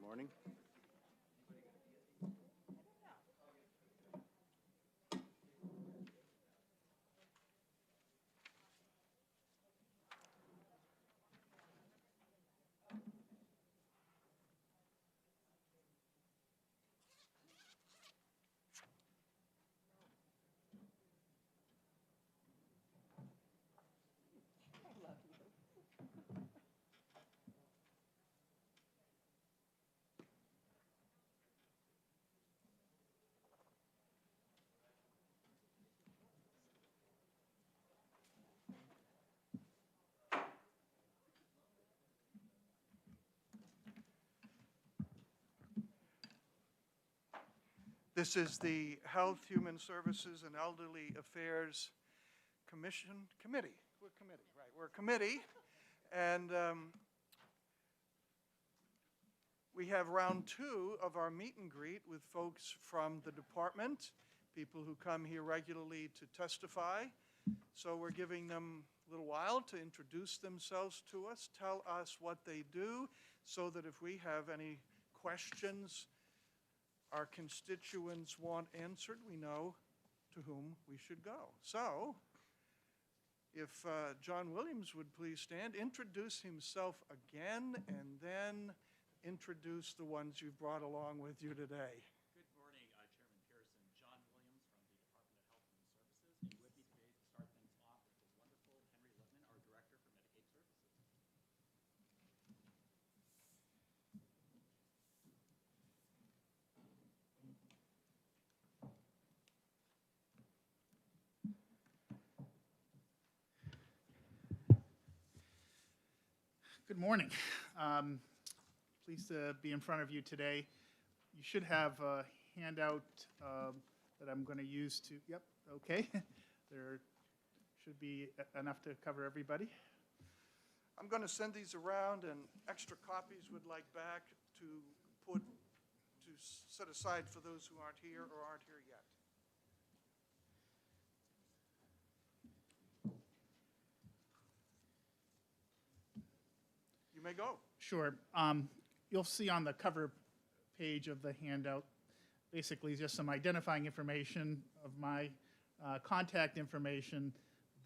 Good morning. This is the Health, Human Services, and Elderly Affairs Committee. We're committee, right? We're a committee, and we have round two of our meet and greet with folks from the department, people who come here regularly to testify. So we're giving them a little while to introduce themselves to us, tell us what they do, so that if we have any questions our constituents want answered, we know to whom we should go. So, if John Williams would please stand, introduce himself again, and then introduce the ones you've brought along with you today. Good morning, Chairman Pearson. John Williams from the Department of Health and Human Services, and with me today to start things off is the wonderful Henry Littman, our Director for Medicaid Services. Good morning. Pleased to be in front of you today. You should have a handout that I'm going to use to, yep, okay. There should be enough to cover everybody. I'm going to send these around, and extra copies would like back to set aside for those who aren't here or aren't here yet. You may go. Sure. You'll see on the cover page of the handout basically just some identifying information of my contact information,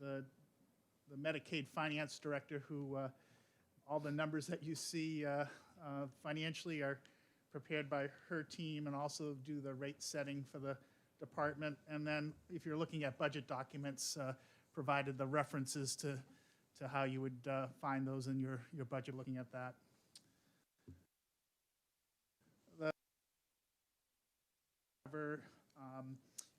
the Medicaid finance director who all the numbers that you see financially are prepared by her team, and also do the rate setting for the department. And then if you're looking at budget documents, provided the references to how you would find those in your budget, looking at that. The cover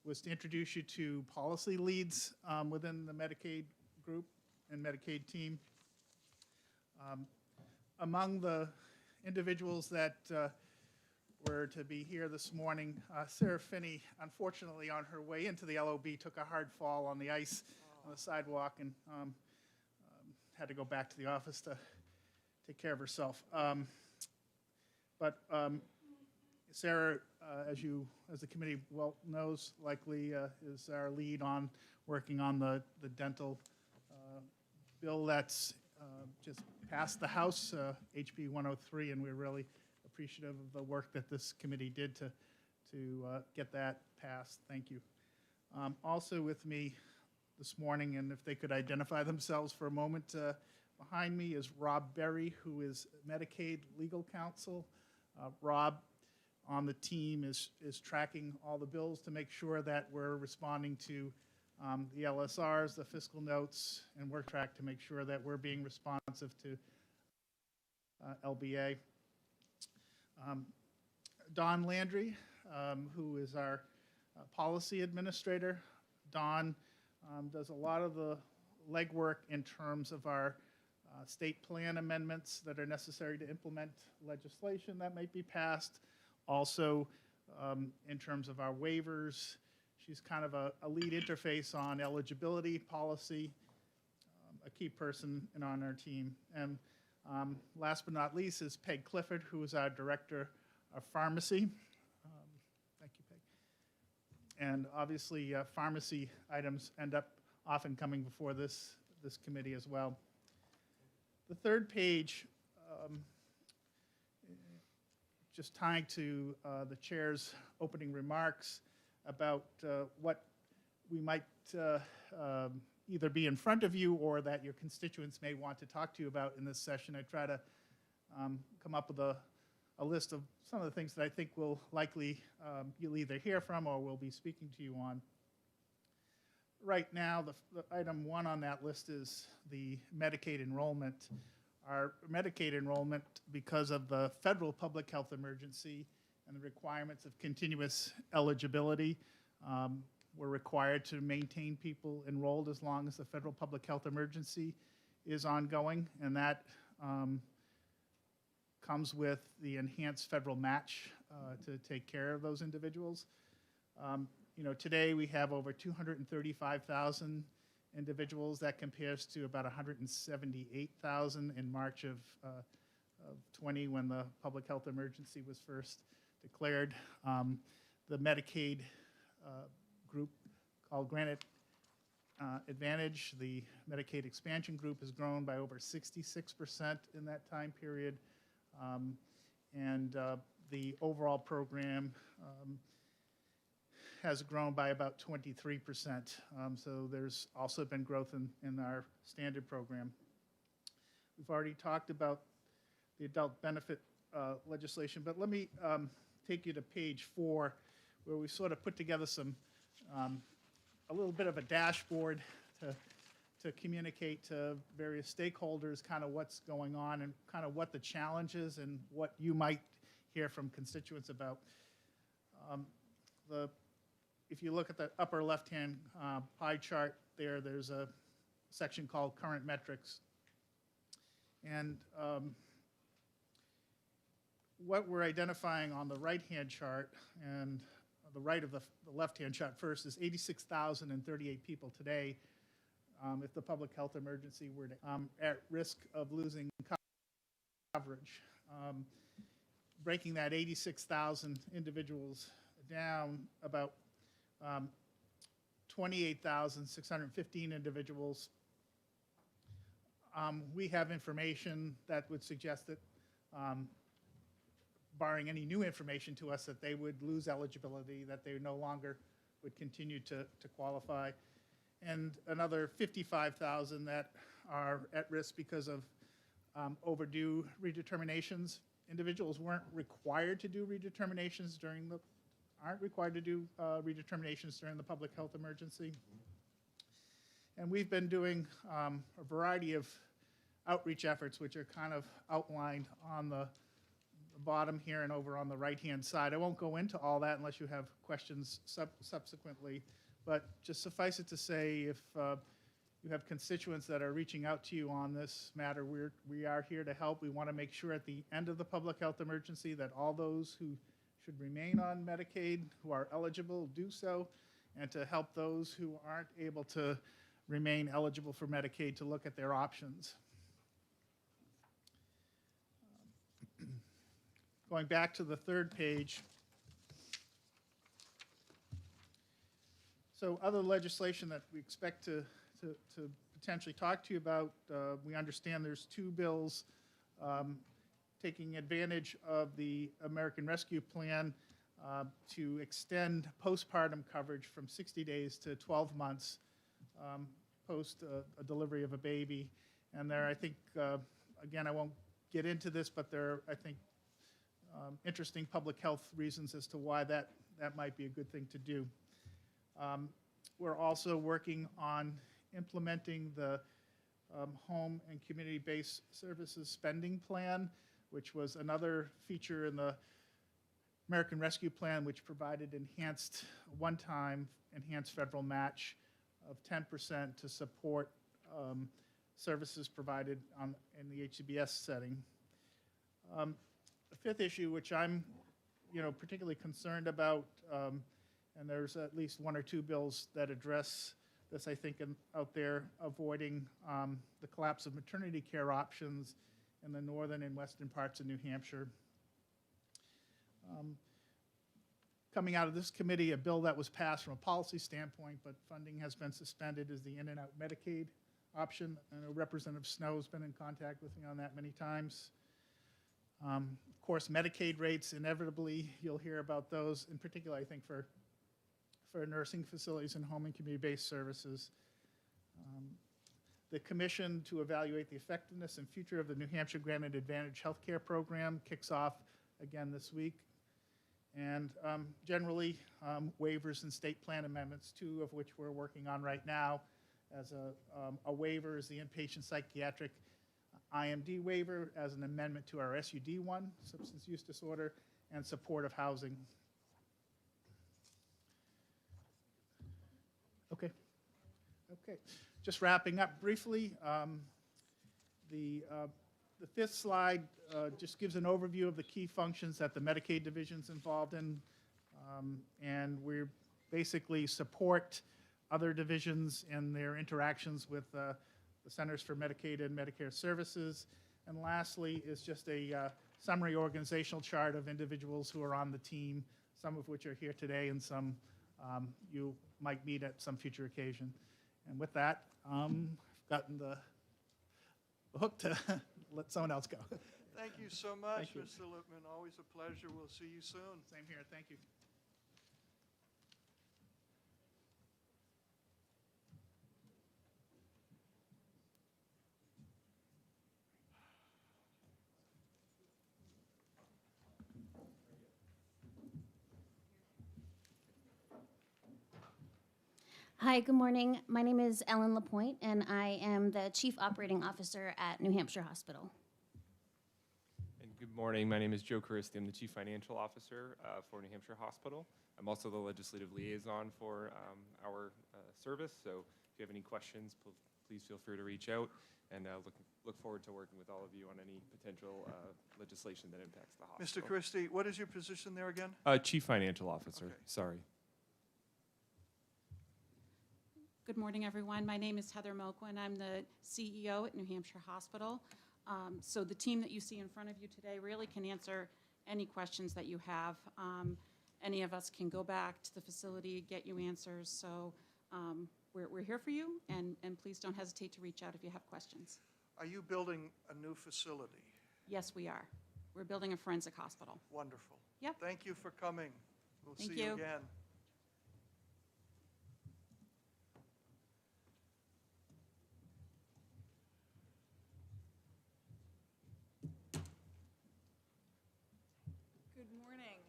was to introduce you to policy leads within the Medicaid group and Medicaid team. Among the individuals that were to be here this morning, Sarah Finney, unfortunately on her way into the LOB, took a hard fall on the ice on the sidewalk, and had to go back to the office to take care of herself. But Sarah, as the committee well knows, likely is our lead on working on the dental bill that's just passed the House, HB 103, and we're really appreciative of the work that this committee did to get that passed. Thank you. Also with me this morning, and if they could identify themselves for a moment, behind me is Rob Berry, who is Medicaid legal counsel. Rob on the team is tracking all the bills to make sure that we're responding to the LSRs, the fiscal notes, and work track to make sure that we're being responsive to LBA. Don Landry, who is our policy administrator. Don does a lot of the legwork in terms of our state plan amendments that are necessary to implement legislation that might be passed. Also, in terms of our waivers, she's kind of a lead interface on eligibility policy, a key person on our team. And last but not least is Peg Clifford, who is our director of pharmacy. Thank you, Peg. And obviously, pharmacy items end up often coming before this committee as well. The third page just tying to the chair's opening remarks about what we might either be in front of you or that your constituents may want to talk to you about in this session. I try to come up with a list of some of the things that I think will likely you'll either hear from or will be speaking to you on. Right now, the item 1 on that list is the Medicaid enrollment. Our Medicaid enrollment, because of the federal public health emergency and the requirements of continuous eligibility, we're required to maintain people enrolled as long as the federal public health emergency is ongoing, and that comes with the enhanced federal match to take care of those individuals. Today we have over 235,000 individuals. That compares to about 178,000 in March of 20 when the public health emergency was first declared. The Medicaid group called Granite Advantage, the Medicaid expansion group, has grown by over 66% in that time period. The overall program has grown by about 23%. So there's also been growth in our standard program. We've already talked about the adult benefit legislation, but let me take you to page 4, where we sort of put together a little bit of a dashboard to communicate to various stakeholders kind of what's going on and kind of what the challenges and what you might hear from constituents about. If you look at the upper left-hand pie chart there's a section called Current Metrics. And what we're identifying on the right-hand chart and the right of the left-hand chart first is 86,038 people today, if the public health emergency were to, at risk of losing coverage. Breaking that 86,000 individuals down, about 28,615 individuals. We have information that would suggest that, barring any new information to us, that they would lose eligibility, that they no longer would continue to qualify. And another 55,000 that are at risk because of overdue redeterminations. Individuals weren't required to do redeterminations aren't required to do redeterminations during the public health emergency. And we've been doing a variety of outreach efforts, which are kind of outlined on the bottom here and over on the right-hand side. I won't go into all that unless you have questions subsequently, but just suffice it to say, if you have constituents that are reaching out to you on this matter, we are here to help. We want to make sure at the end of the public health emergency that all those who should remain on Medicaid, who are eligible, do so, and to help those who aren't able to remain eligible for Medicaid to look at their options. Going back to the third page. So other legislation that we expect to potentially talk to you about, we understand there's 2 bills taking advantage of the American Rescue Plan to extend postpartum coverage from 60 days to 12 months post a delivery of a baby. And there, I think, again, I won't get into this, but there are, I think, interesting public health reasons as to why that might be a good thing to do. We're also working on implementing the Home and Community-Based Services Spending Plan, which was another feature in the American Rescue Plan, which provided one-time enhanced federal match of 10% to support services provided in the HCBS setting. The fifth issue, which I'm particularly concerned about, and there's at least 1 or 2 bills that address this, I think, out there, avoiding the collapse of maternity care options in the northern and western parts of New Hampshire. Coming out of this committee, a bill that was passed from a policy standpoint, but funding has been suspended, is the in-and-out Medicaid option. I know Representative Snow's been in contact with me on that many times. Of course, Medicaid rates, inevitably, you'll hear about those, in particular, I think, for nursing facilities and home and community-based services. The commission to evaluate the effectiveness and future of the New Hampshire Granted Advantage Healthcare Program kicks off again this week. And generally, waivers and state plan amendments, two of which we're working on right now. As a waiver is the inpatient psychiatric IMD waiver as an amendment to our SUD1, substance use disorder, and supportive housing. Okay. Just wrapping up briefly, the fifth slide just gives an overview of the key functions that the Medicaid division's involved in, and we basically support other divisions in their interactions with the Centers for Medicaid and Medicare Services. And lastly is just a summary organizational chart of individuals who are on the team, some of which are here today and some you might meet at some future occasion. And with that, I've gotten the hook to let someone else go. Thank you so much, Thank you. Mr. Lippman. Always a pleasure. We'll see you soon. Same here, thank you. Hi, good morning. My name is Ellen Lapointe, and I am the Chief Operating Officer at New Hampshire Hospital. And good morning. My name is Joe Caristi. I'm the Chief Financial Officer for New Hampshire Hospital. I'm also the legislative liaison for our service. So if you have any questions, please feel free to reach out. And look forward to working with all of you on any potential legislation that impacts the Mr. hospital. Christie, what is your position there again? Chief Financial Officer. Okay. Sorry. Good morning, everyone. My name is Heather Moquin. I'm the CEO at New Hampshire Hospital. So the team that you see in front of you today really can answer any questions that you have. Any of us can go back to the facility, get you answers. So we're here for you, and please don't hesitate to reach out if you have questions. Are you building a new facility? Yes, we are. We're building a forensic hospital. Wonderful. Yep. Thank you for coming. We'll Thank see you you. again. Good morning,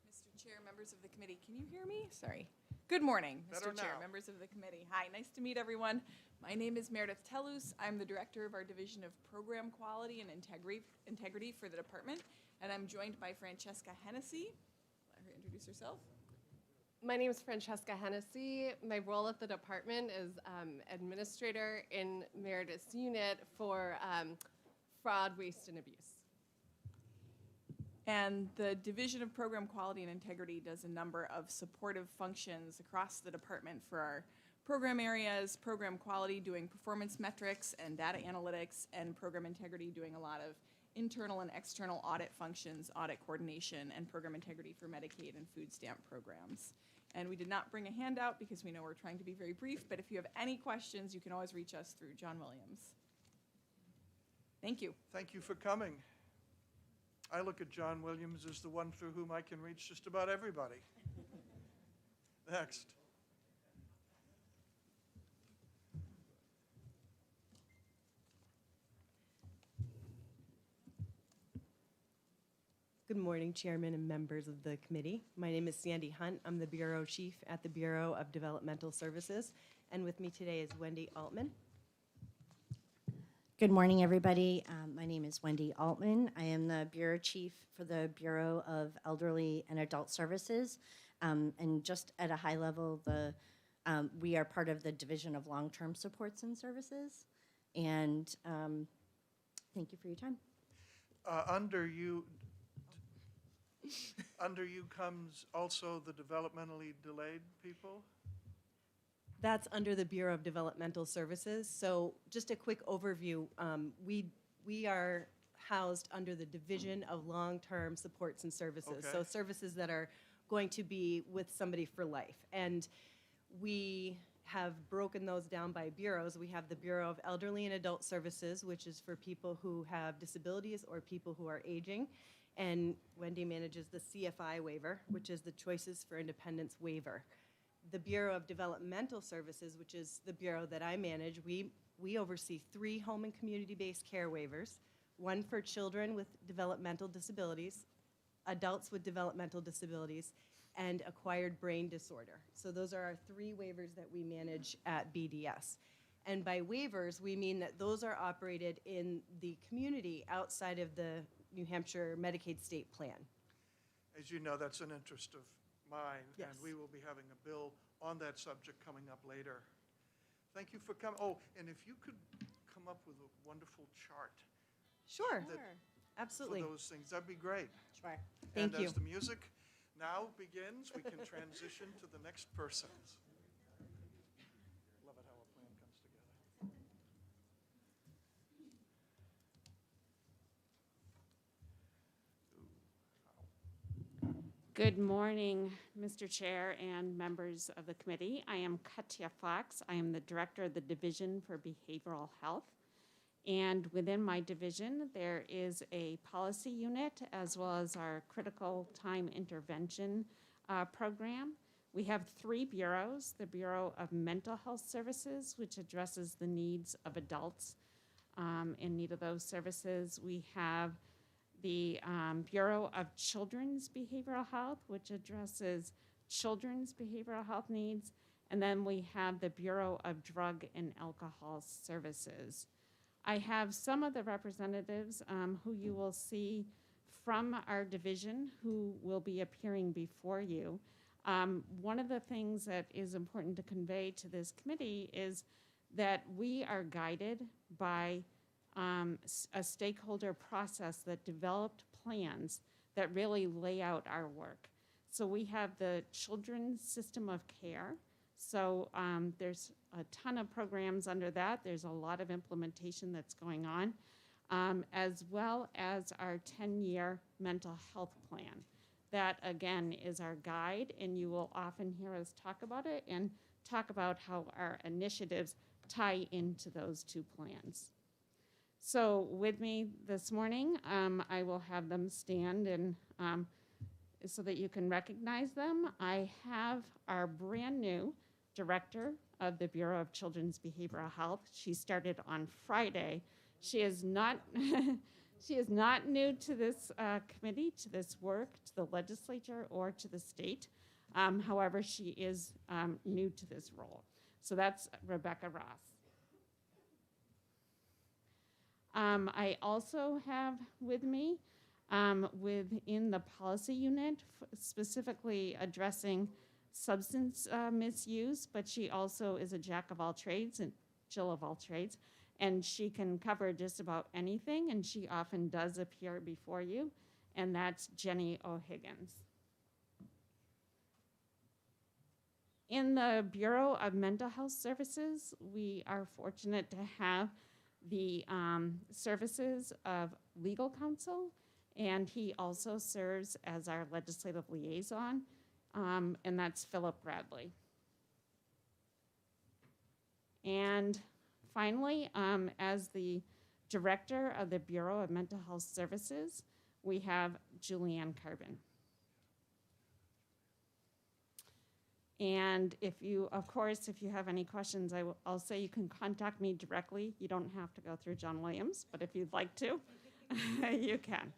Mr. Chair, members of the committee. Can you hear me? Sorry. Good morning, Better Mr. Chair, now. members of the committee. Hi, nice to meet everyone. My name is Meredith Tellus. I'm the director of our Division of Program Quality and Integrity for the department, and I'm joined by Francesca Hennessy. Let her introduce herself. My name is Francesca Hennessy. My role at the department is administrator in Meredith's unit for fraud, waste, and abuse. And the Division of Program Quality and Integrity does a number of supportive functions across the department for our program areas, program quality doing performance metrics and data analytics, and program integrity doing a lot of internal and external audit functions, audit coordination, and program integrity for Medicaid and food stamp programs. And we did not bring a handout because we know we're trying to be very brief, but if you have any questions, you can always reach us through John Williams. Thank you. Thank you for coming. I look at John Williams as the one through whom I can reach just about everybody. Next. Good morning, Chairman and members of the committee. My name is Sandy Hunt. I'm the Bureau Chief at the Bureau of Developmental Services. And with me today is Wendy Altman. Good morning, everybody. My name is Wendy Altman. I am the Bureau Chief for the Bureau of Elderly and Adult Services. And just at a high level, we are part of the Division of Long-Term Supports and Services. And thank you for your time. Under you comes also the developmentally delayed people? That's under the Bureau of Developmental Services. So just a quick overview, we are housed under the Division of Long-Term Supports and Services. Okay. So services that are going to be with somebody for life. And we have broken those down by bureaus. We have the Bureau of Elderly and Adult Services, which is for people who have disabilities or people who are aging. And Wendy manages the CFI waiver, which is the Choices for Independence waiver. The Bureau of Developmental Services, which is the bureau that I manage, we oversee 3 home and community-based care waivers, one for children with developmental disabilities, adults with developmental disabilities, and acquired brain disorder. So those are our 3 waivers that we manage at BDS. And by waivers, we mean that those are operated in the community outside of the New Hampshire Medicaid state plan. As you know, that's an interest of mine, and Yes. we will be having a bill on that subject coming up later. Thank you for coming. Oh, and if you could come up with a wonderful chart Sure, that- absolutely. for those things, that'd be great. Sure. And Thank you. as the music now begins, we can transition to the next person. Love it how a plan comes together. Good morning, Mr. Chair and members of the committee. I am Katya Fox. I am the Director of the Division for Behavioral Health. And within my division, there is a policy unit as well as our critical time intervention program. We have 3 bureaus: the Bureau of Mental Health Services, which addresses the needs of adults in need of those services. We have the Bureau of Children's Behavioral Health, which addresses children's behavioral health needs. And then we have the Bureau of Drug and Alcohol Services. I have some of the representatives who you will see from our division who will be appearing before you. One of the things that is important to convey to this committee is that we are guided by a stakeholder process that developed plans that really lay out our work. So we have the Children's System of Care. So there's a ton of programs under that. There's a lot of implementation that's going on, as well as our 10-year mental health plan. That, again, is our guide, and you will often hear us talk about it and talk about how our initiatives tie into those 2 plans. So with me this morning, I will have them stand and so that you can recognize them. I have our brand new Director of the Bureau of Children's Behavioral Health. She started on Friday. She is not she is not new to this committee, to this work, to the legislature, or to the state. However, she is new to this role. So that's Rebecca Ross. I also have with me, within the policy unit, specifically addressing substance misuse, but she also is a jack of all trades and Jill of all trades, and she can cover just about anything, and she often does appear before you, and that's Jenny O'Higgins. In the Bureau of Mental Health Services, we are fortunate to have the services of legal counsel, and he also serves as our legislative liaison, and that's Philip Bradley. And finally, as the Director of the Bureau of Mental Health Services, we have Julianne Carbon. And if you, of course, if you have any questions, I'll say you can contact me directly. You don't have to go through John Williams, but if you'd like to, you can.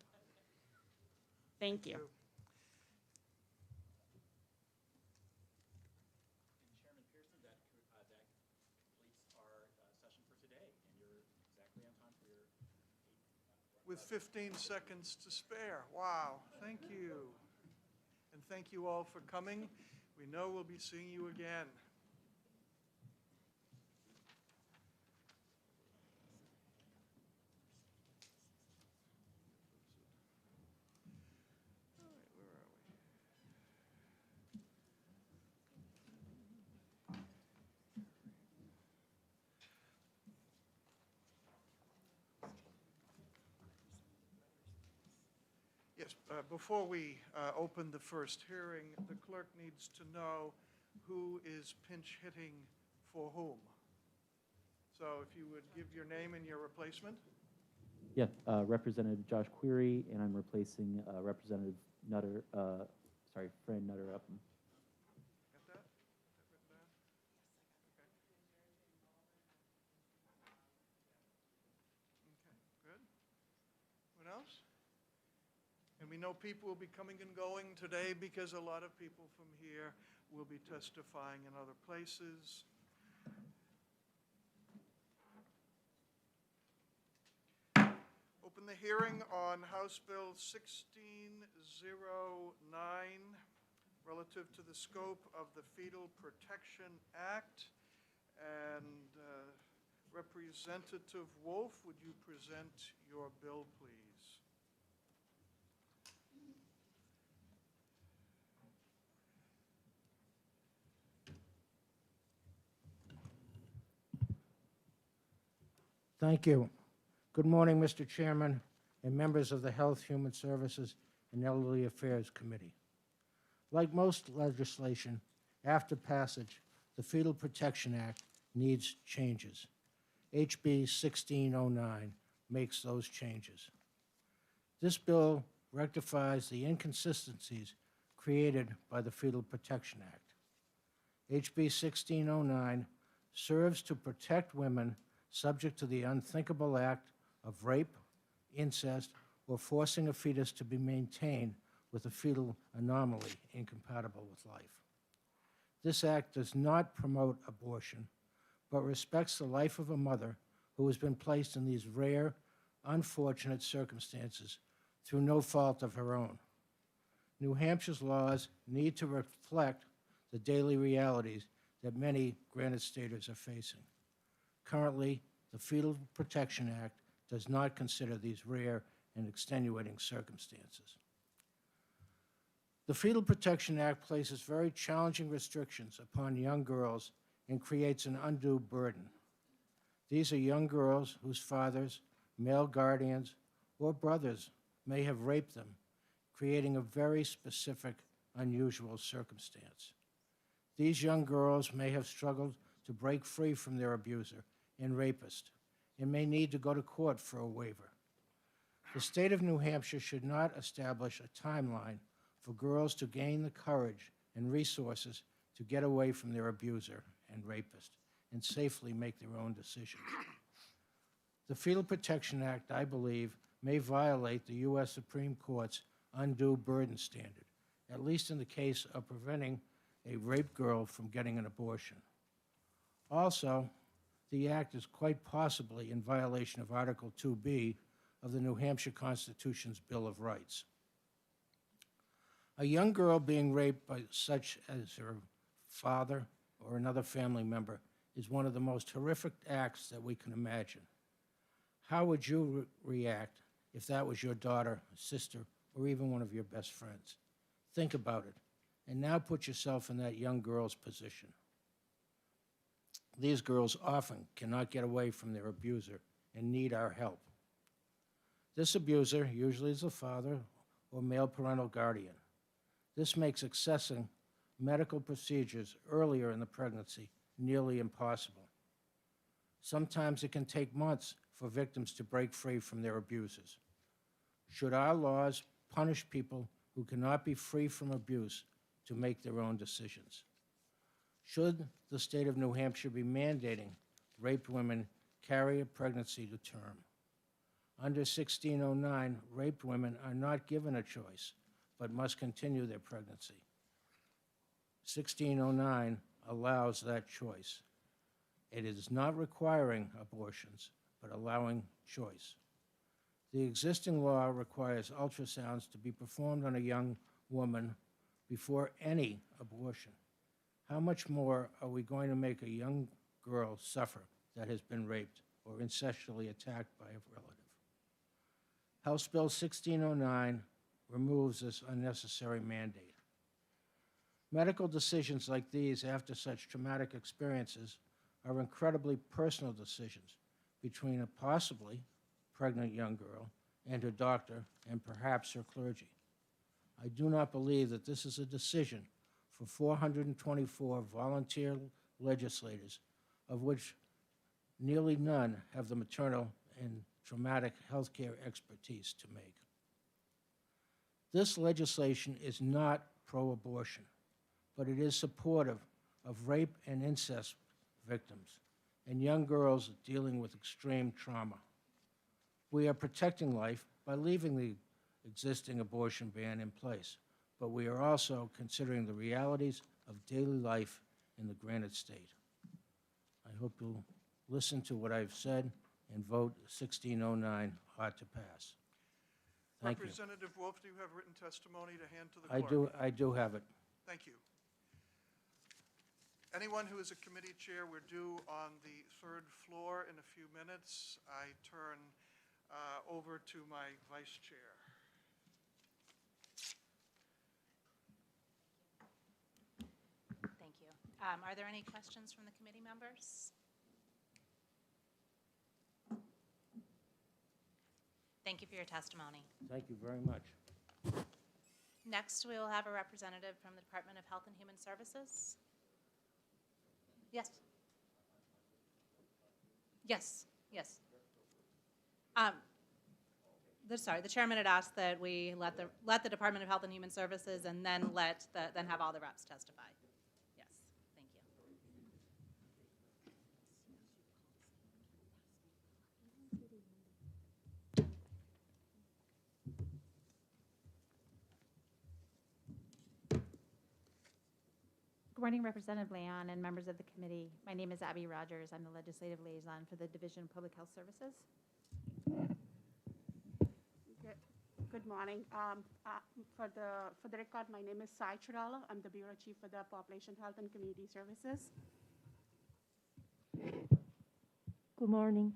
Thank you. And Chairman Pearson, that completes our session for today, and you're exactly on time for your With 15 seconds to spare. Wow, thank you. And thank you all for coming. We know we'll be seeing you again. All right, where are we? Yes, before we open the first hearing, the clerk needs to know who is pinch hitting for whom? So if you would give your name and your replacement. Yeah, Representative Josh Query, and I'm replacing Representative Nutter, Fran Nutter Upham. Got that? Is that written down? Okay. Okay, good. What else? And we know people will be coming and going today because a lot of people from here will be testifying in other places. Open the hearing on House Bill 1609 relative to the scope of the Fetal Protection Act. And Representative Wolf, would you present your bill, please? Thank you. Good morning, Mr. Chairman and members of the Health, Human Services, and Elderly Affairs Committee. Like most legislation, after passage, the Fetal Protection Act needs changes. HB 1609 makes those changes. This bill rectifies the inconsistencies created by the Fetal Protection Act. HB 1609 serves to protect women subject to the unthinkable act of rape, incest, or forcing a fetus to be maintained with a fetal anomaly incompatible with life. This act does not promote abortion, but respects the life of a mother who has been placed in these rare, unfortunate circumstances through no fault of her own. New Hampshire's laws need to reflect the daily realities that many granted staters are facing. Currently, the Fetal Protection Act does not consider these rare and extenuating circumstances. The Fetal Protection Act places very challenging restrictions upon young girls and creates an undue burden. These are young girls whose fathers, male guardians, or brothers may have raped them, creating a very specific, unusual circumstance. These young girls may have struggled to break free from their abuser and rapist, and may need to go to court for a waiver. The state of New Hampshire should not establish a timeline for girls to gain the courage and resources to get away from their abuser and rapist and safely make their own decisions. The Fetal Protection Act, I believe, may violate the U.S. Supreme Court's undue burden standard, at least in the case of preventing a raped girl from getting an abortion. Also, the act is quite possibly in violation of Article 2B of the New Hampshire Constitution's Bill of Rights. A young girl being raped by such as her father or another family member is one of the most horrific acts that we can imagine. How would you react if that was your daughter, sister, or even one of your best friends? Think about it, and now put yourself in that young girl's position. These girls often cannot get away from their abuser and need our help. This abuser usually is a father or male parental guardian. This makes accessing medical procedures earlier in the pregnancy nearly impossible. Sometimes it can take months for victims to break free from their abusers. Should our laws punish people who cannot be free from abuse to make their own decisions? Should the state of New Hampshire be mandating raped women carry a pregnancy to term? Under 1609, raped women are not given a choice, but must continue their pregnancy. 1609 allows that choice. It is not requiring abortions, but allowing choice. The existing law requires ultrasounds to be performed on a young woman before any abortion. How much more are we going to make a young girl suffer that has been raped or incestually attacked by a relative? House Bill 1609 removes this unnecessary mandate. Medical decisions like these after such traumatic experiences are incredibly personal decisions between a possibly pregnant young girl and her doctor and perhaps her clergy. I do not believe that this is a decision for 424 volunteer legislators of which nearly none have the maternal and traumatic healthcare expertise to make. This legislation is not pro-abortion, but it is supportive of rape and incest victims and young girls dealing with extreme trauma. We are protecting life by leaving the existing abortion ban in place, but we are also considering the realities of daily life in the Granite State. I hope you'll listen to what I've said and vote 1609 ought to pass. Thank you. Representative Wolf, do you have written testimony to hand to the clerk? I do have it. Thank you. Anyone who is a committee chair, we're due on the third floor in a few minutes. I turn over to my vice chair. Thank you. Are there any questions from the committee members? Thank you for your testimony. Thank you very much. Next, we will have a representative from the Department of Health and Human Services. Yes. Yes, yes. Sorry, the chairman had asked that we let the Department of Health and Human Services and then then have all the reps testify. Yes, thank you. Good morning, Representative Leon and members of the committee. My name is Abby Rogers. I'm the legislative liaison for the Division of Public Health Services. Good morning. For the record, my name is Sai Churala. I'm the Bureau Chief for the Population Health and Community Services. Good morning.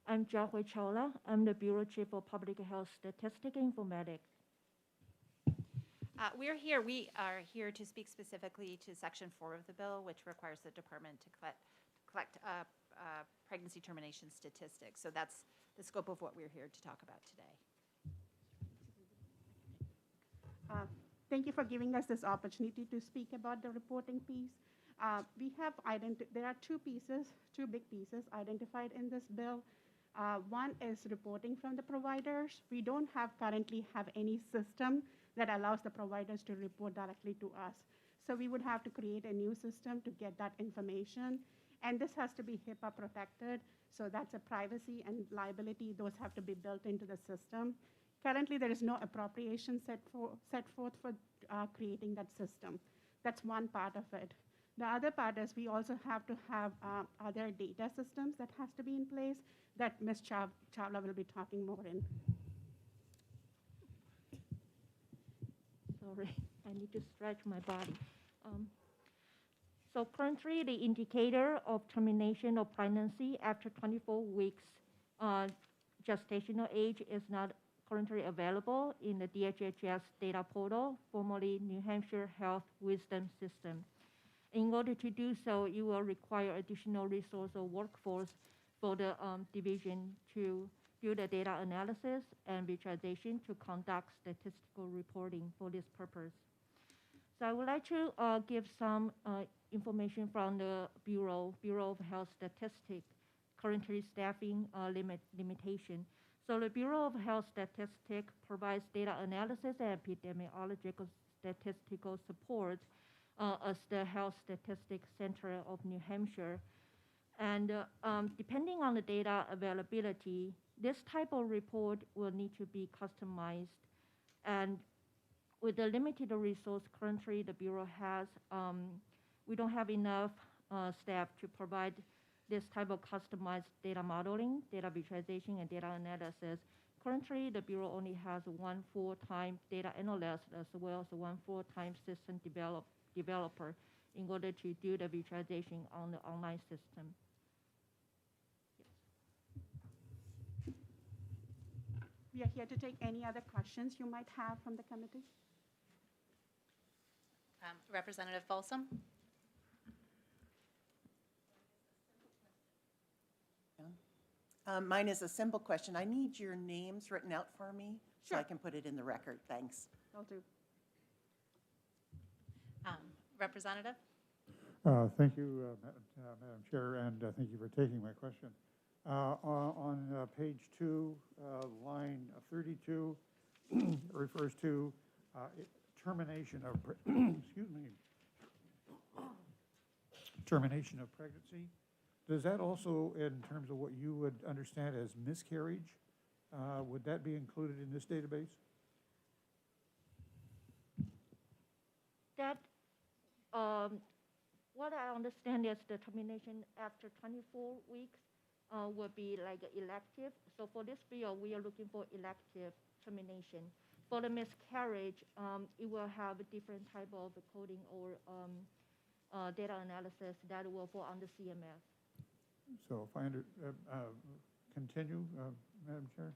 I'm Jahwe Chola. I'm the Bureau Chief for Public Health Statistics Informatics. We are here to speak specifically to Section 4 of the bill, which requires the department to collect pregnancy termination statistics. So that's the scope of what we're here to talk about today. Thank you for giving us this opportunity to speak about the reporting piece. There are two big pieces identified in this bill. One is reporting from the providers. We don't currently have any system that allows the providers to report directly to us. So we would have to create a new system to get that information. And this has to be HIPAA protected. So that's a privacy and liability. Those have to be built into the system. Currently, there is no appropriation set forth for creating that system. That's one part of it. The other part is we also have to have other data systems that has to be in place that Ms. Chawla will be talking more in. Sorry, I need to stretch my body. So currently, the indicator of termination of pregnancy after 24 weeks gestational age is not currently available in the DHHS data portal, formerly New Hampshire Health Wisdom System. In order to do so, you will require additional resource or workforce for the division to do the data analysis and visualization to conduct statistical reporting for this purpose. So I would like to give some information from the Bureau of Health Statistics, currently staffing limitation. So the Bureau of Health Statistics provides data analysis and epidemiological statistical support as the Health Statistics Center of New Hampshire. And depending on the data availability, this type of report will need to be customized. And with the limited resource currently the Bureau has, we don't have enough staff to provide this type of customized data modeling, data visualization, and data analysis. Currently, the Bureau only has one full-time data analyst as well as one full-time system developer in order to do the visualization on the online system. We are here to take any other questions you might have from the committee. Representative Folsom? Mine is a simple question. I need your names written out for me so I can put it in the record. Thanks. Will do. Representative? Thank you, Madam Chair, and thank you for taking my question. On page 2, line 32, refers to termination of, excuse me, termination of pregnancy. Does that also, in terms of what you would understand as miscarriage, would that be included in this database? That, what I understand is the termination after 24 weeks will be like elective. So for this bill, we are looking for elective termination. For the miscarriage, it will have a different type of coding or data analysis that will fall under CMS. So if I continue, Madam Chair,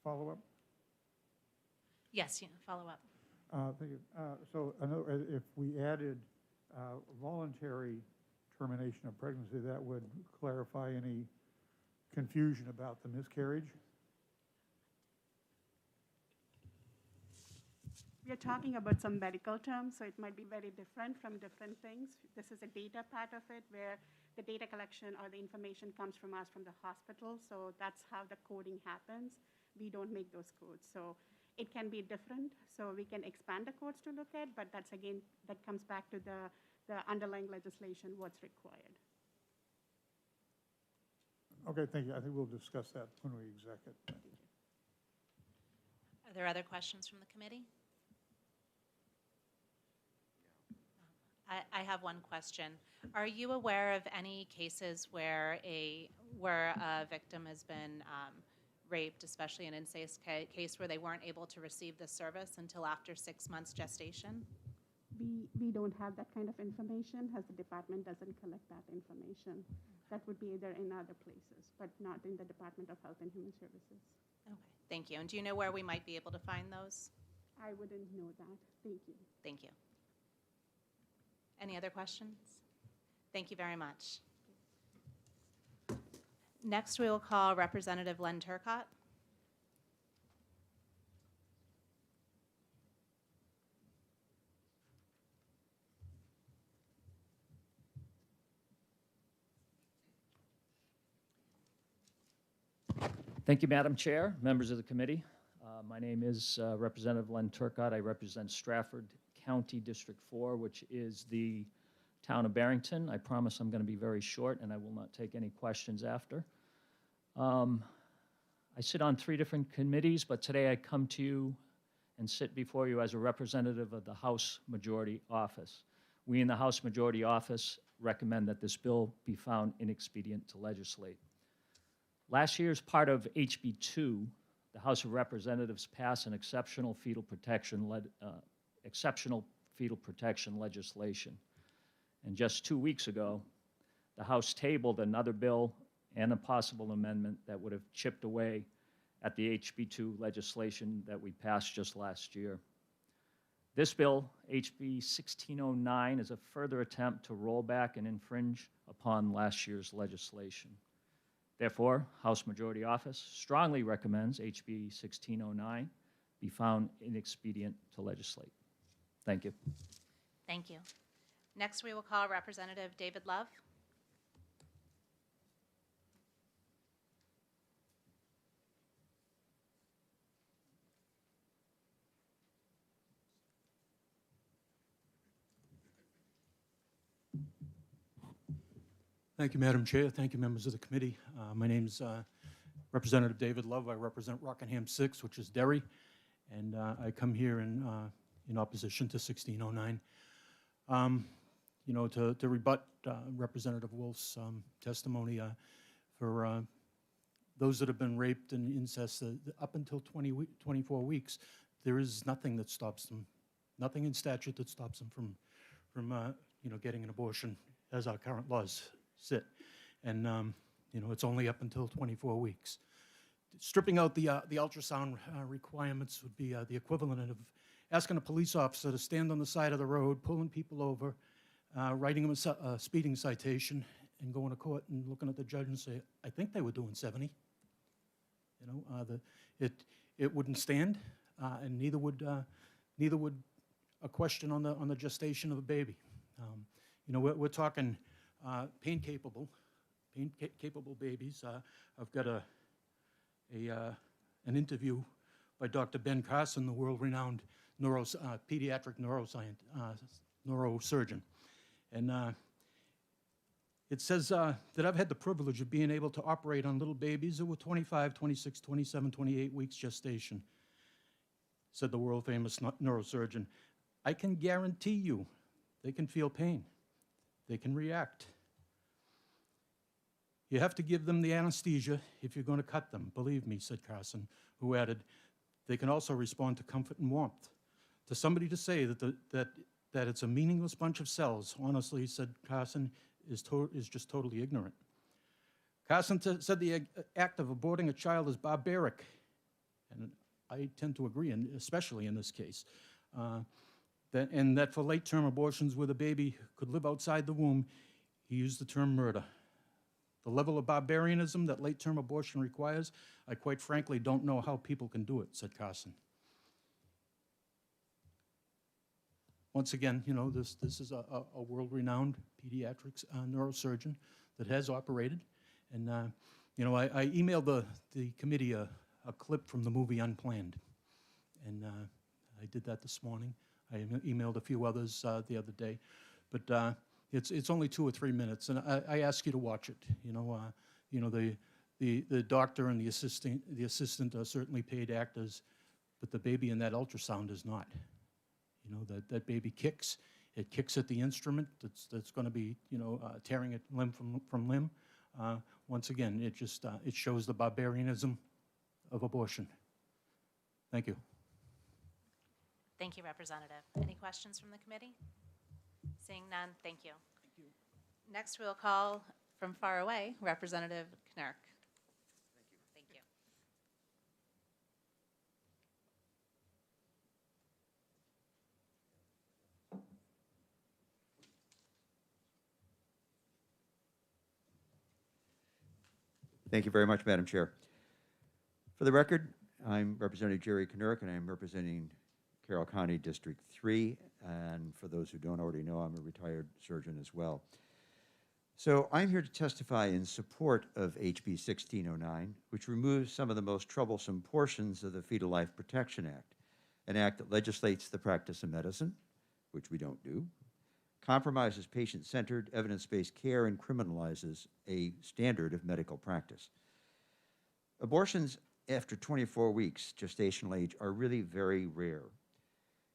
follow up? Yes, follow up. Thank you. So if we added voluntary termination of pregnancy, that would clarify any confusion about the miscarriage? We are talking about some medical terms, so it might be very different from different things. This is a data part of it where the data collection or the information comes from us from the hospital, so that's how the coding happens. We don't make those codes. So it can be different, so we can expand the codes to look at, but that's again, that comes back to the underlying legislation, what's required. Okay, thank you. I think we'll discuss that when we exec it. Are there other questions from the committee? I have one question. Are you aware of any cases where a victim has been raped, especially an incest case, where they weren't able to receive the service until after 6 months gestation? We don't have that kind of information, as the department doesn't collect that information. That would be either in other places, but not in the Department of Health and Human Services. Okay, thank you. And do you know where we might be able to find those? I wouldn't know that. Thank you. Thank you. Any other questions? Thank you very much. Next, we will call Representative Len Turcott. Thank you, Madam Chair, members of the committee. My name is Representative Len Turcott. I represent Stratford County District 4, which is the town of Barrington. I promise I'm going to be very short, and I will not take any questions after. I sit on 3 different committees, but today I come to you and sit before you as a representative of the House Majority Office. We in the House Majority Office recommend that this bill be found inexpedient to legislate. Last year, as part of HB 2, the House of Representatives passed an exceptional fetal protection legislation. And just 2 weeks ago, the House tabled another bill and a possible amendment that would have chipped away at the HB 2 legislation that we passed just last year. This bill, HB 1609, is a further attempt to roll back and infringe upon last year's legislation. Therefore, House Majority Office strongly recommends HB 1609 be found inexpedient to legislate. Thank you. Thank you. Next, we will call Representative David Love. Thank you, Madam Chair. Thank you, members of the committee. My name's Representative David Love. I represent Rockingham 6, which is Derry, and I come here in opposition to 1609. You know, to rebut Representative Wolf's testimony, for those that have been raped and incest up until 24 weeks, there is nothing that stops them, nothing in statute that stops them from you know, getting an abortion as our current laws sit. And you know, it's only up until 24 weeks. Stripping out the ultrasound requirements would be the equivalent of asking a police officer to stand on the side of the road, pulling people over, writing them a speeding citation, and going to court and looking at the judge and say, I think they were doing 70. You know, it wouldn't stand, and neither would a question on the gestation of a baby. You know, we're talking pain-capable babies. I've got an interview by Dr. Ben Carson, the world-renowned pediatric neurosurgeon. And it says that I've had the privilege of being able to operate on little babies that were 25, 26, 27, 28 weeks gestation, said the world-famous neurosurgeon. I can guarantee you they can feel pain. They can react. You have to give them the anesthesia if you're going to cut them, believe me, said Carson, who added, they can also respond to comfort and warmth. To somebody to say that it's a meaningless bunch of cells, honestly, said Carson, is just totally ignorant. Carson said the act of aborting a child is barbaric, and I tend to agree, and especially in this case, and that for late-term abortions where the baby could live outside the womb, he used the term murder. The level of barbarianism that late-term abortion requires, I quite frankly don't know how people can do it, said Carson. Once again, you know, this is a world-renowned pediatrics neurosurgeon that has operated. And, you know, I emailed the committee a clip from the movie Unplanned. And I did that this morning. I emailed a few others the other day. But it's only 2 or 3 minutes, and I ask you to watch it. You know, the doctor and the assistant are certainly paid actors, but the baby in that ultrasound is not. You know, that baby kicks. It kicks at the instrument that's going to be, you know, tearing it limb from limb. Once again, it shows the barbarianism of abortion. Thank you. Thank you, Representative. Any questions from the committee? Seeing none, thank you. Next, we'll call from far away, Representative Knirk. Thank you. Thank you very much, Madam Chair. For the record, I'm Representative Jerry Knirk, and I'm representing Carroll County District 3. And for those who don't already know, I'm a retired surgeon as well. So I'm here to testify in support of HB 1609, which removes some of the most troublesome portions of the Fetal Life Protection Act, an act that legislates the practice of medicine, which we don't do, compromises patient-centered, evidence-based care, and criminalizes a standard of medical practice. Abortions after 24 weeks gestational age are really very rare,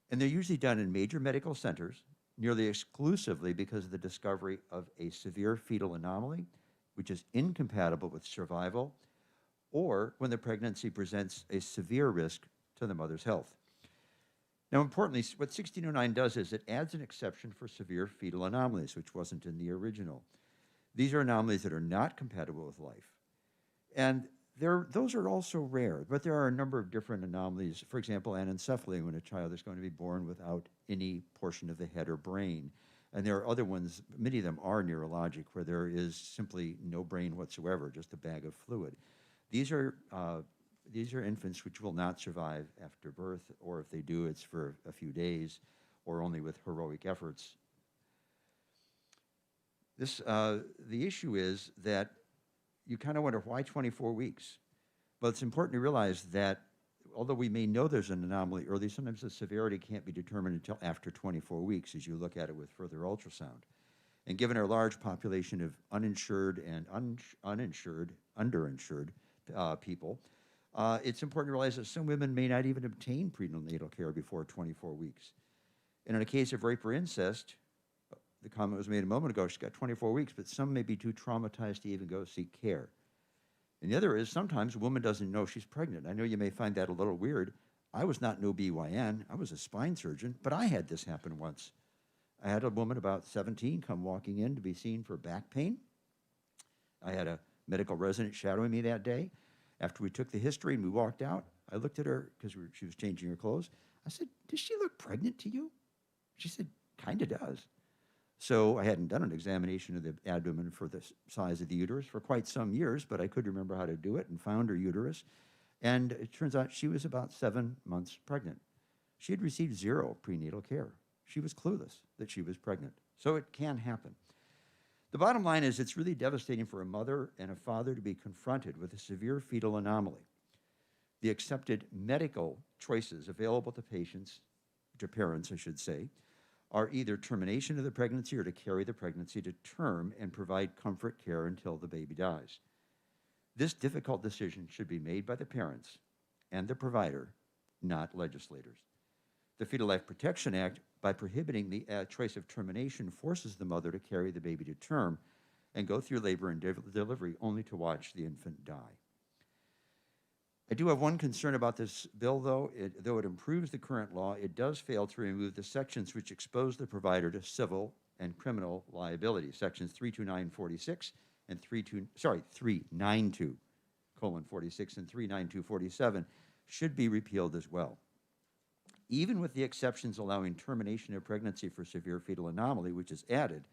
and they're usually done in major medical centers, nearly exclusively because of the discovery of a severe fetal anomaly, which is incompatible with survival, or when the pregnancy presents a severe risk to the mother's health. Now, importantly, what 1609 does is it adds an exception for severe fetal anomalies, which wasn't in the original. These are anomalies that are not compatible with life. And those are also rare, but there are a number of different anomalies. For example, anencephaly, when a child is going to be born without any portion of the head or brain. And there are other ones, many of them are neurologic, where there is simply no brain whatsoever, just a bag of fluid. These are infants which will not survive after birth, or if they do, it's for a few days, or only with heroic efforts. The issue is that you kind of wonder, why 24 weeks? But it's important to realize that although we may know there's an anomaly early, sometimes the severity can't be determined until after 24 weeks as you look at it with further ultrasound. And given our large population of uninsured and underinsured people, it's important to realize that some women may not even obtain prenatal care before 24 weeks. And in a case of rape or incest, the comment was made a moment ago, she's got 24 weeks, but some may be too traumatized to even go seek care. And the other is sometimes a woman doesn't know she's pregnant. I know you may find that a little weird. I was not an OB/GYN, I was a spine surgeon, but I had this happen once. I had a woman about 17 come walking in to be seen for back pain. I had a medical resident shadowing me that day. After we took the history and we walked out, I looked at her because she was changing her clothes. I said, "Does she look pregnant to you?" She said, "Kind of does." So I hadn't done an examination of the abdomen for the size of the uterus for quite some years, but I could remember how to do it and found her uterus. And it turns out she was about 7 months pregnant. She had received 0 prenatal care. She was clueless that she was pregnant. So it can happen. The bottom line is it's really devastating for a mother and a father to be confronted with a severe fetal anomaly. The accepted medical choices available to patients, to parents, I should say, are either termination of the pregnancy or to carry the pregnancy to term and provide comfort care until the baby dies. This difficult decision should be made by the parents and the provider, not legislators. The Fetal Life Protection Act, by prohibiting the choice of termination, forces the mother to carry the baby to term and go through labor and delivery only to watch the infant die. I do have one concern about this bill, though. Though it improves the current law, it does fail to remove the sections which expose the provider to civil and criminal liability. Sections 32946 and 392:46 and 39247 should be repealed as well. Even with the exceptions allowing termination of pregnancy for severe fetal anomaly, which is added,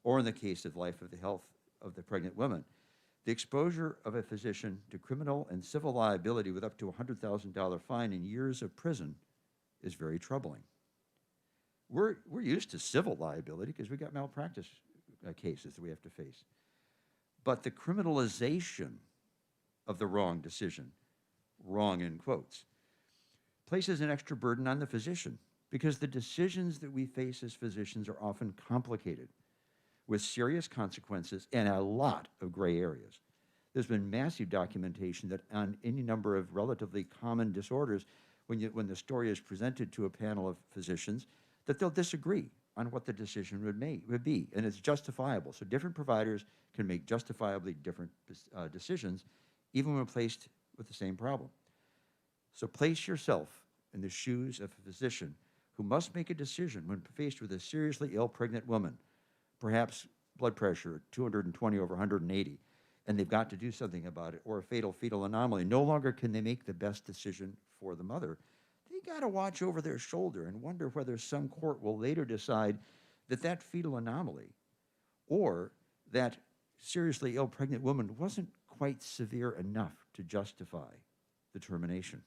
or in the case of life of the health of the pregnant woman, the exposure of a physician to criminal and civil liability with up to a $100,000 fine and years of prison is very troubling. We're used to civil liability because we got malpractice cases that we have to face. But the criminalization of the wrong decision, wrong in quotes, places an extra burden on the physician because the decisions that we face as physicians are often complicated with serious consequences and a lot of gray areas. There's been massive documentation that on any number of relatively common disorders, when the story is presented to a panel of physicians, that they'll disagree on what the decision would be, and it's justifiable. So different providers can make justifiably different decisions, even when placed with the same problem. So place yourself in the shoes of a physician who must make a decision when faced with a seriously ill pregnant woman, perhaps blood pressure 220 over 180, and they've got to do something about it, or a fatal fetal anomaly. No longer can they make the best decision for the mother. They got to watch over their shoulder and wonder whether some court will later decide that that fetal anomaly or that seriously ill pregnant woman wasn't quite severe enough to justify the termination.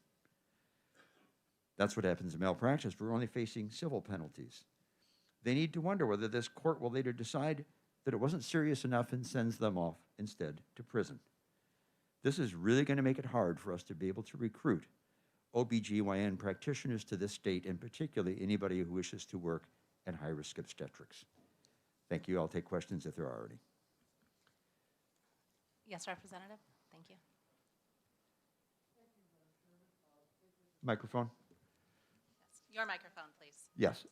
That's what happens in malpractice. We're only facing civil penalties. They need to wonder whether this court will later decide that it wasn't serious enough and sends them off instead to prison. This is really going to make it hard for us to be able to recruit OBGYN practitioners to this state, and particularly anybody who wishes to work in high-risk obstetrics. Thank you. I'll take questions if there are any. Yes, Representative? Thank you. Microphone? Yes. Your microphone, please. Yes.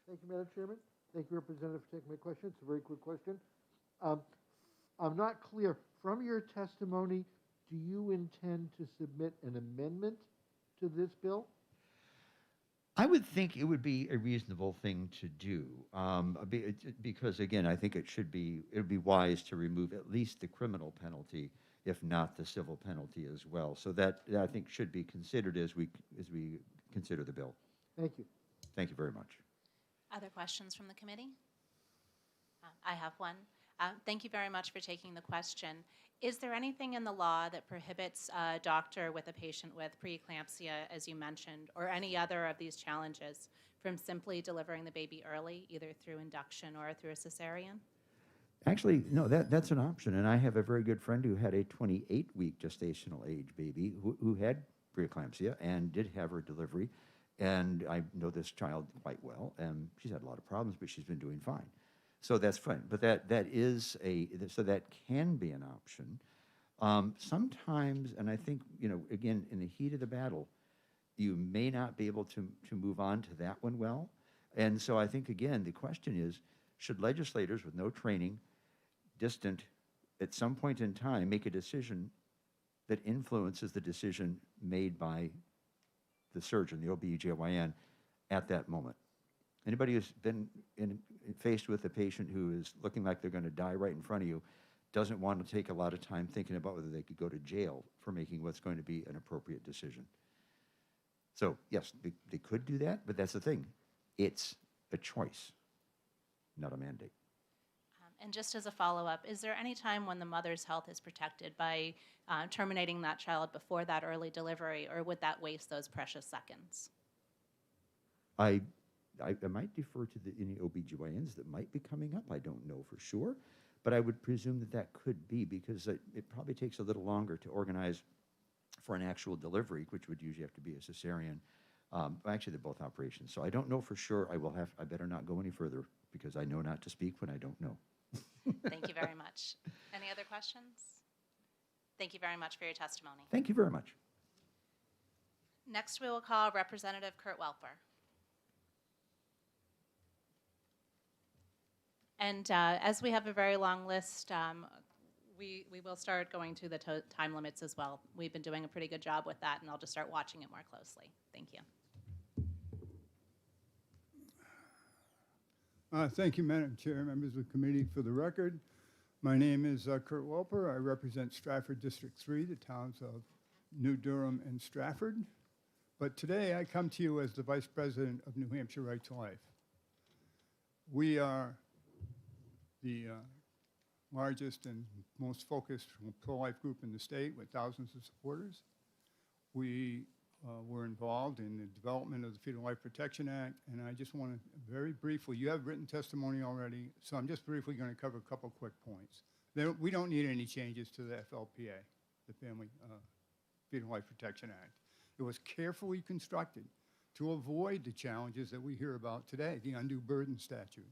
Thank you, Madam Chairman. Thank you, Representative, for taking my question. It's a very quick question. I'm not clear. From your testimony, do you intend to submit an amendment to this bill? I would think it would be a reasonable thing to do, because again, I think it would be wise to remove at least the criminal penalty, if not the civil penalty as well. So that I think should be considered as we consider the bill. Thank you. Thank you very much. Other questions from the committee? I have one. Thank you very much for taking the question. Is there anything in the law that prohibits a doctor with a patient with preeclampsia, as you mentioned, or any other of these challenges from simply delivering the baby early, either through induction or through a cesarean? Actually, no, that's an option. And I have a very good friend who had a 28-week gestational age baby who had preeclampsia and did have her delivery. And I know this child quite well, and she's had a lot of problems, but she's been doing fine. So that's fine. But so that can be an option. Sometimes, and I think, again, in the heat of the battle, you may not be able to move on to that one well. And so I think, again, the question is, should legislators with no training, distant, at some point in time, make a decision that influences the decision made by the surgeon, the OB/GYN, at that moment? Anybody who's been faced with a patient who is looking like they're going to die right in front of you doesn't want to take a lot of time thinking about whether they could go to jail for making what's going to be an appropriate decision. So, yes, they could do that, but that's the thing. It's a choice, not a mandate. And just as a follow-up, is there any time when the mother's health is protected by terminating that child before that early delivery, or would that waste those precious seconds? I I might defer to any OBGYNs that might be coming up. I don't know for sure, but I would presume that that could be, because it probably takes a little longer to organize for an actual delivery, which would usually have to be a cesarean. Actually, they're both operations. So I don't know for sure. I better not go any further because I know not to speak when I don't know. Thank you very much. Any other questions? Thank you very much for your testimony. Thank you very much. Next, we will call Representative Kurt Welper. And as we have a very long list, we will start going to the time limits as well. We've been doing a pretty good job with that, and I'll just start watching it more closely. Thank you. Thank you, Madam Chair, members of the committee. For the record, my name is Kurt Welper. I represent Stratford District 3, the towns of New Durham and Stratford. But today I come to you as the Vice President of New Hampshire Right to Life. We are the largest and most focused pro-life group in the state with thousands of supporters. We were involved in the development of the Fetal Life Protection Act, and I just want to very briefly, you have written testimony already, so I'm just briefly going to cover a couple quick points. We don't need any changes to the FLPA, the Family Fetal Life Protection Act. It was carefully constructed to avoid the challenges that we hear about today, the undue burden statute.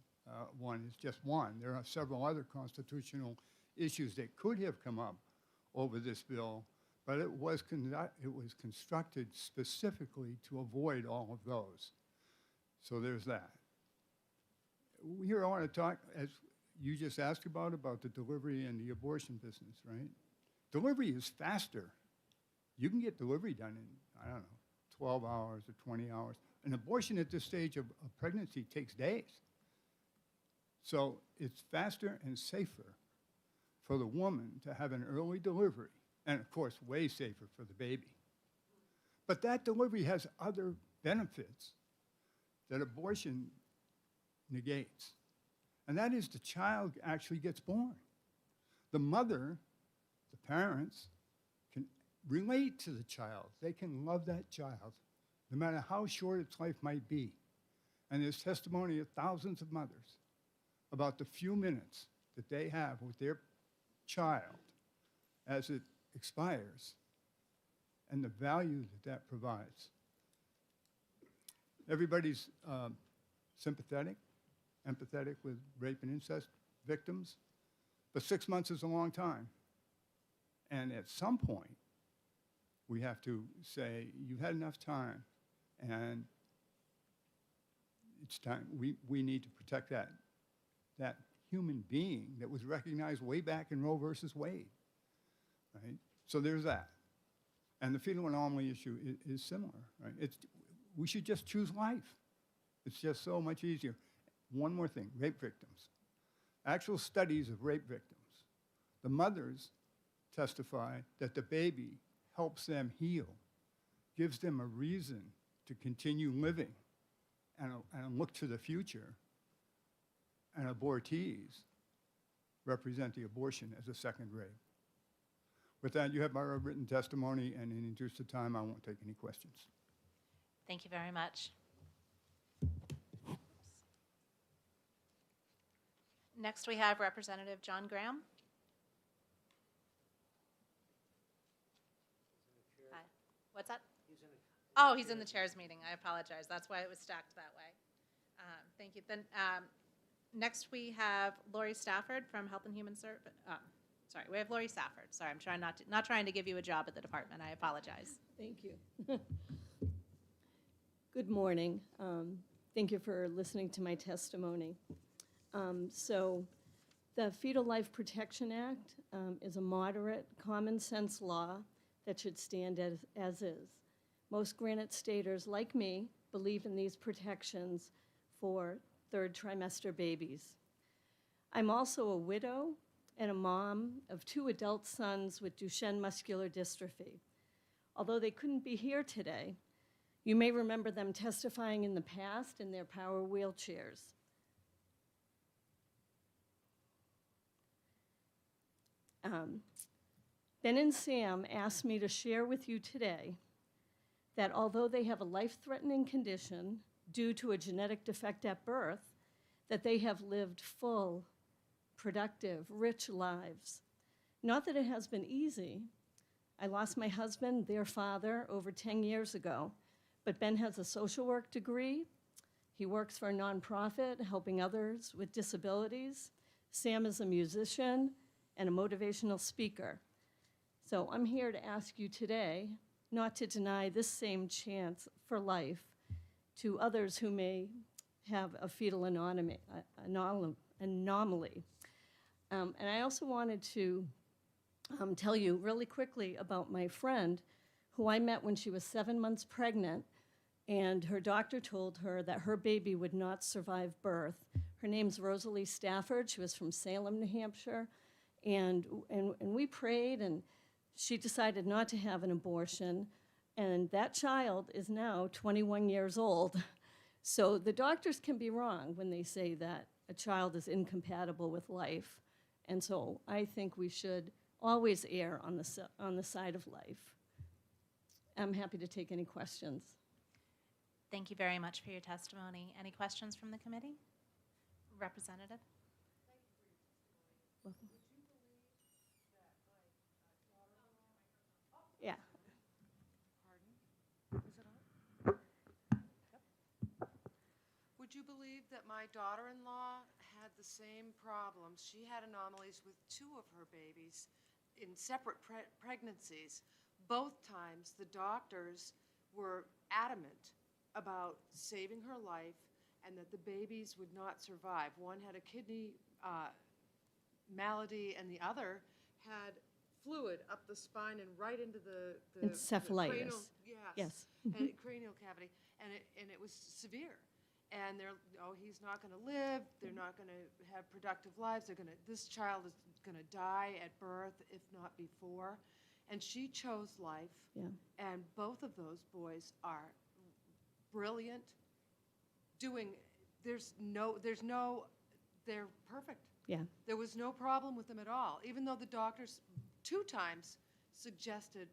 One is just one. There are several other constitutional issues that could have come up over this bill, but it was constructed specifically to avoid all of those. So there's that. Here I want to talk, as you just asked about the delivery and the abortion business, right? Delivery is faster. You can get delivery done in, I don't know, 12 hours or 20 hours. An abortion at this stage of pregnancy takes days. So it's faster and safer for the woman to have an early delivery, and of course, way safer for the baby. But that delivery has other benefits that abortion negates, and that is the child actually gets born. The mother, the parents, can relate to the child. They can love that child, no matter how short its life might be. And there's testimony of thousands of mothers about the few minutes that they have with their child as it expires and the value that that provides. Everybody's sympathetic, empathetic with rape and incest victims, but 6 months is a long time. And at some point, we have to say, you've had enough time, and it's time. We need to protect that human being that was recognized way back in Roe versus Wade, right? So there's that. And the fetal anomaly issue is similar, right? We should just choose life. It's just so much easier. One more thing, rape victims. Actual studies of rape victims. The mothers testify that the baby helps them heal, gives them a reason to continue living and look to the future. And abortees represent the abortion as a second rape. With that, you have my written testimony, and in the interest of time, I won't take any questions. Thank you very much. Next, we have Representative John Graham. Hi. What's that? Oh, he's in the chair's meeting. I apologize. That's why it was stacked that way. Thank you. Then next we have Lori Stafford from Health and Human Services. Sorry, we have Lori Stafford. Sorry, I'm trying not trying to give you a job at the department. I apologize. Thank you. Good morning. Thank you for listening to my testimony. So the Fetal Life Protection Act is a moderate, common sense law that should stand as is. Most Granite Staters, like me, believe in these protections for third trimester babies. I'm also a widow and a mom of 2 adult sons with Duchenne muscular dystrophy. Although they couldn't be here today, you may remember them testifying in the past in their power wheelchairs. Ben and Sam asked me to share with you today that although they have a life-threatening condition due to a genetic defect at birth, that they have lived full, productive, rich lives. Not that it has been easy. I lost my husband, their father, over 10 years ago, but Ben has a social work degree. He works for a nonprofit helping others with disabilities. Sam is a musician and a motivational speaker. So I'm here to ask you today not to deny this same chance for life to others who may have a fetal anomaly. And I also wanted to tell you really quickly about my friend who I met when she was 7 months pregnant, and her doctor told her that her baby would not survive birth. Her name's Rosalie Stafford. She was from Salem, New Hampshire. And we prayed, and she decided not to have an abortion. And that child is now 21 years old. So the doctors can be wrong when they say that a child is incompatible with life. And so I think we should always err on the side of life. I'm happy to take any questions. Thank you very much for your testimony. Any questions from the committee? Representative? Yeah. Would you believe that my daughter-in-law had the same problems? She had anomalies with 2 of her babies in separate pregnancies. Both times, the doctors were adamant about saving her life and that the babies would not survive. One had a kidney malady, and the other had fluid up the spine and right into the Encephalitis. cranial, Yes. and cranial cavity, and it was severe. And he's not going to live. They're not going to have productive lives. This child is going to die at birth, if not before. And she chose life. Yeah. And both of those boys are brilliant. They're perfect. Yeah. There was no problem with them at all, even though the doctors 2 times suggested.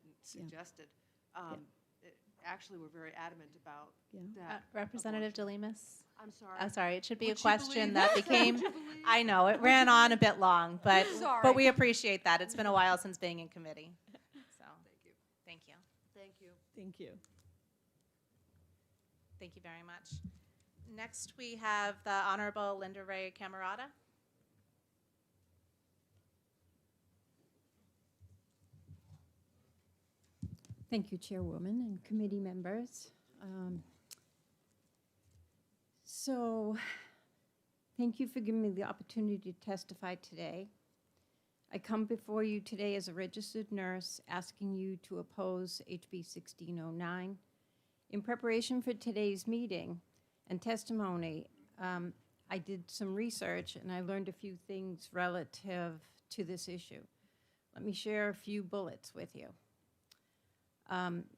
Actually were very adamant about that. Representative DeLemus? I'm sorry. I'm sorry, it should be Would a you question believe that this? became, Would you believe- I know, it Would ran you on a believe- bit long, but Sorry. we appreciate that. It's been a while since being in committee. So, thank you. Thank you. Thank you. Thank you very much. Next, we have the Honorable Linda Ray Camerata. Thank you, Chairwoman and committee members. Thank you for giving me the opportunity to testify today. I come before you today as a registered nurse asking you to oppose HB 1609. In preparation for today's meeting and testimony, I did some research and I learned a few things relative to this issue. Let me share a few bullets with you.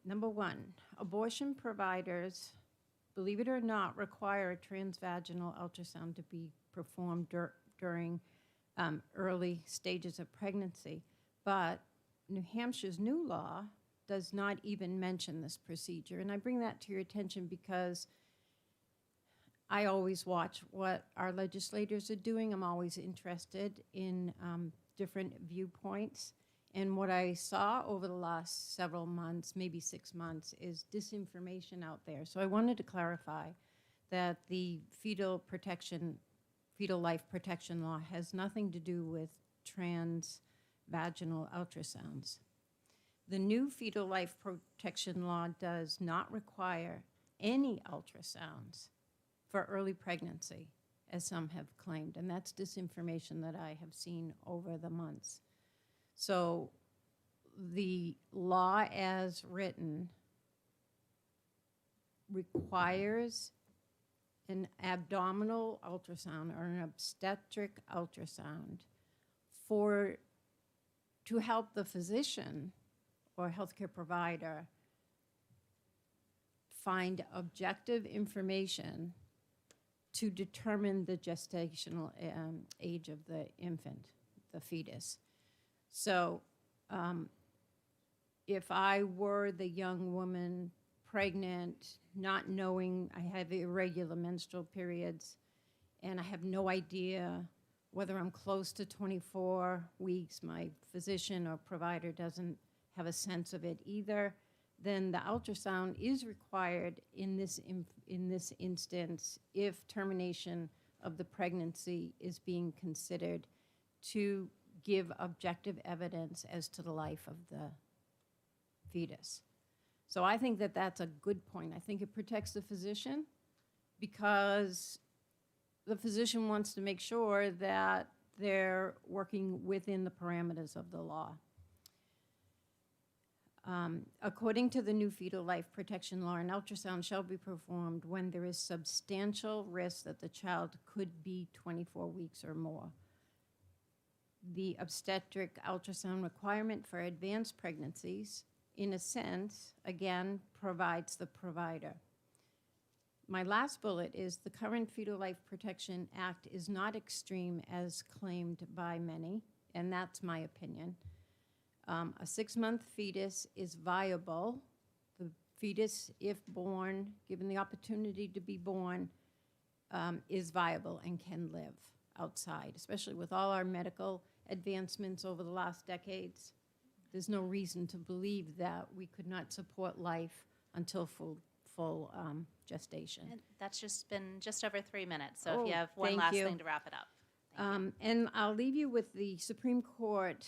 Number 1, abortion providers, believe it or not, require a transvaginal ultrasound to be performed during early stages of pregnancy. But New Hampshire's new law does not even mention this procedure. And I bring that to your attention because I always watch what our legislators are doing. I'm always interested in different viewpoints. And what I saw over the last several months, maybe 6 months, is disinformation out there. So I wanted to clarify that the fetal life protection law has nothing to do with transvaginal ultrasounds. The new fetal life protection law does not require any ultrasounds for early pregnancy, as some have claimed, and that's disinformation that I have seen over the months. So the law as written requires an abdominal ultrasound or an obstetric ultrasound to help the physician or healthcare provider find objective information to determine the gestational age of the infant, the fetus. So if I were the young woman pregnant, not knowing I have irregular menstrual periods, and I have no idea whether I'm close to 24 weeks, my physician or provider doesn't have a sense of it either, then the ultrasound is required in this instance if termination of the pregnancy is being considered to give objective evidence as to the life of the fetus. So I think that that's a good point. I think it protects the physician because the physician wants to make sure that they're working within the parameters of the law. According to the new fetal life protection law, an ultrasound shall be performed when there is substantial risk that the child could be 24 weeks or more. The obstetric ultrasound requirement for advanced pregnancies, in a sense, again, provides the provider. My last bullet is the current Fetal Life Protection Act is not extreme as claimed by many, and that's my opinion. A 6-month fetus is viable. The fetus, if born, given the opportunity to be born, is viable and can live outside, especially with all our medical advancements over the last decades. There's no reason to believe that we could not support life until full gestation. And that's just been just over 3 minutes, so if you Oh, have one thank last you. thing to wrap it up. And I'll leave you with the Supreme Court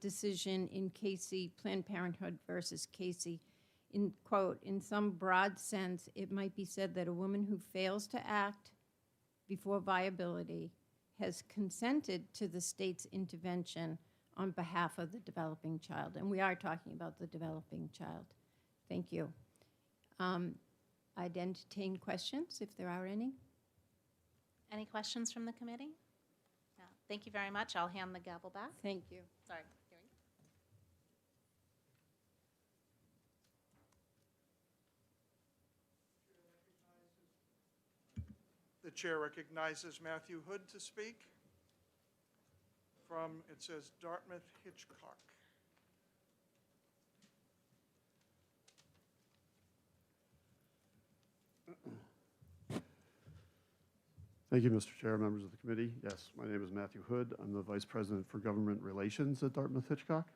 decision in Casey, Planned Parenthood versus Casey. In quote, in some broad sense, it might be said that a woman who fails to act before viability has consented to the state's intervention on behalf of the developing child. And we are talking about the developing child. Thank you. I'd entertain questions if there are any. Any questions from the committee? No. Thank you very much. I'll hand the gavel back. Thank you. Sorry. Here we go. The chair recognizes Matthew Hood to speak from, it says, Dartmouth-Hitchcock. Thank you, Mr. Chair, members of the committee. Yes, my name is Matthew Hood. I'm the Vice President for Government Relations at Dartmouth-Hitchcock.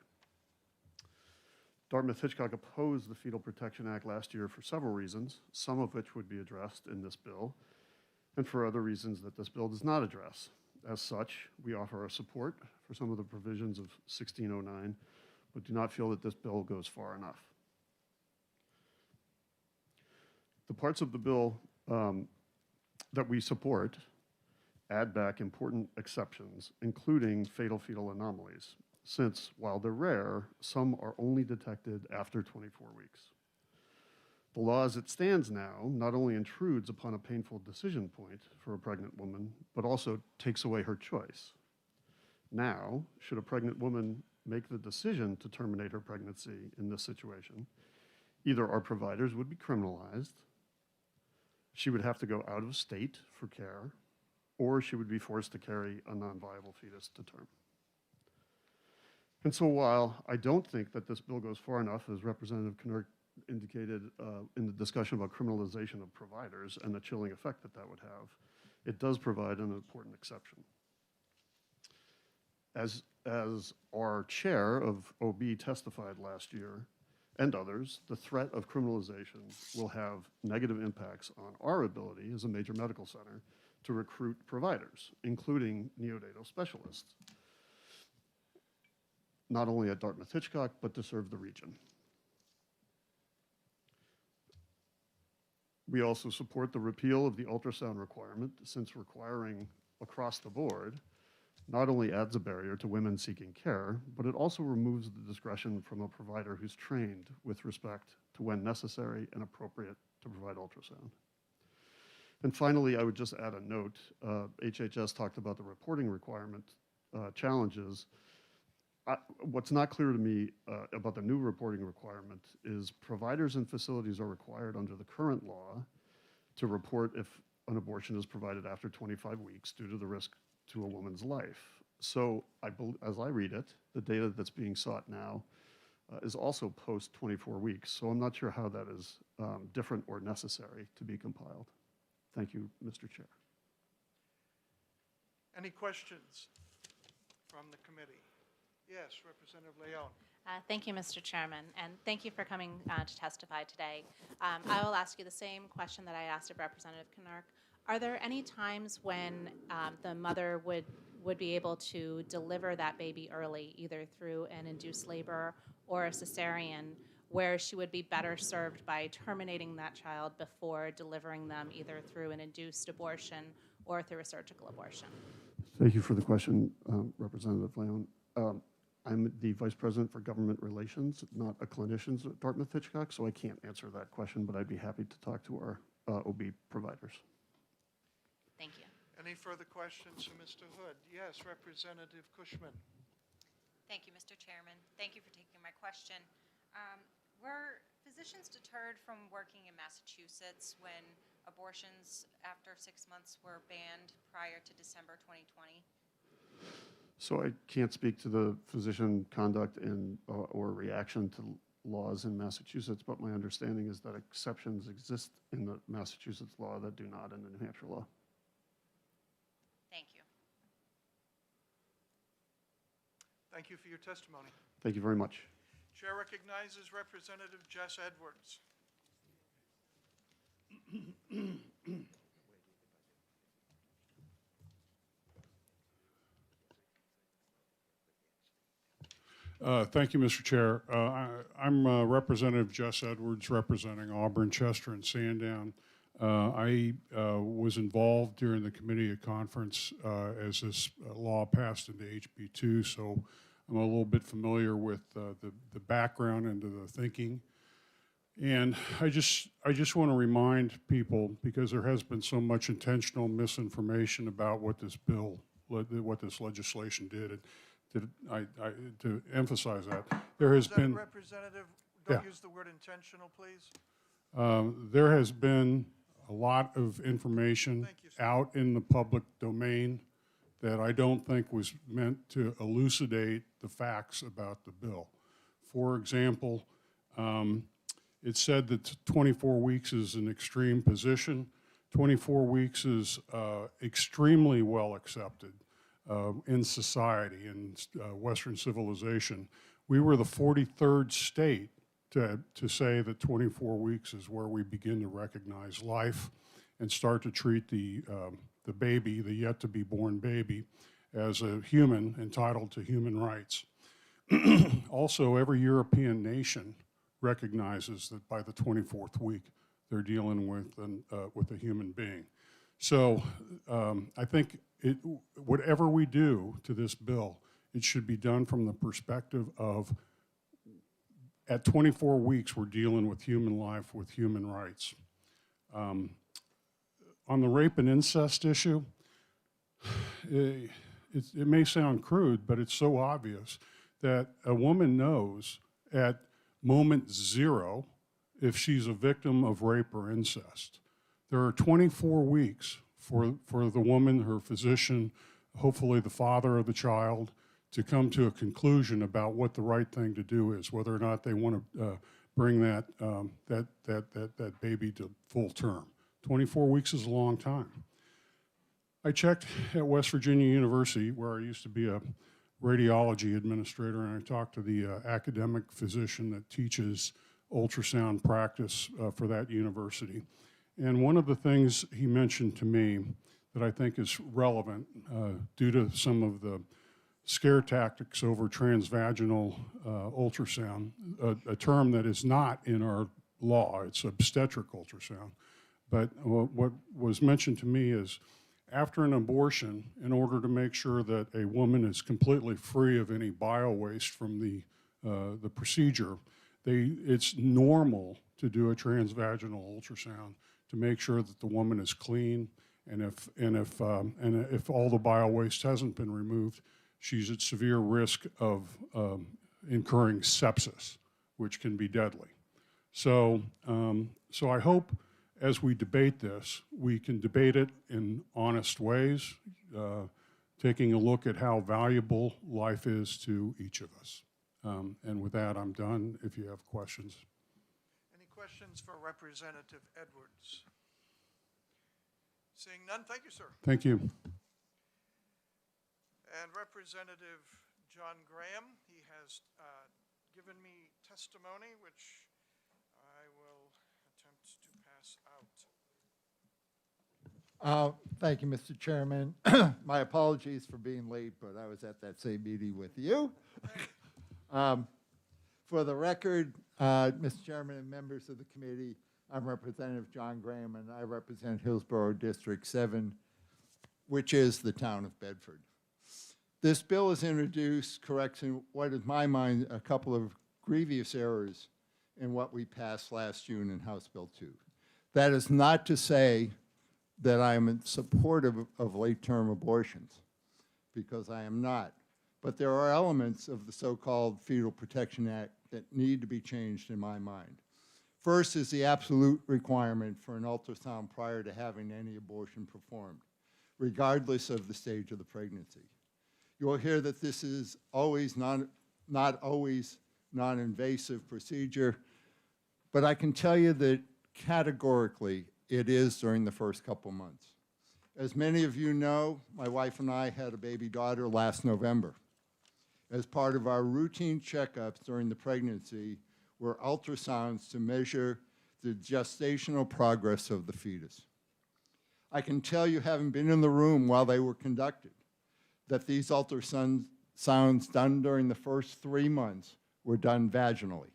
Dartmouth-Hitchcock opposed the Fetal Protection Act last year for several reasons, some of which would be addressed in this bill, and for other reasons that this bill does not address. As such, we offer our support for some of the provisions of 1609, but do not feel that this bill goes far enough. The parts of the bill that we support add back important exceptions, including fatal fetal anomalies, since while they're rare, some are only detected after 24 weeks. The law as it stands now not only intrudes upon a painful decision point for a pregnant woman, but also takes away her choice. Now, should a pregnant woman make the decision to terminate her pregnancy in this situation, either our providers would be criminalized, she would have to go out of state for care, or she would be forced to carry a non-viable fetus to term. And so while I don't think that this bill goes far enough, as Representative Knurk indicated in the discussion about criminalization of providers and the chilling effect that that would have, it does provide an important exception. As our chair of OB testified last year, and others, the threat of criminalization will have negative impacts on our ability as a major medical center to recruit providers, including neonatal specialists, not only at Dartmouth-Hitchcock, but to serve the region. We also support the repeal of the ultrasound requirement, since requiring across the board not only adds a barrier to women seeking care, but it also removes the discretion from a provider who's trained with respect to when necessary and appropriate to provide ultrasound. And finally, I would just add a note. HHS talked about the reporting requirement challenges. What's not clear to me about the new reporting requirement is providers and facilities are required under the current law to report if an abortion is provided after 25 weeks due to the risk to a woman's life. So as I read it, the data that's being sought now is also post 24 weeks. So I'm not sure how that is different or necessary to be compiled. Thank you, Mr. Chair. Any questions from the committee? Yes, Representative Leon. Thank you, Mr. Chairman, and thank you for coming to testify today. I will ask you the same question that I asked of Representative Knark. Are there any times when the mother would be able to deliver that baby early, either through an induced labor or a cesarean, where she would be better served by terminating that child before delivering them either through an induced abortion or through a surgical abortion? Thank you for the question, Representative Leon. I'm the Vice President for Government Relations, not a clinician at Dartmouth-Hitchcock, so I can't answer that question, but I'd be happy to talk to our OB providers. Thank you. Any further questions for Mr. Hood? Yes, Representative Cushman. Thank you, Mr. Chairman. Thank you for taking my question. Were physicians deterred from working in Massachusetts when abortions after 6 months were banned prior to December 2020? So I can't speak to the physician conduct and or reaction to laws in Massachusetts, but my understanding is that exceptions exist in the Massachusetts law that do not in the New Hampshire law. Thank you. Thank you for your testimony. Thank you very much. Chair recognizes Representative Jess Edwards. Thank you, Mr. Chair. I'm Representative Jess Edwards, representing Auburn, Chester, and Sandown. I was involved during the committee at conference as this law passed into HB2, so I'm a little bit familiar with the background and the thinking. And I just want to remind people, because there has been so much intentional misinformation about what this bill, what this legislation did. To emphasize that, there has been... Representative, don't use the word intentional, please. There has been a lot of information out in the public domain that I don't think was meant to elucidate the facts about the bill. For example, it said that 24 weeks is an extreme position. 24 weeks is extremely well accepted in society, in Western civilization. We were the 43rd state to say that 24 weeks is where we begin to recognize life and start to treat the baby, the yet-to-be-born baby, as a human entitled to human rights. Also, every European nation recognizes that by the 24th week, they're dealing with a human being. So I think whatever we do to this bill, it should be done from the perspective of, at 24 weeks, we're dealing with human life, with human rights. On the rape and incest issue, it may sound crude, but it's so obvious that a woman knows at moment zero if she's a victim of rape or incest. There are 24 weeks for the woman, her physician, hopefully the father of the child, to come to a conclusion about what the right thing to do is, whether or not they want to bring that baby to full term. 24 weeks is a long time. I checked at West Virginia University, where I used to be a radiology administrator, and I talked to the academic physician that teaches ultrasound practice for that university. And one of the things he mentioned to me that I think is relevant due to some of the scare tactics over transvaginal ultrasound, a term that is not in our law, it's obstetric ultrasound. But what was mentioned to me is after an abortion, in order to make sure that a woman is completely free of any bio waste from the procedure, it's normal to do a transvaginal ultrasound to make sure that the woman is clean, and if all the bio waste hasn't been removed, she's at severe risk of incurring sepsis, which can be deadly. So I hope as we debate this, we can debate it in honest ways, taking a look at how valuable life is to each of us. And with that, I'm done if you have questions. Any questions for Representative Edwards? Seeing none, thank you, sir. Thank you. And Representative John Graham, he has given me testimony, which I will attempt to pass out. Thank you, Mr. Chairman. My apologies for being late, but I was at that same meeting with you. For the record, Mr. Chairman and members of the committee, I'm Representative John Graham, and I represent Hillsborough District 7, which is the town of Bedford. This bill is introduced correcting what, in my mind, a couple of grievous errors in what we passed last June in House Bill 2. That is not to say that I am supportive of late-term abortions, because I am not. But there are elements of the so-called Fetal Protection Act that need to be changed in my mind. First is the absolute requirement for an ultrasound prior to having any abortion performed, regardless of the stage of the pregnancy. You will hear that this is always not always non-invasive procedure, but I can tell you that categorically it is during the first couple months. As many of you know, my wife and I had a baby daughter last November. As part of our routine checkups during the pregnancy were ultrasounds to measure the gestational progress of the fetus. I can tell you, having been in the room while they were conducted, that these ultrasounds done during the first 3 months were done vaginally.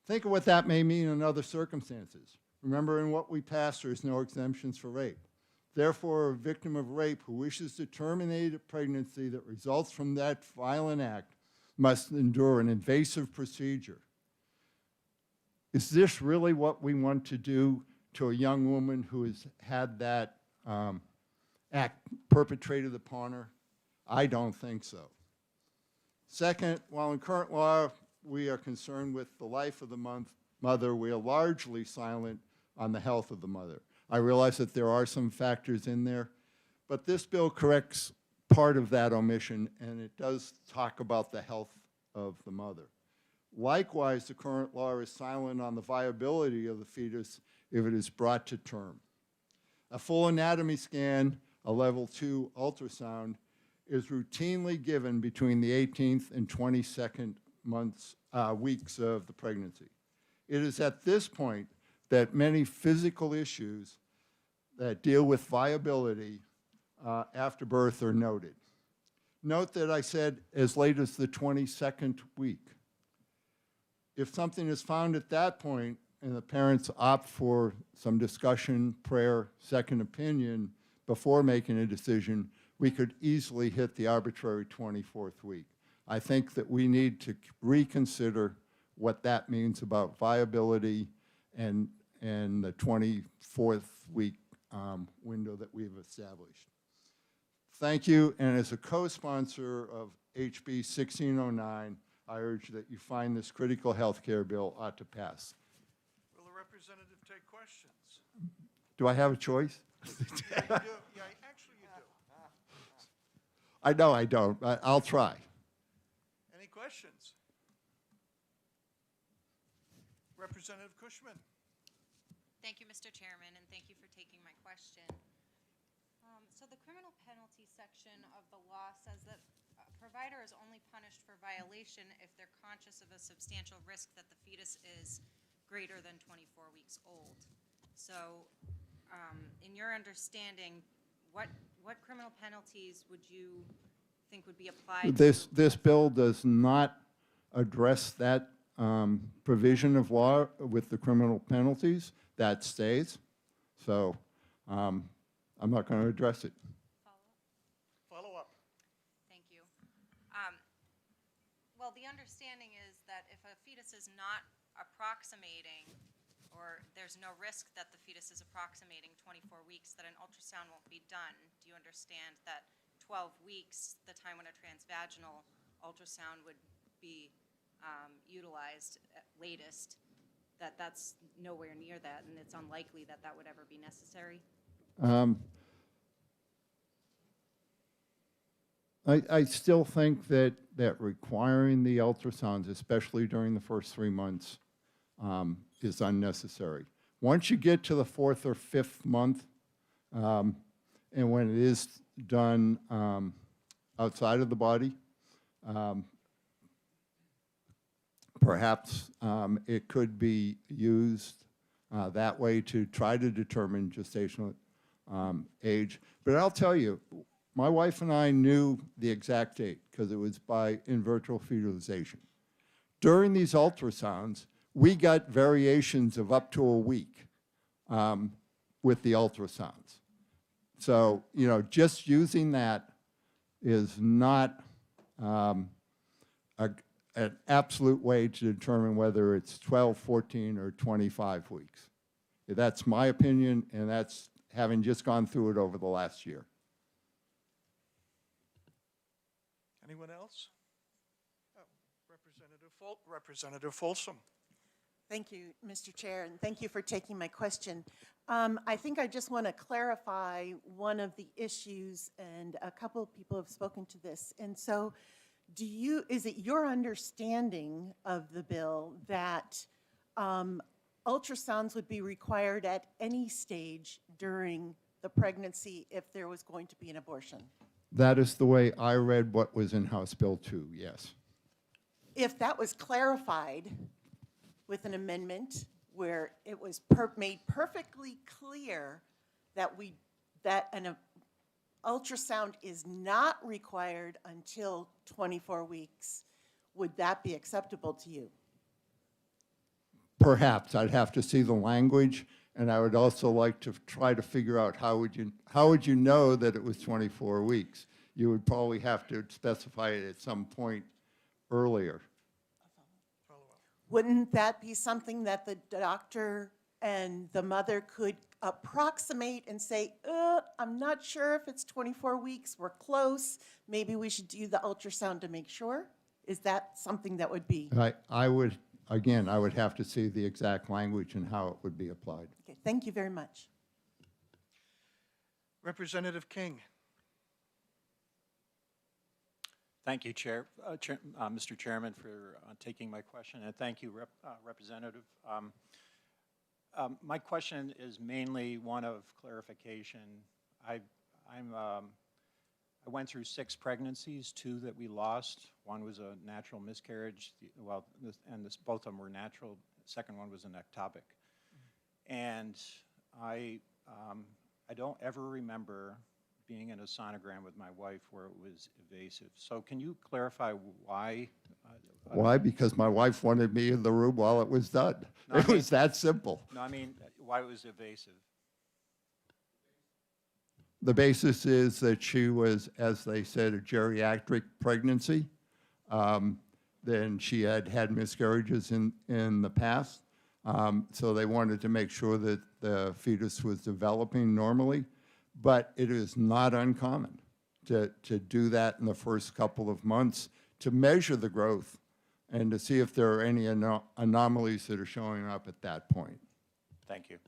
Think of what that may mean in other circumstances. Remember, in what we passed, there is no exemptions for rape. Therefore, a victim of rape who wishes to terminate a pregnancy that results from that violent act must endure an invasive procedure. Is this really what we want to do to a young woman who has had that act perpetrated upon her? I don't think so. Second, while in current law we are concerned with the life of the mother, we are largely silent on the health of the mother. I realize that there are some factors in there, but this bill corrects part of that omission, and it does talk about the health of the mother. Likewise, the current law is silent on the viability of the fetus if it is brought to term. A full anatomy scan, a level 2 ultrasound, is routinely given between the 18th and 22nd weeks of the pregnancy. It is at this point that many physical issues that deal with viability after birth are noted. Note that I said as late as the 22nd week. If something is found at that point and the parents opt for some discussion, prayer, second opinion before making a decision, we could easily hit the arbitrary 24th week. I think that we need to reconsider what that means about viability and the 24th week window that we've established. Thank you, and as a co-sponsor of HB 1609, I urge that you find this critical health care bill ought to pass. Will the representative take questions? Do I have a choice? Yeah, you do. Yeah, actually you do. I know I don't. I'll try. Any questions? Representative Cushman. Thank you, Mr. Chairman, and thank you for taking my question. So the criminal penalty section of the law says that a provider is only punished for violation if they're conscious of a substantial risk that the fetus is greater than 24 weeks old. So in your understanding, what criminal penalties would you think would be applied This to? bill does not address that provision of law with the criminal penalties. That stays. So I'm not going to address it. Follow up. Thank you. Well, the understanding is that if a fetus is not approximating, or there's no risk that the fetus is approximating 24 weeks, that an ultrasound won't be done. Do you understand that 12 weeks, the time when a transvaginal ultrasound would be utilized at latest, that's nowhere near that, and it's unlikely that that would ever be necessary? I still think that requiring the ultrasounds, especially during the first 3 months, is unnecessary. Once you get to the 4th or 5th month, and when it is done outside of the body, perhaps it could be used that way to try to determine gestational age. But I'll tell you, my wife and I knew the exact date because it was by in vitro fertilization. During these ultrasounds, we got variations of up to a week with the ultrasounds. So, you know, just using that is not an absolute way to determine whether it's 12, 14, or 25 weeks. That's my opinion, and that's having just gone through it over the last year. Anyone else? Oh, Representative Folsom. Thank you, Mr. Chair, and thank you for taking my question. I think I just want to clarify one of the issues, and a couple of people have spoken to this. And so, is it your understanding of the bill that ultrasounds would be required at any stage during the pregnancy if there was going to be an abortion? That is the way I read what was in House Bill 2, yes. If that was clarified with an amendment where it was made perfectly clear that an ultrasound is not required until 24 weeks, would that be acceptable to you? Perhaps. I'd have to see the language, and I would also like to try to figure out how would you know that it was 24 weeks? You would probably have to specify it at some point earlier. Wouldn't that be something that the doctor and the mother could approximate and say, I'm not sure if it's 24 weeks, we're close, maybe we should do the ultrasound to make sure? Is that something that would be? I would have to see the exact language and how it would be applied. Okay, thank you very much. Representative King. Thank you, Mr. Chairman, for taking my question, and thank you, Representative. My question is mainly one of clarification. I went through 6 pregnancies, 2 that we lost. One was a natural miscarriage, both of them were natural. The second one was an ectopic. And I don't ever remember being in a sonogram with my wife where it was evasive. So can you clarify why? Why? Because my wife wanted me in the room while it was done. No, it was that simple. No, I mean, why it was evasive? The basis is that she was, as they said, a geriatric pregnancy. Then she had had miscarriages in the past. So they wanted to make sure that the fetus was developing normally. But it is not uncommon to do that in the first couple of months to measure the growth and to see if there are any anomalies that are showing up at that point. Thank you.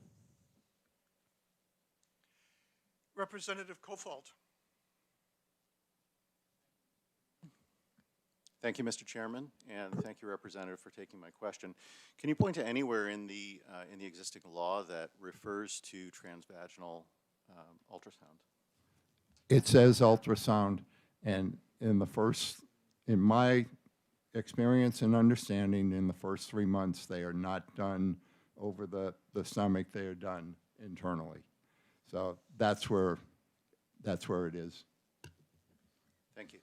Representative Kofalt. Thank you, Mr. Chairman, and thank you, Representative, for taking my question. Can you point to anywhere in the existing law that refers to transvaginal ultrasound? It says ultrasound, and in my experience and understanding, in the first 3 months, they are not done over the stomach, they are done internally. So that's where it is. Thank you.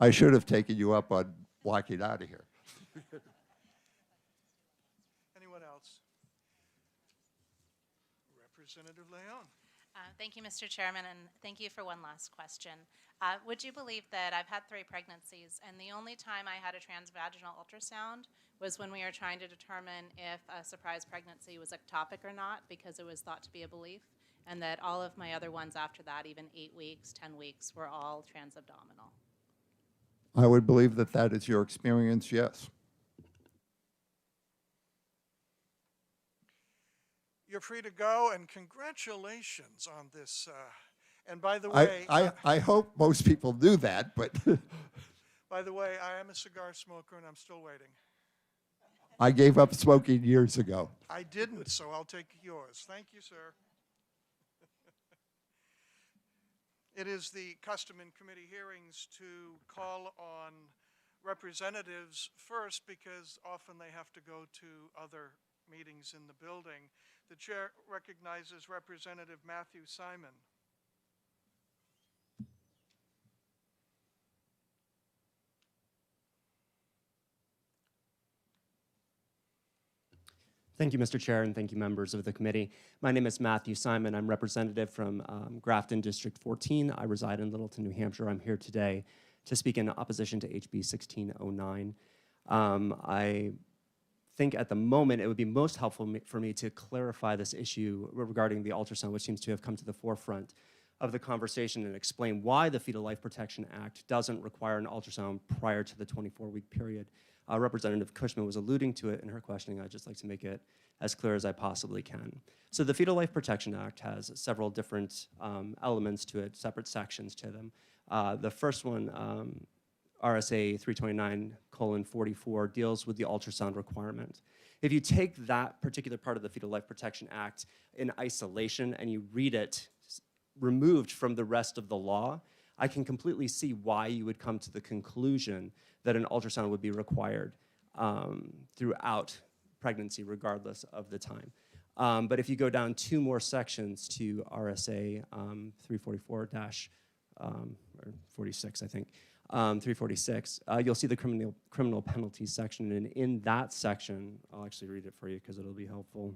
I should have taken you up on walking out of here. Anyone else? Representative Leon. Thank you, Mr. Chairman, and thank you for one last question. Would you believe that I've had 3 pregnancies, and the only time I had a transvaginal ultrasound was when we were trying to determine if a surprise pregnancy was ectopic or not, because it was thought to be a belief, and that all of my other ones after that, even 8 weeks, 10 weeks, were all transabdominal. I would believe that that is your experience, yes. You're free to go, and congratulations on this. And by the way, I hope most people do that, but by the way, I am a cigar smoker, and I'm still waiting. I gave up smoking years ago. I didn't, so I'll take yours. Thank you, sir. It is the custom in committee hearings to call on representatives first because often they have to go to other meetings in the building. The chair recognizes Representative Matthew Simon. Thank you, Mr. Chair, and thank you, members of the committee. My name is Matthew Simon. I'm representative from Grafton District 14. I reside in Littleton, New Hampshire. I'm here today to speak in opposition to HB 1609. I think at the moment it would be most helpful for me to clarify this issue regarding the ultrasound, which seems to have come to the forefront of the conversation, and explain why the Fetal Life Protection Act doesn't require an ultrasound prior to the 24-week period. Representative Cushman was alluding to it in her questioning. I'd just like to make it as clear as I possibly can. So the Fetal Life Protection Act has several different elements to it, separate sections to them. The first one, RSA 329:44, deals with the ultrasound requirement. If you take that particular part of the Fetal Life Protection Act in isolation and you read it removed from the rest of the law, I can completely see why you would come to the conclusion that an ultrasound would be required throughout pregnancy, regardless of the time. But if you go down two more sections to RSA 344-46, I think, 346, you'll see the criminal penalties section. And in that section, I'll actually read it for you because it'll be helpful.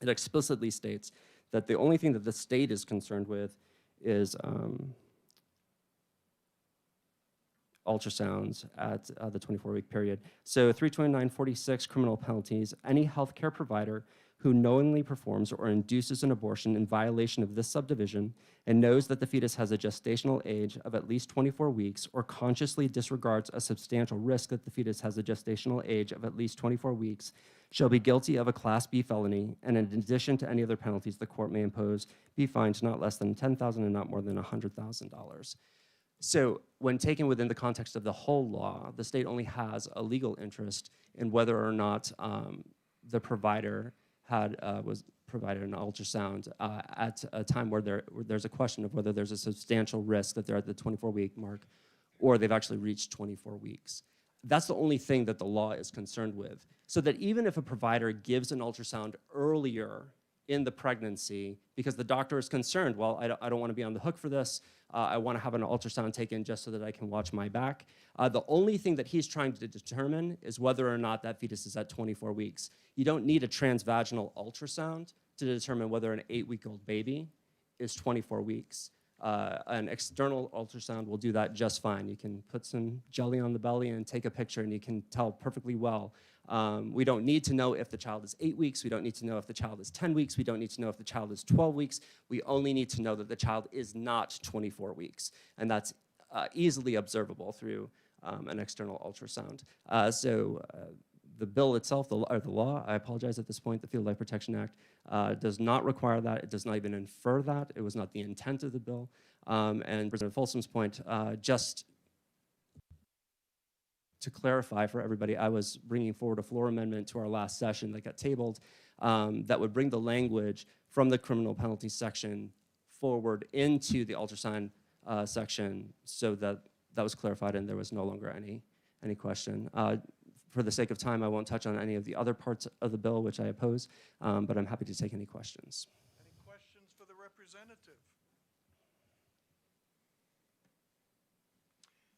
It explicitly states that the only thing that the state is concerned with is ultrasounds at the 24-week period. So 329:46, criminal penalties. Any healthcare provider who knowingly performs or induces an abortion in violation of this subdivision and knows that the fetus has a gestational age of at least 24 weeks or consciously disregards a substantial risk that the fetus has a gestational age of at least 24 weeks shall be guilty of a Class B felony, and in addition to any other penalties the court may impose, be fined not less than $10,000 and not more than $100,000. So when taken within the context of the whole law, the state only has a legal interest in whether or not the provider was provided an ultrasound at a time where there's a question of whether there's a substantial risk that they're at the 24-week mark or they've actually reached 24 weeks. That's the only thing that the law is concerned with. So that even if a provider gives an ultrasound earlier in the pregnancy because the doctor is concerned, well, I don't want to be on the hook for this, I want to have an ultrasound taken just so that I can watch my back. The only thing that he's trying to determine is whether or not that fetus is at 24 weeks. You don't need a transvaginal ultrasound to determine whether an 8-week-old baby is 24 weeks. An external ultrasound will do that just fine. You can put some jelly on the belly and take a picture and you can tell perfectly well. We don't need to know if the child is 8 weeks. We don't need to know if the child is 10 weeks. We don't need to know if the child is 12 weeks. We only need to know that the child is not 24 weeks. And that's easily observable through an external ultrasound. The bill itself, or the law, I apologize at this point, the Fetal Life Protection Act does not require that. It does not even infer that. It was not the intent of the bill. And President Folsom's point, just to clarify for everybody, I was bringing forward a floor amendment to our last session that got tabled that would bring the language from the criminal penalty section forward into the ultrasound section so that that was clarified and there was no longer any question. For the sake of time, I won't touch on any of the other parts of the bill which I oppose, but I'm happy to take any questions. Any questions for the representative?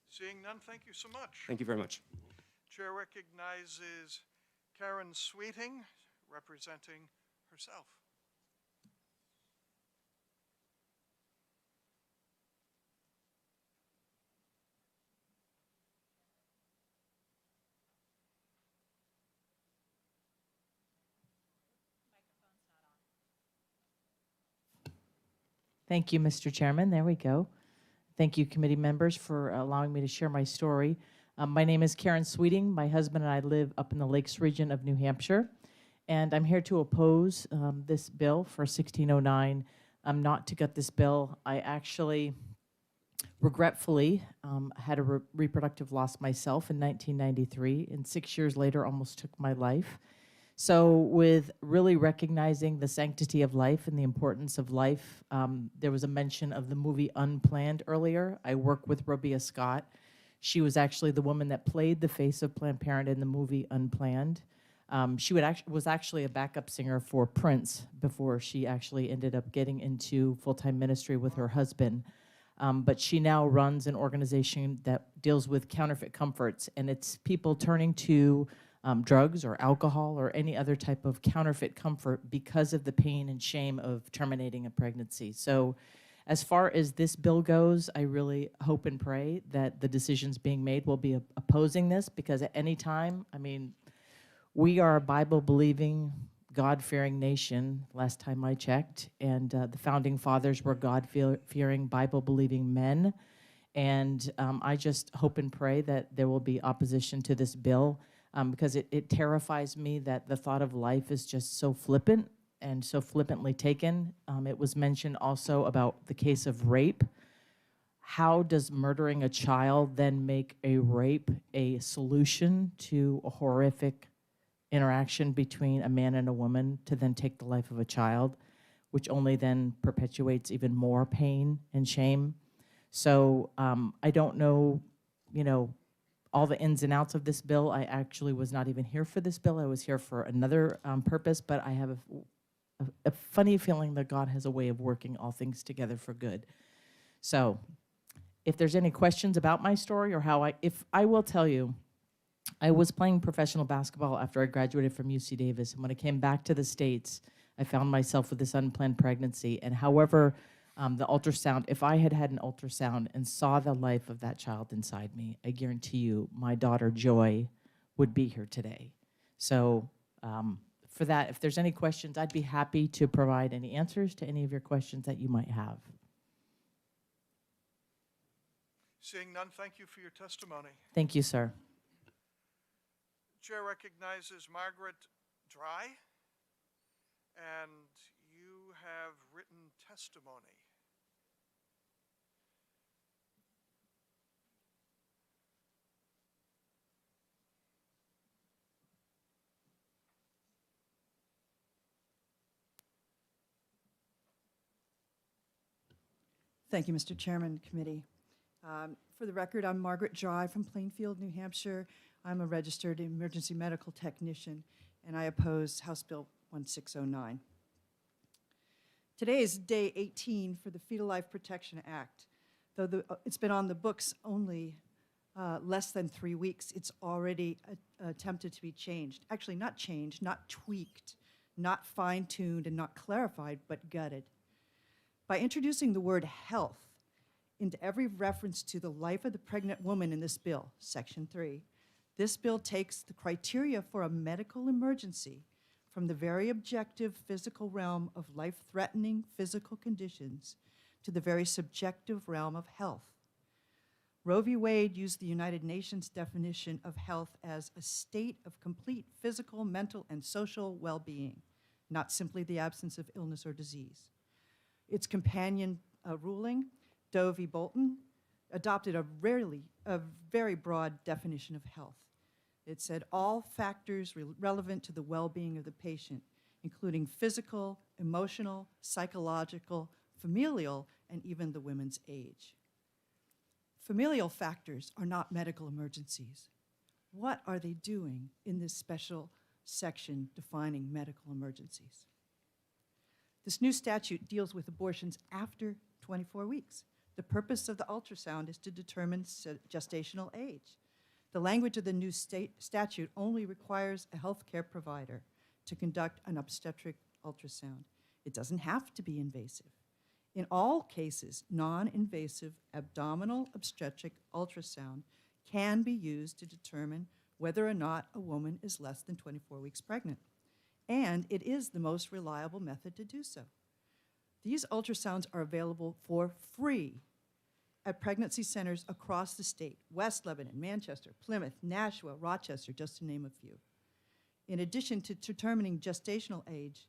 Seeing none, thank you so much. Thank you very much. Chair recognizes Karen Sweeting, representing herself. Thank you, Mr. Chairman. There we go. Thank you, committee members, for allowing me to share my story. My name is Karen Sweeting. My husband and I live up in the Lakes region of New Hampshire. and I'm here to oppose this bill for 1609. Not to gut this bill. I actually, regretfully, had a reproductive loss myself in 1993, and 6 years later almost took my life. So with really recognizing the sanctity of life and the importance of life, there was a mention of the movie Unplanned earlier. I work with Robia Scott. She was actually the woman that played the face of Planned Parenthood in the movie Unplanned. She was actually a backup singer for Prince before she actually ended up getting into full-time ministry with her husband. But she now runs an organization that deals with counterfeit comforts, and it's people turning to drugs or alcohol or any other type of counterfeit comfort because of the pain and shame of terminating a pregnancy. So as far as this bill goes, I really hope and pray that the decisions being made will be opposing this, because at any time, I mean, we are a Bible-believing, God-fearing nation, last time I checked, and the founding fathers were God-fearing, Bible-believing men. And I just hope and pray that there will be opposition to this bill, because it terrifies me that the thought of life is just so flippant and so flippantly taken. It was mentioned also about the case of rape. How does murdering a child then make a rape a solution to a horrific interaction between a man and a woman to then take the life of a child, which only then perpetuates even more pain and shame? So I don't know, all the ins and outs of this bill. I actually was not even here for this bill. I was here for another purpose, but I have a funny feeling that God has a way of working all things together for good. So if there's any questions about my story or if I will tell you, I was playing professional basketball after I graduated from UC Davis, and when I came back to the States, I found myself with this unplanned pregnancy. And however, the ultrasound, if I had had an ultrasound and saw the life of that child inside me, I guarantee you my daughter Joy would be here today. So for that, if there's any questions, I'd be happy to provide any answers to any of your questions that you might have. Seeing none, thank you for your testimony. Thank you, sir. Chair recognizes Margaret Dry, and you have written testimony. Thank you, Mr. Chairman, committee. For the record, I'm Margaret Dry from Plainfield, New Hampshire. I'm a registered emergency medical technician, and I oppose House Bill 1609. Today is day 18 for the Fetal Life Protection Act. Though it's been on the books only less than 3 weeks, it's already attempted to be changed. Actually, not changed, not tweaked, not fine-tuned, and not clarified, but gutted. By introducing the word health into every reference to the life of the pregnant woman in this bill, Section 3, this bill takes the criteria for a medical emergency from the very objective physical realm of life-threatening physical conditions to the very subjective realm of health. Roe v. Wade used the United Nations definition of health as a state of complete physical, mental, and social well-being, not simply the absence of illness or disease. Its companion ruling, Doe v. Bolton, adopted a very broad definition of health. It said all factors relevant to the well-being of the patient, including physical, emotional, psychological, familial, and even the woman's age. Familial factors are not medical emergencies. What are they doing in this special section defining medical emergencies? This new statute deals with abortions after 24 weeks. The purpose of the ultrasound is to determine gestational age. The language of the new statute only requires a healthcare provider to conduct an obstetric ultrasound. It doesn't have to be invasive. In all cases, non-invasive abdominal obstetric ultrasound can be used to determine whether or not a woman is less than 24 weeks pregnant. And it is the most reliable method to do so. These ultrasounds are available for free at pregnancy centers across the state: West Lebanon, Manchester, Plymouth, Nashua, Rochester, just to name a few. In addition to determining gestational age,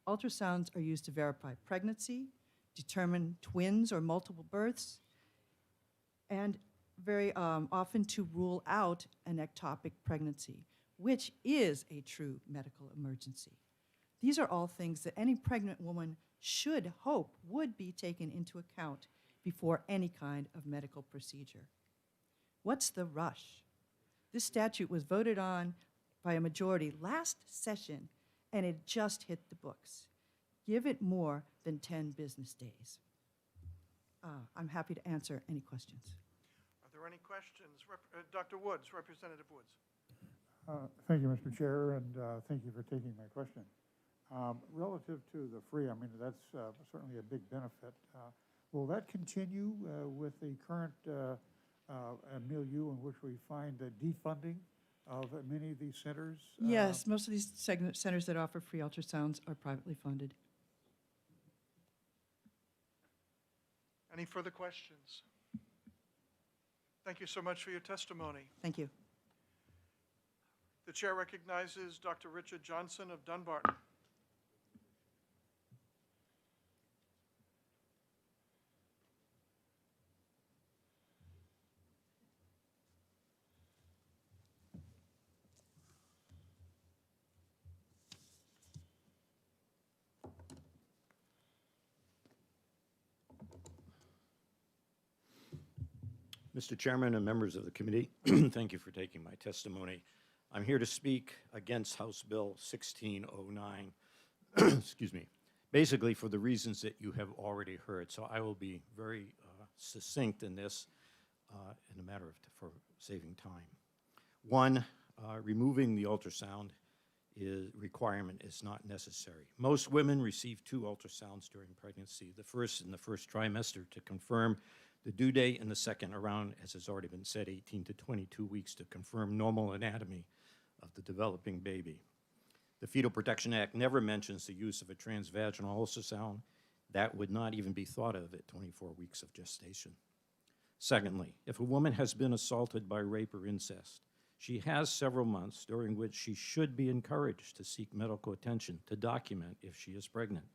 ultrasounds are used to verify pregnancy, determine twins or multiple births, and very often to rule out an ectopic pregnancy, which is a true medical emergency. These are all things that any pregnant woman should hope would be taken into account before any kind of medical procedure. What's the rush? This statute was voted on by a majority last session, and it just hit the books. Give it more than 10 business days. I'm happy to answer any questions. Are there any questions? Dr. Woods, Representative Woods. Thank you, Mr. Chair, and thank you for taking my question. Relative to the free, I mean, that's certainly a big benefit. Will that continue with the current milieu in which we find the defunding of many of these centers? Yes, most of these centers that offer free ultrasounds are privately funded. Any further questions? Thank you so much for your testimony. Thank you. The chair recognizes Dr. Richard Johnson of Dunbarton. Mr. Chairman and members of the committee, thank you for taking my testimony. I'm here to speak against House Bill 1609, excuse me, basically for the reasons that you have already heard. So I will be very succinct in this in a matter of for saving time. One, removing the ultrasound requirement is not necessary. Most women receive 2 ultrasounds during pregnancy, the first in the first trimester to confirm the due date, and the second around, as has already been said, 18 to 22 weeks to confirm normal anatomy of the developing baby. The Fetal Protection Act never mentions the use of a transvaginal ultrasound. That would not even be thought of at 24 weeks of gestation. Secondly, if a woman has been assaulted by rape or incest, she has several months during which she should be encouraged to seek medical attention to document if she is pregnant,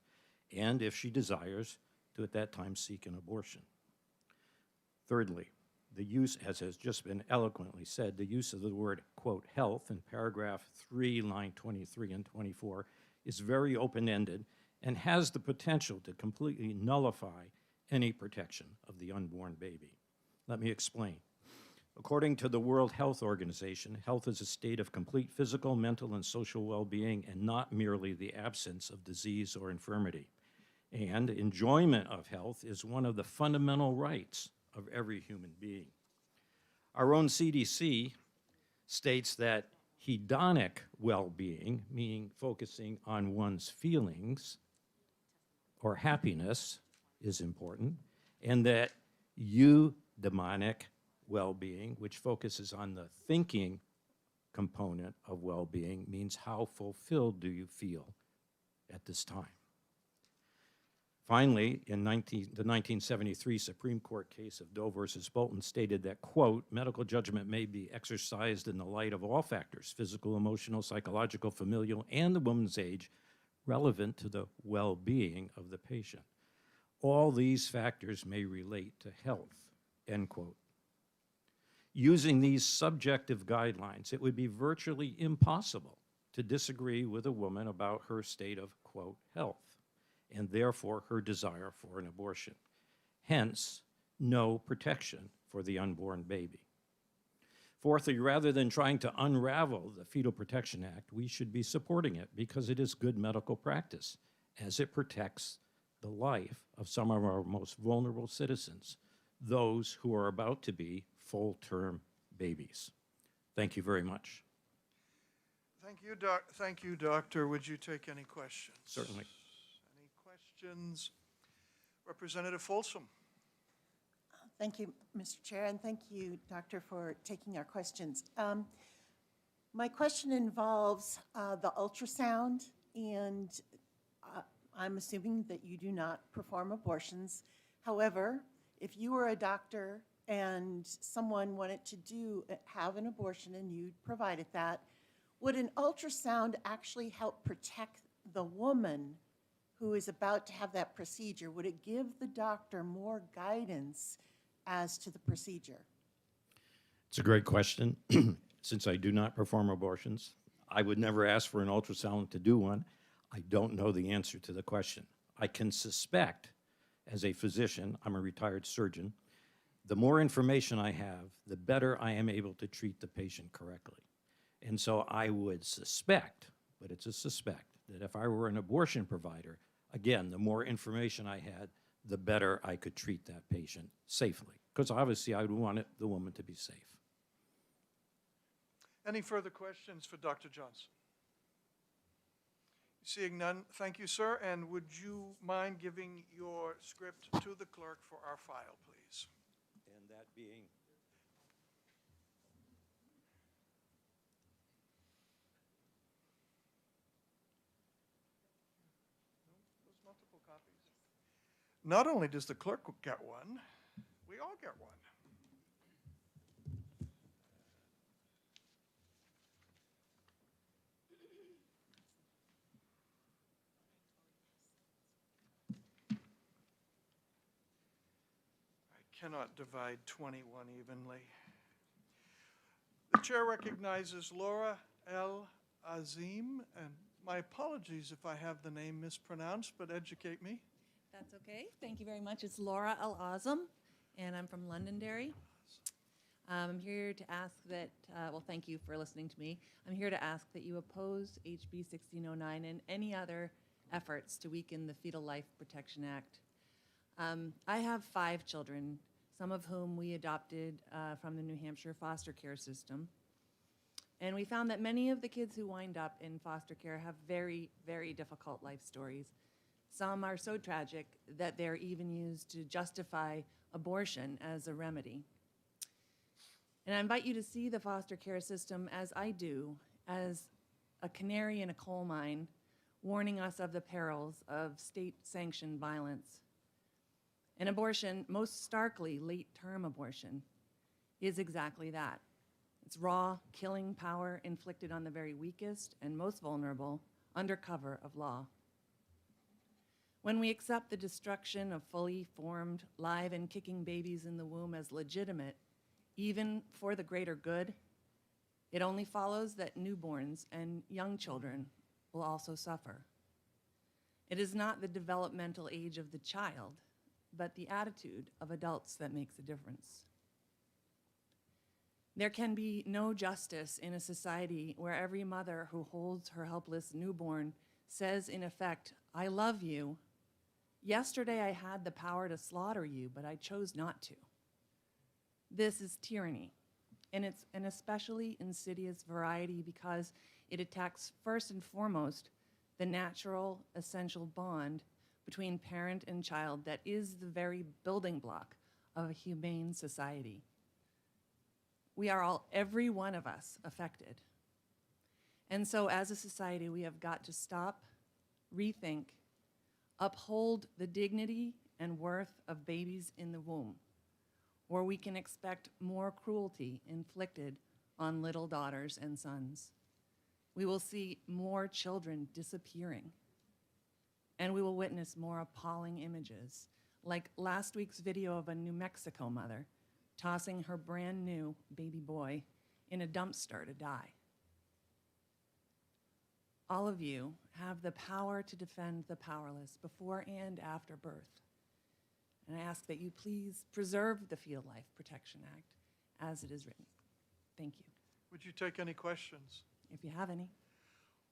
and if she desires to at that time seek an abortion. Thirdly, the use, as has just been eloquently said, the use of the word, quote, health in paragraph 3, line 23 and 24 is very open-ended and has the potential to completely nullify any protection of the unborn baby. Let me explain. According to the World Health Organization, health is a state of complete physical, mental, and social well-being and not merely the absence of disease or infirmity. And enjoyment of health is one of the fundamental rights of every human being. Our own CDC states that hedonic well-being, meaning focusing on one's feelings or happiness, is important, and that eudaimonic well-being, which focuses on the thinking component of well-being, means how fulfilled do you feel at this time. Finally, in the 1973 Supreme Court case of Doe versus Bolton stated that, quote, medical judgment may be exercised in the light of all factors, physical, emotional, psychological, familial, and the woman's age, relevant to the well-being of the patient. All these factors may relate to health, end quote. Using these subjective guidelines, it would be virtually impossible to disagree with a woman about her state of, quote, health, and therefore her desire for an abortion. Hence, no protection for the unborn baby. Fourthly, rather than trying to unravel the Fetal Protection Act, we should be supporting it because it is good medical practice, as it protects the life of some of our most vulnerable citizens, those who are about to be full-term babies. Thank you very much. Thank you, Doctor. Would you take any questions? Certainly. Any questions? Representative Folsom. Thank you, Mr. Chair, and thank you, Doctor, for taking our questions. My question involves the ultrasound, and I'm assuming that you do not perform abortions. However, if you were a doctor and someone wanted to have an abortion and you provided that, would an ultrasound actually help protect the woman who is about to have that procedure? Would it give the doctor more guidance as to the procedure? It's a great question. Since I do not perform abortions, I would never ask for an ultrasound to do one. I don't know the answer to the question. I can suspect, as a physician, I'm a retired surgeon, the more information I have, the better I am able to treat the patient correctly. And so I would suspect, but it's a suspect, that if I were an abortion provider, again, the more information I had, the better I could treat that patient safely. Because obviously I would want the woman to be safe. Any further questions for Dr. Johnson? Seeing none, thank you, sir. And would you mind giving your script to the clerk for our file, please? And that being? There's multiple copies. Not only does the clerk get one, we all get one. I cannot divide 21 evenly. The chair recognizes Laura L. Azim, and my apologies if I have the name mispronounced, but educate me. That's okay. Thank you very much. It's Laura Al-Azam, and I'm from Londonderry. I'm here to ask that, well, thank you for listening to me. I'm here to ask that you oppose HB 1609 and any other efforts to weaken the Fetal Life Protection Act. I have 5 children, some of whom we adopted from the New Hampshire foster care system. And we found that many of the kids who wind up in foster care have very, very difficult life stories. Some are so tragic that they're even used to justify abortion as a remedy. And I invite you to see the foster care system, as I do, as a canary in a coal mine, warning us of the perils of state-sanctioned violence. And abortion, most starkly late-term abortion, is exactly that. It's raw, killing power inflicted on the very weakest and most vulnerable under cover of law. When we accept the destruction of fully formed, live and kicking babies in the womb as legitimate, even for the greater good, it only follows that newborns and young children will also suffer. It is not the developmental age of the child, but the attitude of adults that makes a difference. There can be no justice in a society where every mother who holds her helpless newborn says, in effect, "I love you. Yesterday I had the power to slaughter you, but I chose not to." This is tyranny, and it's an especially insidious variety because it attacks first and foremost the natural, essential bond between parent and child that is the very building block of a humane society. We are all, every one of us, affected. And so as a society, we have got to stop, rethink, uphold the dignity and worth of babies in the womb, or we can expect more cruelty inflicted on little daughters and sons. We will see more children disappearing, and we will witness more appalling images, like last week's video of a New Mexico mother tossing her brand new baby boy in a dumpster to die. All of you have the power to defend the powerless before and after birth. And I ask that you please preserve the Fetal Life Protection Act as it is written. Thank you. Would you take any questions? If you have any.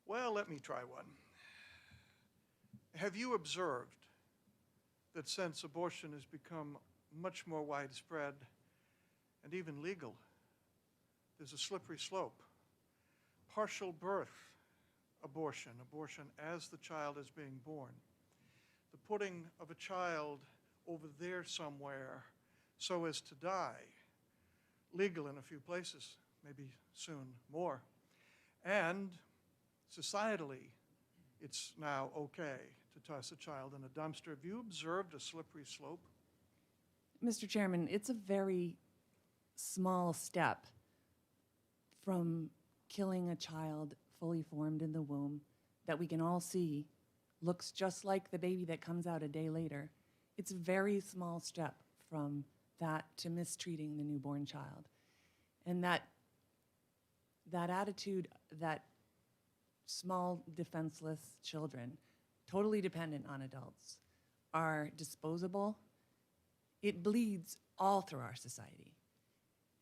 Well, let me try one. Have you observed that since abortion has become much more widespread and even legal, there's a slippery slope? Partial birth abortion, abortion as the child is being born, the putting of a child over there somewhere so as to die, legal in a few places, maybe soon more. And societally, it's now okay to toss a child in a dumpster. Have you observed a slippery slope? Mr. Chairman, it's a very small step from killing a child fully formed in the womb that we can all see looks just like the baby that comes out a day later. It's a very small step from that to mistreating the newborn child. And that attitude that small, defenseless children, totally dependent on adults, are disposable, it bleeds all through our society.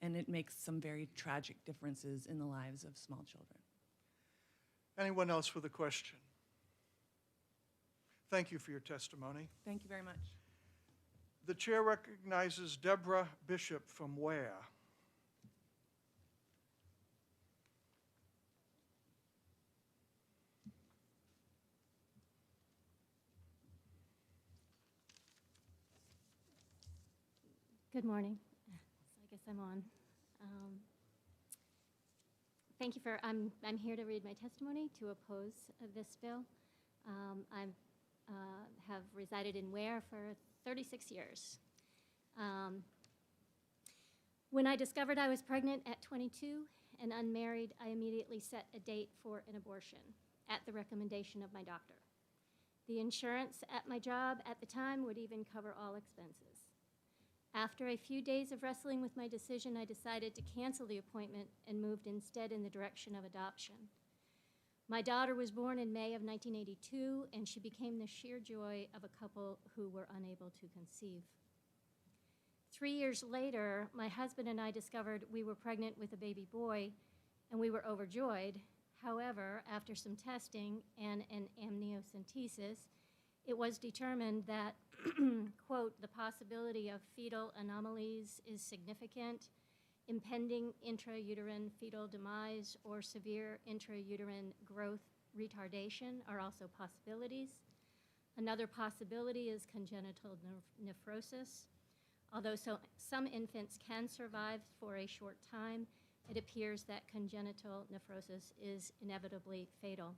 And it makes some very tragic differences in the lives of small children. Anyone else with a question? Thank you for your testimony. Thank you very much. The chair recognizes Deborah Bishop from Ware. Good morning. So I guess I'm on. Thank you for, I'm here to read my testimony to oppose this bill. I have resided in Ware for 36 years. When I discovered I was pregnant at 22 and unmarried, I immediately set a date for an abortion at the recommendation of my doctor. The insurance at my job at the time would even cover all expenses. After a few days of wrestling with my decision, I decided to cancel the appointment and moved instead in the direction of adoption. My daughter was born in May of 1982, and she became the sheer joy of a couple who were unable to conceive. 3 years later, my husband and I discovered we were pregnant with a baby boy, and we were overjoyed. However, after some testing and an amniocentesis, it was determined that, quote, the possibility of fetal anomalies is significant. Impending intrauterine fetal demise or severe intrauterine growth retardation are also possibilities. Another possibility is congenital nephrosis. Although some infants can survive for a short time, it appears that congenital nephrosis is inevitably fatal.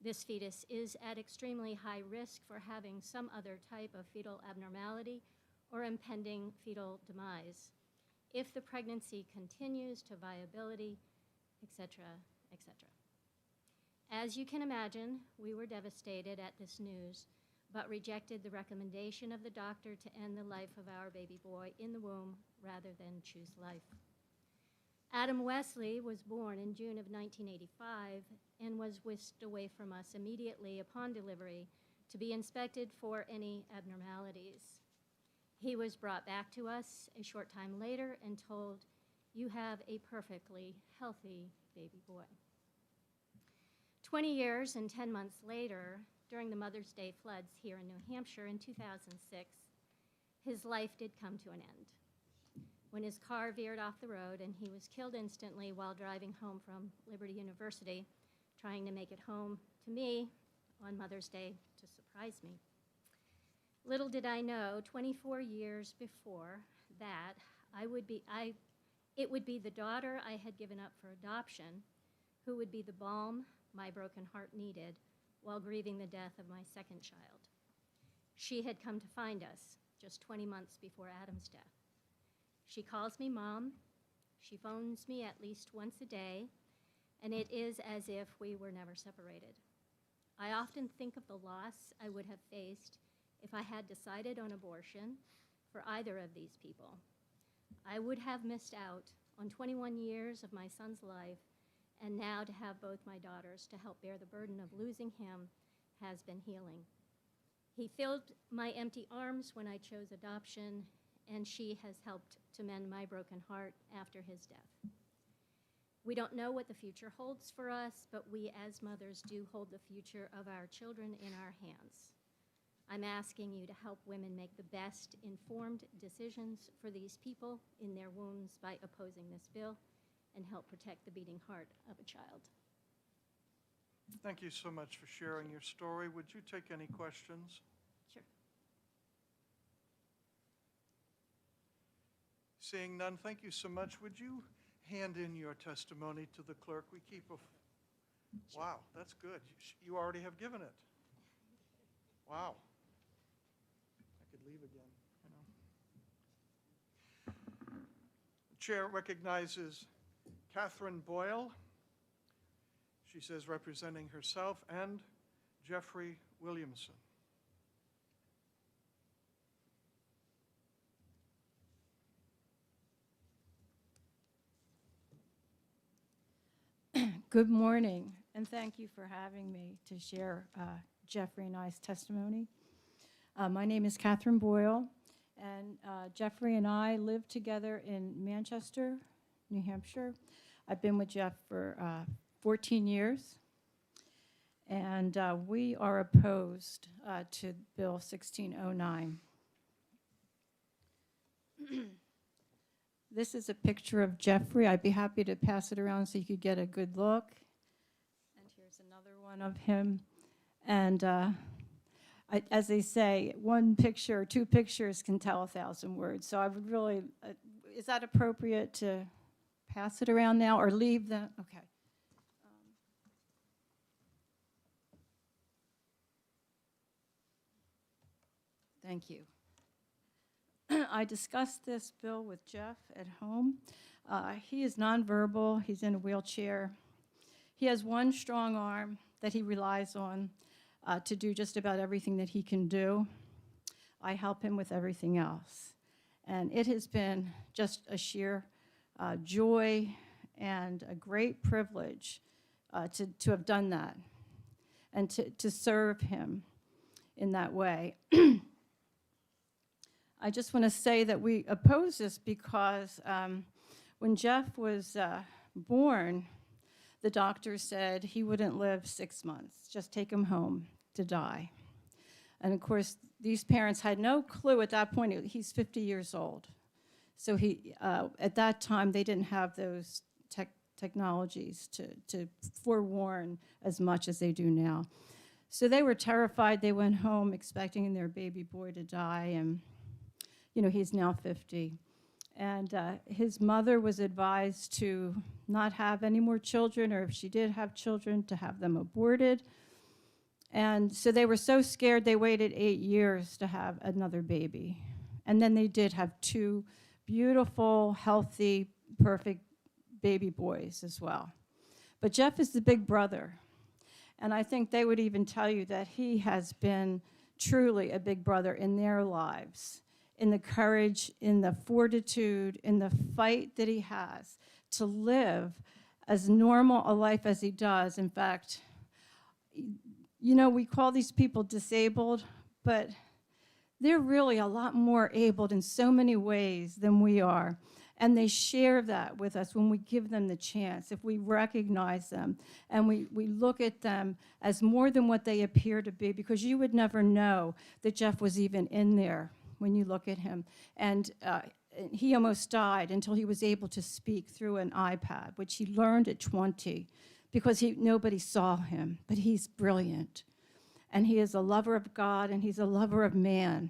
This fetus is at extremely high risk for having some other type of fetal abnormality or impending fetal demise if the pregnancy continues to viability, etc., etc. As you can imagine, we were devastated at this news, but rejected the recommendation of the doctor to end the life of our baby boy in the womb rather than choose life. Adam Wesley was born in June of 1985 and was whisked away from us immediately upon delivery to be inspected for any abnormalities. He was brought back to us a short time later and told, "You have a perfectly healthy baby boy." 20 years and 10 months later, during the Mother's Day floods here in New Hampshire in 2006, his life did come to an end when his car veered off the road and he was killed instantly while driving home from Liberty University, trying to make it home to me on Mother's Day to surprise me. Little did I know, 24 years before that, it would be the daughter I had given up for adoption who would be the balm my broken heart needed while grieving the death of my second child. She had come to find us just 20 months before Adam's death. She calls me Mom. She phones me at least once a day, and it is as if we were never separated. I often think of the loss I would have faced if I had decided on abortion for either of these people. I would have missed out on 21 years of my son's life, and now to have both my daughters to help bear the burden of losing him has been healing. He filled my empty arms when I chose adoption, and she has helped to mend my broken heart after his death. We don't know what the future holds for us, but we as mothers do hold the future of our children in our hands. I'm asking you to help women make the best informed decisions for these people in their wombs by opposing this bill and help protect the beating heart of a child. Thank you so much for sharing your story. Would you take any questions? Sure. Seeing none, thank you so much. Would you hand in your testimony to the clerk? We keep a... Wow, that's good. You already have given it. Wow. I could leave again, you know. The chair recognizes Catherine Boyle She says representing herself and Jeffrey Williamson. Good morning, and thank you for having me to share Jeffrey and I's testimony. My name is Catherine Boyle, and Jeffrey and I live together in Manchester, New Hampshire. I've been with Jeff for 14 years, and we are opposed to Bill 1609. This is a picture of Jeffrey. I'd be happy to pass it around so you could get a good look. And here's another one of him. And as they say, one picture or two pictures can tell 1,000 words. So I would really, is that appropriate to pass it around now or leave them? Okay. Thank you. I discussed this bill with Jeff at home. He is nonverbal. He's in a wheelchair. He has one strong arm that he relies on to do just about everything that he can do. I help him with everything else. And it has been just a sheer joy and a great privilege to have done that and to serve him in that way. I just want to say that we oppose this because when Jeff was born, the doctor said he wouldn't live 6 months, just take him home to die. And of course, these parents had no clue at that point. He's 50 years old. So at that time, they didn't have those technologies to forewarn as much as they do now. So they were terrified. They went home expecting their baby boy to die, and you know, he's now 50. And his mother was advised to not have any more children, or if she did have children, to have them aborted. And so they were so scared, they waited 8 years to have another baby. And then they did have 2 beautiful, healthy, perfect baby boys as well. But Jeff is the big brother. And I think they would even tell you that he has been truly a big brother in their lives, in the courage, in the fortitude, in the fight that he has to live as normal a life as he does. In fact, you know, we call these people disabled, but they're really a lot more abled in so many ways than we are. And they share that with us when we give them the chance, if we recognize them and we look at them as more than what they appear to be, because you would never know that Jeff was even in there when you look at him. And he almost died until he was able to speak through an iPad, which he learned at 20 because nobody saw him, but he's brilliant. And he is a lover of God, and he's a lover of man.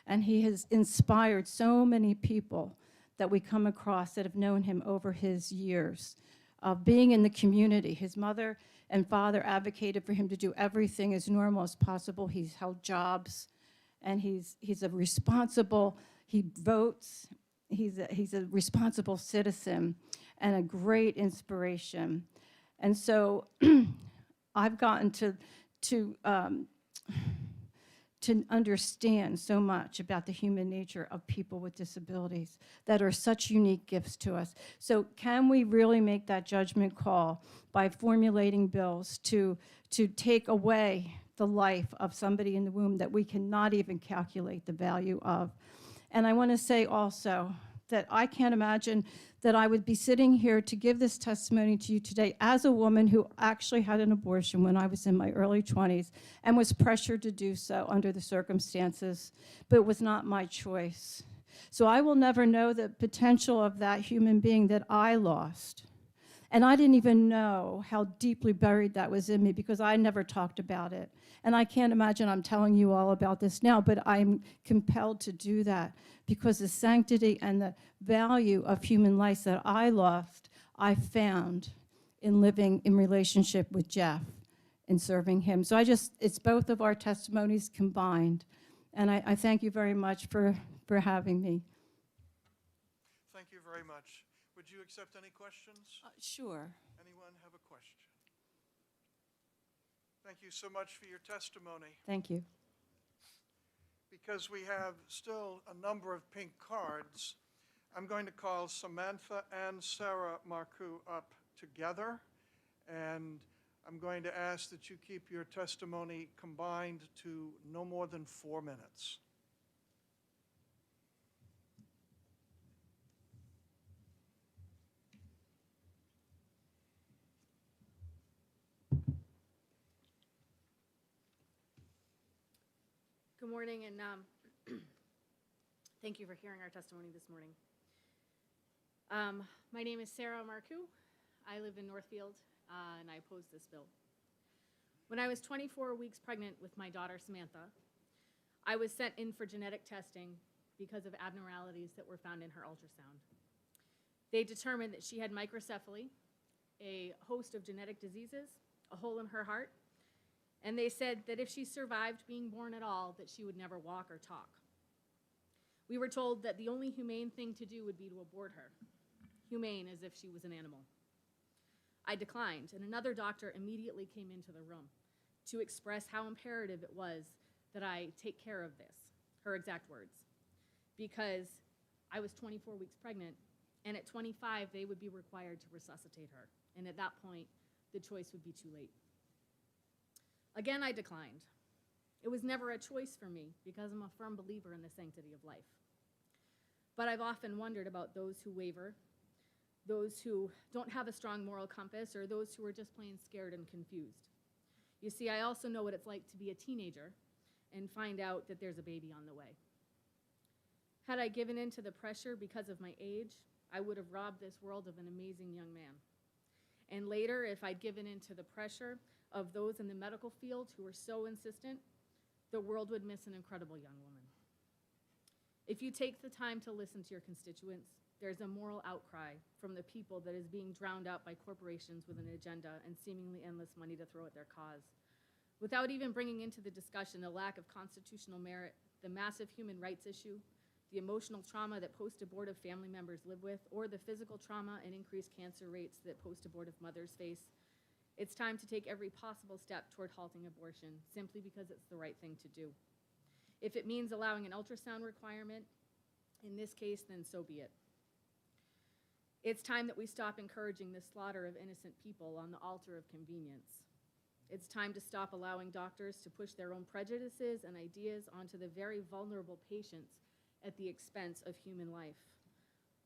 And he has inspired so many people that we come across that have known him over his years of being in the community. His mother and father advocated for him to do everything as normal as possible. He's held jobs, and he's a responsible, he votes, he's a responsible citizen and a great inspiration. And so I've gotten to understand so much about the human nature of people with disabilities that are such unique gifts to us. So can we really make that judgment call by formulating bills to take away the life of somebody in the womb that we cannot even calculate the value of? And I want to say also that I can't imagine that I would be sitting here to give this testimony to you today as a woman who actually had an abortion when I was in my early 20s and was pressured to do so under the circumstances, but it was not my choice. So I will never know the potential of that human being that I lost. And I didn't even know how deeply buried that was in me because I never talked about it. And I can't imagine I'm telling you all about this now, but I'm compelled to do that because the sanctity and the value of human life that I lost, I found in living in relationship with Jeff and serving him. So it's both of our testimonies combined. And I thank you very much for having me. Thank you very much. Would you accept any questions? Sure. Anyone have a question? Thank you so much for your testimony. Thank you. Because we have still a number of pink cards, I'm going to call Samantha and Sarah Marcoux up together, and I'm going to ask that you keep your testimony combined to no more than 4 minutes. Good morning, and thank you for hearing our testimony this morning. My name is Sarah Marcoux. I live in Northfield, and I oppose this bill. When I was 24 weeks pregnant with my daughter, Samantha, I was sent in for genetic testing because of abnormalities that were found in her ultrasound. They determined that she had microcephaly, a host of genetic diseases, a hole in her heart, and they said that if she survived being born at all, that she would never walk or talk. We were told that the only humane thing to do would be to abort her. Humane as if she was an animal. I declined, and another doctor immediately came into the room to express how imperative it was that I take care of this, her exact words, because I was 24 weeks pregnant, and at 25, they would be required to resuscitate her, and at that point, the choice would be too late. Again, I declined. It was never a choice for me because I'm a firm believer in the sanctity of life. But I've often wondered about those who waver, those who don't have a strong moral compass, or those who are just plain scared and confused. You see, I also know what it's like to be a teenager and find out that there's a baby on the way. Had I given in to the pressure because of my age, I would have robbed this world of an amazing young man. And later, if I'd given in to the pressure of those in the medical field who were so insistent, the world would miss an incredible young woman. If you take the time to listen to your constituents, there's a moral outcry from the people that is being drowned out by corporations with an agenda and seemingly endless money to throw at their cause. Without even bringing into the discussion the lack of constitutional merit, the massive human rights issue, the emotional trauma that post-abortive family members live with, or the physical trauma and increased cancer rates that post-abortive mothers face, it's time to take every possible step toward halting abortion simply because it's the right thing to do. If it means allowing an ultrasound requirement, in this case, then so be it. It's time that we stop encouraging the slaughter of innocent people on the altar of convenience. It's time to stop allowing doctors to push their own prejudices and ideas onto the very vulnerable patients at the expense of human life.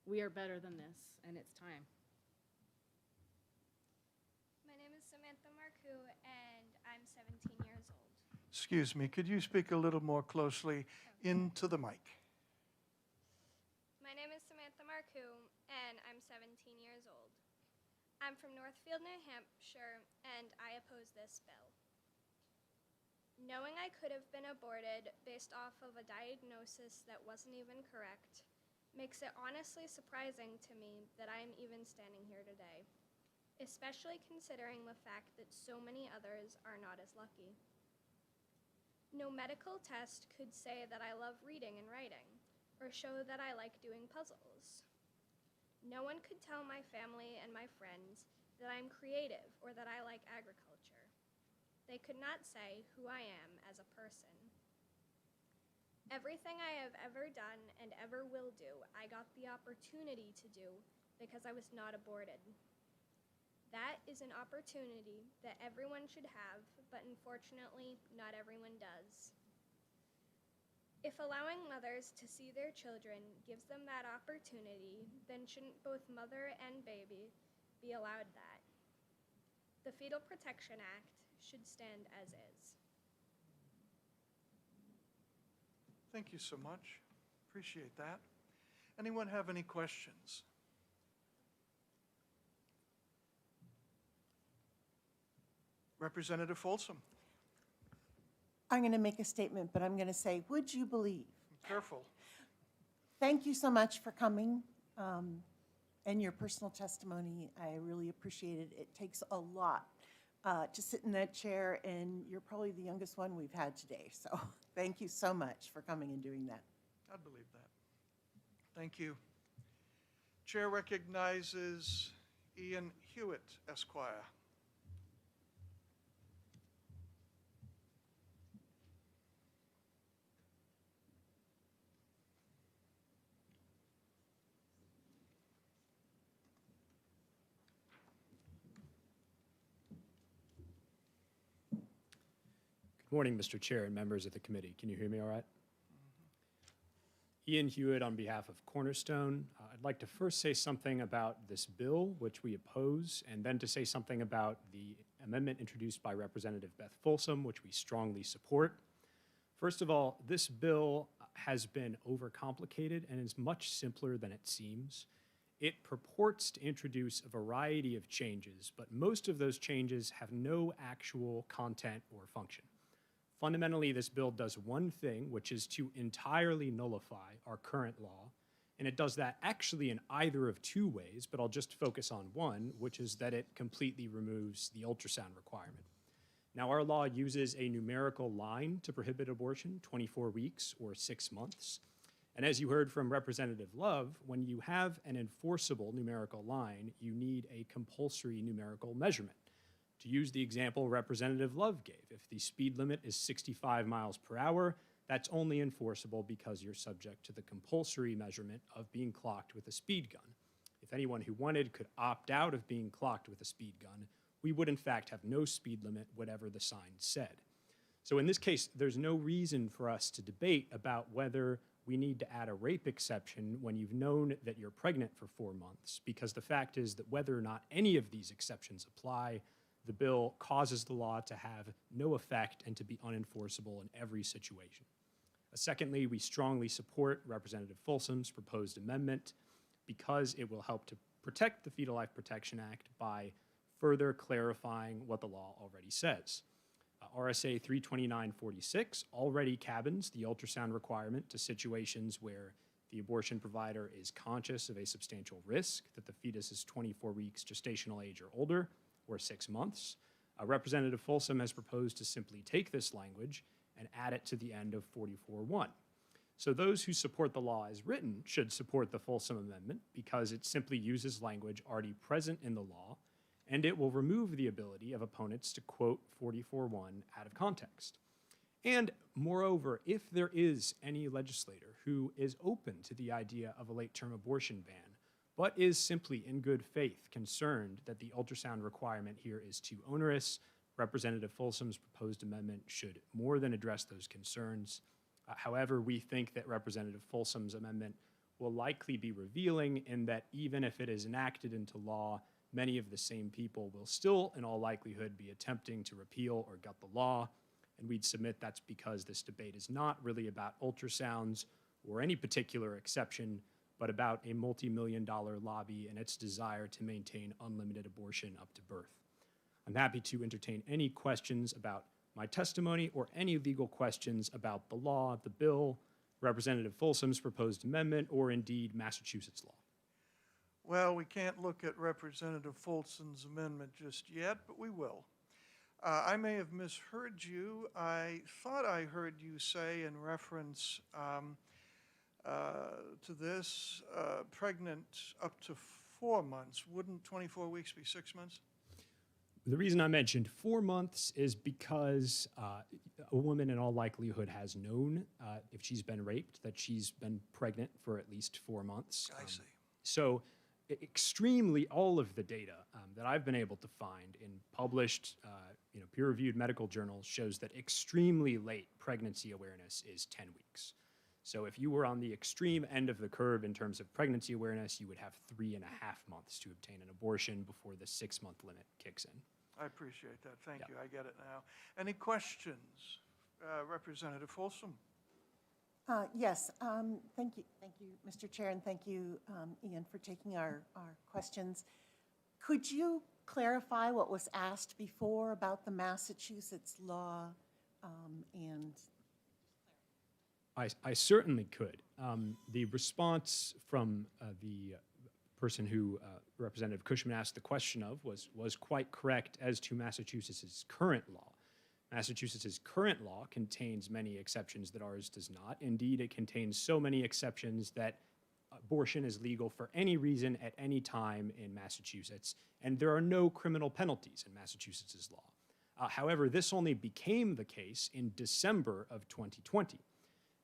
We are better than this, and it's time. My name is Samantha Marcoux, and I'm 17 years old. Excuse me, could you speak a little more closely into the mic? My name is Samantha Marcoux, and I'm 17 years old. I'm from Northfield, New Hampshire, and I oppose this bill. Knowing I could have been aborted based off of a diagnosis that wasn't even correct makes it honestly surprising to me that I'm even standing here today, especially considering the fact that so many others are not as lucky. No medical test could say that I love reading and writing, or show that I like doing puzzles. No one could tell my family and my friends that I'm creative or that I like agriculture. They could not say who I am as a person. Everything I have ever done and ever will do, I got the opportunity to do because I was not aborted. That is an opportunity that everyone should have, but unfortunately, not everyone does. If allowing mothers to see their children gives them that opportunity, then shouldn't both mother and baby be allowed that? The Fetal Protection Act should stand as is. Thank you so much. Appreciate that. Anyone have any questions? Representative Folsom. I'm going to make a statement, but I'm going to say, would you believe? Careful. Thank you so much for coming and your personal testimony. I really appreciate it. It takes a lot to sit in that chair, and you're probably the youngest one we've had today. So thank you so much for coming and doing that. I believe that. Thank you. Chair recognizes Ian Hewitt, Esquire. morning, Mr. Chair and members of the committee. Can you hear me all right? Ian Hewitt on behalf of Cornerstone. I'd like to first say something about this bill, which we oppose, and then to say something about the amendment introduced by Representative Beth Folsom, which we strongly support. First of all, this bill has been overcomplicated and is much simpler than it seems. It purports to introduce a variety of changes, but most of those changes have no actual content or function. Fundamentally, this bill does one thing, which is to entirely nullify our current law, and it does that actually in either of two ways, but I'll just focus on one, which is that it completely removes the ultrasound requirement. Now, our law uses a numerical line to prohibit abortion, 24 weeks or 6 months. And as you heard from Representative Love, when you have an enforceable numerical line, you need a compulsory numerical measurement. To use the example Representative Love gave, if the speed limit is 65 miles per hour, that's only enforceable because you're subject to the compulsory measurement of being clocked with a speed gun. If anyone who wanted could opt out of being clocked with a speed gun, we would in fact have no speed limit, whatever the sign said. So in this case, there's no reason for us to debate about whether we need to add a rape exception when you've known that you're pregnant for 4 months, because the fact is that whether or not any of these exceptions apply, the bill causes the law to have no effect and to be unenforceable in every situation. Secondly, we strongly support Representative Folsom's proposed amendment because it will help to protect the Fetal Life Protection Act by further clarifying what the law already says. RSA 32946 already cabins the ultrasound requirement to situations where the abortion provider is conscious of a substantial risk that the fetus is 24 weeks gestational age or older, or 6 months. Representative Folsom has proposed to simply take this language and add it to the end of 44.1. So those who support the law as written should support the Folsom Amendment because it simply uses language already present in the law, and it will remove the ability of opponents to quote 44.1 out of context. And moreover, if there is any legislator who is open to the idea of a late-term abortion ban, but is simply in good faith concerned that the ultrasound requirement here is too onerous, Representative Folsom's proposed amendment should more than address those concerns. However, we think that Representative Folsom's amendment will likely be revealing in that even if it is enacted into law, many of the same people will still, in all likelihood, be attempting to repeal or gut the law, and we'd submit that's because this debate is not really about ultrasounds or any particular exception, but about a multi-million-dollar lobby and its desire to maintain unlimited abortion up to birth. I'm happy to entertain any questions about my testimony or any legal questions about the law, the bill, Representative Folsom's proposed amendment, or indeed Massachusetts law. Well, we can't look at Representative Folsom's amendment just yet, but we will. I may have misheard you. I thought I heard you say in reference to this, pregnant up to 4 months. Wouldn't 24 weeks be 6 months? The reason I mentioned 4 months is because a woman in all likelihood has known, if she's been raped, that she's been pregnant for at least 4 months. I see. So extremely, all of the data that I've been able to find in published, peer-reviewed medical journals shows that extremely late pregnancy awareness is 10 weeks. So if you were on the extreme end of the curve in terms of pregnancy awareness, you would have 3.5 months to obtain an abortion before the 6-month limit kicks in. I appreciate that. Thank you. I get it now. Any questions? Representative Folsom? Yes, thank you, Mr. Chair, and thank you, Ian, for taking our questions. Could you clarify what was asked before about the Massachusetts law and I certainly could. The response from the person who Representative Cushman asked the question of was quite correct as to Massachusetts' current law. Massachusetts' current law contains many exceptions that ours does not. Indeed, it contains so many exceptions that abortion is legal for any reason at any time in Massachusetts, and there are no criminal penalties in Massachusetts' law. However, this only became the case in December of 2020.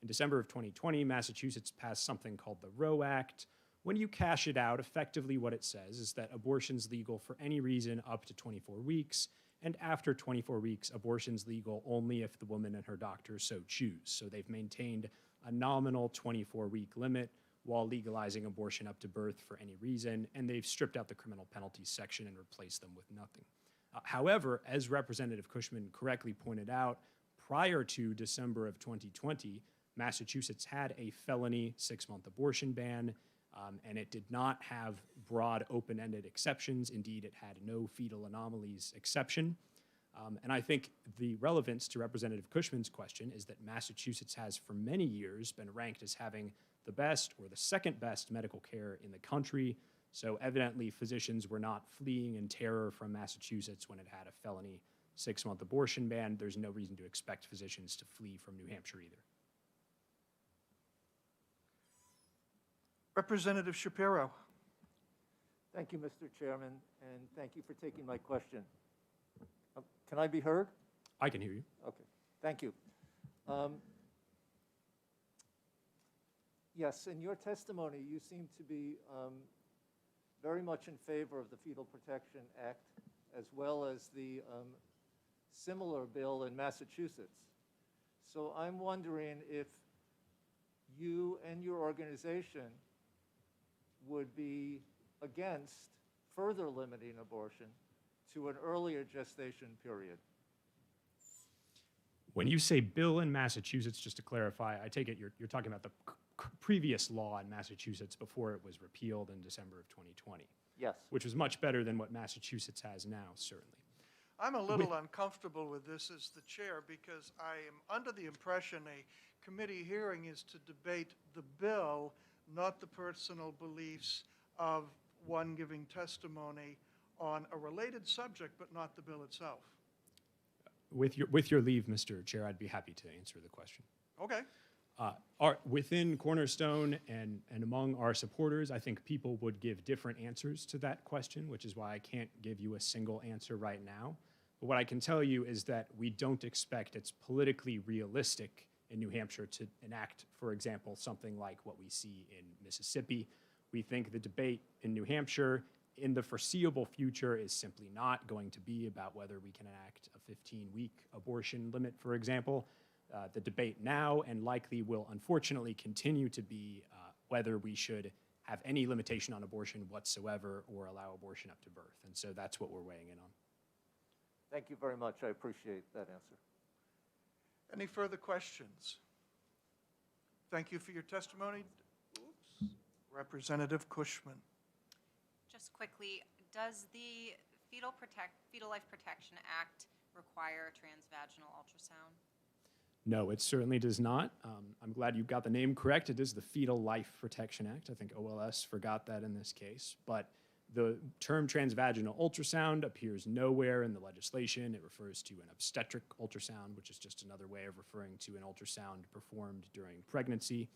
In December of 2020, Massachusetts passed something called the Roe Act. When you cash it out, effectively what it says is that abortion's legal for any reason up to 24 weeks, And after 24 weeks, abortion's legal only if the woman and her doctor so choose. So they've maintained a nominal 24-week limit while legalizing abortion up to birth for any reason, and they've stripped out the criminal penalties section and replaced them with nothing. However, as Representative Cushman correctly pointed out, prior to December of 2020, Massachusetts had a felony 6-month abortion ban, and it did not have broad open-ended exceptions. Indeed, it had no fetal anomalies exception. And I think the relevance to Representative Cushman's question is that Massachusetts has for many years been ranked as having the best or the second best medical care in the country. So evidently physicians were not fleeing in terror from Massachusetts when it had a felony 6-month abortion ban. There's no reason to expect physicians to flee from New Hampshire either. Representative Shapiro. Thank you, Mr. Chairman, and thank you for taking my question. Can I be heard? I can hear you. Okay, thank you. Yes, in your testimony, you seem to be very much in favor of the Fetal Protection Act, as well as the similar bill in Massachusetts. So I'm wondering if you and your organization would be against further limiting abortion to an earlier gestation period. When you say bill in Massachusetts, just to clarify, I take it you're talking about the previous law in Massachusetts before it was repealed in December of 2020. Yes. Which was much better than what Massachusetts has now, certainly. I'm a little uncomfortable with this as the chair because I am under the impression a committee hearing is to debate the bill, not the personal beliefs of one giving testimony on a related subject, but not the bill itself. With your leave, Mr. Chair, I'd be happy to answer the question. Okay. Within Cornerstone and among our supporters, I think people would give different answers to that question, which is why I can't give you a single answer right now. But what I can tell you is that we don't expect it's politically realistic in New Hampshire to enact, for example, something like what we see in Mississippi. We think the debate in New Hampshire in the foreseeable future is simply not going to be about whether we can enact a 15-week abortion limit, for example. The debate now and likely will unfortunately continue to be whether we should have any limitation on abortion whatsoever or allow abortion up to birth. And so that's what we're weighing in on. Thank you very much. I appreciate that answer. Any further questions? Thank you for your testimony. Oops. Representative Cushman. Just quickly, does the Fetal Life Protection Act require a transvaginal ultrasound? No, it certainly does not. I'm glad you got the name correct. It is the Fetal Life Protection Act. I think OLS forgot that in this case. But the term transvaginal ultrasound appears nowhere in the legislation. It refers to an obstetric ultrasound, which is just another way of referring to an ultrasound performed during pregnancy.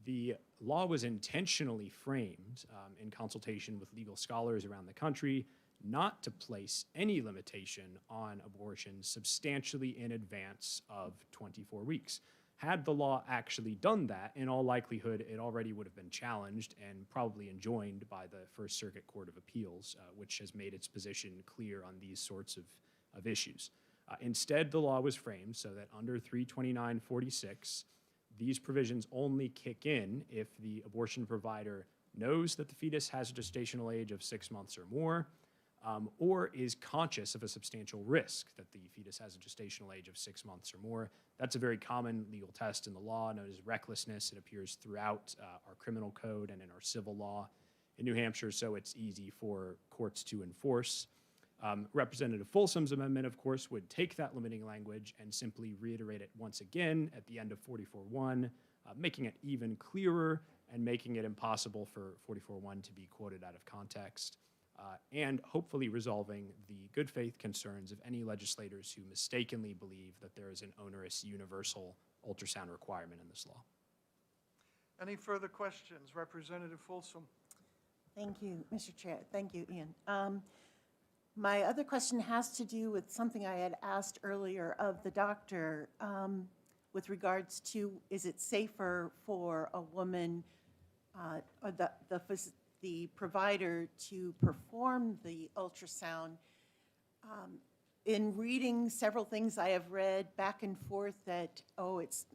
The law was intentionally framed in consultation with legal scholars around the country not to place any limitation on abortion substantially in advance of 24 weeks. Had the law actually done that, in all likelihood, it already would have been challenged and probably enjoined by the First Circuit Court of Appeals, which has made its position clear on these sorts of issues. Instead, the law was framed so that under 32946, these provisions only kick in if the abortion provider knows that the fetus has a gestational age of 6 months or more, or is conscious of a substantial risk that the fetus has a gestational age of 6 months or more. That's a very common legal test in the law known as recklessness. It appears throughout our criminal code and in our civil law in New Hampshire, so it's easy for courts to enforce. Representative Folsom's amendment, of course, would take that limiting language and simply reiterate it once again at the end of 44.1, making it even clearer and making it impossible for 44.1 to be quoted out of context, and hopefully resolving the good faith concerns of any legislators who mistakenly believe that there is an onerous universal ultrasound requirement in this law. Any further questions? Representative Folsom. Thank you, Mr. Chair. Thank you, Ian. My other question has to do with something I had asked earlier of the doctor with regards to, is it safer for a woman or the provider to perform the ultrasound in reading several things I have read back and forth that, oh, it's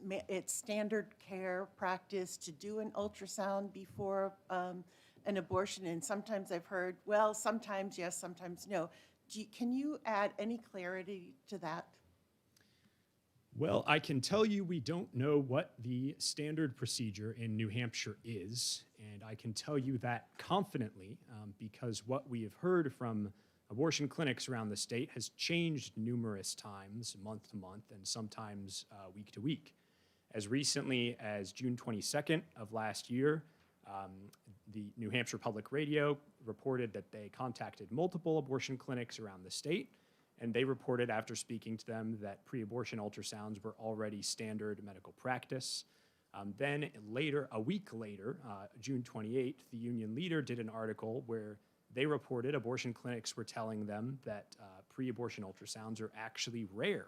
standard care practice to do an ultrasound before an abortion, and sometimes I've heard, well, sometimes yes, sometimes no. Can you add any clarity to that? Well, I can tell you we don't know what the standard procedure in New Hampshire is, and I can tell you that confidently because what we have heard from abortion clinics around the state has changed numerous times, month to month, and sometimes week to week. As recently as June 22nd of last year, the New Hampshire Public Radio reported that they contacted multiple abortion clinics around the state, and they reported after speaking to them that pre-abortion ultrasounds were already standard medical practice. Then later, a week later, June 28th, the union leader did an article where they reported abortion clinics were telling them that pre-abortion ultrasounds are actually rare.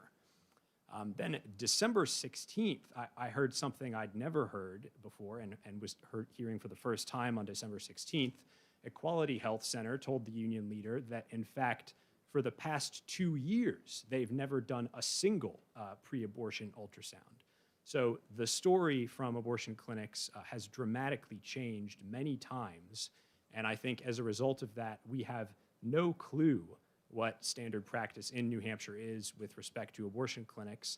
Then December 16th, I heard something I'd never heard before and was hearing for the first time on December 16th. Equality Health Center told the union leader that, in fact, for the past 2 years, they've never done a single pre-abortion ultrasound. So the story from abortion clinics has dramatically changed many times. And I think as a result of that, we have no clue what standard practice in New Hampshire is with respect to abortion clinics.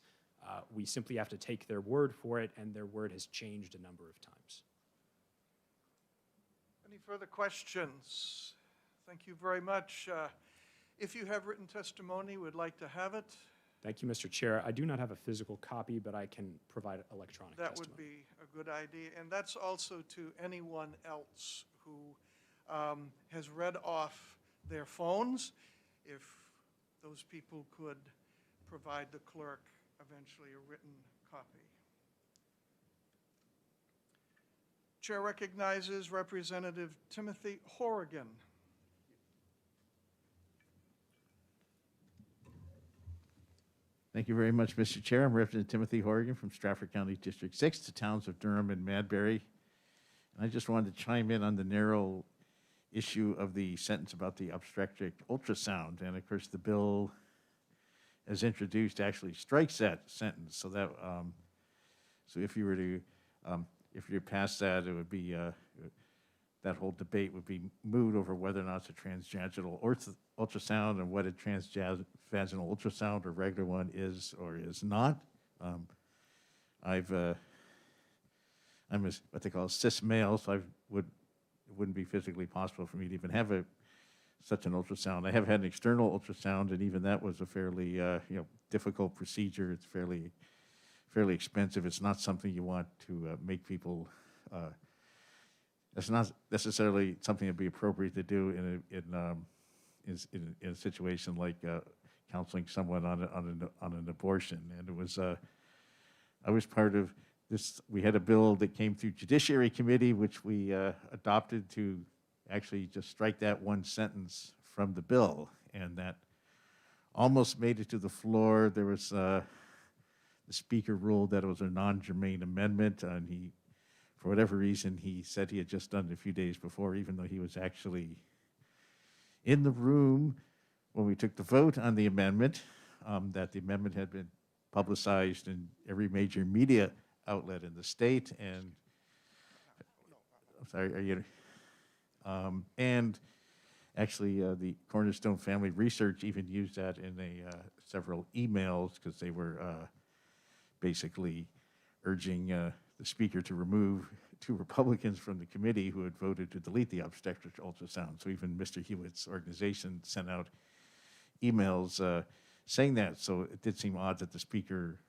We simply have to take their word for it, and their word has changed a number of times. Any further questions? Thank you very much. If you have written testimony, would like to have it. Thank you, Mr. Chair. I do not have a physical copy, but I can provide electronic That testimony. would be a good idea. And that's also to anyone else who has read off their phones. If those people could provide the clerk eventually a written copy. Chair recognizes Representative Timothy Horrigan. Thank you very much, Mr. Chair. I'm Representative Timothy Horrigan from Stratford County District 6, the towns of Durham and Madbury. And I just wanted to chime in on the narrow issue of the sentence about the obstetric ultrasound. And of course, the bill as introduced actually strikes that sentence. So that, so if you were to pass that, it would be, that whole debate would be moot over whether or not it's a transvaginal ultrasound and what a transvaginal ultrasound or regular one is or is not. I'm what they call a cis male, so it wouldn't be physically possible for me to even have such an ultrasound. I have had an external ultrasound, and even that was a fairly difficult procedure. It's fairly expensive. It's not something you want to make people. It's not necessarily something that'd be appropriate to do in a situation like counseling someone on an abortion. And it was I was part of this. We had a bill that came through Judiciary Committee, which we adopted to actually just strike that one sentence from the bill, and that almost made it to the floor. There was the speaker ruled that it was a non-germane amendment, and he, for whatever reason, he said he had just done it a few days before, even though he was actually in the room when we took the vote on the amendment, that the amendment had been publicized in every major media outlet in the state, and I'm sorry, are you? And actually, the Cornerstone Family Research even used that in several emails because they were basically urging the speaker to remove 2 Republicans from the committee who had voted to delete the obstetric ultrasound. So even Mr. Hewitt's organization sent out emails saying that. So it did seem odd that the speaker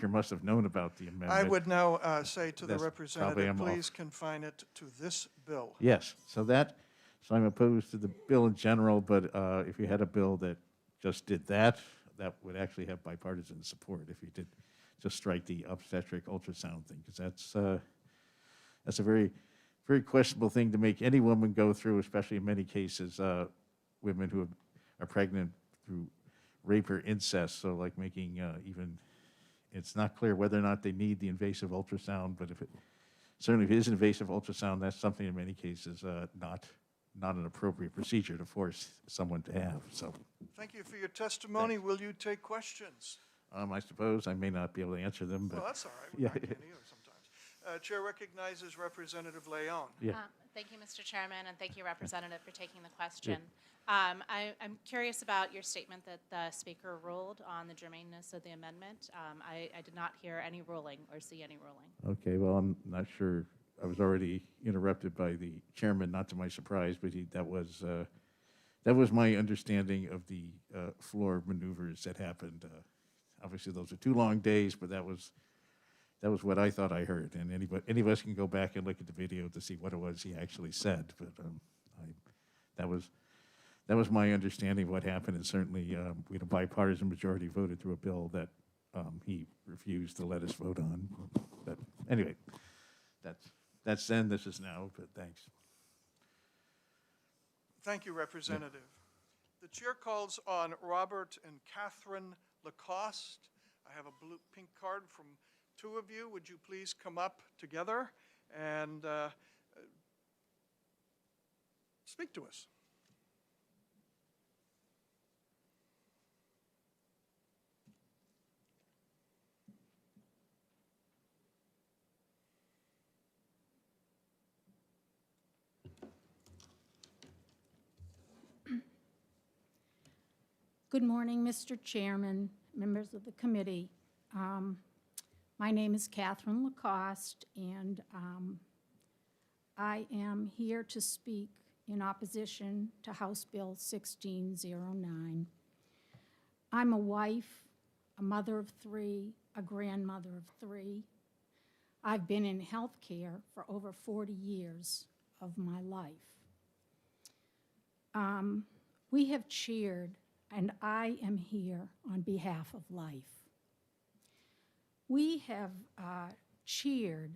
must have known about the amendment. I would now say to the That's representative, probably please confine it to this bill. Yes, so I'm opposed to the bill in general, but if you had a bill that just did that, that would actually have bipartisan support if you did just strike the obstetric ultrasound thing, because that's a very, very questionable thing to make any woman go through, especially in many cases, women who are pregnant through rape or incest. So like making even, it's not clear whether or not they need the invasive ultrasound, but certainly if it is invasive ultrasound, that's something in many cases not an appropriate procedure to force someone to have, so. Thank you for your testimony. Will you take questions? I suppose I may not be able to answer them, but. Well, that's all right. I can't either sometimes. Chair recognizes Representative Leon. Yeah. Thank you, Mr. Chairman, and thank you, Representative, for taking the question. I'm curious about your statement that the Speaker ruled on the germaneness of the amendment. I did not hear any ruling or see any ruling. Okay, well, I'm not sure. I was already interrupted by the chairman, not to my surprise, but that was my understanding of the floor maneuvers that happened. Obviously, those are 2 long days, but that was what I thought I heard. And any of us can go back and look at the video to see what it was he actually said. But that was my understanding of what happened. And certainly, we had a bipartisan majority voted through a bill that he refused to let us vote on. But anyway, that's then. This is now. But thanks. Thank you, Representative. The chair calls on Robert and Catherine Lacoste. I have a pink card from 2 of you. Would you please come up together and speak to us? Good morning, Mr. Chairman, members of the committee. My name is Catherine Lacoste, and I am here to speak in opposition to House Bill 1609. I'm a wife, a mother of 3, a grandmother of 3. I've been in healthcare for over 40 years of my life. We have cheered, and I am here on behalf of life. We have cheered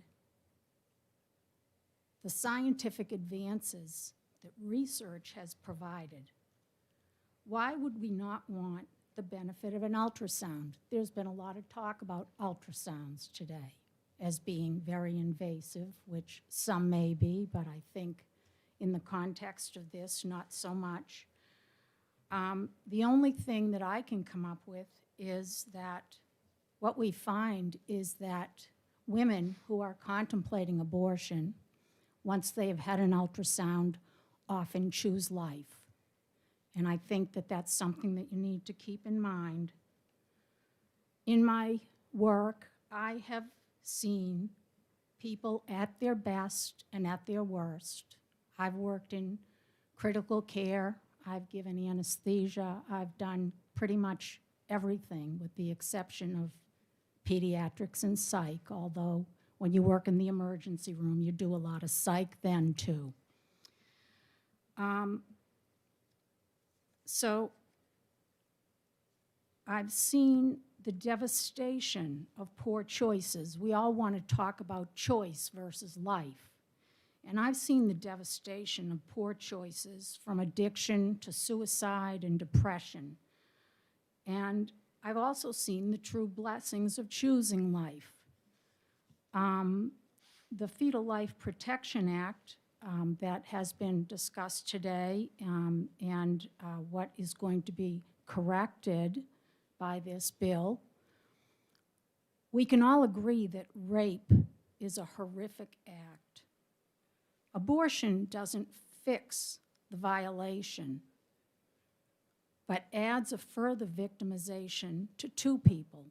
the scientific advances that research has provided. Why would we not want the benefit of an ultrasound? There's been a lot of talk about ultrasounds today as being very invasive, which some may be, but I think in the context of this, not so much. The only thing that I can come up with is that what we find is that women who are contemplating abortion, once they have had an ultrasound, often choose life. And I think that that's something that you need to keep in mind. In my work, I have seen people at their best and at their worst. I've worked in critical care. I've given anesthesia. I've done pretty much everything with the exception of pediatrics and psych, although when you work in the emergency room, you do a lot of psych then too. So I've seen the devastation of poor choices. We all want to talk about choice versus life. And I've seen the devastation of poor choices from addiction to suicide and depression. And I've also seen the true blessings of choosing life. The Fetal Life Protection Act that has been discussed today and what is going to be corrected by this bill, we can all agree that rape is a horrific act. Abortion doesn't fix the violation, but adds a further victimization to 2 people.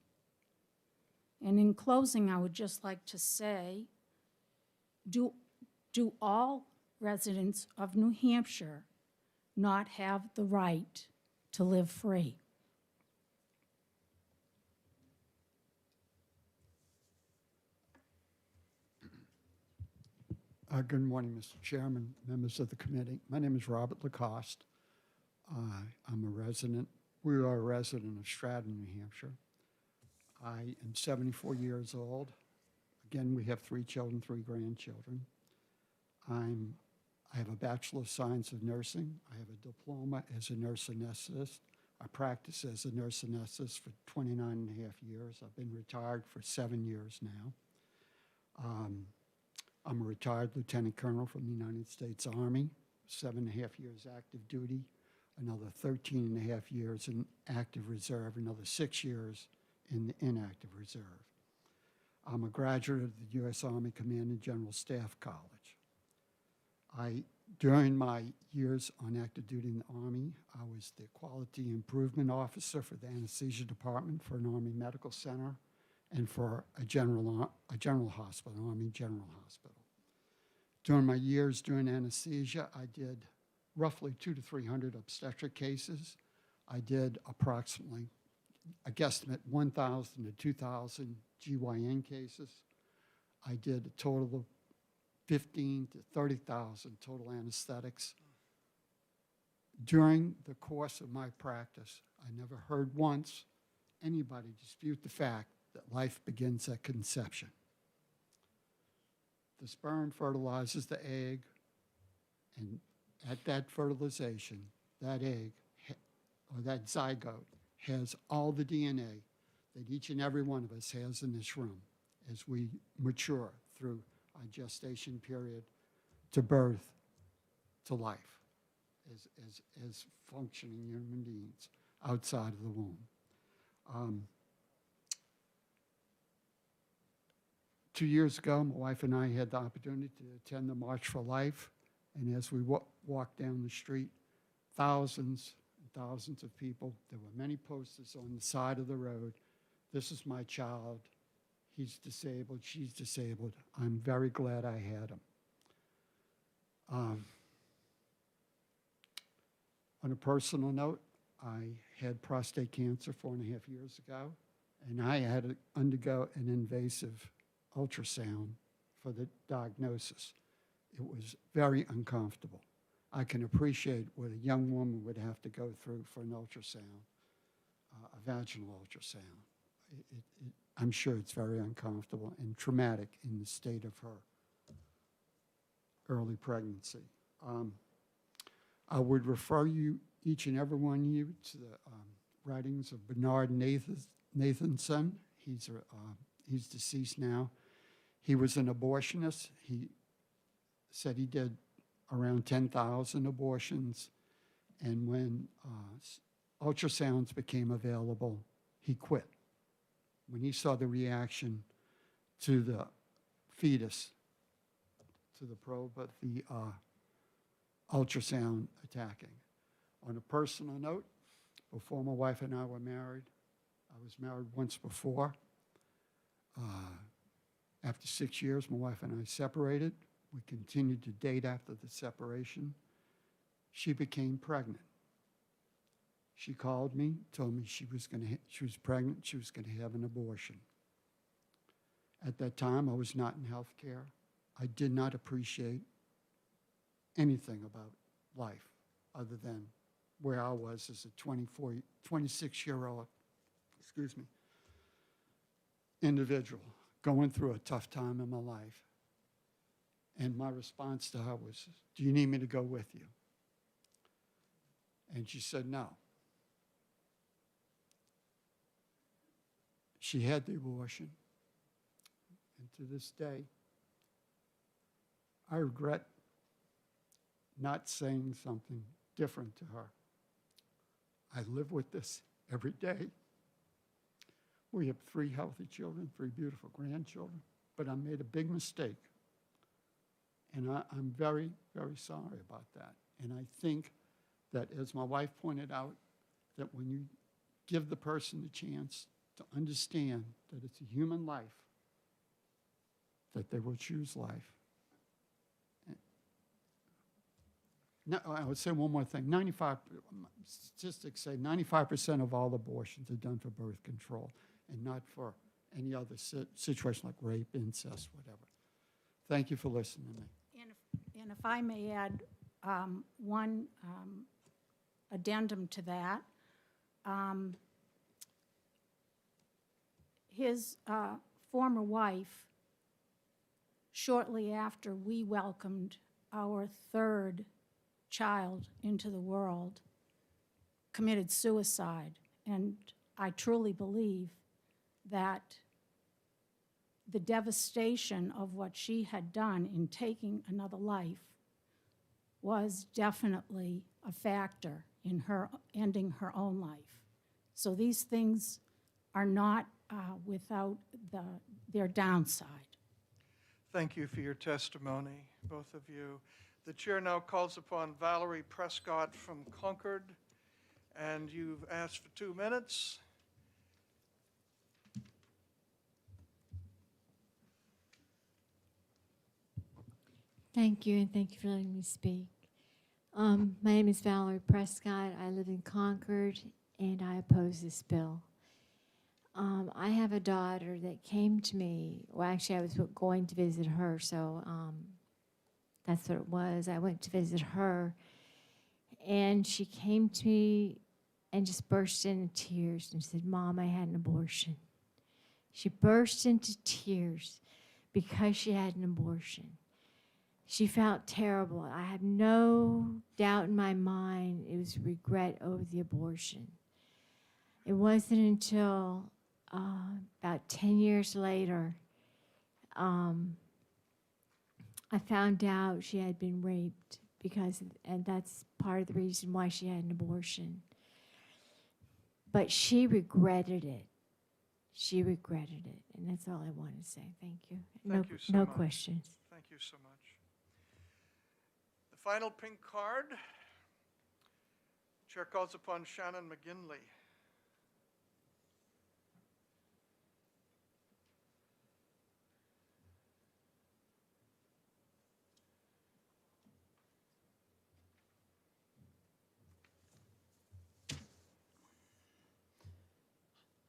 And in closing, I would just like to say, do all residents of New Hampshire not have the right to live free? Good morning, Mr. Chairman, members of the committee. My name is Robert Lacoste. I'm a resident. We are a resident of Stratton, New Hampshire. I am 74 years old. Again, we have 3 children, 3 grandchildren. I have a Bachelor of Science of Nursing. I have a diploma as a nurse anesthetist. I practice as a nurse anesthetist for 29 and a half years. I've been retired for 7 years now. I'm a retired lieutenant colonel from the United States Army, 7.5 years active duty, another 13 and a half years in active reserve, another 6 years in the inactive reserve. I'm a graduate of the U.S. Army Command and General Staff College. During my years on active duty in the Army, I was the Quality Improvement Officer for the Anesthesia Department for an Army Medical Center and for a general hospital, an Army General Hospital. During my years doing anesthesia, I did roughly 200 to 300 obstetric cases. I did approximately, a guesstimate, 1,000 to 2,000 GYN cases. I did a total of 15 to 30,000 total anesthetics. During the course of my practice, I never heard once anybody dispute the fact that life begins at conception. The sperm fertilizes the egg, and at that fertilization, that egg, or that zygote, has all the DNA that each and every one of us has in this room as we mature through our gestation period to birth to life as functioning human beings outside of the womb. 2 years ago, my wife and I had the opportunity to attend the March for Life, and as we walked down the street, thousands and thousands of people, there were many posters on the side of the road. This is my child. He's disabled. She's disabled. I'm very glad I had him. On a personal note, I had prostate cancer 4.5 years ago, and I had to undergo an invasive ultrasound for the diagnosis. It was very uncomfortable. I can appreciate what a young woman would have to go through for an ultrasound, a vaginal ultrasound. I'm sure it's very uncomfortable and traumatic in the state of her early pregnancy. I would refer you, each and every one of you, to the writings of Bernard Nathanson. He's deceased now. He was an abortionist. He said he did around 10,000 abortions, and when ultrasounds became available, he quit. When he saw the reaction to the fetus, to the probe of the ultrasound attacking. On a personal note, before my wife and I were married, I was married once before. After 6 years, my wife and I separated. We continued to date after the separation. She became pregnant. She called me, told me she was pregnant, she was going to have an abortion. At that time, I was not in healthcare. I did not appreciate anything about life other than where I was as a 26-year-old, individual going through a tough time in my life. And my response to her was, "Do you need me to go with you?" And she said no. She had the abortion, and to this day, I regret not saying something different to her. I live with this every day. We have 3 healthy children, 3 beautiful grandchildren, but I made a big mistake. And I'm very, very sorry about that. And I think that, as my wife pointed out, that when you give the person the chance to understand that it's a human life, that they will choose life. No, I would say one more thing. Statistics say 95% of all abortions are done for birth control and not for any other situation like rape, incest, whatever. Thank you for listening to me. And if I may add one addendum to that, his former wife, shortly after we welcomed our 3rd child into the world, committed suicide. And I truly believe that the devastation of what she had done in taking another life was definitely a factor in her ending her own life. So these things are not without their downside. Thank you for your testimony, both of you. The chair now calls upon Valerie Prescott from Concord, and you've asked for 2 minutes. Thank you, and thank you for letting me speak. My name is Valerie Prescott. I live in Concord, and I oppose this bill. I have a daughter that came to me. Well, actually, I was going to visit her, so that's what it was. I went to visit her, and she came to me and just burst into tears and said, "Mom, I had an abortion." She burst into tears because she had an abortion. She felt terrible. I have no doubt in my mind it was regret over the abortion. It wasn't until about 10 years later I found out she had been raped and that's part of the reason why she had an abortion. But she regretted it. She regretted it, and that's all I wanted to say. Thank you. Thank you so no much. questions. Thank you so much. The final pink card. Chair calls upon Shannon McGinley.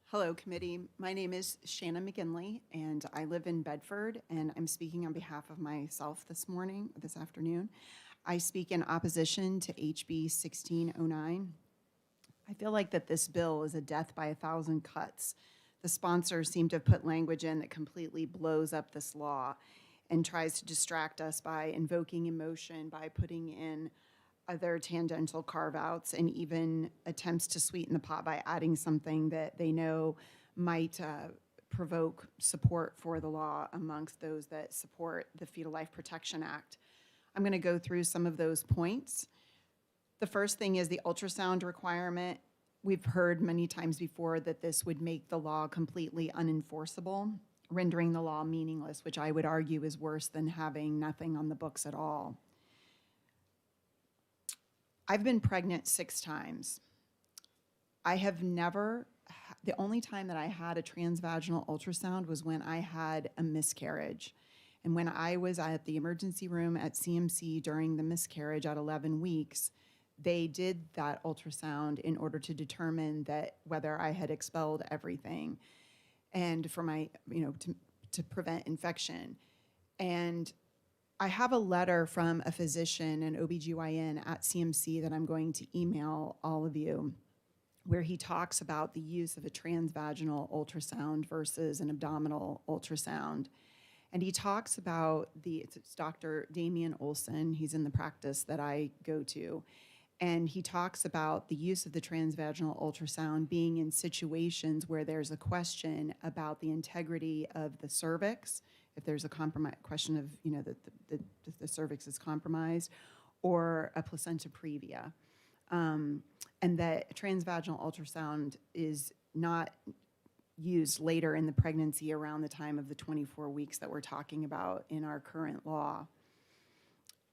Hello, committee. My name is Shannon McGinley, and I live in Bedford, and I'm speaking on behalf of myself this afternoon. I speak in opposition to HB 1609. I feel like that this bill is a death by 1,000 cuts. The sponsors seem to have put language in that completely blows up this law and tries to distract us by invoking emotion, by putting in other tangential carve-outs, and even attempts to sweeten the pot by adding something that they know might provoke support for the law amongst those that support the Fetal Life Protection Act. I'm going to go through some of those points. The first thing is the ultrasound requirement. We've heard many times before that this would make the law completely unenforceable, rendering the law meaningless, which I would argue is worse than having nothing on the books at all. I've been pregnant 6 times. I have never, the only time that I had a transvaginal ultrasound was when I had a miscarriage. And when I was at the emergency room at CMC during the miscarriage at 11 weeks, they did that ultrasound in order to determine that whether I had expelled everything and for my, to prevent infection. And I have a letter from a physician, an OBGYN at CMC that I'm going to email all of you, where he talks about the use of a transvaginal ultrasound versus an abdominal ultrasound. And he talks about it's Dr. Damian Olson, he's in the practice that I go to, and he talks about the use of the transvaginal ultrasound being in situations where there's a question about the integrity of the cervix, if there's a question of, that the cervix is compromised, or a placenta previa. And that transvaginal ultrasound is not used later in the pregnancy around the time of the 24 weeks that we're talking about in our current law.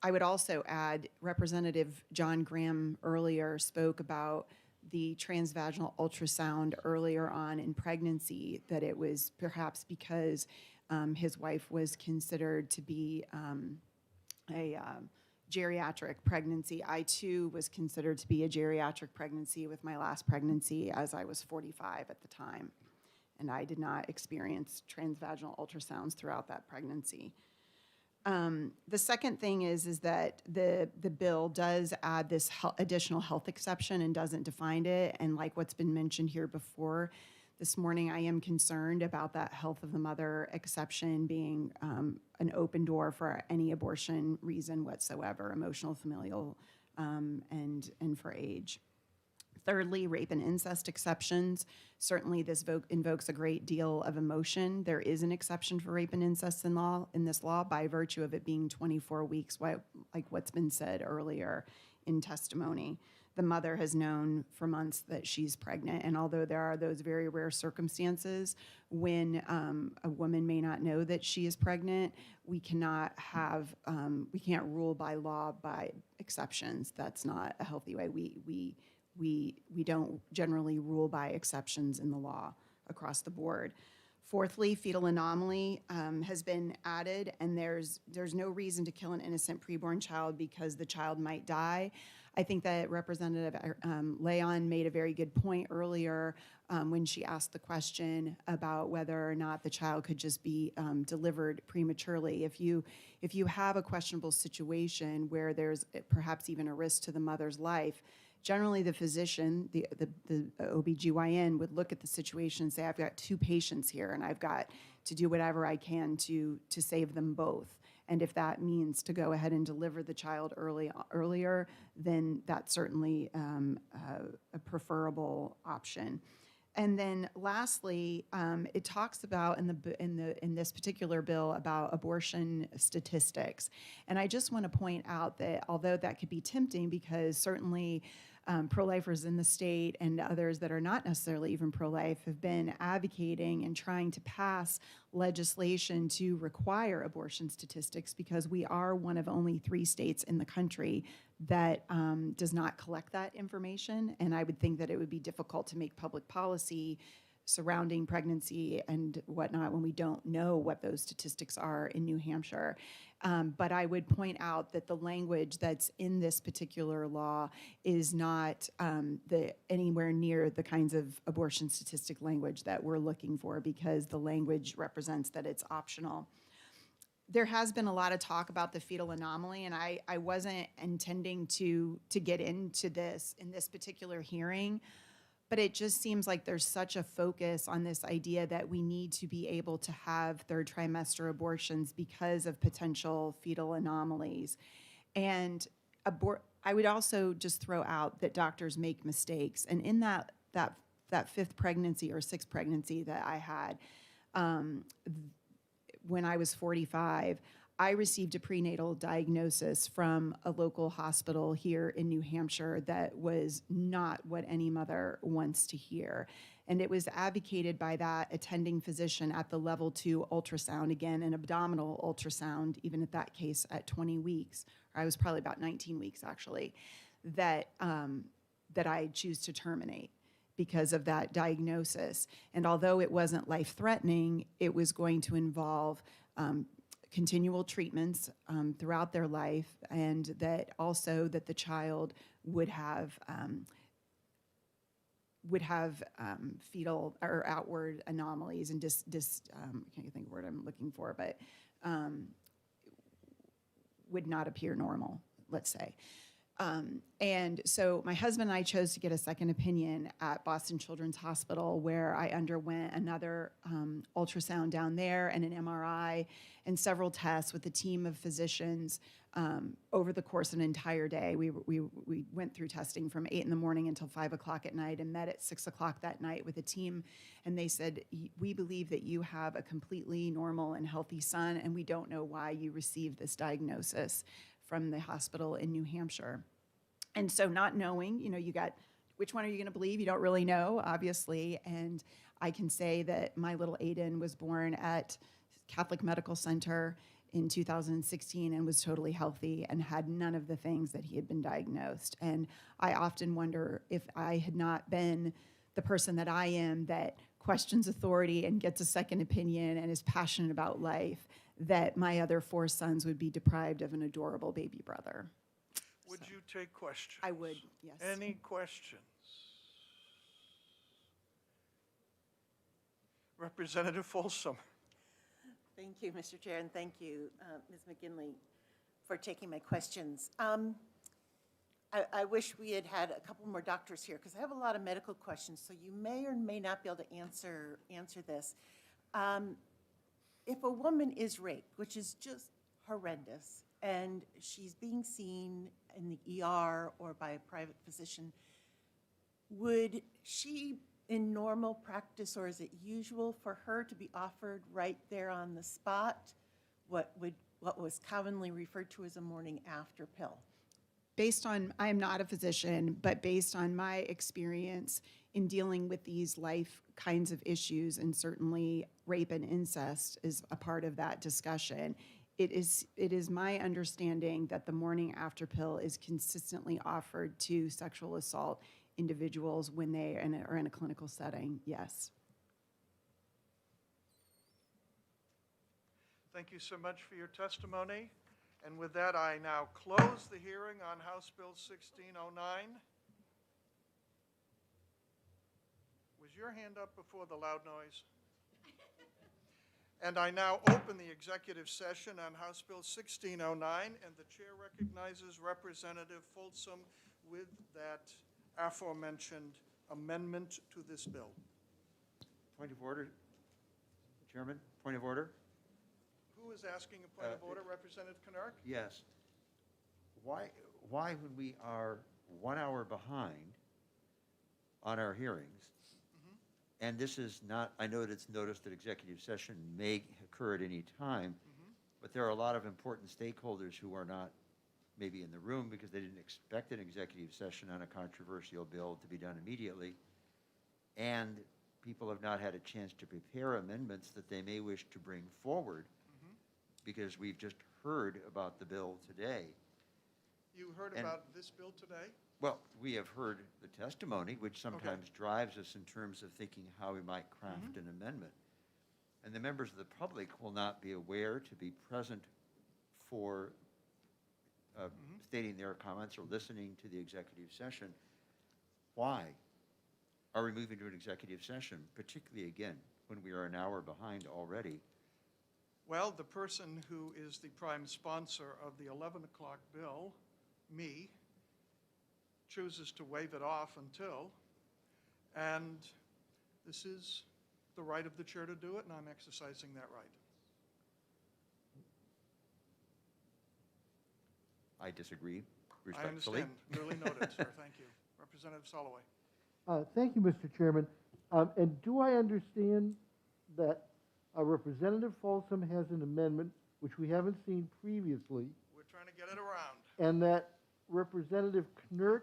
I would also add, Representative John Graham earlier spoke about the transvaginal ultrasound earlier on in pregnancy, that it was perhaps because his wife was considered to be a geriatric pregnancy. I too was considered to be a geriatric pregnancy with my last pregnancy, as I was 45 at the time. And I did not experience transvaginal ultrasounds throughout that pregnancy. The second thing is that the bill does add this additional health exception and doesn't define it. And like what's been mentioned here before, this morning I am concerned about that health of the mother exception being an open door for any abortion reason whatsoever, emotional, familial, and for age. Thirdly, rape and incest exceptions. Certainly, this invokes a great deal of emotion. There is an exception for rape and incest in this law by virtue of it being 24 weeks, like what's been said earlier in testimony. The mother has known for months that she's pregnant, and although there are those very rare circumstances when a woman may not know that she is pregnant, we can't rule by law by exceptions. That's not a healthy way. We don't generally rule by exceptions in the law across the board. Fourthly, fetal anomaly has been added, and there's no reason to kill an innocent preborn child because the child might die. I think that Representative Leon made a very good point earlier when she asked the question about whether or not the child could just be delivered prematurely. If you have a questionable situation where there's perhaps even a risk to the mother's life, generally the physician, the OBGYN, would look at the situation and say, I've got 2 patients here and I've got to do whatever I can to save them both. And if that means to go ahead and deliver the child earlier, then that's certainly a preferable option. And then lastly, it talks about in this particular bill about abortion statistics. And I just want to point out that although that could be tempting because certainly pro-lifers in the state and others that are not necessarily even pro-life have been advocating and trying to pass legislation to require abortion statistics because we are one of only 3 states in the country that does not collect that information. And I would think that it would be difficult to make public policy surrounding pregnancy and whatnot when we don't know what those statistics are in New Hampshire. But I would point out that the language that's in this particular law is not anywhere near the kinds of abortion statistic language that we're looking for because the language represents that it's optional. There has been a lot of talk about the fetal anomaly, and I wasn't intending to get into this in this particular hearing, but it just seems like there's such a focus on this idea that we need to be able to have 3rd trimester abortions because of potential fetal anomalies. And I would also just throw out that doctors make mistakes. And in that 5th pregnancy or 6th pregnancy that I had, when I was 45, I received a prenatal diagnosis from a local hospital here in New Hampshire that was not what any mother wants to hear. And it was advocated by that attending physician at the level 2 ultrasound, again, an abdominal ultrasound, even at that case at 20 weeks, or I was probably about 19 weeks actually, that I choose to terminate because of that diagnosis. And although it wasn't life-threatening, it was going to involve continual treatments throughout their life, and that also that the child would have fetal or outward anomalies and I can't think of the word I'm looking for, but would not appear normal, let's say. And so my husband and I chose to get a second opinion at Boston Children's Hospital, where I underwent another ultrasound down there and an MRI and several tests with a team of physicians over the course of an entire day. We went through testing from 8 in the morning until 5 o'clock at night and met at 6 o'clock that night with a team. And they said, we believe that you have a completely normal and healthy son, and we don't know why you received this diagnosis from the hospital in New Hampshire. And so not knowing, you got, which one are you going to believe? You don't really know, obviously. And I can say that my little Aiden was born at Catholic Medical Center in 2016 and was totally healthy and had none of the things that he had been diagnosed. And I often wonder if I had not been the person that I am that questions authority and gets a second opinion and is passionate about life, that my other 4 sons would be deprived of an adorable baby brother. Would you take questions? I would, yes. Any questions? Representative Folsom. Thank you, Mr. Chair, and thank you, Ms. McGinley, for taking my questions. I wish we had had a couple more doctors here because I have a lot of medical questions, so you may or may not be able to answer this. If a woman is raped, which is just horrendous, and she's being seen in the ER or by a private physician, would she, in normal practice, or is it usual for her to be offered right there on the spot what was commonly referred to as a morning after pill? Based on, I am not a physician, but based on my experience in dealing with these life kinds of issues, and certainly rape and incest is a part of that discussion, it is my understanding that the morning after pill is consistently offered to sexual assault individuals when they are in a clinical setting, yes. Thank you so much for your testimony. And with that, I now close the hearing on House Bill 1609. Was your hand up before the loud noise? And I now open the executive session on House Bill 1609, and the chair recognizes Representative Folsom with that aforementioned amendment to this bill. Point of order, Chairman, point of order. Who is asking a point of order? Representative Knurk? Yes. Why, when we are 1 hour behind on our hearings, and this is not, I know that it's noticed that executive session may occur at any time, but there are a lot of important stakeholders who are not maybe in the room because they didn't expect an executive session on a controversial bill to be done immediately, and people have not had a chance to prepare amendments that they may wish to bring forward because we've just heard about the bill today. You heard about this bill today? Well, we have heard the testimony, which sometimes drives us in terms of thinking how we might craft an amendment. And the members of the public will not be aware to be present for stating their comments or listening to the executive session. Why are we moving to an executive session, particularly, again, when we are an hour behind already? Well, the person who is the prime sponsor of the 11 o'clock bill, me, chooses to waive it off until, and this is the right of the chair to do it, and I'm exercising that right. I disagree, I respectfully. understand. Duly noted, sir. Thank you. Representative Soloway. Thank you, Mr. Chairman. And do I understand that Representative Folsom has an amendment, which we haven't seen previously, We're trying to get it around. and that Representative Knurk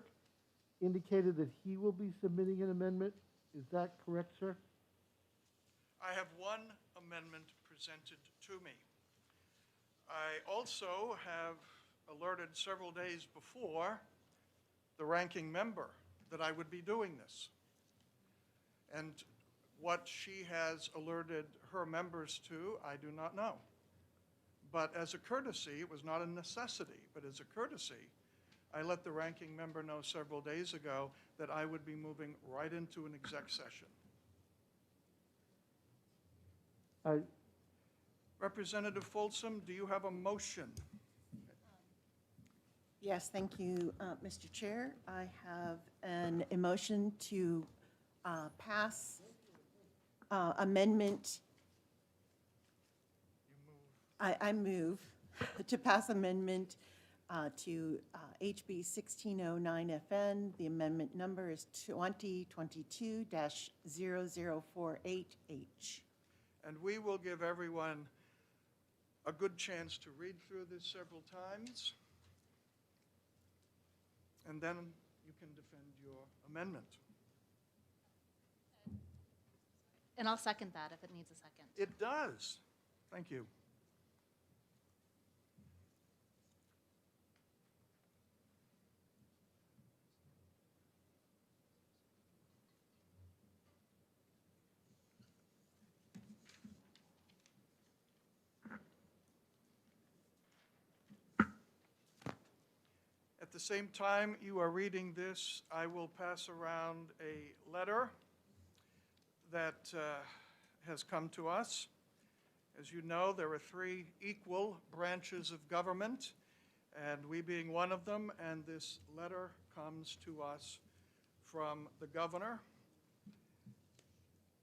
indicated that he will be submitting an amendment? Is that correct, sir? I have one amendment presented to me. I also have alerted several days before the ranking member that I would be doing this. And what she has alerted her members to, I do not know. But as a courtesy, it was not a necessity, but as a courtesy, I let the ranking member know several days ago that I would be moving right into an exec session. Representative Folsom, do you have a motion? Yes, thank you, Mr. Chair. I have a motion to pass amendment. I move to pass amendment to HB 1609FN. The amendment number is 2022-0048H. And we will give everyone a good chance to read through this several times, and then you can defend your amendment. And I'll second that if it needs a second. It does. Thank you. At the same time you are reading this, I will pass around a letter that has come to us. As you know, there are 3 equal branches of government, and we being one of them, and this letter comes to us from the governor.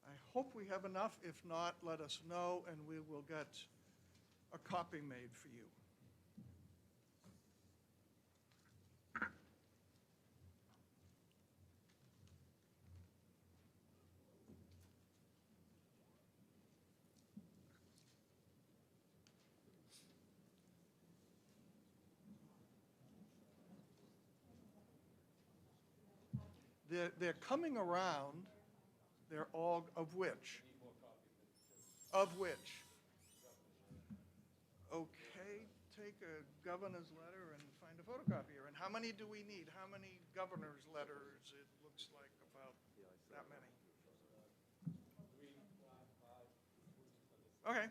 I hope we have enough. If not, let us know, and we will get a copy made for you. They're coming around, they're all, of which? Of which? Okay, take a governor's letter and find a photocopier. And how many do we need? How many governor's letters? It looks like about that many. Okay.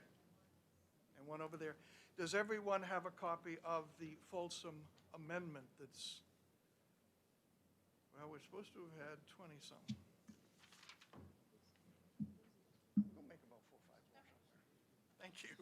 And one over there. Does everyone have a copy of the Folsom Amendment that's, well, we're supposed to have had 20-some. We'll make about 4 or 5 motions there. Thank you.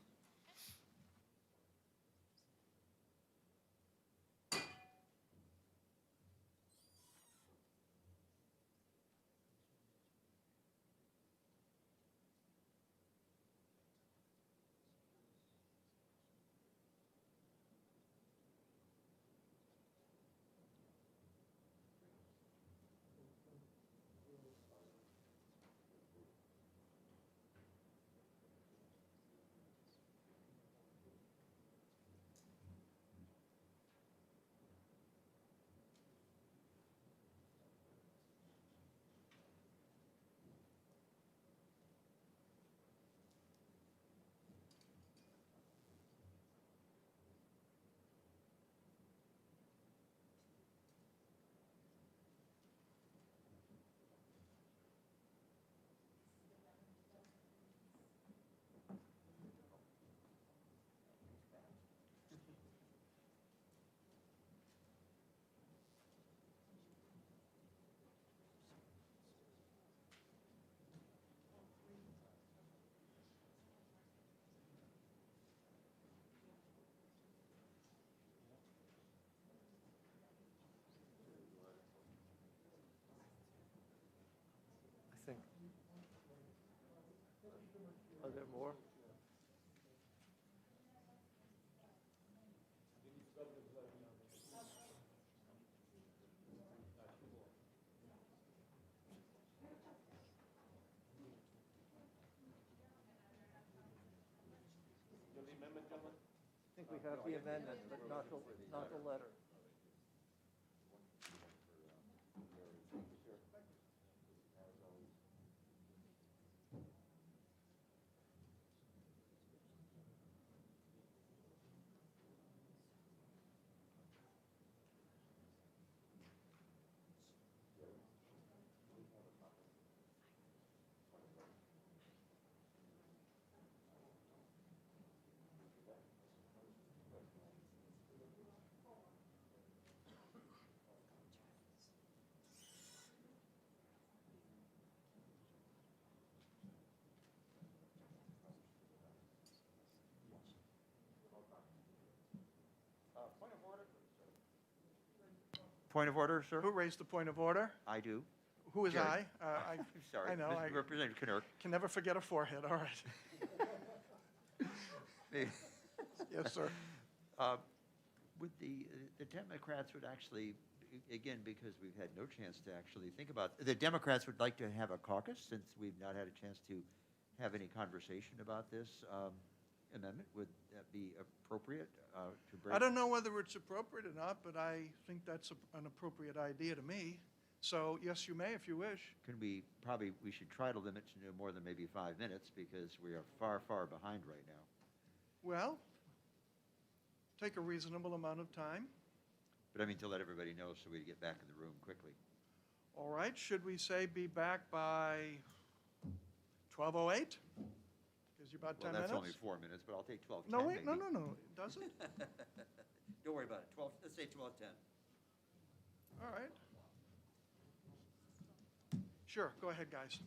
I think. Are there more? I think we have the amendment, but not the letter. Point of order, sir? Who raised the point of order? I do. Who is Jerry. I? Sorry. I know. I Representative Knirk. can never forget a forehead. All right. Yes, sir. Would the Democrats would actually, again, because we've had no chance to actually think about, the Democrats would like to have a caucus since we've not had a chance to have any conversation about this amendment. Would that be appropriate to bring? I don't know whether it's appropriate or not, but I think that's an appropriate idea to me. So, yes, you may if you wish. Can we should try to limit to no more than maybe 5 minutes because we are far, far behind right now. Well, take a reasonable amount of time. But I mean, to let everybody know so we get back in the room quickly. All right, should we say be back by 12:08? Gives you about 10 minutes. That's only 4 minutes, but I'll take 12:10. No, wait, maybe. no, does it? Don't worry about it. Let's say 12:10. All right. Sure, go ahead, guys.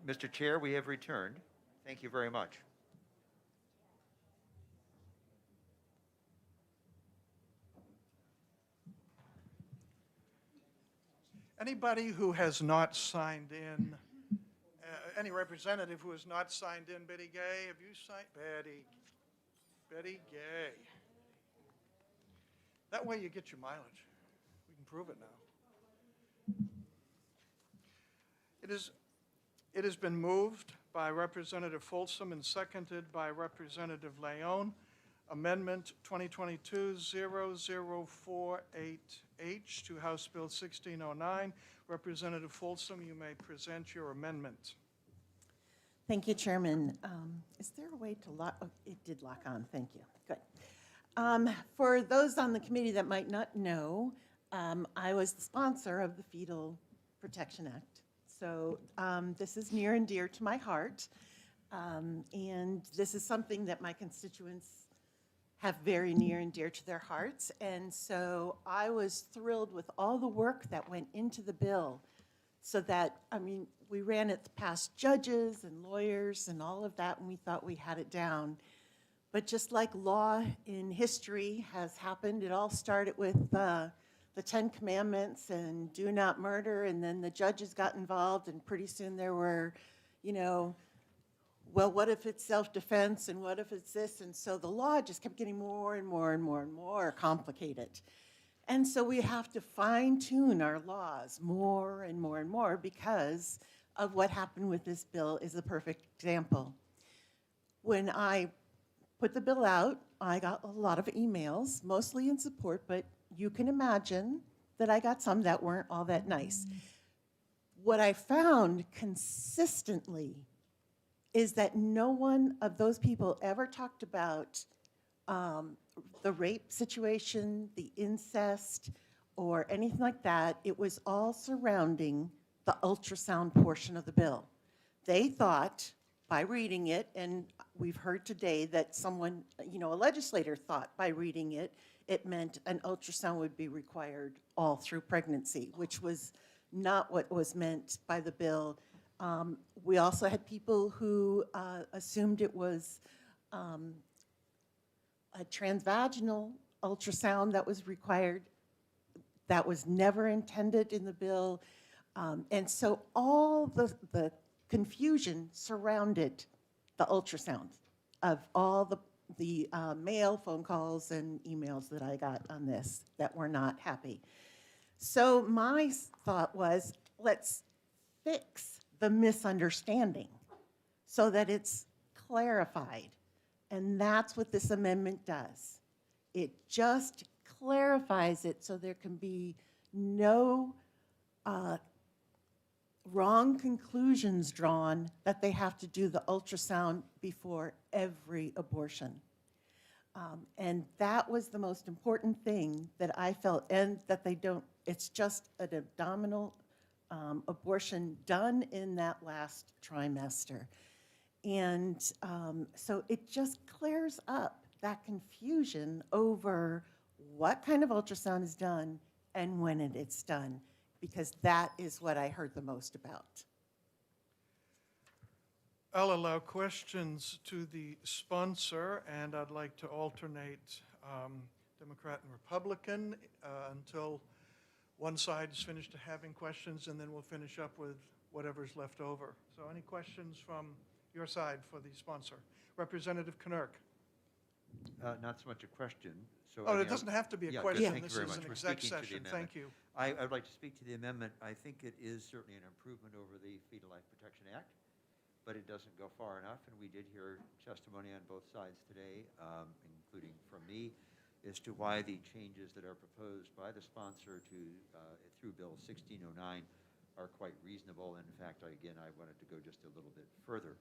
Mr. Chair, we have returned. Thank you very much. Anybody who has not signed in, any representative who has not signed in, Betty Gay, have you signed? Betty Gay. That way you get your mileage. We can prove it now. It has been moved by Representative Folsom and seconded by Representative Leone. Amendment 2022-0048H to House Bill 1609. Representative Folsom, you may present your amendment. Thank you, Chairman. Is there a way to lock? Oh, it did lock on. Thank you. Good. For those on the committee that might not know, I was the sponsor of the Fetal Protection Act. So this is near and dear to my heart. And this is something that my constituents have very near and dear to their hearts. And so I was thrilled with all the work that went into the bill so that, I mean, we ran it past judges and lawyers and all of that, and we thought we had it down. But just like law in history has happened, it all started with the 10 Commandments and do not murder, and then the judges got involved, and pretty soon there were, you know, well, what if it's self-defense, and what if it's this? And so the law just kept getting more and more and more and more complicated. And so we have to fine-tune our laws more and more and more because of what happened with this bill is a perfect example. When I put the bill out, I got a lot of emails, mostly in support, but you can imagine that I got some that weren't all that nice. What I found consistently is that no one of those people ever talked about the rape situation, the incest, or anything like that. It was all surrounding the ultrasound portion of the bill. They thought, by reading it, and we've heard today that someone, you know, a legislator thought by reading it, it meant an ultrasound would be required all through pregnancy, which was not what was meant by the bill. We also had people who assumed it was a transvaginal ultrasound that was required. That was never intended in the bill. And so all the confusion surrounded the ultrasound of all the mail, phone calls, and emails that I got on this that were not happy. So my thought was, let's fix the misunderstanding so that it's clarified. And that's what this amendment does. It just clarifies it so there can be no wrong conclusions drawn that they have to do the ultrasound before every abortion. And that was the most important thing that I felt, and that they don't, it's just an abdominal abortion done in that last trimester. And so it just clears up that confusion over what kind of ultrasound is done and when it's done, because that is what I heard the most about. I'll allow questions to the sponsor, and I'd like to alternate Democrat and Republican until one side is finished having questions, and then we'll finish up with whatever's left over. So any questions from your side for the sponsor? Representative Knirk. Not so much a question. So Oh, it doesn't have to be a yeah, question. Thank This you very is much. an We're exec speaking to the session. amendment. Thank you. I'd like to speak to the amendment. I think it is certainly an improvement over the Fetal Life Protection Act, but it doesn't go far enough. And we did hear testimony on both sides today, including from me, as to why the changes that are proposed by the sponsor to through Bill 1609 are quite reasonable. And in fact, I wanted to go just a little bit further.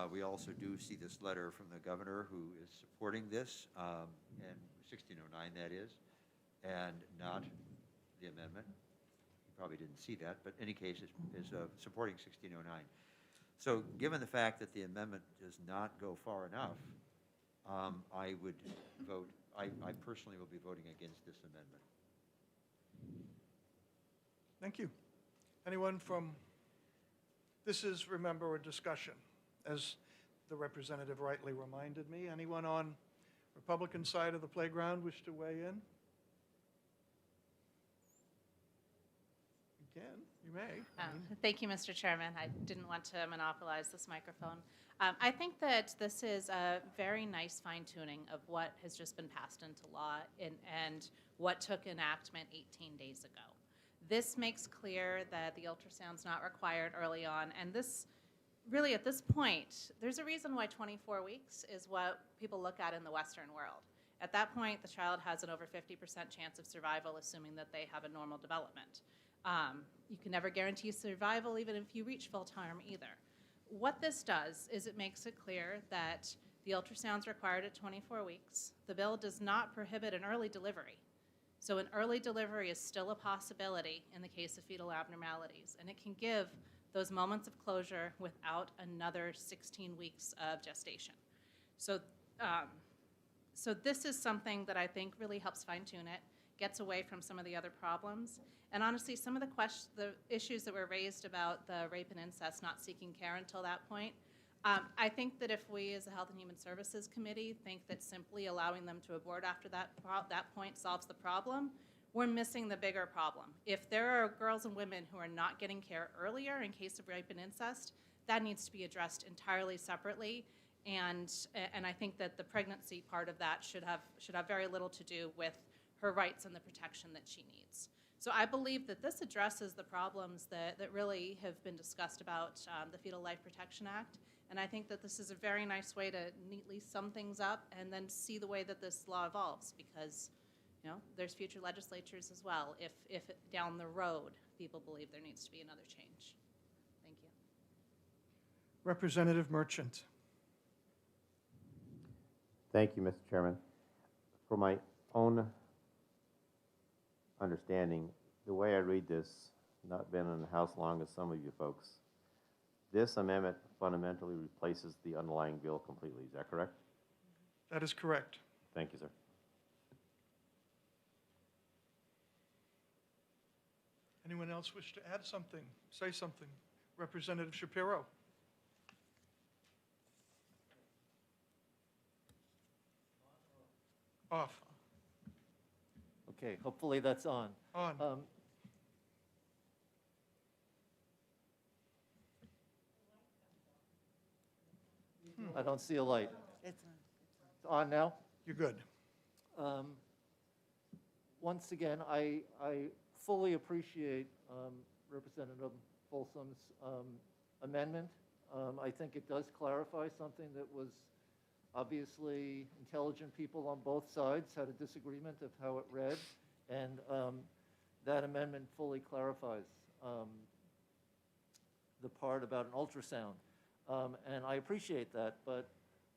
We also do see this letter from the governor who is supporting this, and 1609 that is, and not the amendment. You probably didn't see that, but in any case, is supporting 1609. So given the fact that the amendment does not go far enough, I would vote, I personally will be voting against this amendment. Thank you. Anyone from This is, remember, a discussion, as the representative rightly reminded me. Anyone on Republican side of the playground wish to weigh in? You can, you may. Thank you, Mr. Chairman. I didn't want to monopolize this microphone. I think that this is a very nice fine-tuning of what has just been passed into law and what took enactment 18 days ago. This makes clear that the ultrasound's not required early on, and this, really at this point, there's a reason why 24 weeks is what people look at in the Western world. At that point, the child has an over 50% chance of survival, assuming that they have a normal development. You can never guarantee survival even if you reach full term either. What this does is it makes it clear that the ultrasound's required at 24 weeks. The bill does not prohibit an early delivery. So an early delivery is still a possibility in the case of fetal abnormalities, and it can give those moments of closure without another 16 weeks of gestation. So, so this is something that I think really helps fine-tune it, gets away from some of the other problems. And honestly, some of the issues that were raised about the rape and incest not seeking care until that point, I think that if we as a Health and Human Services Committee think that simply allowing them to abort after that point solves the problem, we're missing the bigger problem. If there are girls and women who are not getting care earlier in case of rape and incest, that needs to be addressed entirely separately. And I think that the pregnancy part of that should have very little to do with her rights and the protection that she needs. So I believe that this addresses the problems that really have been discussed about the Fetal Life Protection Act. And I think that this is a very nice way to neatly sum things up and then see the way that this law evolves, because there's future legislatures as well if down the road people believe there needs to be another change. Thank you. Representative Merchant. Thank you, Mr. Chairman. For my own understanding, the way I read this, not been in the House long as some of you folks, this amendment fundamentally replaces the underlying bill completely. Is that correct? That is correct. Thank you, sir. Anyone else wish to add something, say something? Representative Shapiro. Off. Okay, hopefully that's on. On. I don't see a light. It's on. It's on now? You're good. Once again, I fully appreciate Representative Folsom's amendment. I think it does clarify something that was obviously intelligent people on both sides had a disagreement of how it read, and that amendment fully clarifies the part about an ultrasound. And I appreciate that, but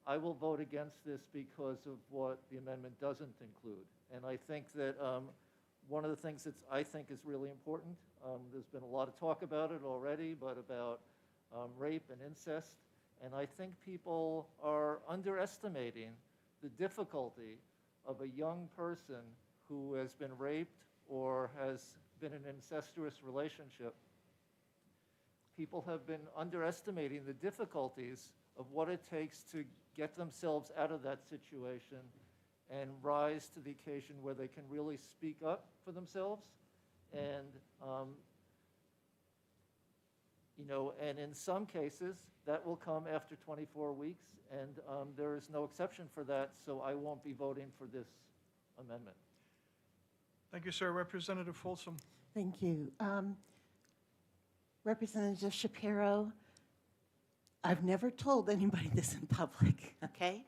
I will vote against this because of what the amendment doesn't include. And I think that one of the things that I think is really important, there's been a lot of talk about it already, but about rape and incest. And I think people are underestimating the difficulty of a young person who has been raped or has been in an incestuous relationship. People have been underestimating the difficulties of what it takes to get themselves out of that situation and rise to the occasion where they can really speak up for themselves. And, and in some cases, that will come after 24 weeks, and there is no exception for that, so I won't be voting for this amendment. Thank you, sir. Representative Folsom. Thank you. Representative Shapiro, I've never told anybody this in public, okay?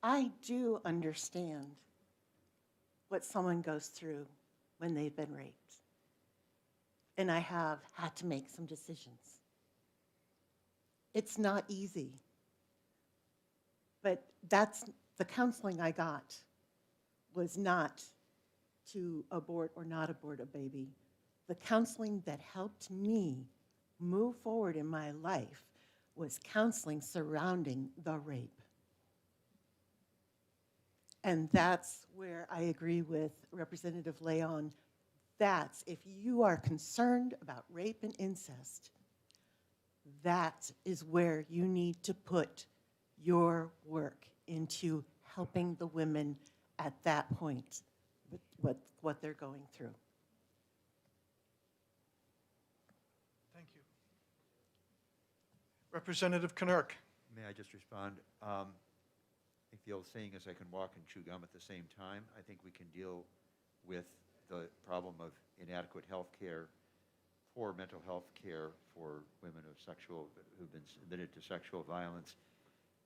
I do understand what someone goes through when they've been raped. And I have had to make some decisions. It's not easy. But that's the counseling I got was not to abort or not abort a baby. The counseling that helped me move forward in my life was counseling surrounding the rape. And that's where I agree with Representative Leon. That's, if you are concerned about rape and incest, that is where you need to put your work into helping the women at that point with what they're going through. Thank you. Representative Knirk. May I just respond? I think the old saying is I can walk and chew gum at the same time. I think we can deal with the problem of inadequate health care, poor mental health care for women who've been submitted to sexual violence,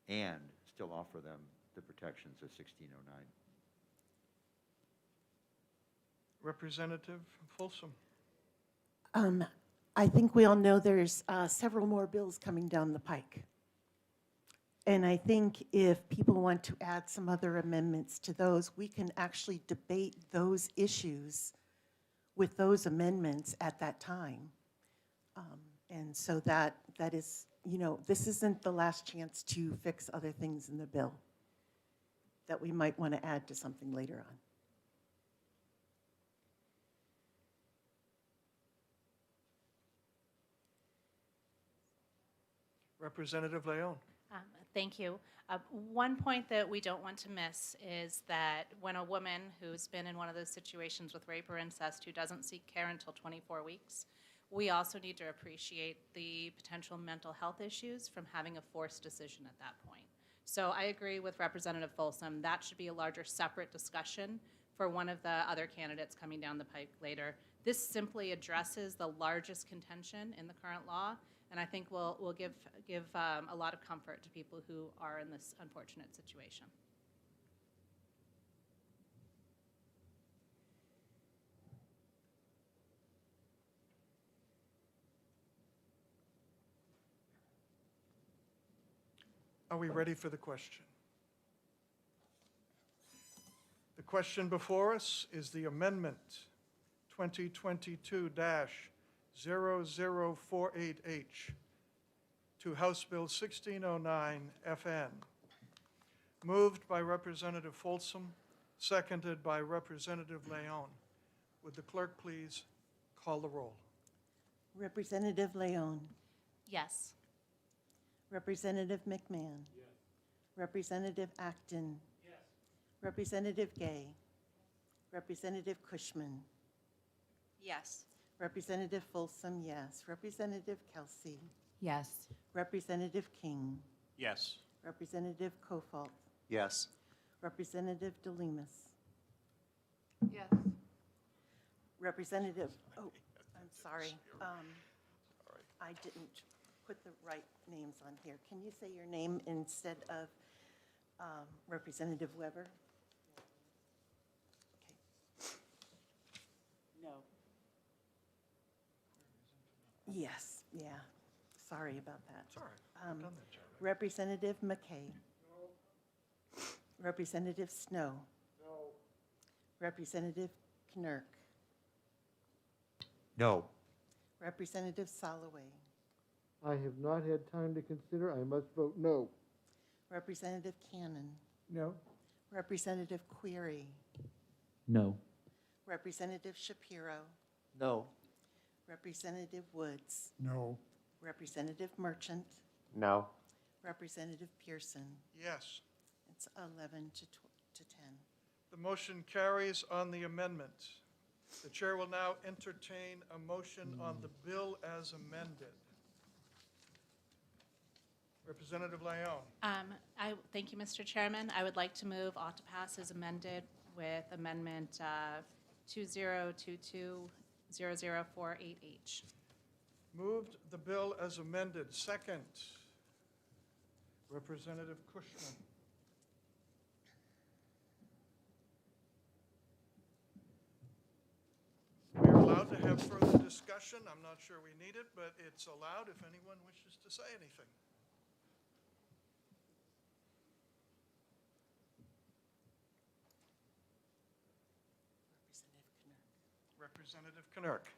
and still offer them the protections of 1609. Representative Folsom. I think we all know there's several more bills coming down the pike. And I think if people want to add some other amendments to those, we can actually debate those issues with those amendments at that time. And so that is, this isn't the last chance to fix other things in the bill that we might want to add to something later on. Representative Leon. Thank you. One point that we don't want to miss is that when a woman who's been in one of those situations with rape or incest who doesn't seek care until 24 weeks, we also need to appreciate the potential mental health issues from having a forced decision at that point. So I agree with Representative Folsom. That should be a larger separate discussion for one of the other candidates coming down the pike later. This simply addresses the largest contention in the current law, and I think will give a lot of comfort to people who are in this unfortunate situation. Are we ready for the question? The question before us is the amendment 2022-0048H to House Bill 1609 FN. Moved by Representative Folsom, seconded by Representative Leon. Would the clerk please call the roll? Representative Leon. Yes. Representative McMahon. Yes. Representative Acton. Yes. Representative Gay. Representative Cushman. Yes. Representative Folsom, yes. Representative Kelsey. Yes. Representative King. Yes. Representative Kofalt. Yes. Representative DeLemus. Yes. Representative, oh, I'm sorry. I didn't put the right names on here. Can you say your name instead of Representative Weber? Okay. No. Yes, yeah. Sorry about that. It's all right. We've done that job. Representative McKay. No. Representative Snow. No. Representative Knirk. No. Representative Soloway. I have not had time to consider. I must vote no. Representative Cannon. No. Representative Query. No. Representative Shapiro. No. Representative Woods. No. Representative Merchant. No. Representative Pearson. Yes. It's 11 to 10. The motion carries on the amendment. The chair will now entertain a motion on the bill as amended. Representative Leon. Thank you, Mr. Chairman. I would like to move ought to pass as amended with amendment 2022-0048H. Moved the bill as amended. Second. Representative Cushman. We are allowed to have further discussion. I'm not sure we need it, but it's allowed if anyone wishes to say anything. Representative Knirk.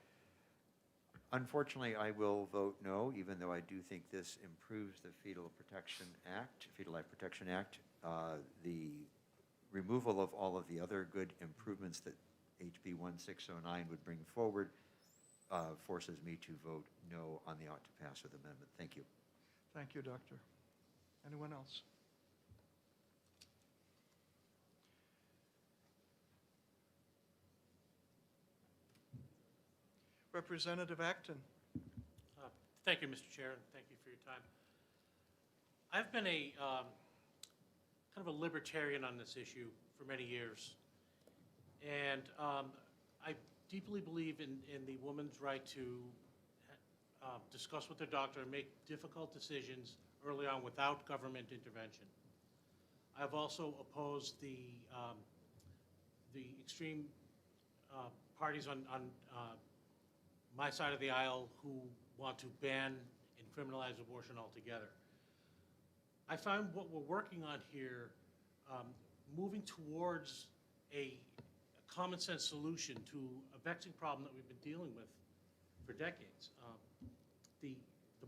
Unfortunately, I will vote no, even though I do think this improves the Fetal Life Protection Act. The removal of all of the other good improvements that HB 1609 would bring forward forces me to vote no on the ought to pass with amendment. Thank you. Thank you, Doctor. Anyone else? Representative Acton. Thank you, Mr. Chair, and thank you for your time. I've been a kind of a libertarian on this issue for many years, and I deeply believe in the woman's right to discuss with their doctor and make difficult decisions early on without government intervention. I've also opposed the extreme parties on my side of the aisle who want to ban and criminalize abortion altogether. I find what we're working on here, moving towards a common sense solution to a vexing problem that we've been dealing with for decades. The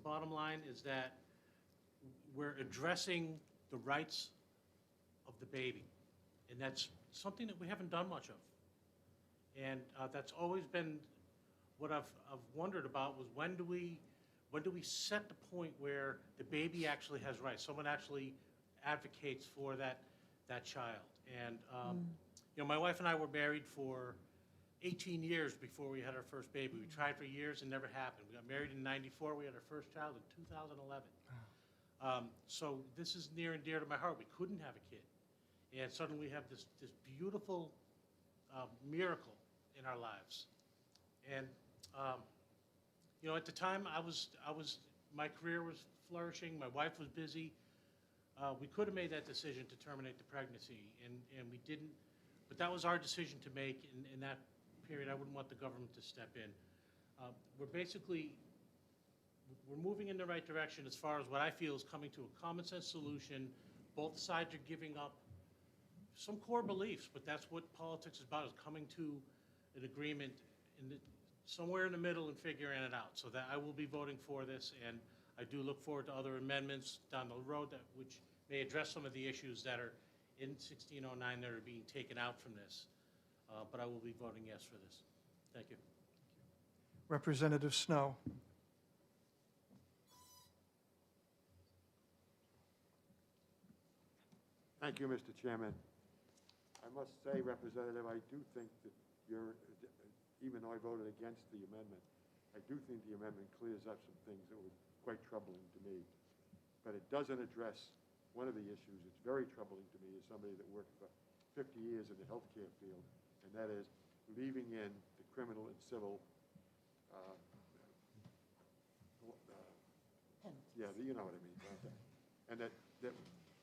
bottom line is that we're addressing the rights of the baby, and that's something that we haven't done much of. And that's always been what I've wondered about, was when do we set the point where the baby actually has rights? Someone actually advocates for that child. And you know, my wife and I were married for 18 years before we had our first baby. We tried for years and never happened. We got married in '94. We had our first child in 2011. So this is near and dear to my heart. We couldn't have a kid, and suddenly we have this beautiful miracle in our lives. And you know, at the time, my career was flourishing. My wife was busy. We could have made that decision to terminate the pregnancy, and we didn't. But that was our decision to make in that period. I wouldn't want the government to step in. We're moving in the right direction as far as what I feel is coming to a common sense solution. Both sides are giving up some core beliefs, but that's what politics is about, is coming to an agreement somewhere in the middle and figuring it out. So that I will be voting for this, and I do look forward to other amendments down the road which may address some of the issues that are in 1609 that are being taken out from this. But I will be voting yes for this. Thank you. Representative Snow. Thank you, Mr. Chairman. I must say, Representative, I do think that even though I voted against the amendment, I do think the amendment clears up some things that were quite troubling to me. But it doesn't address one of the issues that's very troubling to me as somebody that worked for 50 years in the healthcare field, and that is leaving in the criminal and civil, yeah, you know what I mean. And that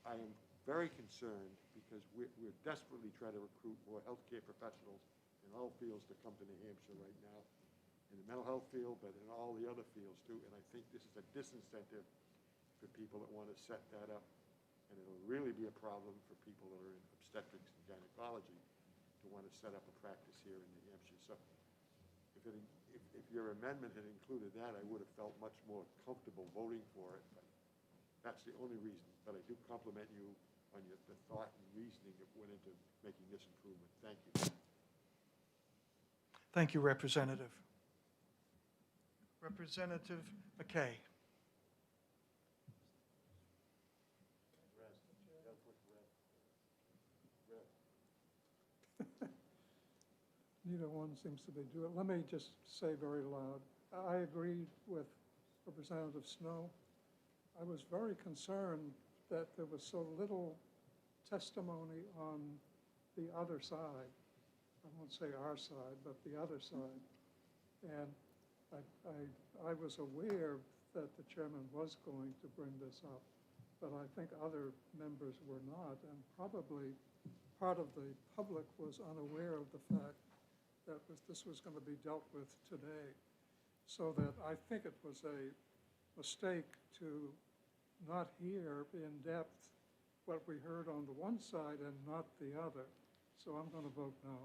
I am very concerned because we're desperately trying to recruit more healthcare professionals in all fields to come to New Hampshire right now, in the mental health field, but in all the other fields too. And I think this is a disincentive for people that want to set that up. And it'll really be a problem for people that are in obstetrics and gynecology to want to set up a practice here in New Hampshire. So if your amendment had included that, I would have felt much more comfortable voting for it. But that's the only reason. But I do compliment you on the thought and reasoning that went into making this improvement. Thank you. Thank you, Representative. Representative McKay. Neither one seems to be doing it. Let me just say very loud, I agree with Representative Snow. I was very concerned that there was so little testimony on the other side. I won't say our side, but the other side. And I was aware that the chairman was going to bring this up, but I think other members were not, and probably part of the public was unaware of the fact that this was going to be dealt with today. So that I think it was a mistake to not hear in depth what we heard on the one side and not the other. So I'm going to vote no.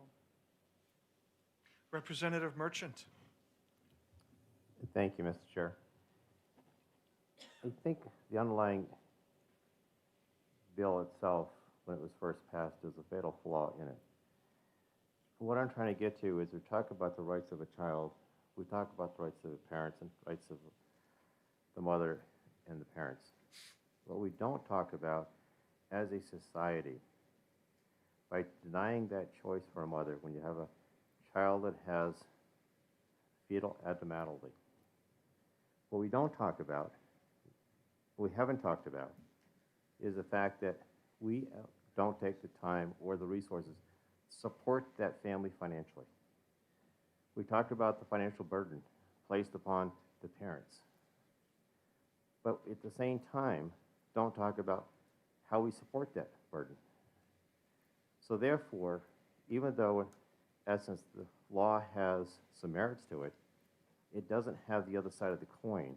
Representative Merchant. Thank you, Mr. Chair. I think the underlying bill itself, when it was first passed, is a fatal flaw in it. What I'm trying to get to is we talk about the rights of a child we talk about the rights of the parents and rights of the mother and the parents. What we don't talk about as a society, by denying that choice for a mother when you have a child that has fetal abnormality, what we don't talk about, what we haven't talked about, is the fact that we don't take the time or the resources to support that family financially. We talk about the financial burden placed upon the parents, but at the same time, don't talk about how we support that burden. So therefore, even though in essence the law has some merits to it, it doesn't have the other side of the coin,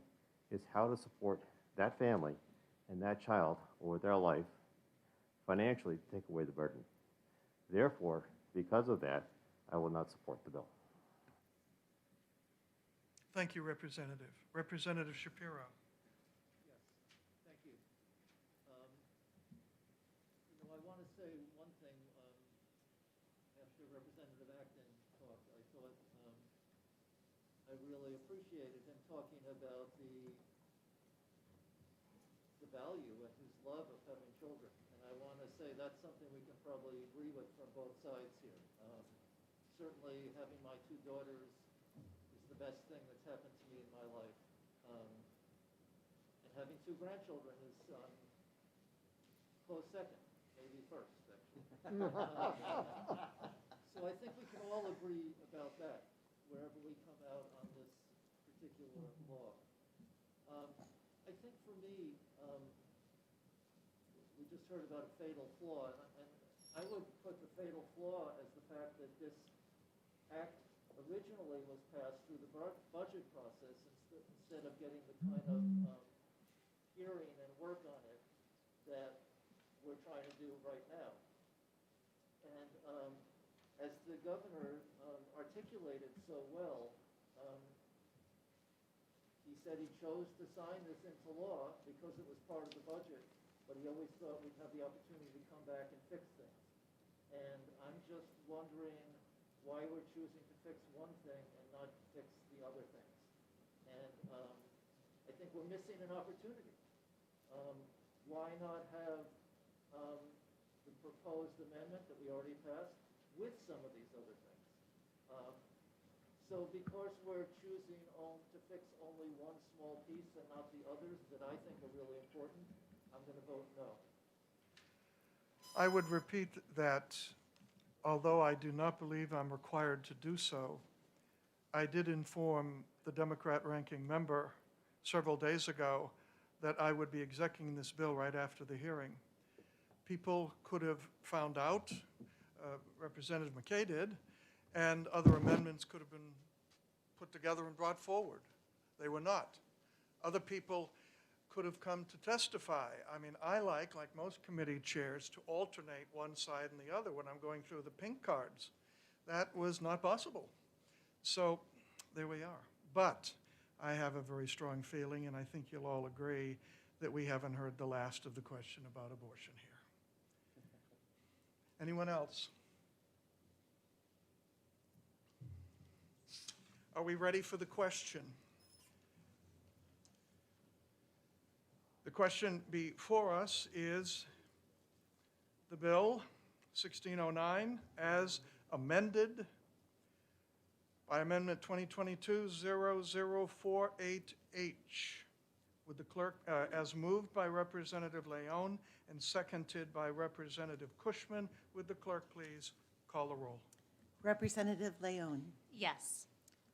is how to support that family and that child or their life financially to take away the burden. Therefore, because of that, I will not support the bill. Thank you, Representative. Representative Shapiro. Yes, thank you. I want to say one thing. After Representative Acton talked, I thought I really appreciated him talking about the value and his love of having children. And I want to say that's something we can probably agree with from both sides here. Certainly having my two daughters is the best thing that's happened to me in my life. And having two grandchildren is close second, maybe first, actually. So I think we can all agree about that, wherever we come out on this particular law. I think for me, we just heard about a fatal flaw, and I would put the fatal flaw as the fact that this act originally was passed through the budget process instead of getting the kind of hearing and work on it that we're trying to do right now. And as the governor articulated so well, he said he chose to sign this into law because it was part of the budget, but he always thought we'd have the opportunity to come back and fix things. And I'm just wondering why we're choosing to fix one thing and not fix the other things. And I think we're missing an opportunity. Why not have the proposed amendment that we already passed with some of these other things? So because we're choosing to fix only one small piece and not the others that I think are really important, I'm going to vote no. I would repeat that although I do not believe I'm required to do so, I did inform the Democrat ranking member several days ago that I would be executing this bill right after the hearing. People could have found out, Representative McKay did, and other amendments could have been put together and brought forward. They were not. Other people could have come to testify. I mean, I like most committee chairs, to alternate one side and the other when I'm going through the pink cards. That was not possible. So there we are. But I have a very strong feeling, and I think you'll all agree, that we haven't heard the last of the question about abortion here. Anyone else? Are we ready for the question? The question before us is the bill 1609 as amended by Amendment 2022-0048H. Would the clerk, as moved by Representative Leone and seconded by Representative Cushman, would the clerk please call the roll? Representative Leone. Yes.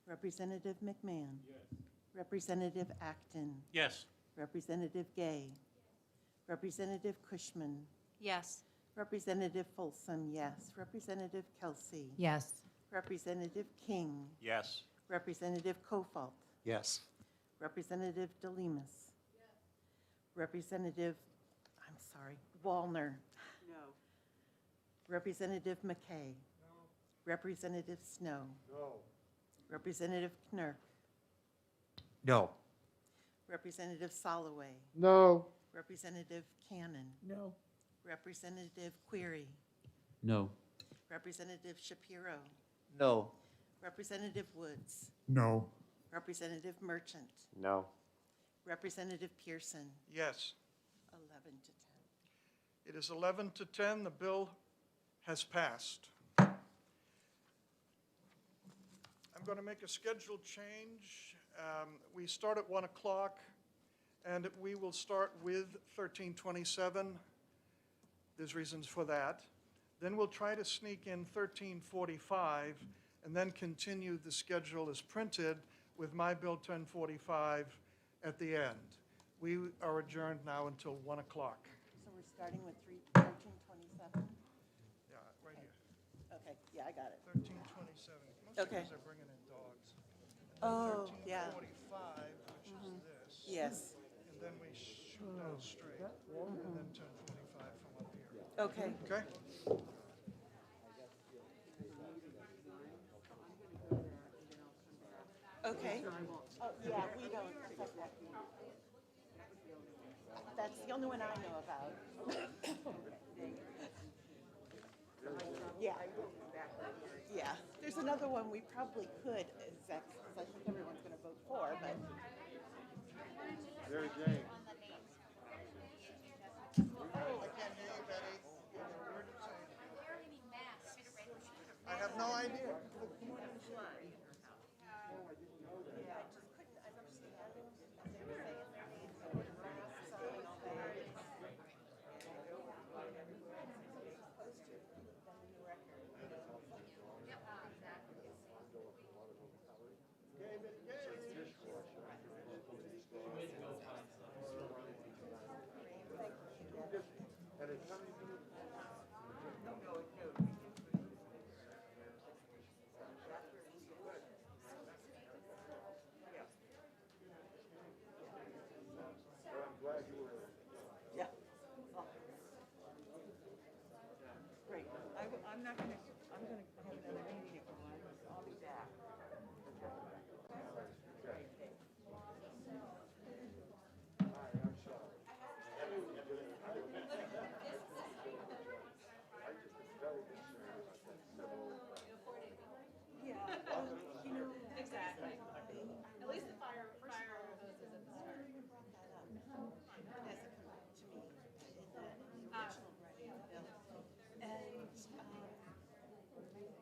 Representative McMahon. Yes. Representative Acton. Yes. Representative Gay. Representative Cushman. Yes. Representative Folsom, yes. Representative Kelsey. Yes. Representative King. Yes. Representative Kofalt. Yes. Representative DeLemus. Yes. Representative, Wallner. No. Representative McKay. No. Representative Snow. No. Representative Knirk. No. Representative Soloway. No. Representative Cannon. No. Representative Query. No. Representative Shapiro. No. Representative Woods, No. Representative Merchant, No. Representative Pearson, Yes. 11 to 10. It is 11 to 10. The bill has passed. I'm going to make a schedule change. We start at 1 o'clock, and we will start with 1327. There's reasons for that. Then we'll try to sneak in 1345, and then continue the schedule as printed with my bill 1045 at the end. We are adjourned now until 1 o'clock. So we're starting with 1327? Yeah, right here. Okay, yeah, I got it. 1327. Most Okay. cities are bringing in dogs. Oh, yeah. 1345, which is this. Yes. And then we shoot down straight. And then 1045 from up here. Okay. Okay? Okay. Oh, yeah, we don't. That's the only one I know about. Yeah. Yeah. There's another one we probably could, because I think everyone's going to vote for, but. Mary Jane. I can't hear you, Betty. Where did you say it? I have no idea. Yeah. Oh. Great. I'm not going to, I'm going to have another meeting at 1, so I'll be back. Yeah, you know. Exactly. At least the fire hoses at the start. Brought that up as a, to me, in the original writing of the bill.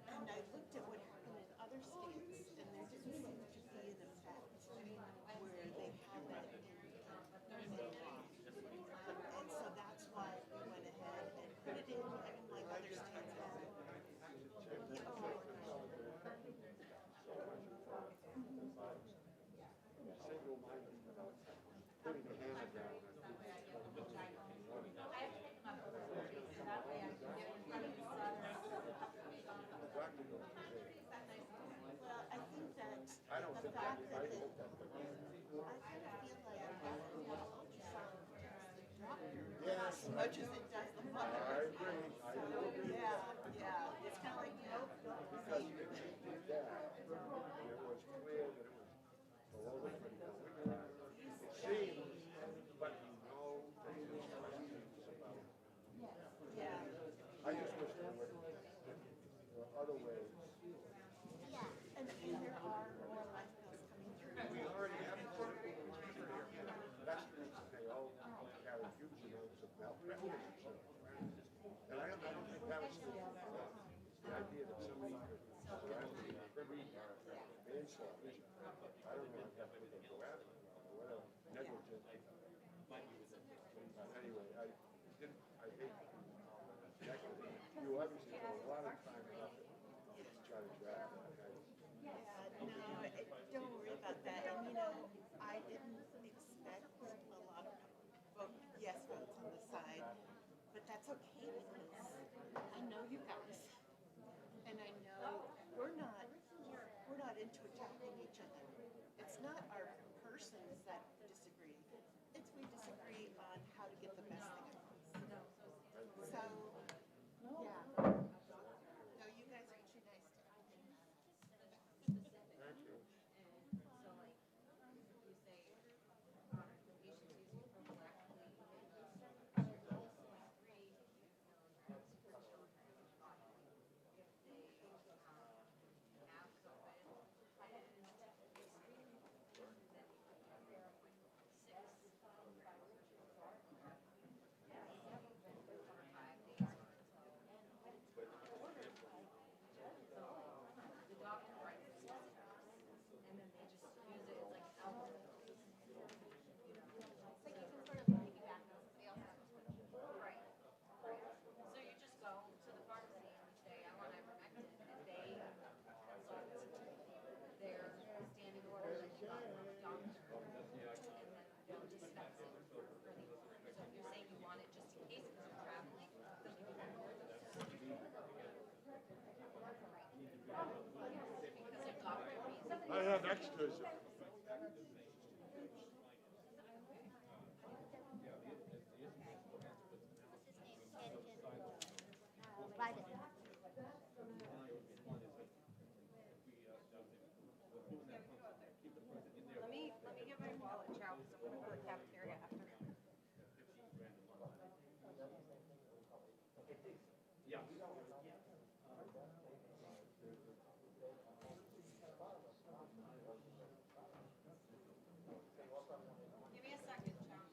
And I looked at what happened in other states, and there didn't seem to be an effect where they have it in law. And so that's why we went ahead and put it in, I mean, like other states have it. Well, I think that the fact that I kind of feel like ultrasound does the doctor as much as it does the mother. I agree. Yeah, it's kind of like, nope, don't receive. It was clear that it was below the critical. It seems, but you know, there's questions about. Yeah. I just wish there were other ways. And there are more life bills coming through. We already have investments, they all carry huge amounts of malpractice insurance. And I don't think that was the idea that somebody could go after the criminal manslaughter. I don't know if that's what they go after, or whatever, negligent. Anyway, I hate negligent. You obviously have a lot of time and effort to try to draft that. Don't worry about that. And you know, I didn't expect a lot of yes votes on the side, but that's okay because I know you guys, and I know we're not into attacking each other. It's not our persons that disagree. It's we disagree on how to get the best thing across. So, yeah. No, you guys are too nice to I have extras. Let me get my wallet, Chow, because I'm gonna go to the cafeteria after. Give me a second, Chow.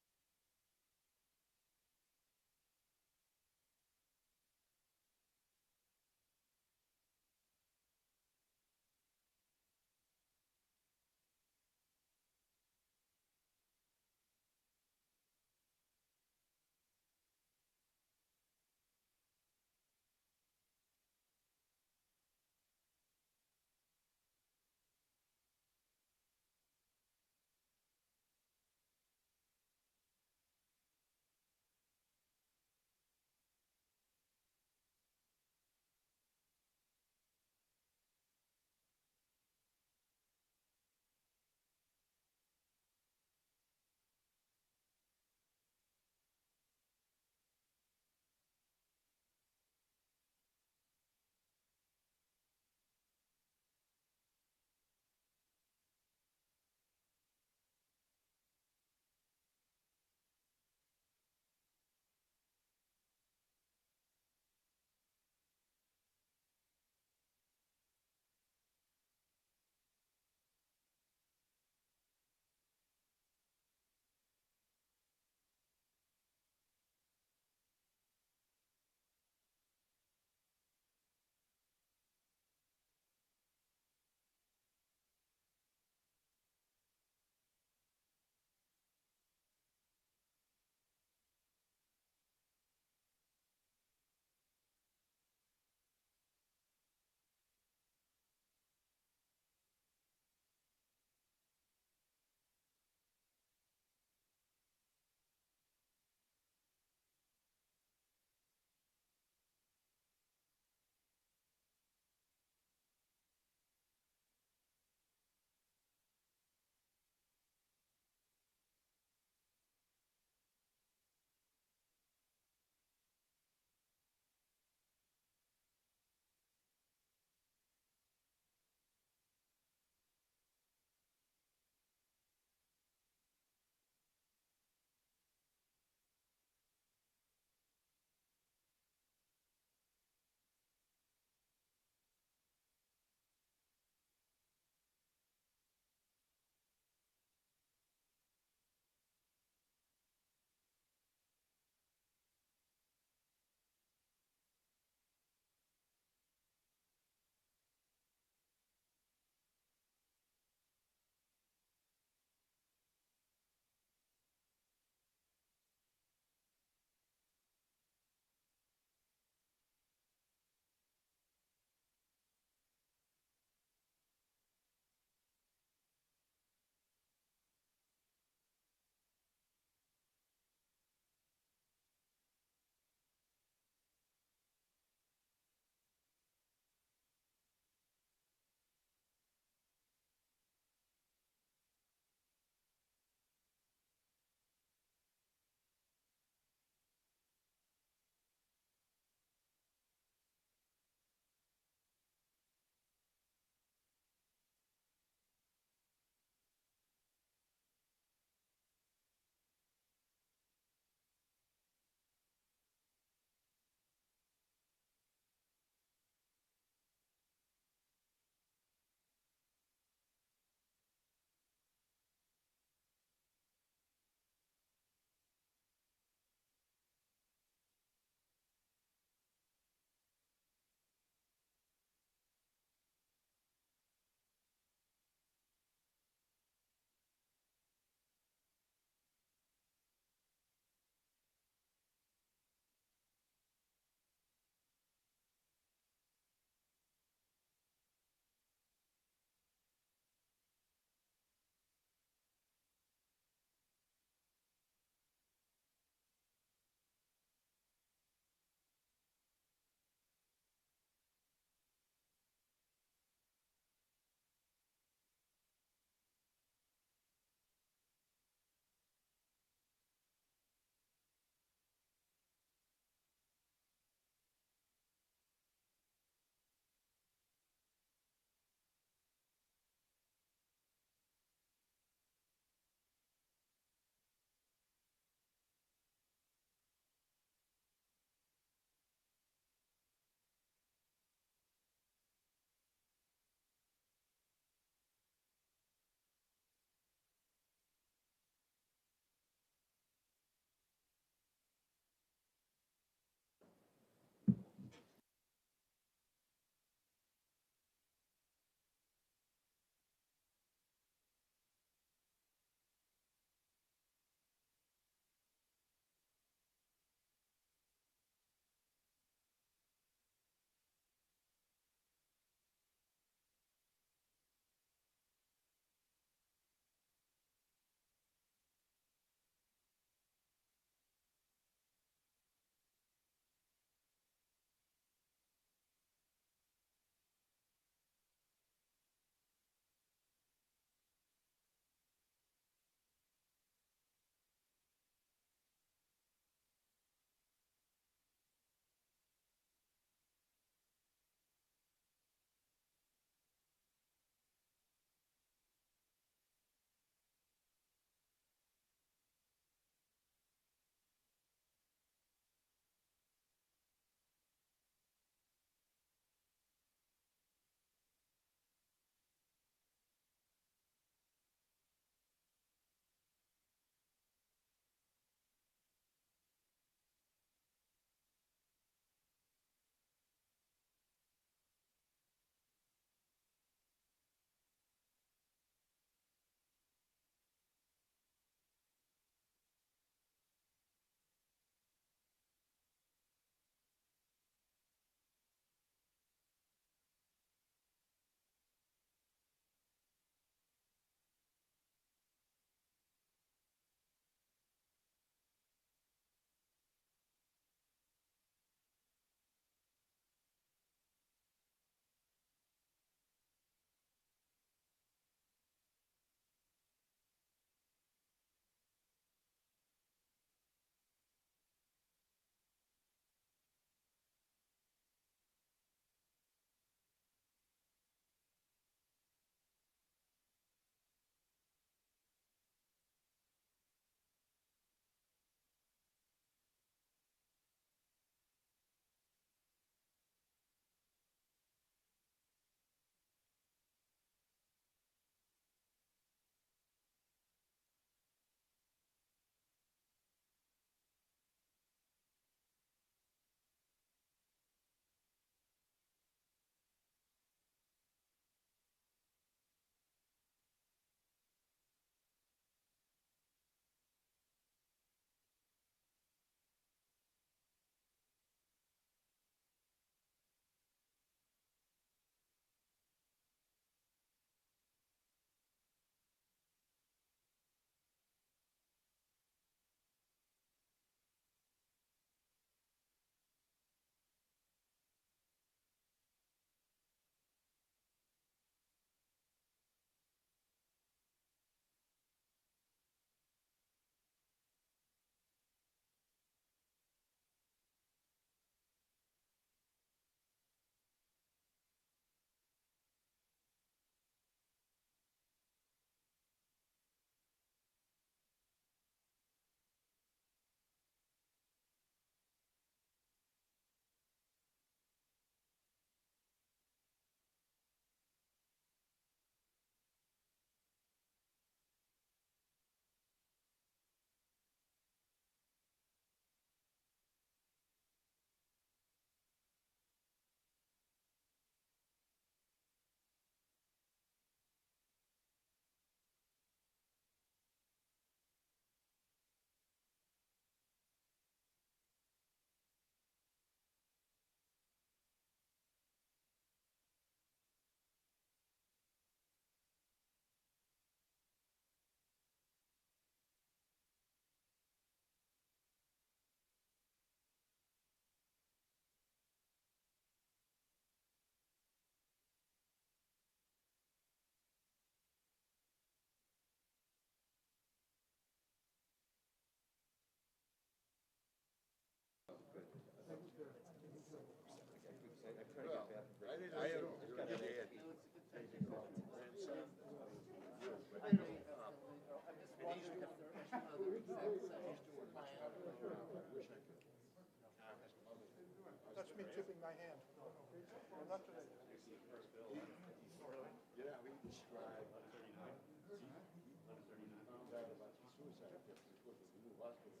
suicide just before the new hospital.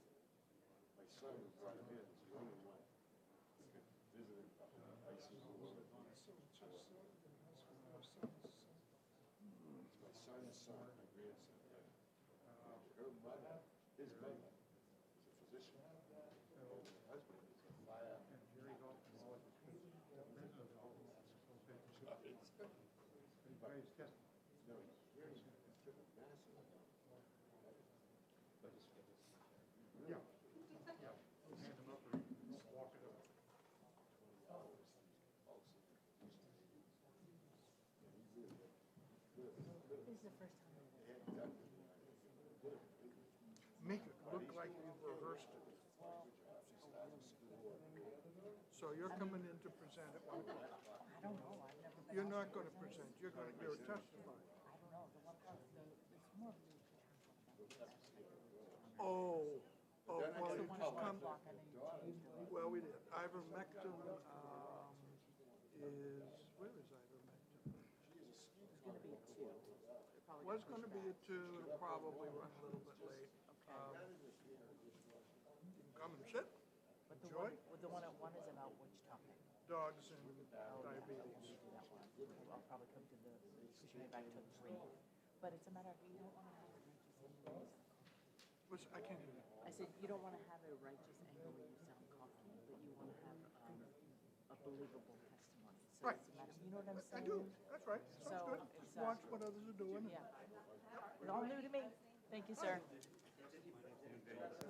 My son brought him in, he's the only one. Visited the ICU. It's my son's son, my grandson. Her mother, his mother, is a physician. And her husband is a fire. Make it look like you've rehearsed it. So you're coming in to present at 1 o'clock. I don't know, I've never been. You're not going to present, you're testifying. I don't know, the one, it's more of a Oh, well, That's the you one just at 1 come, o'clock, I know you changed it. well, we did. Ivermectin is, where is Ivermectin? It's gonna be a 2. They're probably Was gonna going to push be it a 2, it'll probably run a little bit late. Okay. You can come and sit, But the enjoy. the one at 1 is about which topic? Dogs and Oh, yeah, diabetes. we'll do that one. I'll probably come to the, because you maybe I took 3. But it's a matter of, you don't want to have a righteous anger where you sound cocky. I can't hear you. I said, you don't want to have a righteous anger where you sound cocky, but you want to have a believable testimony. So Right. it's a matter, you know what I'm I saying? do, that's right, sounds So good. it's, Just watch what others are doing. Yeah. It's all new to me. Thank you, sir.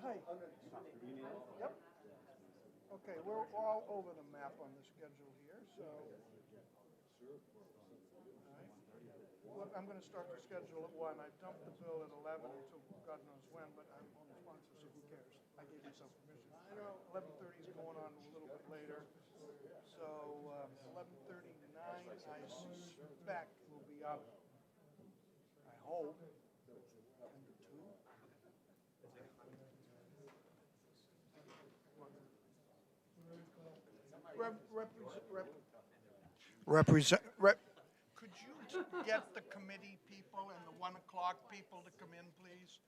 Hi. Yep. Okay, we're all over the map on the schedule here, so. Well, I'm going to start the schedule at 1. I dumped the bill at 11 until God knows when, but I'm on the sponsor, so who cares? I gave myself permission. 11:30 is going on a little bit later, so 11:39, I suspect will be up, I hope, 10 to 2. Could you get the committee people and the 1 o'clock people to come in, please?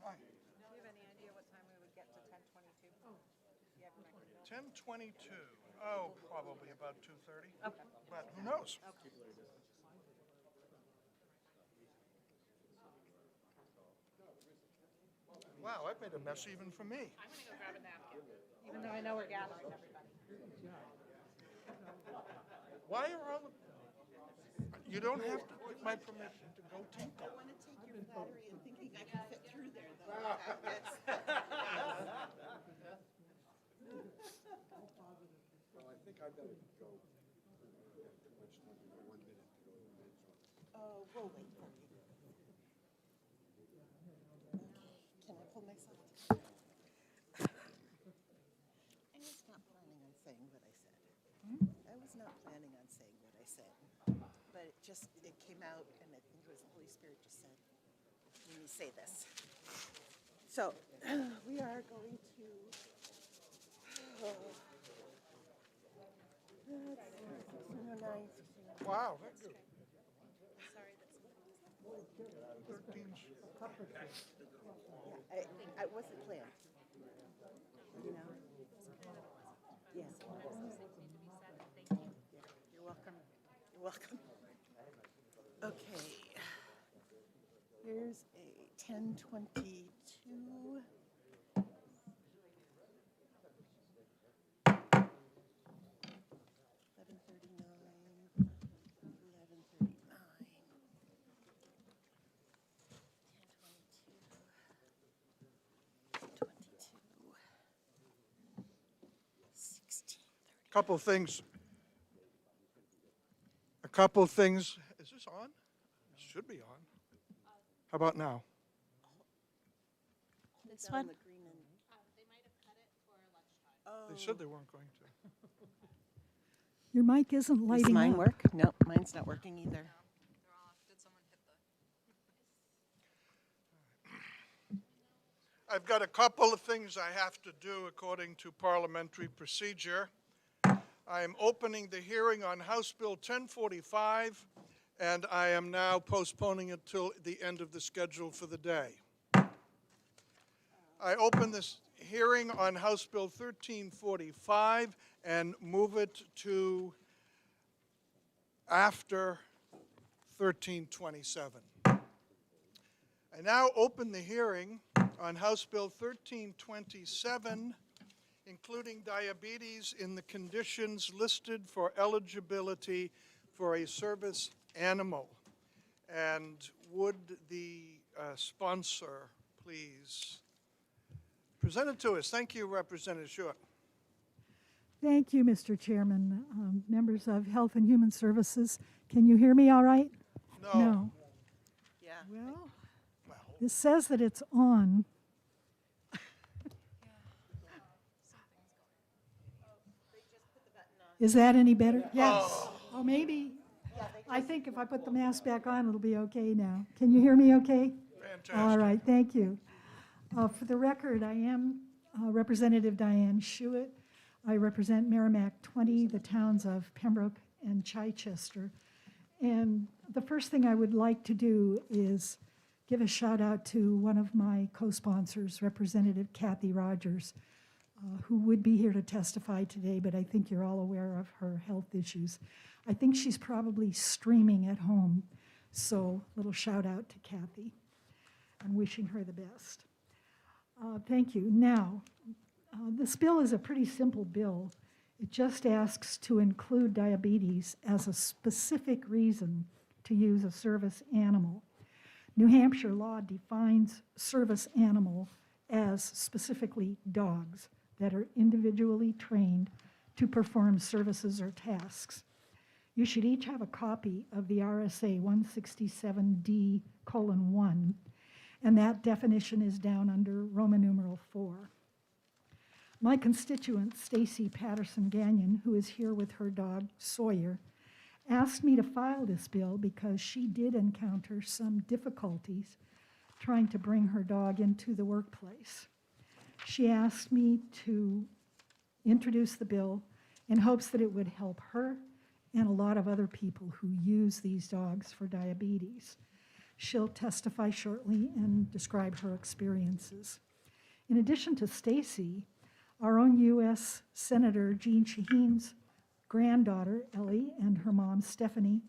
Hi. Do you have any idea what time we would get to 10:22? Oh. 10:22, oh, probably about 2:30. Okay. But who knows? Okay. Wow, that made a mess even for me. I'm gonna go grab a napkin, even though I know we're gathering everybody. Why are all the, you don't have to get my permission to go tinko. I want to take your battery and thinking I can fit through there, though. Well, I think I better go. We have too much time, we got 1 minute to go to the men's room. Oh, we'll wait for you. Can I pull myself together? I was not planning on saying what I said. I was not planning on saying what I said. But it came out, and I think it was the Holy Spirit just said, when you say this. So, we are going to, let's see, 1609, 1609. Wow, that's good. Sorry, that's. 13. Yeah, I wasn't planned. You know? Yes. You're welcome. You're welcome. Okay. Here's a 10:22. Couple things. A couple things. Is this on? It should be on. How about now? This one? They might have cut it for lunchtime. Oh. They said they weren't going to. Your mic isn't lighting up. Does mine work? No, mine's not working either. They're off. Did someone hit the? I've got a couple of things I have to do according to parliamentary procedure. I am opening the hearing on House Bill 1045, and I am now postponing it till the end of the schedule for the day. I open this hearing on House Bill 1345 and move it to after 1327. I now open the hearing on House Bill 1327, including diabetes in the conditions listed for eligibility for a service animal. And would the sponsor please present it to us? Thank you, Representative Short. Thank you, Mr. Chairman. Members of Health and Human Services, can you hear me all right? No. Yeah. Well, it says that it's on. Is that any better? Yes. Oh, maybe. I think if I put the mask back on, it'll be okay now. Can you hear me okay? Fantastic. All right, thank you. For the record, I am Representative Diane Schuett. I represent Merrimack 20, the towns of Pembroke and Chichester. And the first thing I would like to do is give a shout out to one of my co-sponsors, Representative Kathy Rogers, who would be here to testify today, but I think you're all aware of her health issues. I think she's probably streaming at home, so little shout out to Kathy and wishing her the best. Thank you. Now, this bill is a pretty simple bill. It just asks to include diabetes as a specific reason to use a service animal. New Hampshire law defines service animal as specifically dogs that are individually trained to perform services or tasks. You should each have a copy of the RSA 167D:1, and that definition is down under Roman numeral 4. My constituent, Stacy Patterson Gagnon, who is here with her dog, Sawyer, asked me to file this bill because she did encounter some difficulties trying to bring her dog into the workplace. She asked me to introduce the bill in hopes that it would help her and a lot of other people who use these dogs for diabetes. She'll testify shortly and describe her experiences. In addition to Stacy, our own U.S. Senator Jean Shaheen's granddaughter, Ellie, and her mom, Stephanie,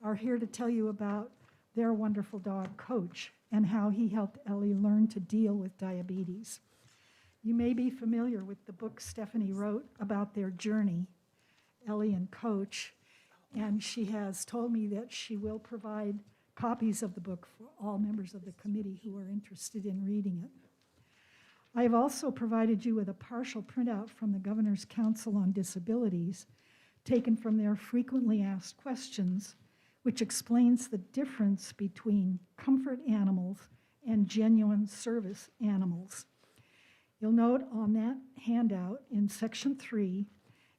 are here to tell you about their wonderful dog, Coach, and how he helped Ellie learn to deal with diabetes. You may be familiar with the book Stephanie wrote about their journey, Ellie and Coach, and she has told me that she will provide copies of the book for all members of the committee who are interested in reading it. I have also provided you with a partial printout from the Governor's Council on Disabilities, taken from their frequently asked questions, which explains the difference between comfort animals and genuine service animals. You'll note on that handout in section 3,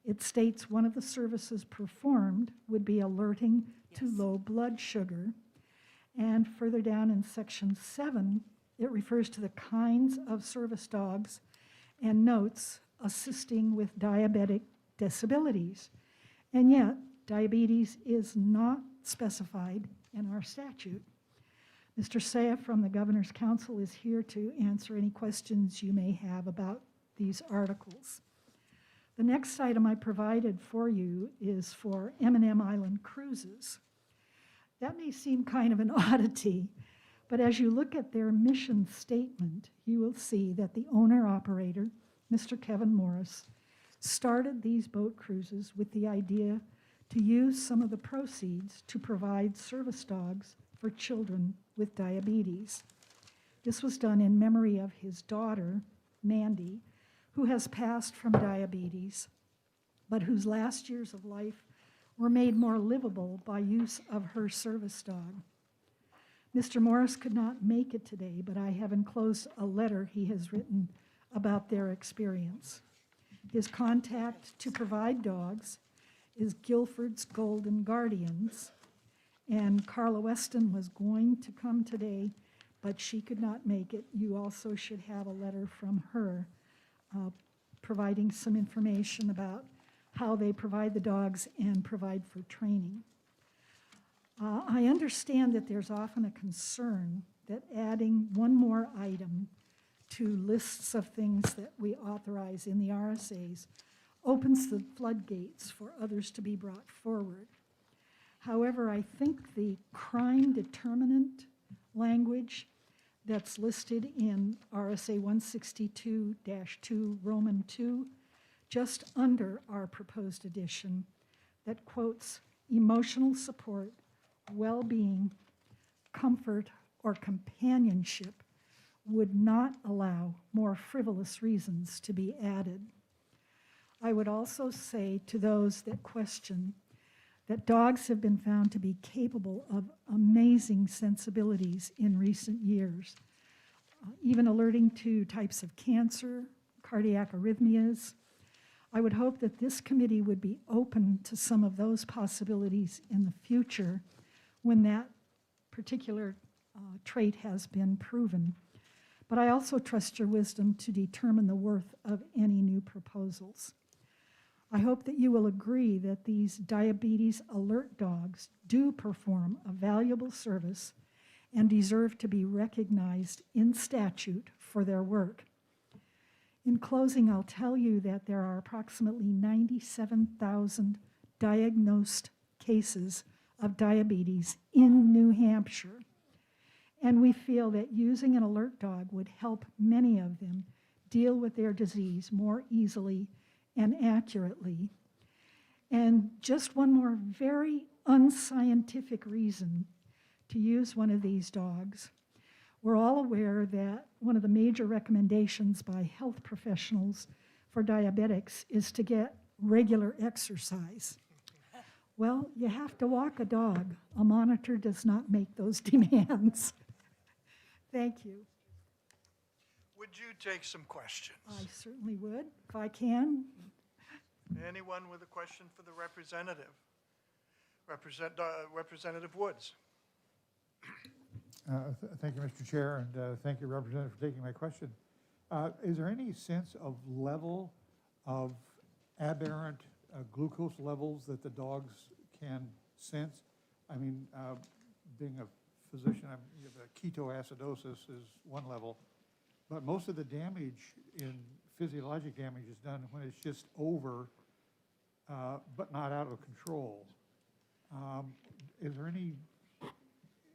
it states one of the services performed would be alerting to low blood sugar. And further down in section 7, it refers to the kinds of service dogs and notes assisting with diabetic disabilities. And yet, diabetes is not specified in our statute. Mr. Saya from the Governor's Council is here to answer any questions you may have about these articles. The next item I provided for you is for M&M Island cruises. That may seem kind of an oddity, but as you look at their mission statement, you will see that the owner-operator, Mr. Kevin Morris, started these boat cruises with the idea to use some of the proceeds to provide service dogs for children with diabetes. This was done in memory of his daughter, Mandy, who has passed from diabetes, but whose last years of life were made more livable by use of her service dog. Mr. Morris could not make it today, but I have enclosed a letter he has written about their experience. His contact to provide dogs is Guilford's Golden Guardians, and Carla Weston was going to come today, but she could not make it. You also should have a letter from her providing some information about how they provide the dogs and provide for training. I understand that there's often a concern that adding one more item to lists of things that we authorize in the RSAs opens the floodgates for others to be brought forward. However, I think the crime determinant language that's listed in RSA 162-2 Roman 2, just under our proposed addition, that quotes emotional support, well-being, comfort, or companionship would not allow more frivolous reasons to be added. I would also say to those that question that dogs have been found to be capable of amazing sensibilities in recent years, even alerting to types of cancer, cardiac arrhythmias. I would hope that this committee would be open to some of those possibilities in the future when that particular trait has been proven. But I also trust your wisdom to determine the worth of any new proposals. I hope that you will agree that these diabetes alert dogs do perform a valuable service and deserve to be recognized in statute for their work. In closing, I'll tell you that there are approximately 97,000 diagnosed cases of diabetes in New Hampshire, and we feel that using an alert dog would help many of them deal with their disease more easily and accurately. And just one more very unscientific reason to use one of these dogs. We're all aware that one of the major recommendations by health professionals for diabetics is to get regular exercise. Well, you have to walk a dog. A monitor does not make those demands. Thank you. Would you take some questions? I certainly would, if I can. Anyone with a question for the representative? Representative Woods. Thank you, Mr. Chair, and thank you, Representative, for taking my question. Is there any sense of level of aberrant glucose levels that the dogs can sense? I mean, being a physician, the ketoacidosis is one level, but most of the damage in physiologic damage is done when it's just over, but not out of control. Is there any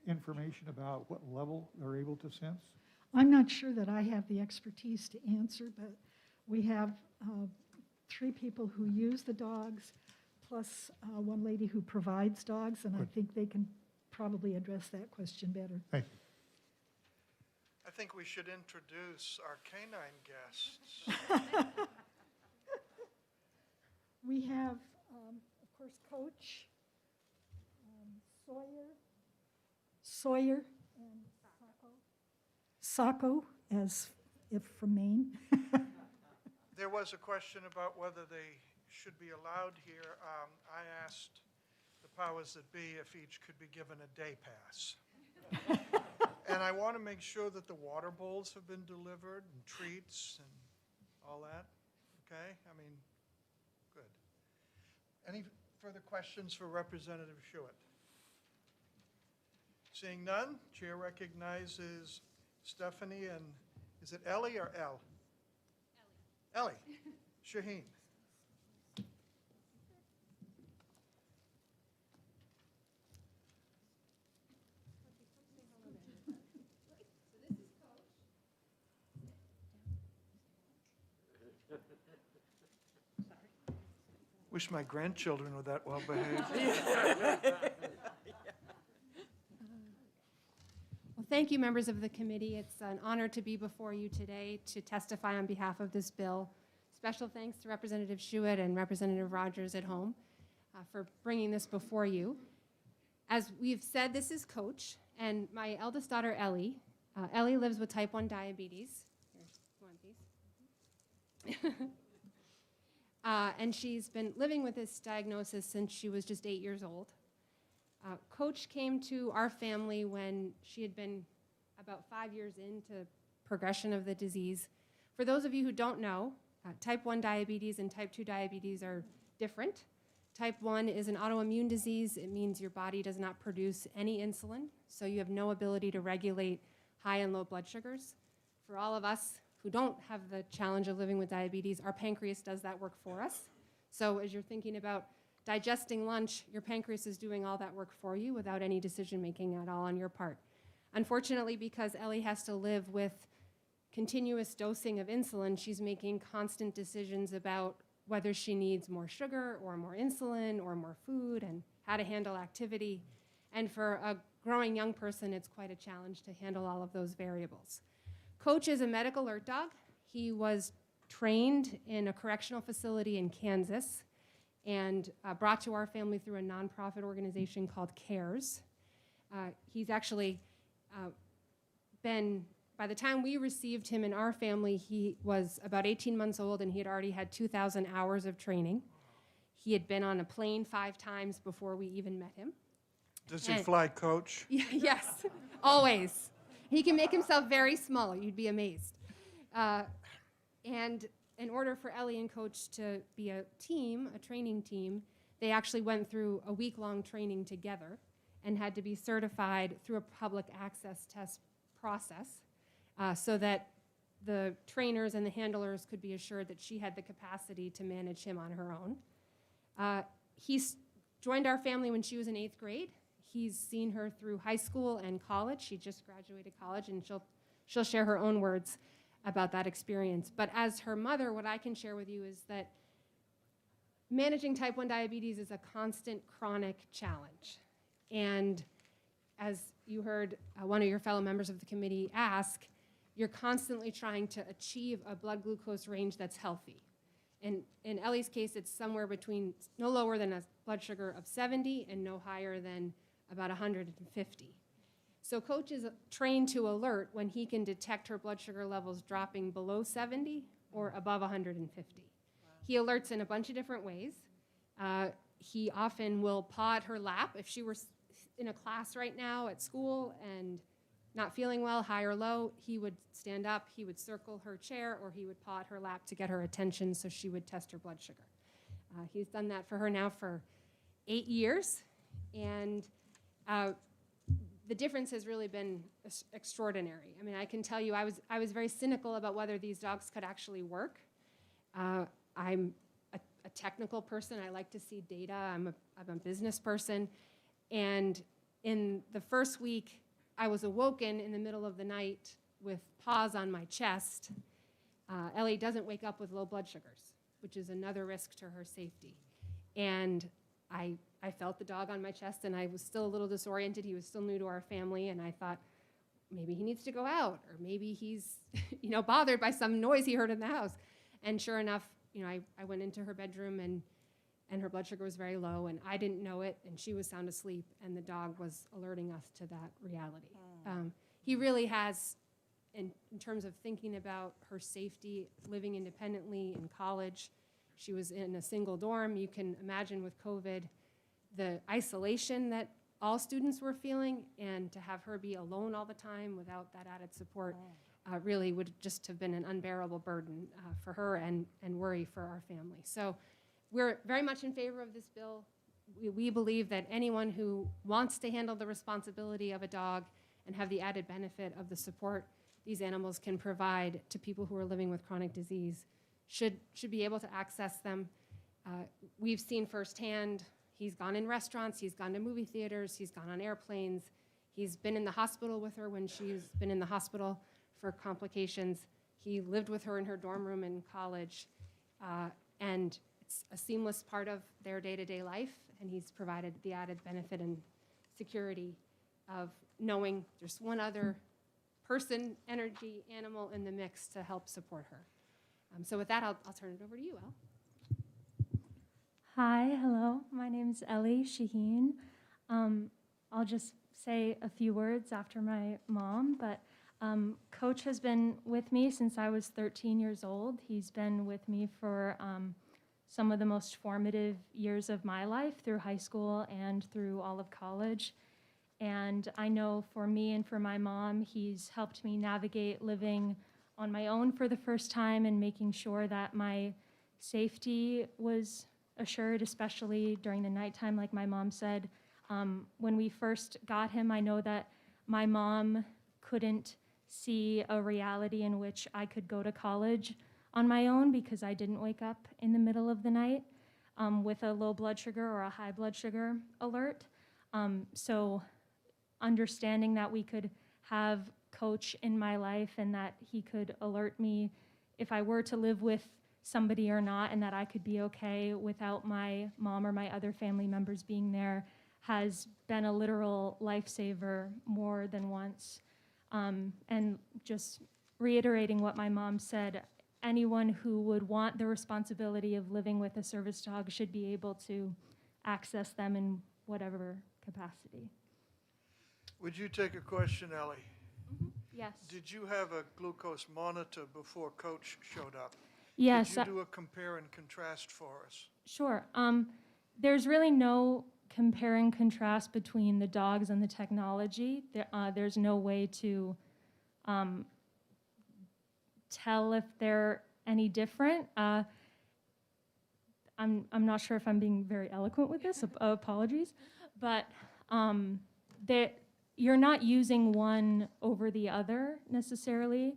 information about what level they're able to sense? I'm not sure that I have the expertise to answer, but we have 3 people who use the dogs, plus one lady who provides dogs, and I think they can probably address that question better. Thank you. I think we should introduce our canine guests. We have, of course, Coach Sawyer and Sacco, as if from Maine. There was a question about whether they should be allowed here. I asked the powers that be if each could be given a day pass. And I want to make sure that the water bowls have been delivered and treats and all that. Okay? I mean, good. Any further questions for Representative Schuett? Seeing none, Chair recognizes Stephanie and, is it Ellie or Elle? Ellie. Shaheen. Wish my grandchildren were that well behaved. Well, thank you, members of the committee. It's an honor to be before you today to testify on behalf of this bill. Special thanks to Representative Schuett and Representative Rogers at home for bringing this before you. As we've said, this is Coach, and my eldest daughter, Ellie. Ellie lives with type 1 diabetes. Here, you want these? And she's been living with this diagnosis since she was just 8 years old. Coach came to our family when she had been about 5 years into progression of the disease. For those of you who don't know, type 1 diabetes and type 2 diabetes are different. Type 1 is an autoimmune disease. It means your body does not produce any insulin, so you have no ability to regulate high and low blood sugars. For all of us who don't have the challenge of living with diabetes, our pancreas does that work for us. So as you're thinking about digesting lunch, your pancreas is doing all that work for you without any decision-making at all on your part. Unfortunately, because Ellie has to live with continuous dosing of insulin, she's making constant decisions about whether she needs more sugar or more insulin or more food and how to handle activity. And for a growing young person, it's quite a challenge to handle all of those variables. Coach is a medical alert dog. He was trained in a correctional facility in Kansas and brought to our family through a nonprofit organization called CARES. He's actually by the time we received him in our family, he was about 18 months old and he had already had 2,000 hours of training. He had been on a plane 5 times before we even met him. Does he fly coach? Yes, always. He can make himself very small. You'd be amazed. And in order for Ellie and Coach to be a team, a training team, they actually went through a week-long training together and had to be certified through a public access test process so that the trainers and the handlers could be assured that she had the capacity to manage him on her own. He's joined our family when she was in 8th grade. He's seen her through high school and college. She just graduated college, and she'll share her own words about that experience. But as her mother, what I can share with you is that managing type 1 diabetes is a constant chronic challenge. And as you heard one of your fellow members of the committee ask, you're constantly trying to achieve a blood glucose range that's healthy. In Ellie's case, it's somewhere between no lower than a blood sugar of 70 and no higher than about 150. So Coach is trained to alert when he can detect her blood sugar levels dropping below 70 or above 150. Wow. He alerts in a bunch of different ways. He often will paw at her lap. If she were in a class right now at school and not feeling well, high or low, he would stand up, he would circle her chair, or he would paw at her lap to get her attention so she would test her blood sugar. He's done that for her now for 8 years, and the difference has really been extraordinary. I mean, I can tell you, I was very cynical about whether these dogs could actually work. I'm a technical person. I like to see data. I'm a business person. And in the first week, I was awoken in the middle of the night with paws on my chest. Ellie doesn't wake up with low blood sugars, which is another risk to her safety. And I felt the dog on my chest, and I was still a little disoriented. He was still new to our family, and I thought, maybe he needs to go out, or maybe he's bothered by some noise he heard in the house. And sure enough, I went into her bedroom, and her blood sugar was very low, and I didn't know it, and she was sound asleep, and the dog was alerting us to that reality. He really has, in terms of thinking about her safety, living independently in college. She was in a single dorm. You can imagine with COVID, the isolation that all students were feeling, and to have her be alone all the time without that added support really would just have been an unbearable burden for her and worry for our family. So we're very much in favor of this bill. We believe that anyone who wants to handle the responsibility of a dog and have the added benefit of the support these animals can provide to people who are living with chronic disease should be able to access them. We've seen firsthand, he's gone in restaurants, he's gone to movie theaters, he's gone on airplanes, he's been in the hospital with her when she's been in the hospital for complications. He lived with her in her dorm room in college, and it's a seamless part of their day-to-day life, and he's provided the added benefit and security of knowing there's one other person, energy, animal in the mix to help support her. So with that, I'll turn it over to you, Elle. Hi, hello. My name's Ellie Shaheen. I'll just say a few words after my mom, but Coach has been with me since I was 13 years old. He's been with me for some of the most formative years of my life through high school and through all of college. And I know for me and for my mom, he's helped me navigate living on my own for the first time and making sure that my safety was assured, especially during the nighttime, like my mom said. When we first got him, I know that my mom couldn't see a reality in which I could go to college on my own because I didn't wake up in the middle of the night with a low blood sugar or a high blood sugar alert. So understanding that we could have Coach in my life and that he could alert me if I were to live with somebody or not, and that I could be okay without my mom or my other family members being there has been a literal lifesaver more than once. And just reiterating what my mom said, anyone who would want the responsibility of living with a service dog should be able to access them in whatever capacity. Would you take a question, Ellie? Yes. Did you have a glucose monitor before Coach showed up? Yes. Did you do a compare and contrast for us? Sure. There's really no compare and contrast between the dogs and the technology. There's no way to tell if they're any different. I'm not sure if I'm being very eloquent with this, apologies, but you're not using one over the other necessarily.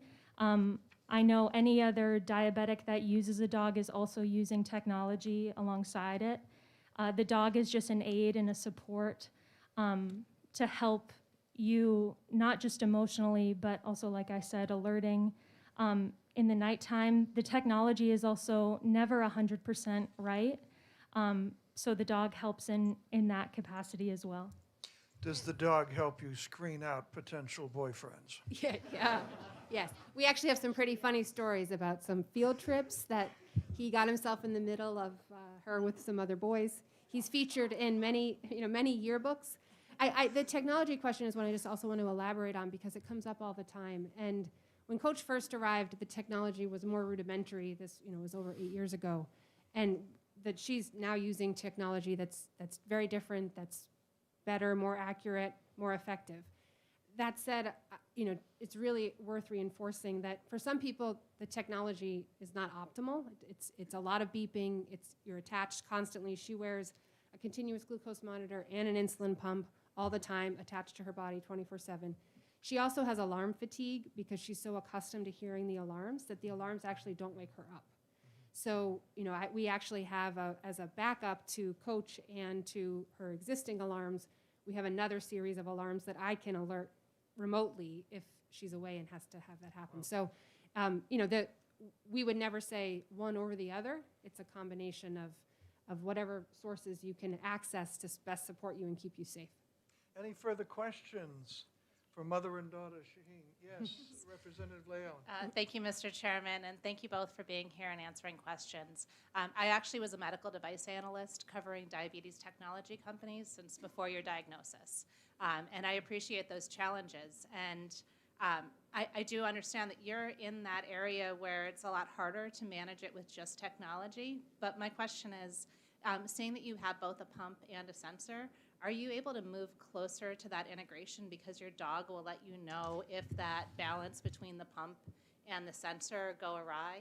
I know any other diabetic that uses a dog is also using technology alongside it. The dog is just an aid and a support to help you, not just emotionally, but also, like I said, alerting. In the nighttime, the technology is also never 100% right. So the dog helps in that capacity as well. Does the dog help you screen out potential boyfriends? Yeah. Yes. We actually have some pretty funny stories about some field trips that he got himself in the middle of her with some other boys. He's featured in many yearbooks. The technology question is one I just also want to elaborate on because it comes up all the time. And when Coach first arrived, the technology was more rudimentary. This was over 8 years ago. And that she's now using technology that's very different, that's better, more accurate, more effective. That said, it's really worth reinforcing that for some people, the technology is not optimal. It's a lot of beeping. You're attached constantly. She wears a continuous glucose monitor and an insulin pump all the time attached to her body 24/7. She also has alarm fatigue because she's so accustomed to hearing the alarms that the alarms actually don't wake her up. So, we actually have, as a backup to Coach and to her existing alarms, we have another series of alarms that I can alert remotely if she's away and has to have that happen. So, we would never say one over the other. It's a combination of whatever sources you can access to best support you and keep you safe. Any further questions for mother and daughter Shaheen? Yes, Representative Leon. Thank you, Mr. Chairman, and thank you both for being here and answering questions. I actually was a medical device analyst covering diabetes technology companies since before your diagnosis, and I appreciate those challenges. And I do understand that you're in that area where it's a lot harder to manage it with just technology, but my question is, seeing that you have both a pump and a sensor, are you able to move closer to that integration because your dog will let you know if that balance between the pump and the sensor go awry?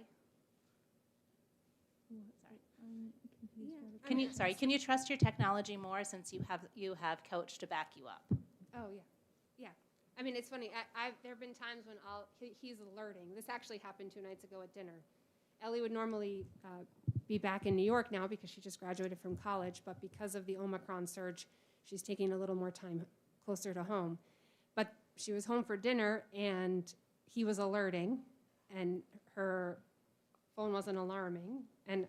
Can you trust your technology more since you have Coach to back you up? Oh, yeah. I mean, it's funny. There have been times when he's alerting. This actually happened 2 nights ago at dinner. Ellie would normally be back in New York now because she just graduated from college, but because of the Omicron surge, she's taking a little more time closer to home. But she was home for dinner, and he was alerting, and her phone wasn't alarming. And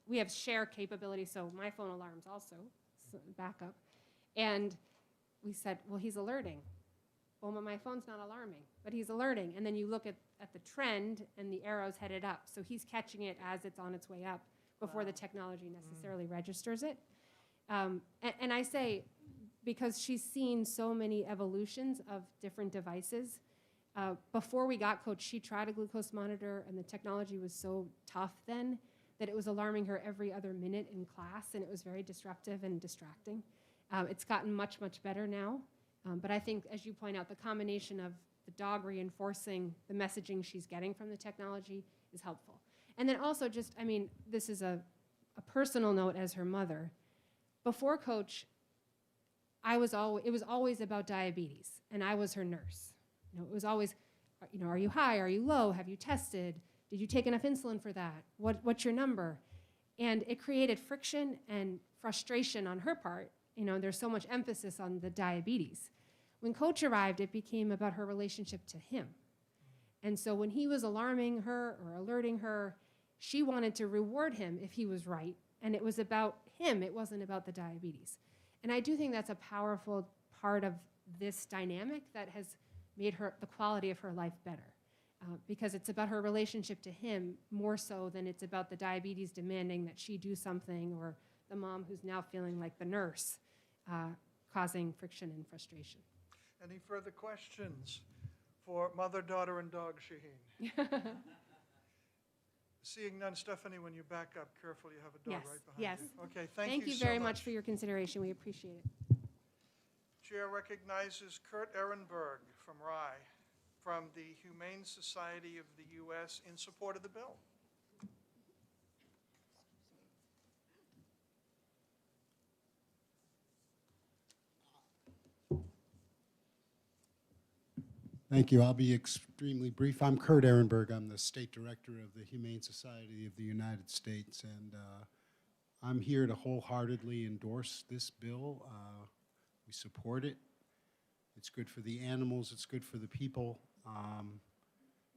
we have share capability, so my phone alarms also, so backup. And we said, well, he's alerting. Well, my phone's not alarming, but he's alerting. And then you look at the trend, and the arrow's headed up. So he's catching it as it's on its way up before the technology necessarily registers it. And I say, because she's seen so many evolutions of different devices, before we got Coach, she tried a glucose monitor, and the technology was so tough then that it was alarming her every other minute in class, and it was very disruptive and distracting. It's gotten much, much better now. But I think, as you point out, the combination of the dog reinforcing the messaging she's getting from the technology is helpful. And then also this is a a personal note as her mother, before Coach, it was always about diabetes, and I was her nurse. It was always, are you high? Are you low? Have you tested? Did you take enough insulin for that? What's your number? And it created friction and frustration on her part. There's so much emphasis on the diabetes. When Coach arrived, it became about her relationship to him. And so when he was alarming her or alerting her, she wanted to reward him if he was right. And it was about him. It wasn't about the diabetes. And I do think that's a powerful part of this dynamic that has made the quality of her life better. Because it's about her relationship to him more so than it's about the diabetes demanding that she do something, or the mom who's now feeling like the nurse, causing friction and frustration. Any further questions for mother, daughter, and dog Shaheen? Seeing none, Stephanie, when you back up carefully, you have a dog right behind you. Okay, thank you so very much for your consideration. We appreciate it. Chair recognizes Kurt Ehrenberg from Rye, from the Humane Society of the U.S. in support of the bill. Thank you. I'll be extremely brief. I'm Kurt Ehrenberg. I'm the State Director of the Humane Society of the United States, and I'm here to wholeheartedly endorse this bill. We support it. It's good for the animals. It's good for the people.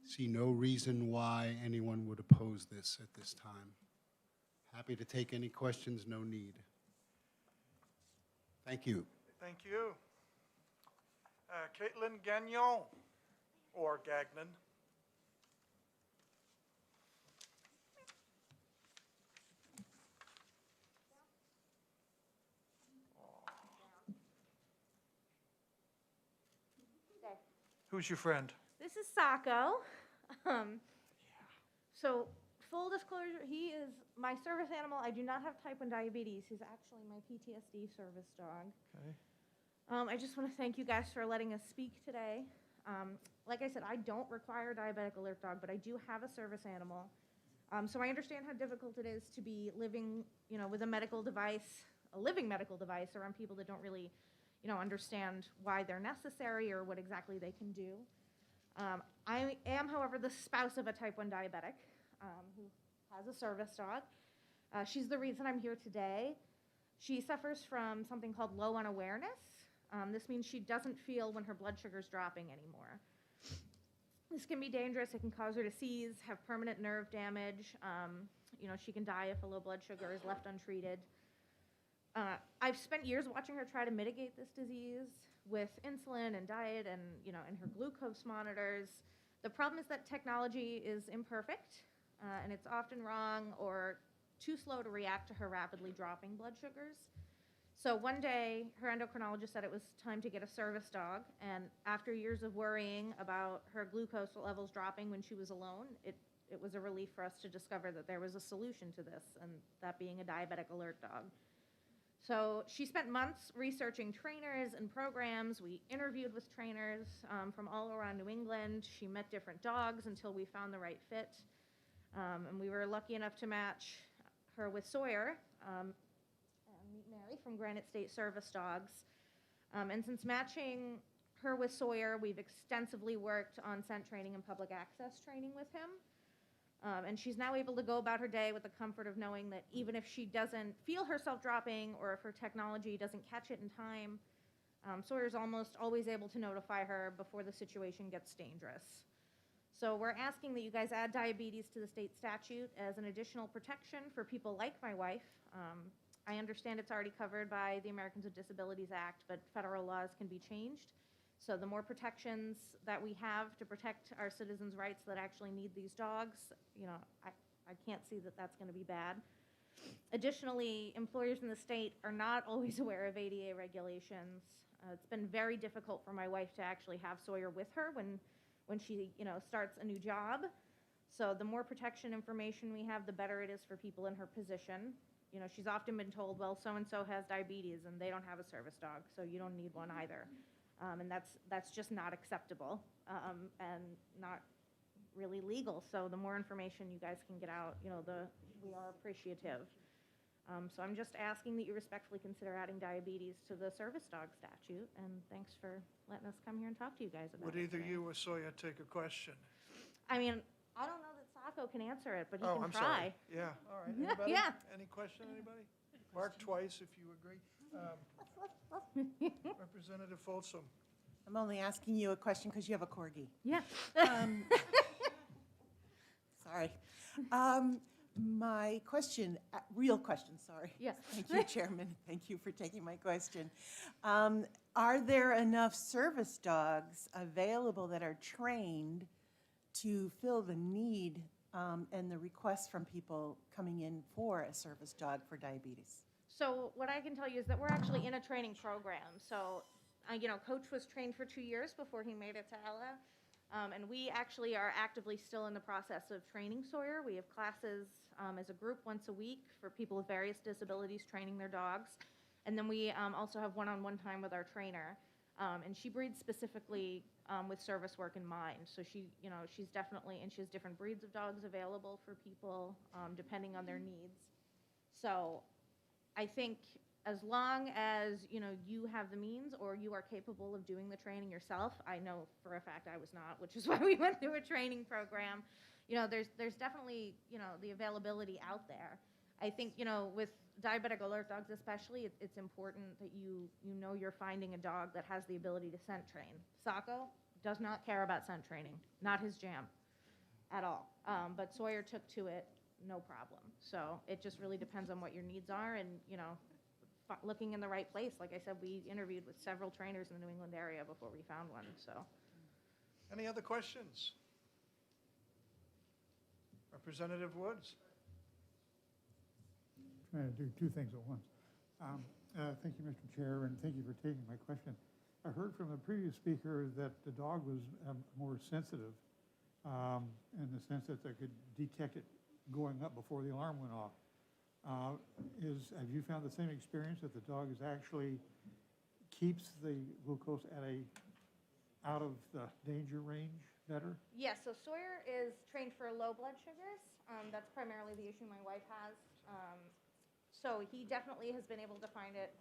See no reason why anyone would oppose this at this time. Happy to take any questions, no need. Thank you. Thank you. Caitlin Gagnon, or Gagnon. Who's your friend? This is Sacco. So, full disclosure, he is my service animal. I do not have type 1 diabetes. He's actually my PTSD service dog. Okay. I just want to thank you guys for letting us speak today. Like I said, I don't require a diabetic alert dog, but I do have a service animal. So I understand how difficult it is to be living, with a medical device, a living medical device, around people that don't really, understand why they're necessary or what exactly they can do. I am, however, the spouse of a type 1 diabetic who has a service dog. She's the reason I'm here today. She suffers from something called low unawareness. This means she doesn't feel when her blood sugar is dropping anymore. This can be dangerous. It can cause her to seize, have permanent nerve damage. She can die if a low blood sugar is left untreated. I've spent years watching her try to mitigate this disease with insulin and diet and, and her glucose monitors. The problem is that technology is imperfect, and it's often wrong or too slow to react to her rapidly dropping blood sugars. So one day, her endocrinologist said it was time to get a service dog, and after years of worrying about her glucose levels dropping when she was alone, it was a relief for us to discover that there was a solution to this, and that being a diabetic alert dog. So she spent months researching trainers and programs. We interviewed with trainers from all around New England. She met different dogs until we found the right fit. And we were lucky enough to match her with Sawyer, and meet Mary from Granite State Service Dogs. And since matching her with Sawyer, we've extensively worked on scent training and public access training with him. And she's now able to go about her day with the comfort of knowing that even if she doesn't feel herself dropping or if her technology doesn't catch it in time, Sawyer's almost always able to notify her before the situation gets dangerous. So we're asking that you guys add diabetes to the state statute as an additional protection for people like my wife. I understand it's already covered by the Americans with Disabilities Act, but federal laws can be changed. So the more protections that we have to protect our citizens' rights that actually need these dogs, I can't see that that's going to be bad. Additionally, employers in the state are not always aware of ADA regulations. It's been very difficult for my wife to actually have Sawyer with her when she starts a new job. So the more protection information we have, the better it is for people in her position. She's often been told, well, so-and-so has diabetes and they don't have a service dog, so you don't need one either. And that's just not acceptable and not really legal. So the more information you guys can get out, we are appreciative. So I'm just asking that you respectfully consider adding diabetes to the service dog statute, and thanks for letting us come here and talk to you guys about Would it either today. you or Sawyer take a question? I mean, I don't know that Sacco can answer it, but he Oh, can I'm try. sorry. Yeah, all right. Yeah, Anybody? yeah. Any question, anybody? Mark twice if you agree. Representative Folsom. I'm only asking you a question because you have a corgi. Yeah. Sorry. My question, real question, sorry. Yes. Thank you, Chairman. Thank you for taking my question. Are there enough service dogs available that are trained to fill the need and the requests from people coming in for a service dog for diabetes? So what I can tell you is that we're actually in a training program. So, Coach was trained for 2 years before he made it to Ella. And we actually are actively still in the process of training Sawyer. We have classes as a group once a week for people with various disabilities training their dogs. And then we also have one-on-one time with our trainer. And she breeds specifically with service work in mind. So she's definitely, and she has different breeds of dogs available for people depending on their needs. So I think as long as, you have the means or you are capable of doing the training yourself, I know for a fact I was not, which is why we went through a training program. There's definitely, the availability out there. I think, with diabetic alert dogs especially, it's important that you know you're finding a dog that has the ability to scent train. Sacco does not care about scent training, not his jam at all. But Sawyer took to it, no problem. So it just really depends on what your needs are and, looking in the right place. Like I said, we interviewed with several trainers in the New England area before we found one, so. Any other questions? Representative Woods? Trying to do two things at once. Thank you, Mr. Chair, and thank you for taking my question. I heard from the previous speaker that the dog was more sensitive in the sense that they could detect it going up before the alarm went off. Have you found the same experience that the dog is actually keeps the glucose at out of the danger range better? Yeah, so Sawyer is trained for low blood sugars. That's primarily the issue my wife has. So he definitely has been able to find it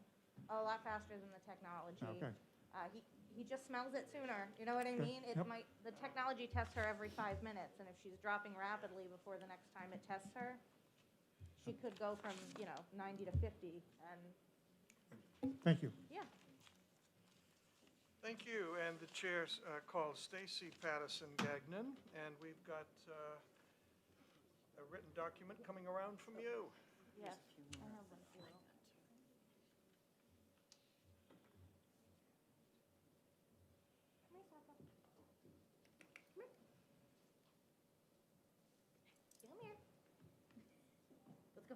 a lot faster than the technology. Okay. He just smells it sooner. You know what I Okay. mean? It Yep. the technology tests her every 5 minutes, and if she's dropping rapidly before the next time it tests her, she could go from 90 to 50. And Thank you. yeah. Thank you, and the chair calls Stacy Patterson Gagnon, and we've got a written document coming around from you. Yes. I have one for you. Come here, Sacco. Come here. Come here. Let's go.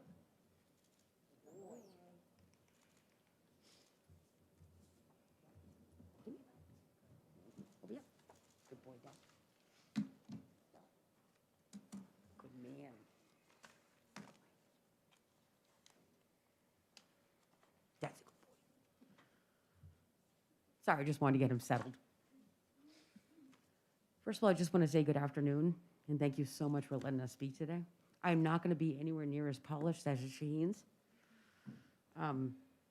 Over here. Good boy, Dad. Good man. That's a good boy. Sorry, I just wanted to get him settled. First of all, I just want to say good afternoon, and thank you so much for letting us speak today. I'm not going to be anywhere near as polished as Shaheen's.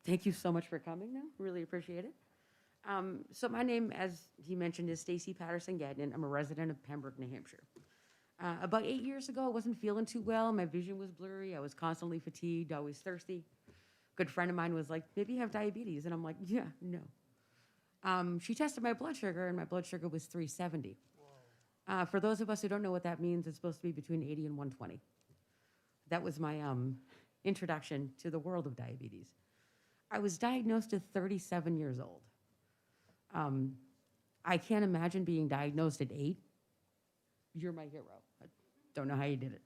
Thank you so much for coming, though. Really appreciate it. So my name, as he mentioned, is Stacy Patterson Gagnon. I'm a resident of Pembroke, New Hampshire. About 8 years ago, I wasn't feeling too well. My vision was blurry. I was constantly fatigued, always thirsty. A good friend of mine was like, maybe you have diabetes. And I'm like, yeah, no. She tested my blood sugar, and my blood sugar was 370. For those of us who don't know what that means, it's supposed to be between 80 and 120. That was my introduction to the world of diabetes. I was diagnosed at 37 years old. I can't imagine being diagnosed at 8. You're my hero. I don't know how you did it.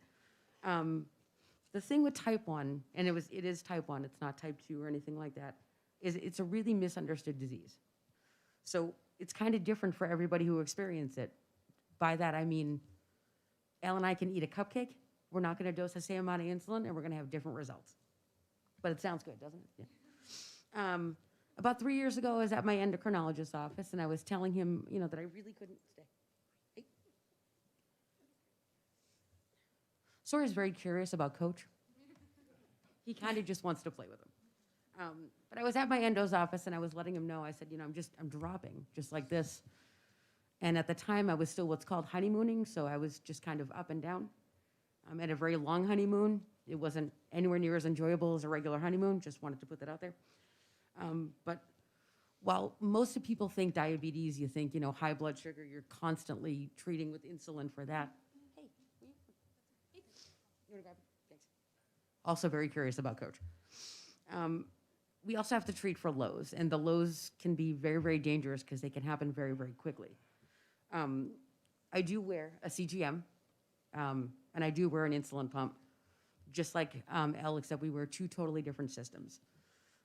The thing with type 1, and it is type 1, it's not type 2 or anything like that, is it's a really misunderstood disease. So it's kind of different for everybody who experiences it. By that, I mean, Elle and I can eat a cupcake. We're not going to dose the same amount of insulin, and we're going to have different results. But it sounds good, doesn't it? Yeah. About 3 years ago, I was at my endocrinologist's office, and I was telling him, that I really couldn't stay. Hey. Sawyer's very curious about Coach. He kind of just wants to play with them. But I was at my endo's office and I was letting him know, I said, I'm dropping, just like this. And at the time, I was still what's called honeymooning, so I was just kind of up and down. At a very long honeymoon. It wasn't anywhere near as enjoyable as a regular honeymoon, just wanted to put that out there. But while most of people think diabetes, you think, high blood sugar, you're constantly treating with insulin for that. Hey, you wanna grab it? Thanks. Also very curious about Coach. We also have to treat for lows, and the lows can be very, very dangerous because they can happen very, very quickly. I do wear a CGM, and I do wear an insulin pump, just like Elle, except we wear two totally different systems.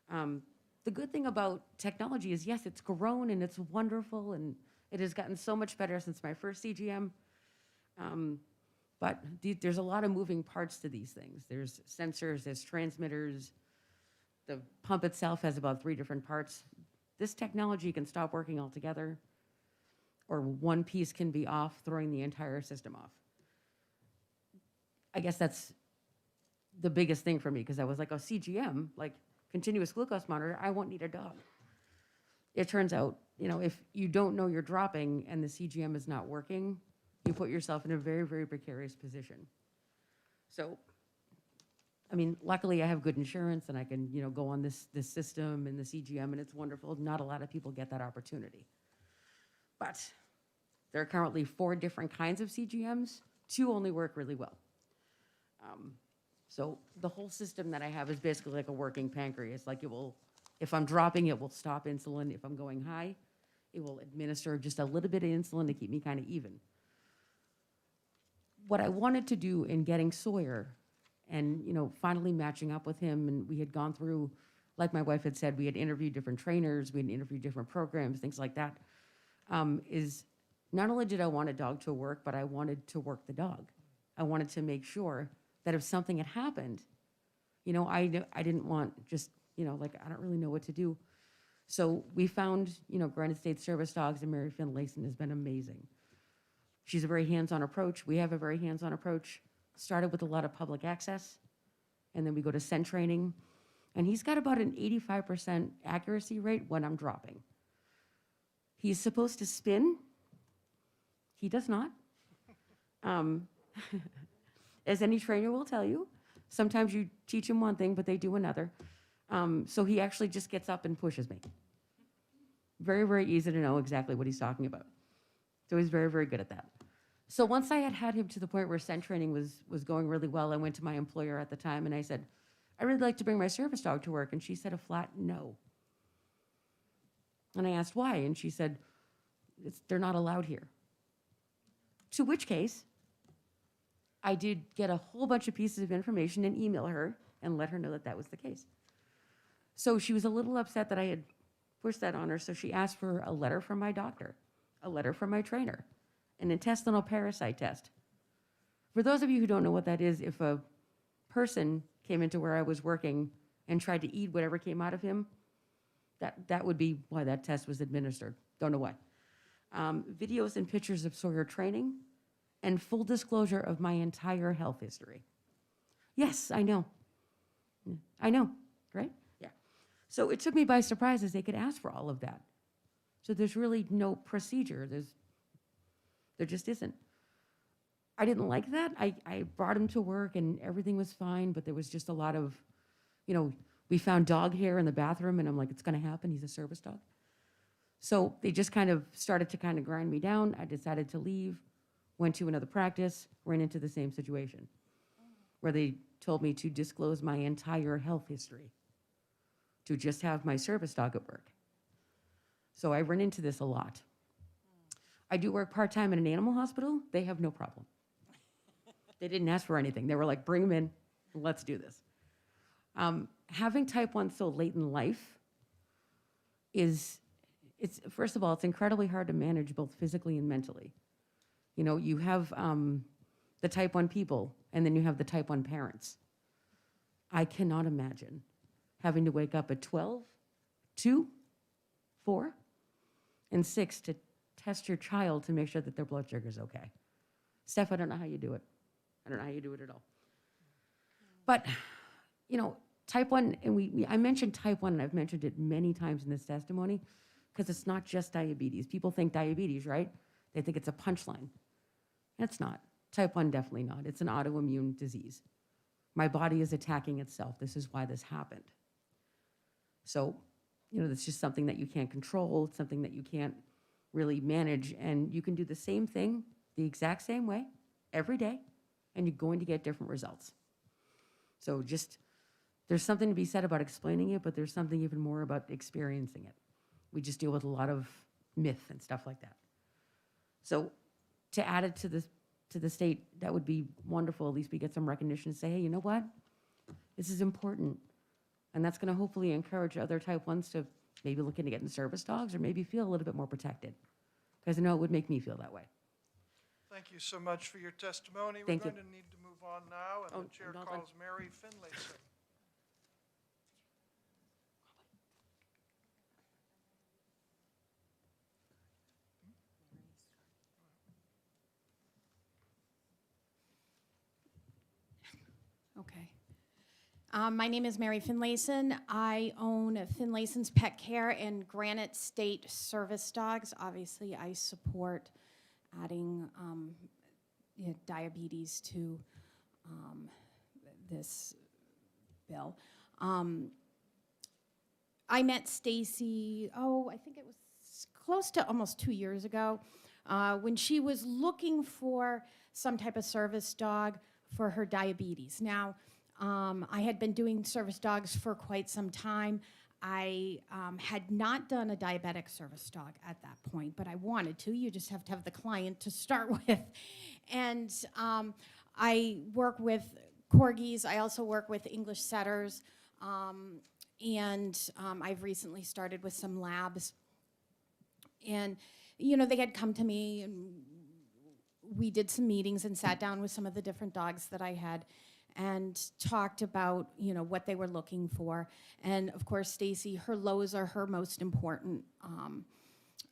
The good thing about technology is, yes, it's grown and it's wonderful, and it has gotten so much better since my first CGM. But there's a lot of moving parts to these things. There's sensors, there's transmitters. The pump itself has about 3 different parts. This technology can stop working altogether, or one piece can be off, throwing the entire system off. I guess that's the biggest thing for me, because I was like, oh, CGM, like continuous glucose monitor, I won't need a dog. It turns out, if you don't know you're dropping and the CGM is not working, you put yourself in a very, very precarious position. So, luckily I have good insurance and I can, go on this system and the CGM, and it's wonderful. Not a lot of people get that opportunity. But there are currently 4 different kinds of CGMs. 2 only work really well. So the whole system that I have is basically like a working pancreas. Like, it will, if I'm dropping, it will stop insulin. If I'm going high, it will administer just a little bit of insulin to keep me kind of even. What I wanted to do in getting Sawyer and, finally matching up with him, and we had gone through, like my wife had said, we had interviewed different trainers, we had interviewed different programs, things like that, is not only did I want a dog to work, but I wanted to work the dog. I wanted to make sure that if something had happened, I didn't want just, I don't really know what to do. So we found, Granite State Service Dogs, and Mary Finlayson has been amazing. She's a very hands-on approach. We have a very hands-on approach. Started with a lot of public access, and then we go to scent training. And he's got about an 85% accuracy rate when I'm dropping. He's supposed to spin. He does not. As any trainer will tell you, sometimes you teach him one thing, but they do another. So he actually just gets up and pushes me. Very, very easy to know exactly what he's talking about. So he's very, very good at that. So once I had him to the point where scent training was going really well, I went to my employer at the time and I said, I really like to bring my service dog to work. And she said a flat no. And I asked why, and she said, they're not allowed here. To which case, I did get a whole bunch of pieces of information and email her and let her know that that was the case. So she was a little upset that I had pushed that on her, so she asked for a letter from my doctor, a letter from my trainer, an intestinal parasite test. For those of you who don't know what that is, if a person came into where I was working and tried to eat whatever came out of him, that would be why that test was administered. Don't know why. Videos and pictures of Sawyer training, and full disclosure of my entire health history. Yes, I know. I know, right? Yeah. So it took me by surprise as they could ask for all of that. So there's really no procedure. There just isn't. I didn't like that. I brought him to work and everything was fine, but there was just a lot of, we found dog hair in the bathroom and I'm like, it's gonna happen, he's a service dog. So they just kind of started to kind of grind me down. I decided to leave, went to another practice, ran into the same situation where they told me to disclose my entire health history, to just have my service dog at work. So I run into this a lot. I do work part-time in an animal hospital. They have no problem. They didn't ask for anything. They were like, bring them in, let's do this. Having type 1 so late in life first of all, it's incredibly hard to manage both physically and mentally. You have the type 1 people, and then you have the type 1 parents. I cannot imagine having to wake up at 12, 2, 4, and 6 to test your child to make sure that their blood sugar is okay. Steph, I don't know how you do it. I don't know how you do it at all. But, type 1, and I mentioned type 1, and I've mentioned it many times in this testimony, because it's not just diabetes. People think diabetes, right? They think it's a punchline. It's not. Type 1, definitely not. It's an autoimmune disease. My body is attacking itself. This is why this happened. So, it's just something that you can't control. It's something that you can't really manage. And you can do the same thing the exact same way every day, and you're going to get different results. So there's something to be said about explaining it, but there's something even more about experiencing it. We just deal with a lot of myth and stuff like that. So to add it to the state, that would be wonderful. At least we get some recognition to say, hey, you know what? This is important. And that's going to hopefully encourage other type 1s to maybe look into getting service dogs or maybe feel a little bit more protected. Because I know it would make me feel that way. Thank you so much for your testimony. Thank you. We're going to need to move on now, and the chair I'm not done. calls Mary Finlayson. Okay. My name is Mary Finlayson. I own Finlayson's Pet Care and Granite State Service Dogs. Obviously, I support adding diabetes to this bill. I met Stacy, I think it was close to almost 2 years ago, when she was looking for some type of service dog for her diabetes. Now, I had been doing service dogs for quite some time. I had not done a diabetic service dog at that point, but I wanted to. You just have to have the client to start with. And I work with corgis. I also work with English setters. I've recently started with some labs. And, they had come to me, and we did some meetings and sat down with some of the different dogs that I had and talked about, what they were looking for. And of course, Stacy, her lows are her most important,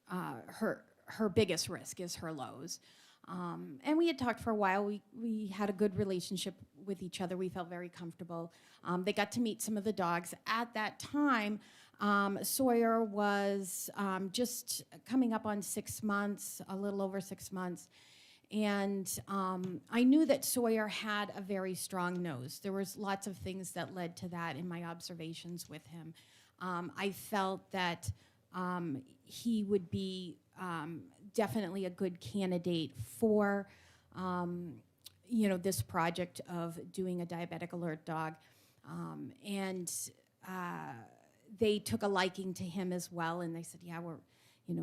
her biggest risk is her lows. And we had talked for a while. We had a good relationship with each other. We felt very comfortable. They got to meet some of the dogs. At that time, Sawyer was just coming up on 6 months, a little over 6 months. And I knew that Sawyer had a very strong nose. There was lots of things that led to that in my observations with him. I felt that he would be definitely a good candidate for this project of doing a diabetic alert dog. They took a liking to him as well, and they said, yeah,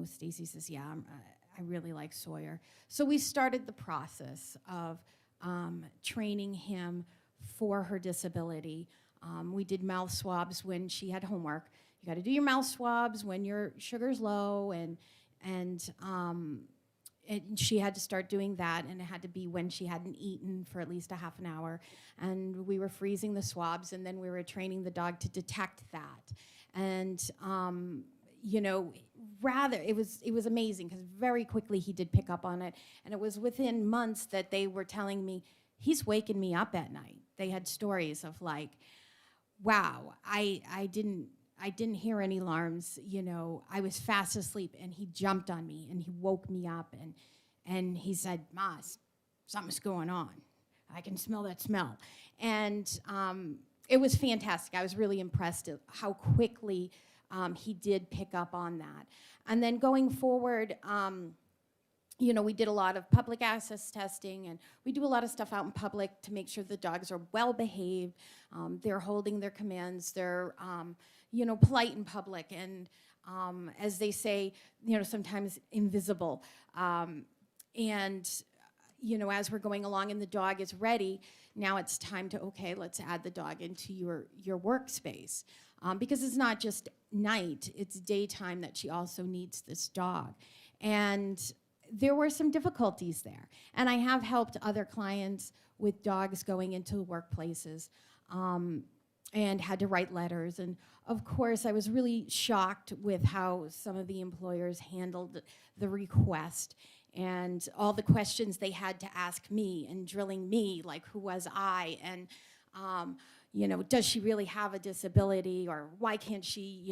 Stacy says, yeah, I really like Sawyer. So we started the process of training him for her disability. We did mouth swabs when she had homework. You got to do your mouth swabs when your sugar's low, and she had to start doing that, and it had to be when she hadn't eaten for at least a half an hour. And we were freezing the swabs, and then we were training the dog to detect that. And it was amazing because very quickly he did pick up on it. And it was within months that they were telling me, he's waking me up at night. They had stories of like, wow, I didn't hear any alarms. I was fast asleep and he jumped on me and he woke me up and he said, Ma, something's going on. I can smell that smell. And it was fantastic. I was really impressed at how quickly he did pick up on that. And then going forward, we did a lot of public access testing, and we do a lot of stuff out in public to make sure the dogs are well behaved, they're holding their commands, they're polite in public, and as they say, sometimes invisible. As we're going along and the dog is ready, now it's time to, okay, let's add the dog into your workspace. Because it's not just night, it's daytime that she also needs this dog. And there were some difficulties there. And I have helped other clients with dogs going into workplaces and had to write letters. And of course, I was really shocked with how some of the employers handled the request and all the questions they had to ask me and drilling me, like who was I? And does she really have a disability, or why can't she,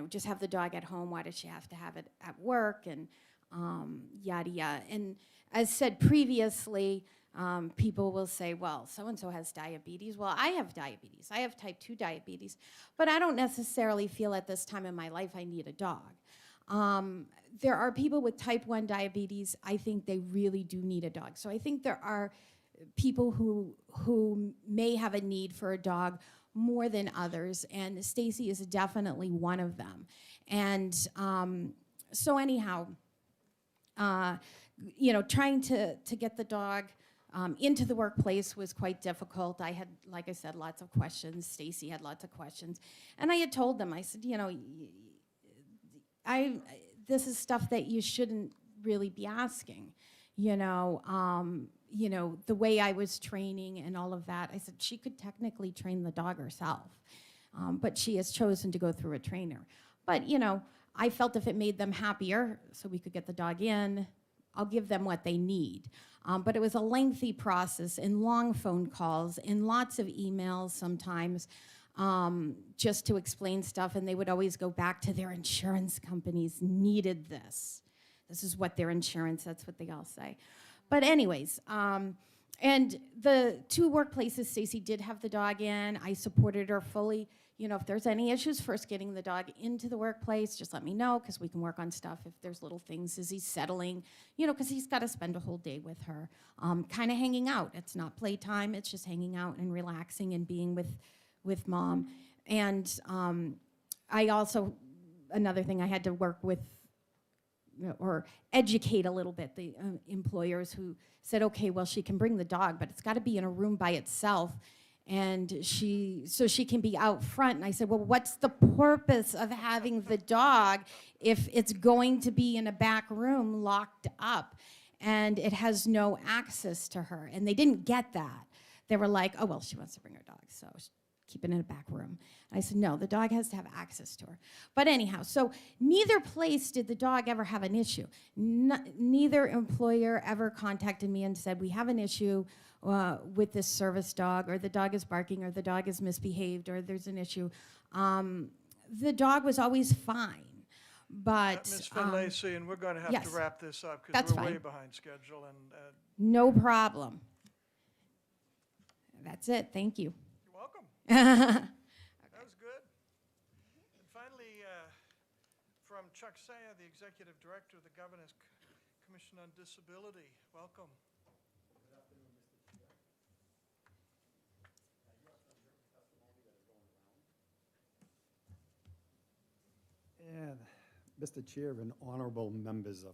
just have the dog at home? Why does she have to have it at work? And yada yada. And as said previously, people will say, well, so-and-so has diabetes. Well, I have diabetes. I have type 2 diabetes. But I don't necessarily feel at this time in my life I need a dog. There are people with type 1 diabetes, I think they really do need a dog. So I think there are people who may have a need for a dog more than others, and Stacy is definitely one of them. And so anyhow, trying to get the dog into the workplace was quite difficult. I had, like I said, lots of questions. Stacy had lots of questions. And I had told them, I said, this is stuff that you shouldn't really be asking. The way I was training and all of that, I said she could technically train the dog herself, but she has chosen to go through a trainer. But, I felt if it made them happier so we could get the dog in, I'll give them what they need. But it was a lengthy process and long phone calls and lots of emails sometimes just to explain stuff, and they would always go back to their insurance companies needed this. This is what their insurance, that's what they all say. But anyways, and the 2 workplaces Stacy did have the dog in, I supported her fully. If there's any issues first getting the dog into the workplace, just let me know, because we can work on stuff. If there's little things, is he settling, because he's got to spend a whole day with her, kind of hanging out. It's not playtime, it's just hanging out and relaxing and being with mom. And I also, another thing, I had to work with or educate a little bit the employers who said, okay, well, she can bring the dog, but it's got to be in a room by itself, and so she can be out front. And I said, well, what's the purpose of having the dog if it's going to be in a back room locked up and it has no access to her? And they didn't get that. They were like, oh, well, she wants to bring her dog, so keep it in a back room. I said, no, the dog has to have access to her. But anyhow, so neither place did the dog ever have an issue. Neither employer ever contacted me and said, we have an issue with this service dog, or the dog is barking, or the dog is misbehaved, or there's an issue. The dog was always fine. But Ms. Finlayson, and we're going to have yes, to wrap this up because that's we're way fine. behind schedule. And No problem. That's it. Thank you. you're welcome. That was good. And finally, from Chuck Saya, the Executive Director of the Governor's Commission on Disability. Welcome. And Mr. Chair and honorable members of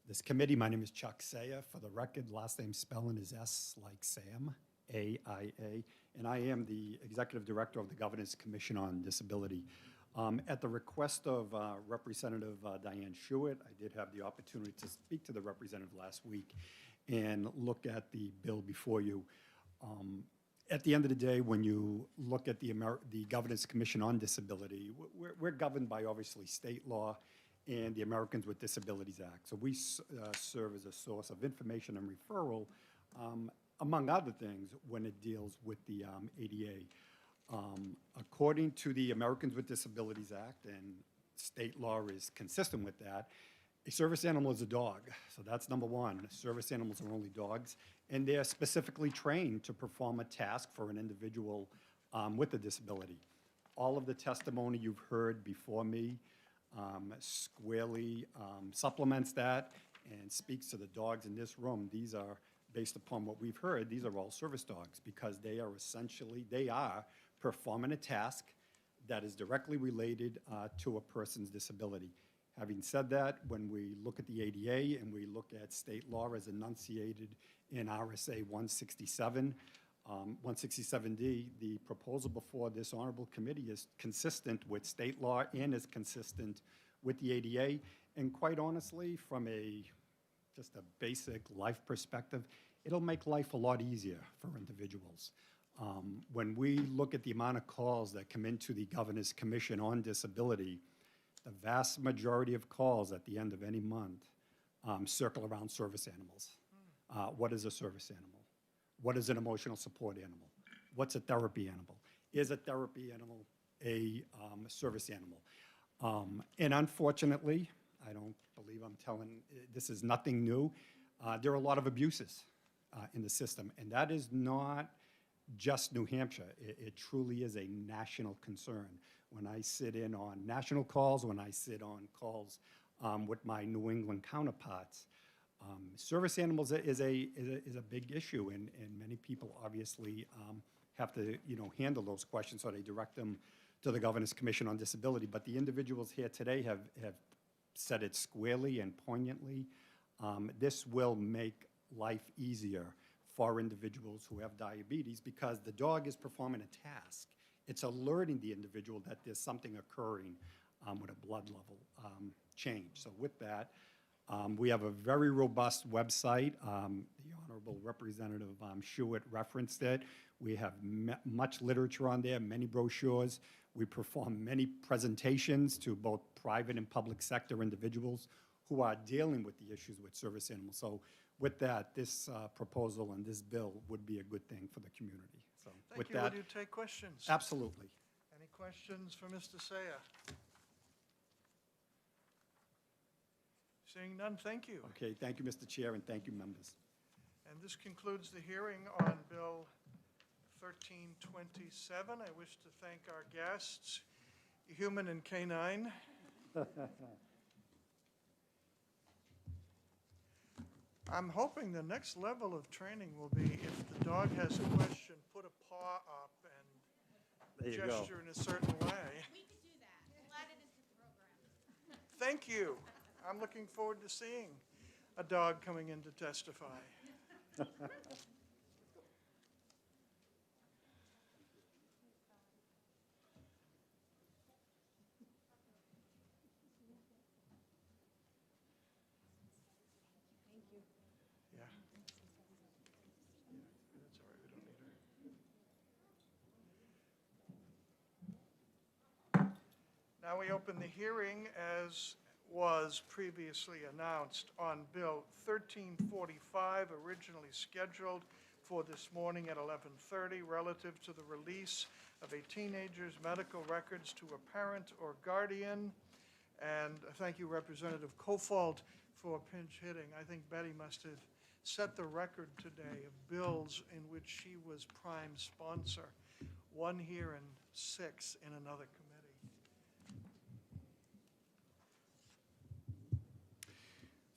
this committee, my name is Chuck Saya. For the record, last name spelling is S like Sam, A-I-A, and I am the Executive Director of the Governor's Commission on Disability. At the request of Representative Diane Schuett, I did have the opportunity to speak to the representative last week and look at the bill before you. At the end of the day, when you look at the Governor's Commission on Disability, we're governed by obviously state law and the Americans with Disabilities Act. So we serve as a source of information and referral, among other things, when it deals with the ADA. According to the Americans with Disabilities Act, and state law is consistent with that, a service animal is a dog. So that's number one. Service animals are only dogs, and they're specifically trained to perform a task for an individual with a disability. All of the testimony you've heard before me squarely supplements that and speaks to the dogs in this room. These are, based upon what we've heard, these are all service dogs because they are essentially, they are performing a task that is directly related to a person's disability. Having said that, when we look at the ADA and we look at state law as enunciated in RSA 167, 167D, the proposal before this honorable committee is consistent with state law and is consistent with the ADA. And quite honestly, from just a basic life perspective, it'll make life a lot easier for individuals. When we look at the amount of calls that come into the Governor's Commission on Disability, the vast majority of calls at the end of any month circle around service animals. What is a service animal? What is an emotional support animal? What's a therapy animal? Is a therapy animal a service animal? And unfortunately, I don't believe I'm telling, this is nothing new. There are a lot of abuses in the system, and that is not just New Hampshire. It truly is a national concern. When I sit in on national calls, when I sit on calls with my New England counterparts, service animals is a big issue, and many people obviously have to handle those questions, so they direct them to the Governor's Commission on Disability. But the individuals here today have said it squarely and poignantly. This will make life easier for individuals who have diabetes because the dog is performing a task. It's alerting the individual that there's something occurring with a blood level change. So with that, we have a very robust website. The Honorable Representative Schuett referenced it. We have much literature on there, many brochures. We perform many presentations to both private and public sector individuals who are dealing with the issues with service animals. So with that, this proposal and this bill would be a good thing for the community. So with Thank you. that, Will you take questions? absolutely. Any questions for Mr. Saya? Seeing none, thank you. Okay, thank you, Mr. Chair, and thank you, members. And this concludes the hearing on Bill 1327. I wish to thank our guests, human and canine. I'm hoping the next level of training will be if the dog has a question, put a paw up and There you go. gesture in a certain way. We could do that. We'll add it into the program. Thank you. I'm looking forward to seeing a dog coming in to testify. Yeah. That's all right, we don't need her. Now we open the hearing as was previously announced on Bill 1345, originally scheduled for this morning at 11:30, relative to the release of a teenager's medical records to a parent or guardian. And thank you, Representative Kofalt, for pinch hitting. I think Betty must have set the record today of bills in which she was prime sponsor, 1 here and 6 in another committee.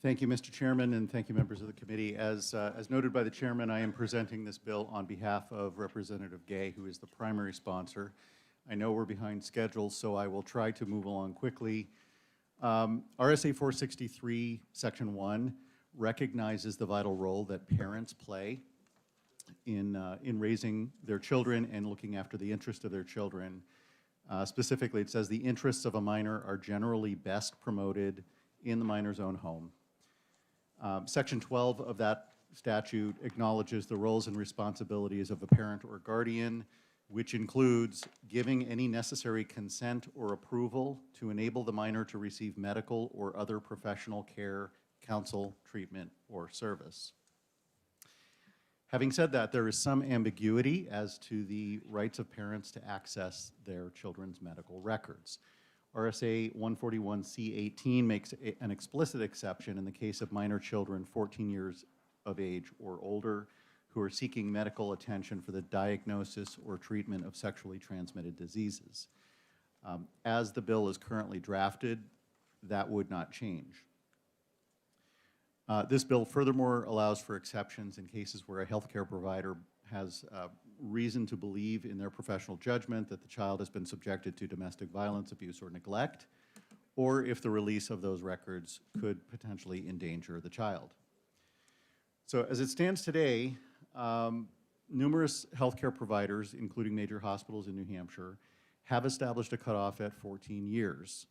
Thank you, Mr. Chairman, and thank you, members of the committee. As noted by the chairman, I am presenting this bill on behalf of Representative Gay, who is the primary sponsor. I know we're behind schedule, so I will try to move along quickly. RSA 463, Section 1, recognizes the vital role that parents play in raising their children and looking after the interest of their children. Specifically, it says the interests of a minor are generally best promoted in the minor's own home. Section 12 of that statute acknowledges the roles and responsibilities of a parent or guardian, which includes giving any necessary consent or approval to enable the minor to receive medical or other professional care, counsel, treatment, or service. Having said that, there is some ambiguity as to the rights of parents to access their children's medical records. RSA 141C18 makes an explicit exception in the case of minor children 14 years of age or older who are seeking medical attention for the diagnosis or treatment of sexually transmitted diseases. As the bill is currently drafted, that would not change. This bill furthermore allows for exceptions in cases where a healthcare provider has reason to believe in their professional judgment that the child has been subjected to domestic violence, abuse, or neglect, or if the release of those records could potentially endanger the child. So as it stands today, numerous healthcare providers, including major hospitals in New Hampshire, have established a cutoff at 14 years.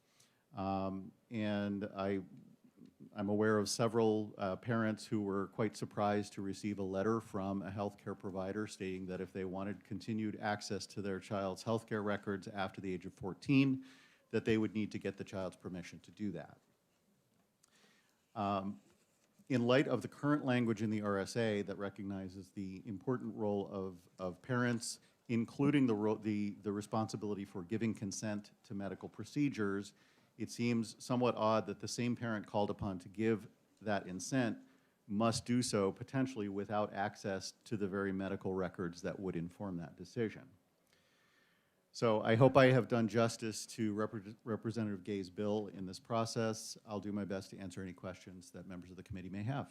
And I'm aware of several parents who were quite surprised to receive a letter from a healthcare provider stating that if they wanted continued access to their child's healthcare records after the age of 14, that they would need to get the child's permission to do that. in light of the current language in the RSA that recognizes the important role of parents, including the responsibility for giving consent to medical procedures, it seems somewhat odd that the same parent called upon to give that consent must do so potentially without access to the very medical records that would inform that decision. So I hope I have done justice to Representative Gay's bill in this process. I'll do my best to answer any questions that members of the committee may have.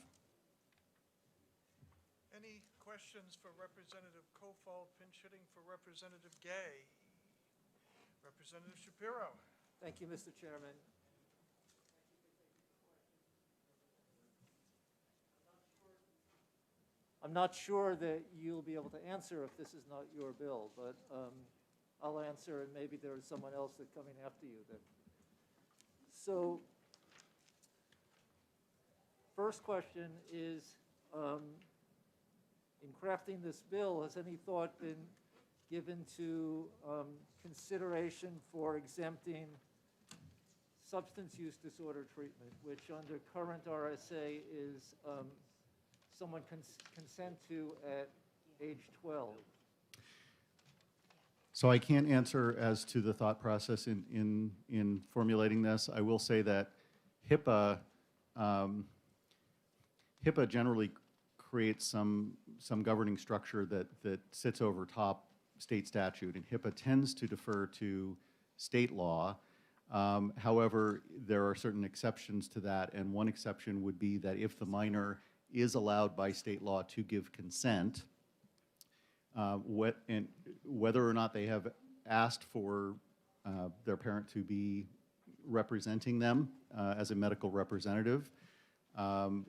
Any questions for Representative Kofal, pinch hitting for Representative Gay? Representative Shapiro. Thank you, Mr. Chairman. I'm not sure that you'll be able to answer if this is not your bill, but I'll answer, and maybe there is someone else that's coming after you. So, first question is, in crafting this bill, has any thought been given to consideration for exempting substance use disorder treatment, which under current RSA is someone consent to at age 12? So I can't answer as to the thought process in formulating this. I will say that HIPAA generally creates some governing structure that sits over top state statute, and HIPAA tends to defer to state law. However, there are certain exceptions to that, and one exception would be that if the minor is allowed by state law to give consent, whether or not they have asked for their parent to be representing them as a medical representative,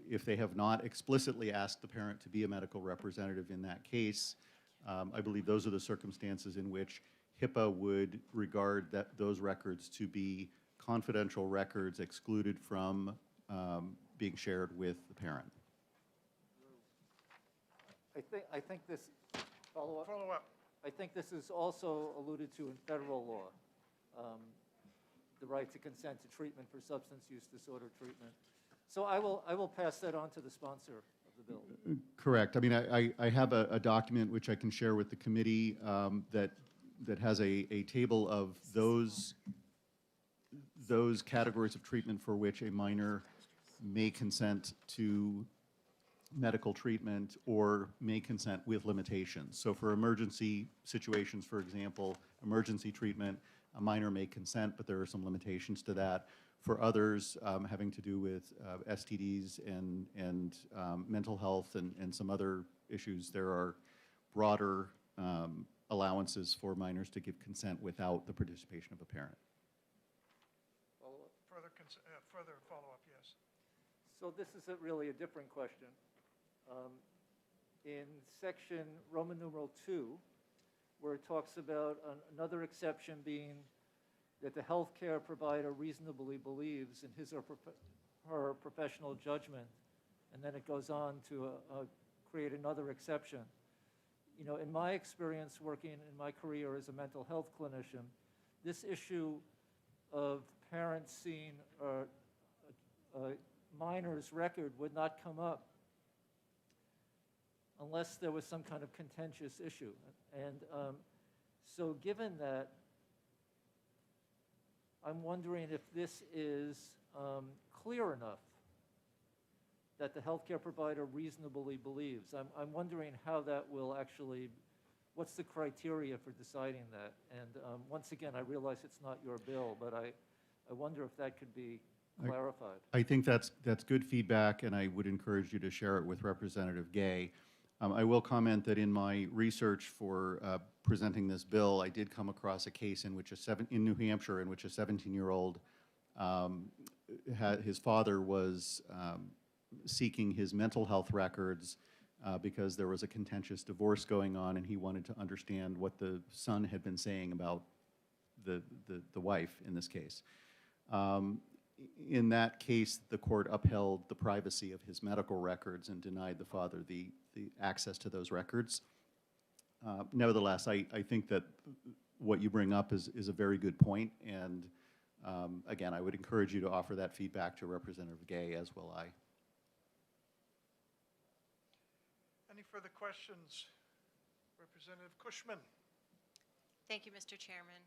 if they have not explicitly asked the parent to be a medical representative in that case, I believe those are the circumstances in which HIPAA would regard those records to be confidential records excluded from being shared with the parent. I think this, follow up? Follow up. I think this is also alluded to in federal law, the right to consent to treatment for substance use disorder treatment. So I will pass that on to the sponsor of the bill. Correct. I mean, I have a document which I can share with the committee that has a table of those categories of treatment for which a minor may consent to medical treatment or may consent with limitations. So for emergency situations, for example, emergency treatment, a minor may consent, but there are some limitations to that. For others, having to do with STDs and mental health and some other issues, there are broader allowances for minors to give consent without the participation of a parent. Further follow-up, yes. So this is really a different question. In section Roman numeral 2, where it talks about another exception being that the healthcare provider reasonably believes in his or her professional judgment, and then it goes on to create another exception. You know, in my experience working in my career as a mental health clinician, this issue of parents seeing a minor's record would not come up unless there was some kind of contentious issue. And so given that, I'm wondering if this is clear enough that the healthcare provider reasonably believes. I'm wondering how that will actually, what's the criteria for deciding that? And once again, I realize it's not your bill, but I wonder if that could be clarified. I think that's good feedback, and I would encourage you to share it with Representative Gay. I will comment that in my research for presenting this bill, I did come across a case in which in New Hampshire in which a 17-year-old his father was seeking his mental health records because there was a contentious divorce going on, and he wanted to understand what the son had been saying about the wife in this case. In that case, the court upheld the privacy of his medical records and denied the father the access to those records. Nevertheless, I think that what you bring up is a very good point, and again, I would encourage you to offer that feedback to Representative Gay, as will I. Any further questions? Representative Cushman. Thank you, Mr. Chairman.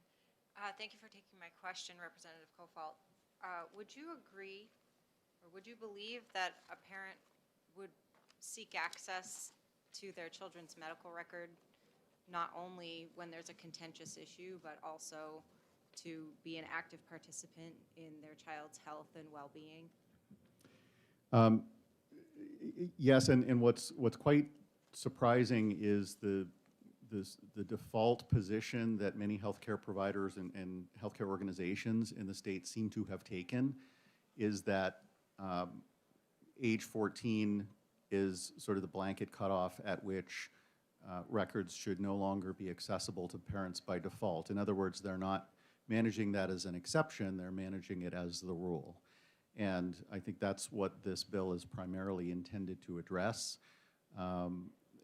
Thank you for taking my question, Representative Kofalt. Would you agree, or would you believe that a parent would seek access to their children's medical record, not only when there's a contentious issue, but also to be an active participant in their child's health and well-being? Yes, and what's quite surprising is the default position that many healthcare providers and healthcare organizations in the state seem to have taken is that age 14 is sort of the blanket cutoff at which records should no longer be accessible to parents by default. In other words, they're not managing that as an exception, they're managing it as the rule. And I think that's what this bill is primarily intended to address.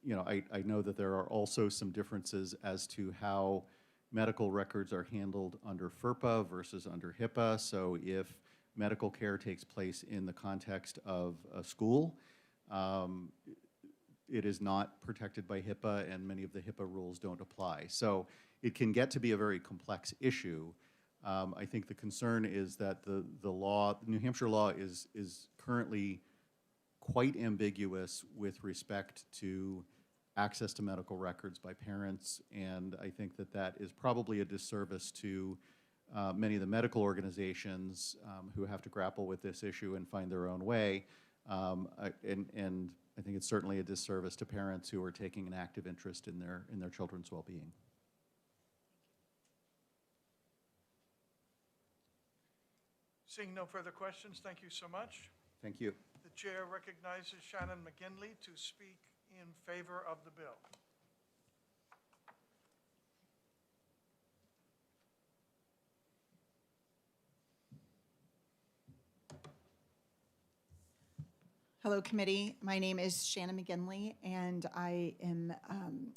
You know, I know that there are also some differences as to how medical records are handled under FERPA versus under HIPAA. So if medical care takes place in the context of a school, it is not protected by HIPAA, and many of the HIPAA rules don't apply. So it can get to be a very complex issue. I think the concern is that the New Hampshire law is currently quite ambiguous with respect to access to medical records by parents, and I think that that is probably a disservice to many of the medical organizations who have to grapple with this issue and find their own way. And I think it's certainly a disservice to parents who are taking an active interest in their children's well-being. Seeing no further questions, thank you so much. Thank you. The chair recognizes Shannon McGinley to speak in favor of the bill. Hello, committee. My name is Shannon McGinley, and I am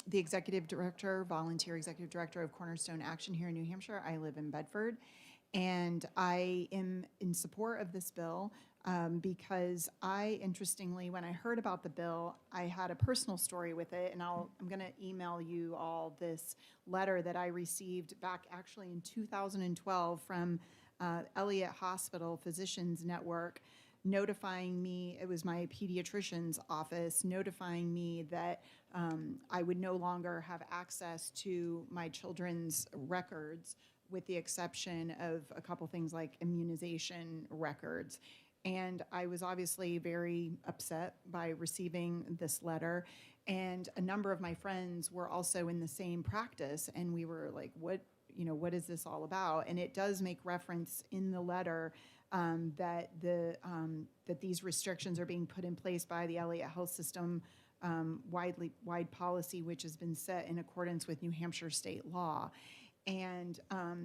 the executive director, volunteer executive director of Cornerstone Action here in New Hampshire. I live in Bedford, and I am in support of this bill because interestingly, when I heard about the bill, I had a personal story with it, and I'm going to email you all this letter that I received back actually in 2012 from Elliott Hospital Physicians Network, notifying me, it was my pediatrician's office, notifying me that I would no longer have access to my children's records with the exception of a couple things like immunization records. And I was obviously very upset by receiving this letter. And a number of my friends were also in the same practice, and we were like, what is this all about? And it does make reference in the letter that these restrictions are being put in place by the Elliott Health System wide policy, which has been set in accordance with New Hampshire state law. And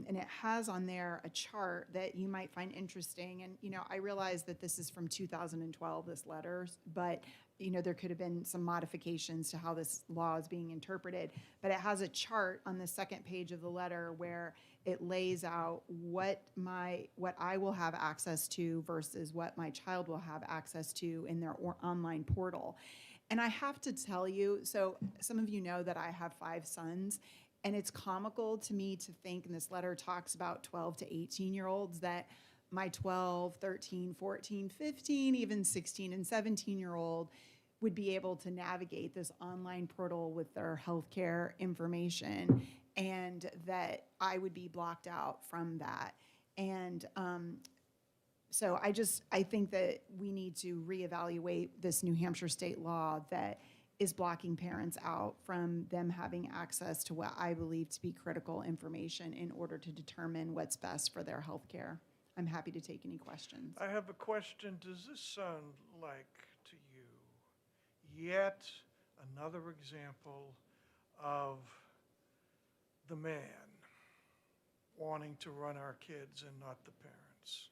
it has on there a chart that you might find interesting. And, I realize that this is from 2012, this letter, but, there could have been some modifications to how this law is being interpreted. But it has a chart on the second page of the letter where it lays out what I will have access to versus what my child will have access to in their online portal. And I have to tell you, so some of you know that I have 5 sons, and it's comical to me to think, and this letter talks about 12 to 18-year-olds, that my 12, 13, 14, 15, even 16 and 17-year-old would be able to navigate this online portal with their healthcare information, and that I would be blocked out from that. And so I think that we need to reevaluate this New Hampshire state law that is blocking parents out from them having access to what I believe to be critical information in order to determine what's best for their health care. I'm happy to take any questions. I have a question. Does this sound like to you yet another example of the man wanting to run our kids and not the parents?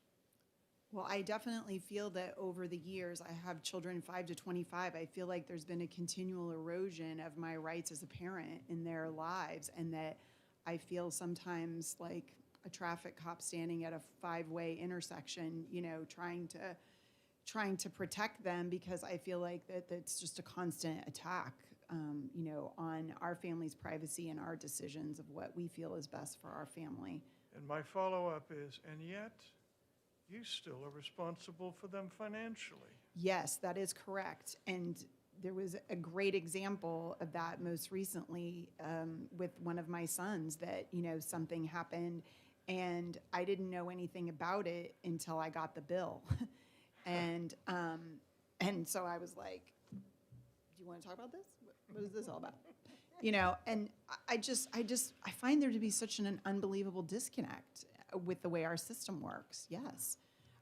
Well, I definitely feel that over the years, I have children 5 to 25. I feel like there's been a continual erosion of my rights as a parent in their lives, and that I feel sometimes like a traffic cop standing at a 5-way intersection, trying to trying to protect them because I feel like that it's just a constant attack, you know, on our family's privacy and our decisions of what we feel is best for our family. And my follow-up is, and yet, you still are responsible for them financially. Yes, that is correct. And there was a great example of that most recently with one of my sons that, you know, something happened and I didn't know anything about it until I got the bill. And so I was like, do you want to talk about this? What is this all about? You know, and I find there to be such an unbelievable disconnect with the way our system works. Yes.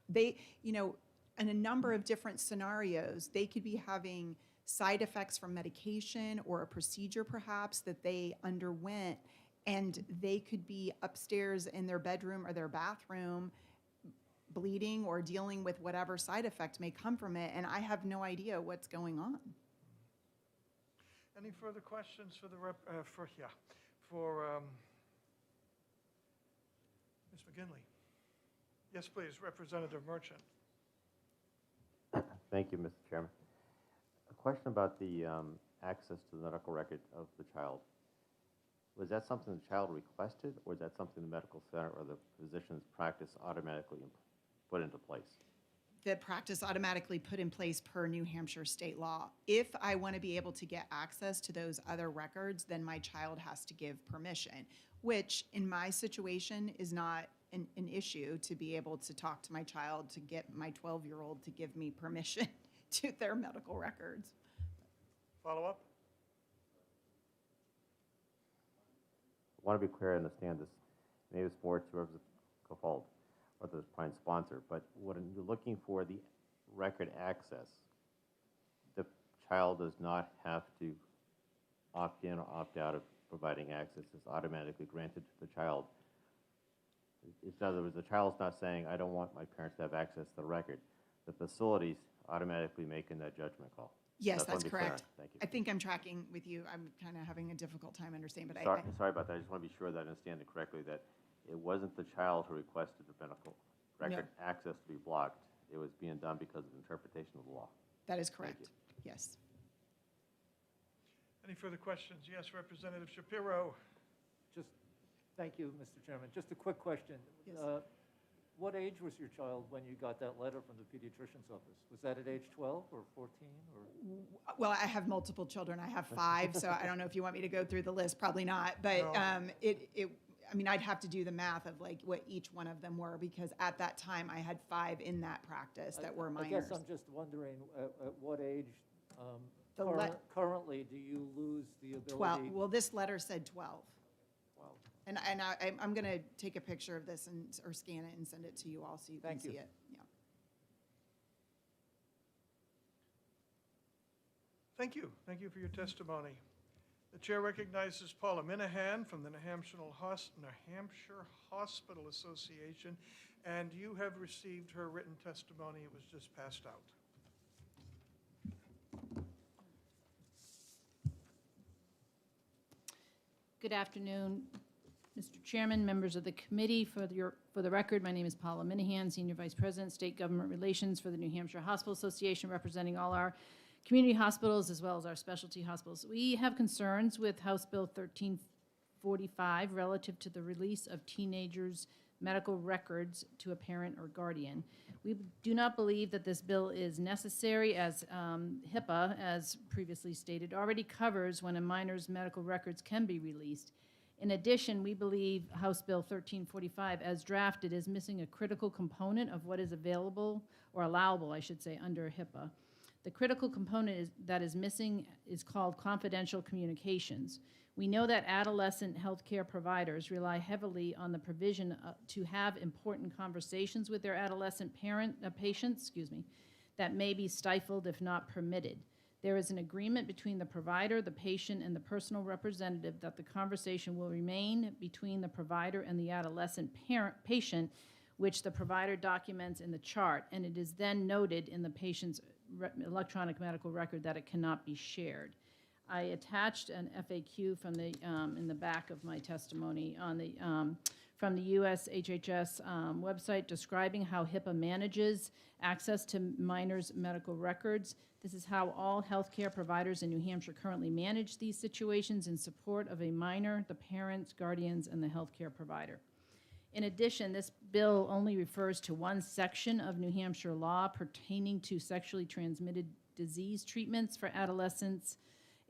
They, you know, in a number of different scenarios, they could be having side effects from medication or a procedure perhaps that they underwent, and they could be upstairs in their bedroom or their bathroom bleeding or dealing with whatever side effect may come from it, and I have no idea what's going on. Any further questions for the Ms. McGinley? Yes, please, Representative Merchant. Thank you, Mr. Chairman. A question about the access to the medical record of the child. Was that something the child requested, or is that something the medical center or the physician's practice automatically put into place? The practice automatically put in place per New Hampshire state law. If I want to be able to get access to those other records, then my child has to give permission, which in my situation is not an issue to be able to talk to my child to get my 12-year-old to give me permission to their medical records. Follow-up? I want to be clear, I understand this. Maybe it's more to whoever's the fault or the prime sponsor, but when you're looking for the record access, the child does not have to opt in or opt out of providing access. It's automatically granted to the child. In other words, the child's not saying, I don't want my parents to have access to the record. The facility's automatically making that judgment call. Yes, Just that's want to be clear. correct. Thank you. I think I'm tracking with you. I'm kind of having a difficult time understanding, but Sorry about that. I just want to be sure that I understand it correctly, that it wasn't the child who requested the medical record access to be blocked. It was being done because of interpretation of the law. that is correct. Yes. Any further questions? Yes, Representative Shapiro. Thank you, Mr. Chairman. Just a quick question. Yes. What age was your child when you got that letter from the pediatrician's office? Was that at age 12 or 14? Or? Well, I have multiple children. I have 5, so I don't know if you want me to go through the list. Probably not. But No. I mean, I'd have to do the math of like what each one of them were, because at that time I had 5 in that practice that were minors. I guess I'm just wondering at what age The currently do you lose the ability? 12. Well, this letter said 12. Wow. And I'm going to take a picture of this or scan it and send it to you all so you can Thank you. see it. Yeah. Thank you. Thank you for your testimony. The chair recognizes Paula Minahan from the New Hampshire Hospital Association, and you have received her written testimony. It was just passed out. Good afternoon, Mr. Chairman, members of the committee. For the record, my name is Paula Minahan, Senior Vice President, State Government Relations for the New Hampshire Hospital Association, representing all our community hospitals as well as our specialty hospitals. We have concerns with House Bill 1345 relative to the release of teenagers' medical records to a parent or guardian. We do not believe that this bill is necessary, as HIPAA, as previously stated, already covers when a minor's medical records can be released. In addition, we believe House Bill 1345, as drafted, is missing a critical component of what is available, or allowable, I should say, under HIPAA. The critical component that is missing is called confidential communications. We know that adolescent healthcare providers rely heavily on the provision to have important conversations with their adolescent patients, that may be stifled if not permitted. There is an agreement between the provider, the patient, and the personal representative that the conversation will remain between the provider and the adolescent patient, which the provider documents in the chart, and it is then noted in the patient's electronic medical record that it cannot be shared. I attached an FAQ from in the back of my testimony from the USHHS website describing how HIPAA manages access to minors' medical records. This is how all healthcare providers in New Hampshire currently manage these situations in support of a minor, the parents, guardians, and the healthcare provider. In addition, this bill only refers to one section of New Hampshire law pertaining to sexually transmitted disease treatments for adolescents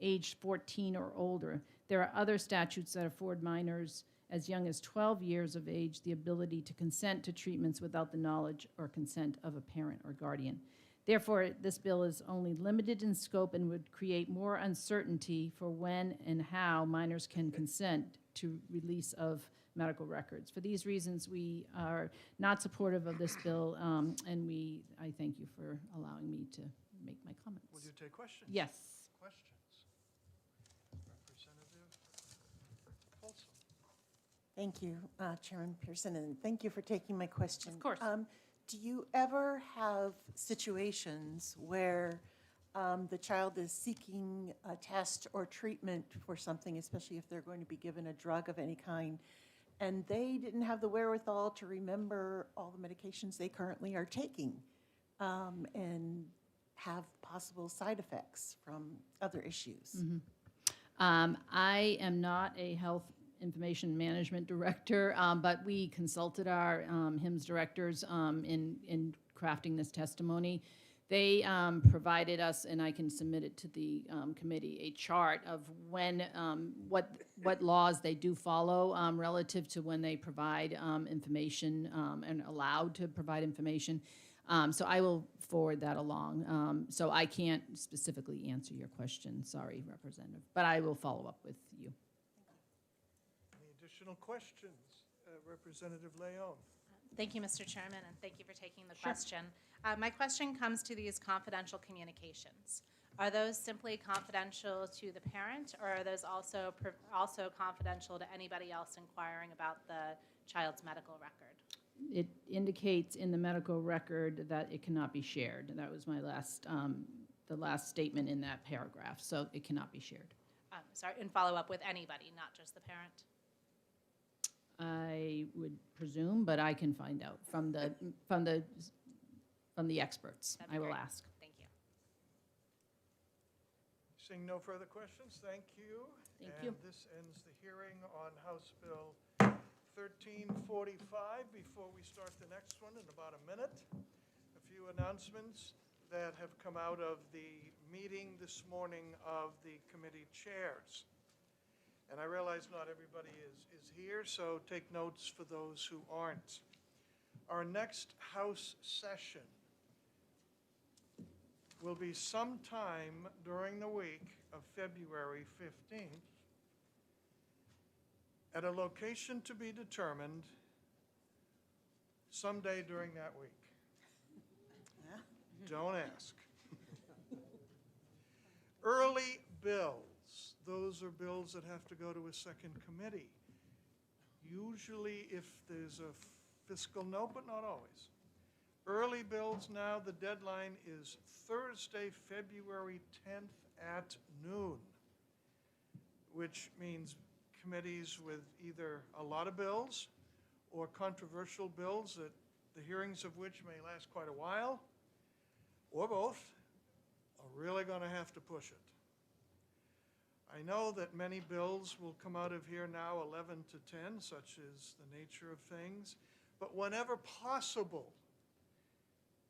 aged 14 or older. There are other statutes that afford minors as young as 12 years of age the ability to consent to treatments without the knowledge or consent of a parent or guardian. Therefore, this bill is only limited in scope and would create more uncertainty for when and how minors can consent to release of medical records. For these reasons, we are not supportive of this bill, and I thank you for allowing me to make my comments. Will you take questions? Yes. Questions? Representative Folsom. Thank you, Chairman Pearson, and thank you for taking my question. Of course. Do you ever have situations where the child is seeking a test or treatment for something, especially if they're going to be given a drug of any kind, and they didn't have the wherewithal to remember all the medications they currently are taking, and have possible side effects from other issues? I am not a health information management director, but we consulted our HIMSS directors in crafting this testimony. They provided us, and I can submit it to the committee, a chart of when, what laws they do follow relative to when they provide information and allowed to provide information. So I will forward that along. So I can't specifically answer your question, sorry, Representative, but I will follow up with you. Any additional questions? Representative Leon. Thank you, Mr. Chairman, and thank you for taking the question. My question comes to these confidential communications. Are those simply confidential to the parent, or are those also confidential to anybody else inquiring about the child's medical record? It indicates in the medical record that it cannot be shared. That was my last, the last statement in that paragraph, so it cannot be shared. Sorry, and follow up with anybody, not just the parent? I would presume, but I can find out from the experts. That'd be I will great. ask. Thank you. Seeing no further questions, thank you. Thank you. And this ends the hearing on House Bill 1345. Before we start the next one in about a minute, a few announcements that have come out of the meeting this morning of the committee chairs. And I realize not everybody is here, so take notes for those who aren't. Our next House session will be sometime during the week of February 15th at a location to be determined someday during that week. Don't ask. Early bills. Those are bills that have to go to a second committee. Usually if there's a fiscal note, but not always. Early bills now, the deadline is Thursday, February 10th at noon, which means committees with either a lot of bills or controversial bills that the hearings of which may last quite a while, or both, are really going to have to push it. I know that many bills will come out of here now 11 to 10, such is the nature of things, but whenever possible,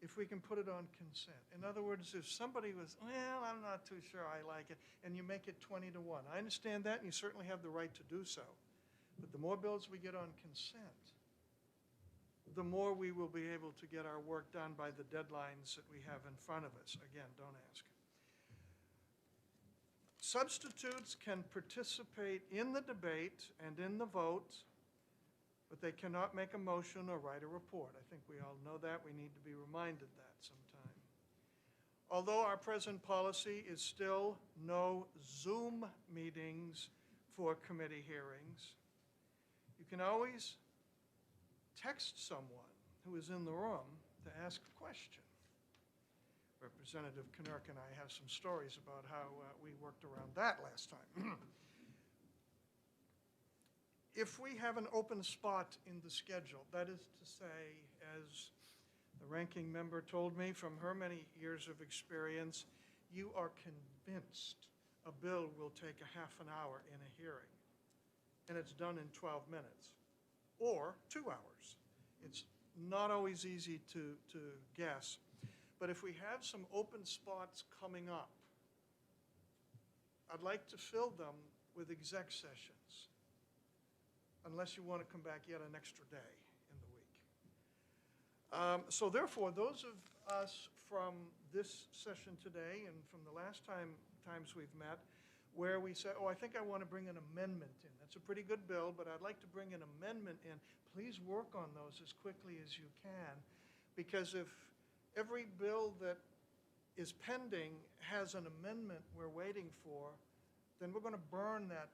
if we can put it on consent. In other words, if somebody was, well, I'm not too sure I like it, and you make it 20 to 1. I understand that, and you certainly have the right to do so. But the more bills we get on consent, the more we will be able to get our work done by the deadlines that we have in front of us. Again, don't ask. Substitutes can participate in the debate and in the vote, but they cannot make a motion or write a report. I think we all know that. We need to be reminded that sometime. Although our present policy is still no Zoom meetings for committee hearings, you can always text someone who is in the room to ask a question. Representative Knirk and I have some stories about how we worked around that last time. If we have an open spot in the schedule, that is to say, as the ranking member told me from her many years of experience, you are convinced a bill will take a half an hour in a hearing, and it's done in 12 minutes, or 2 hours. It's not always easy to guess. But if we have some open spots coming up, I'd like to fill them with exec sessions, unless you want to come back yet an extra day in the week. So therefore, those of us from this session today and from the last times we've met, where we say, oh, I think I want to bring an amendment in. That's a pretty good bill, but I'd like to bring an amendment in. Please work on those as quickly as you can, because if every bill that is pending has an amendment we're waiting for, then we're going to burn that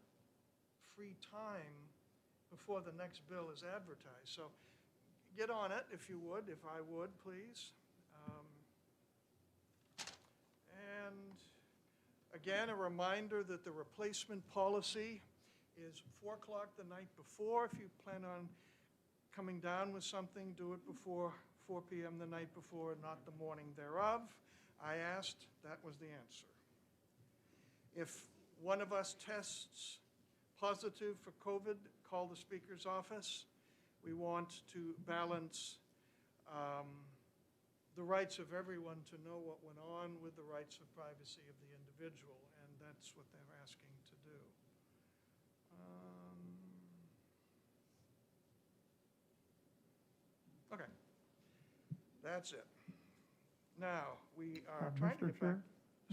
free time before the next bill is advertised. So get on it if you would, if I would, please. And again, a reminder that the replacement policy is 4 o'clock the night before. If you plan on coming down with something, do it before 4 p.m. the night before, not the morning thereof. I asked, that was the answer. If one of us tests positive for COVID, call the Speaker's office. We want to balance the rights of everyone to know what went on with the rights of privacy of the individual, and that's what they're asking to do. Okay, that's it. Now, we are trying to Mr. get back.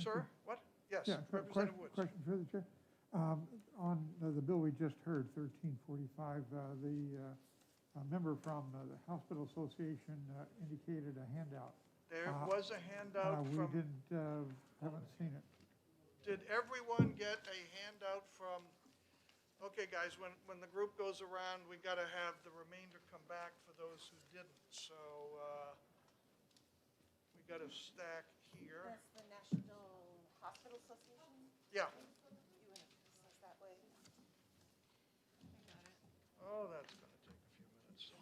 Chair? Sir, what? Yes, Yeah, Representative Woods. question for the chair. On the bill we just heard, 1345, a member from the Hospital Association indicated a handout. There was a handout from. We haven't seen it. Did everyone get a handout from, okay, guys, when the group goes around, we got to have the remainder come back for those who didn't. So we got to stack here. That's the National Hospital Association? Yeah. You want to pass this that way? Oh, that's going to take a few minutes.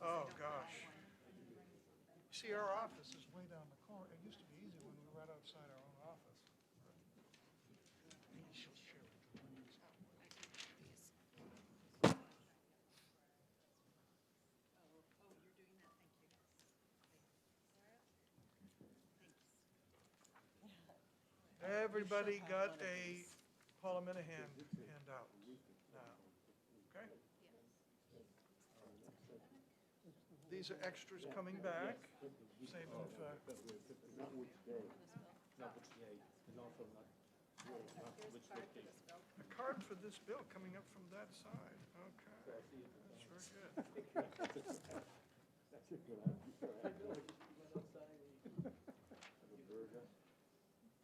Oh, gosh. See, our office is way down the corner. It used to be easy when we were right outside our own office. Maybe she'll share it. Everybody got a Paula Minahan handout now, okay? These are extras coming back, same if, a card for this bill coming up from that side, okay. That's very good.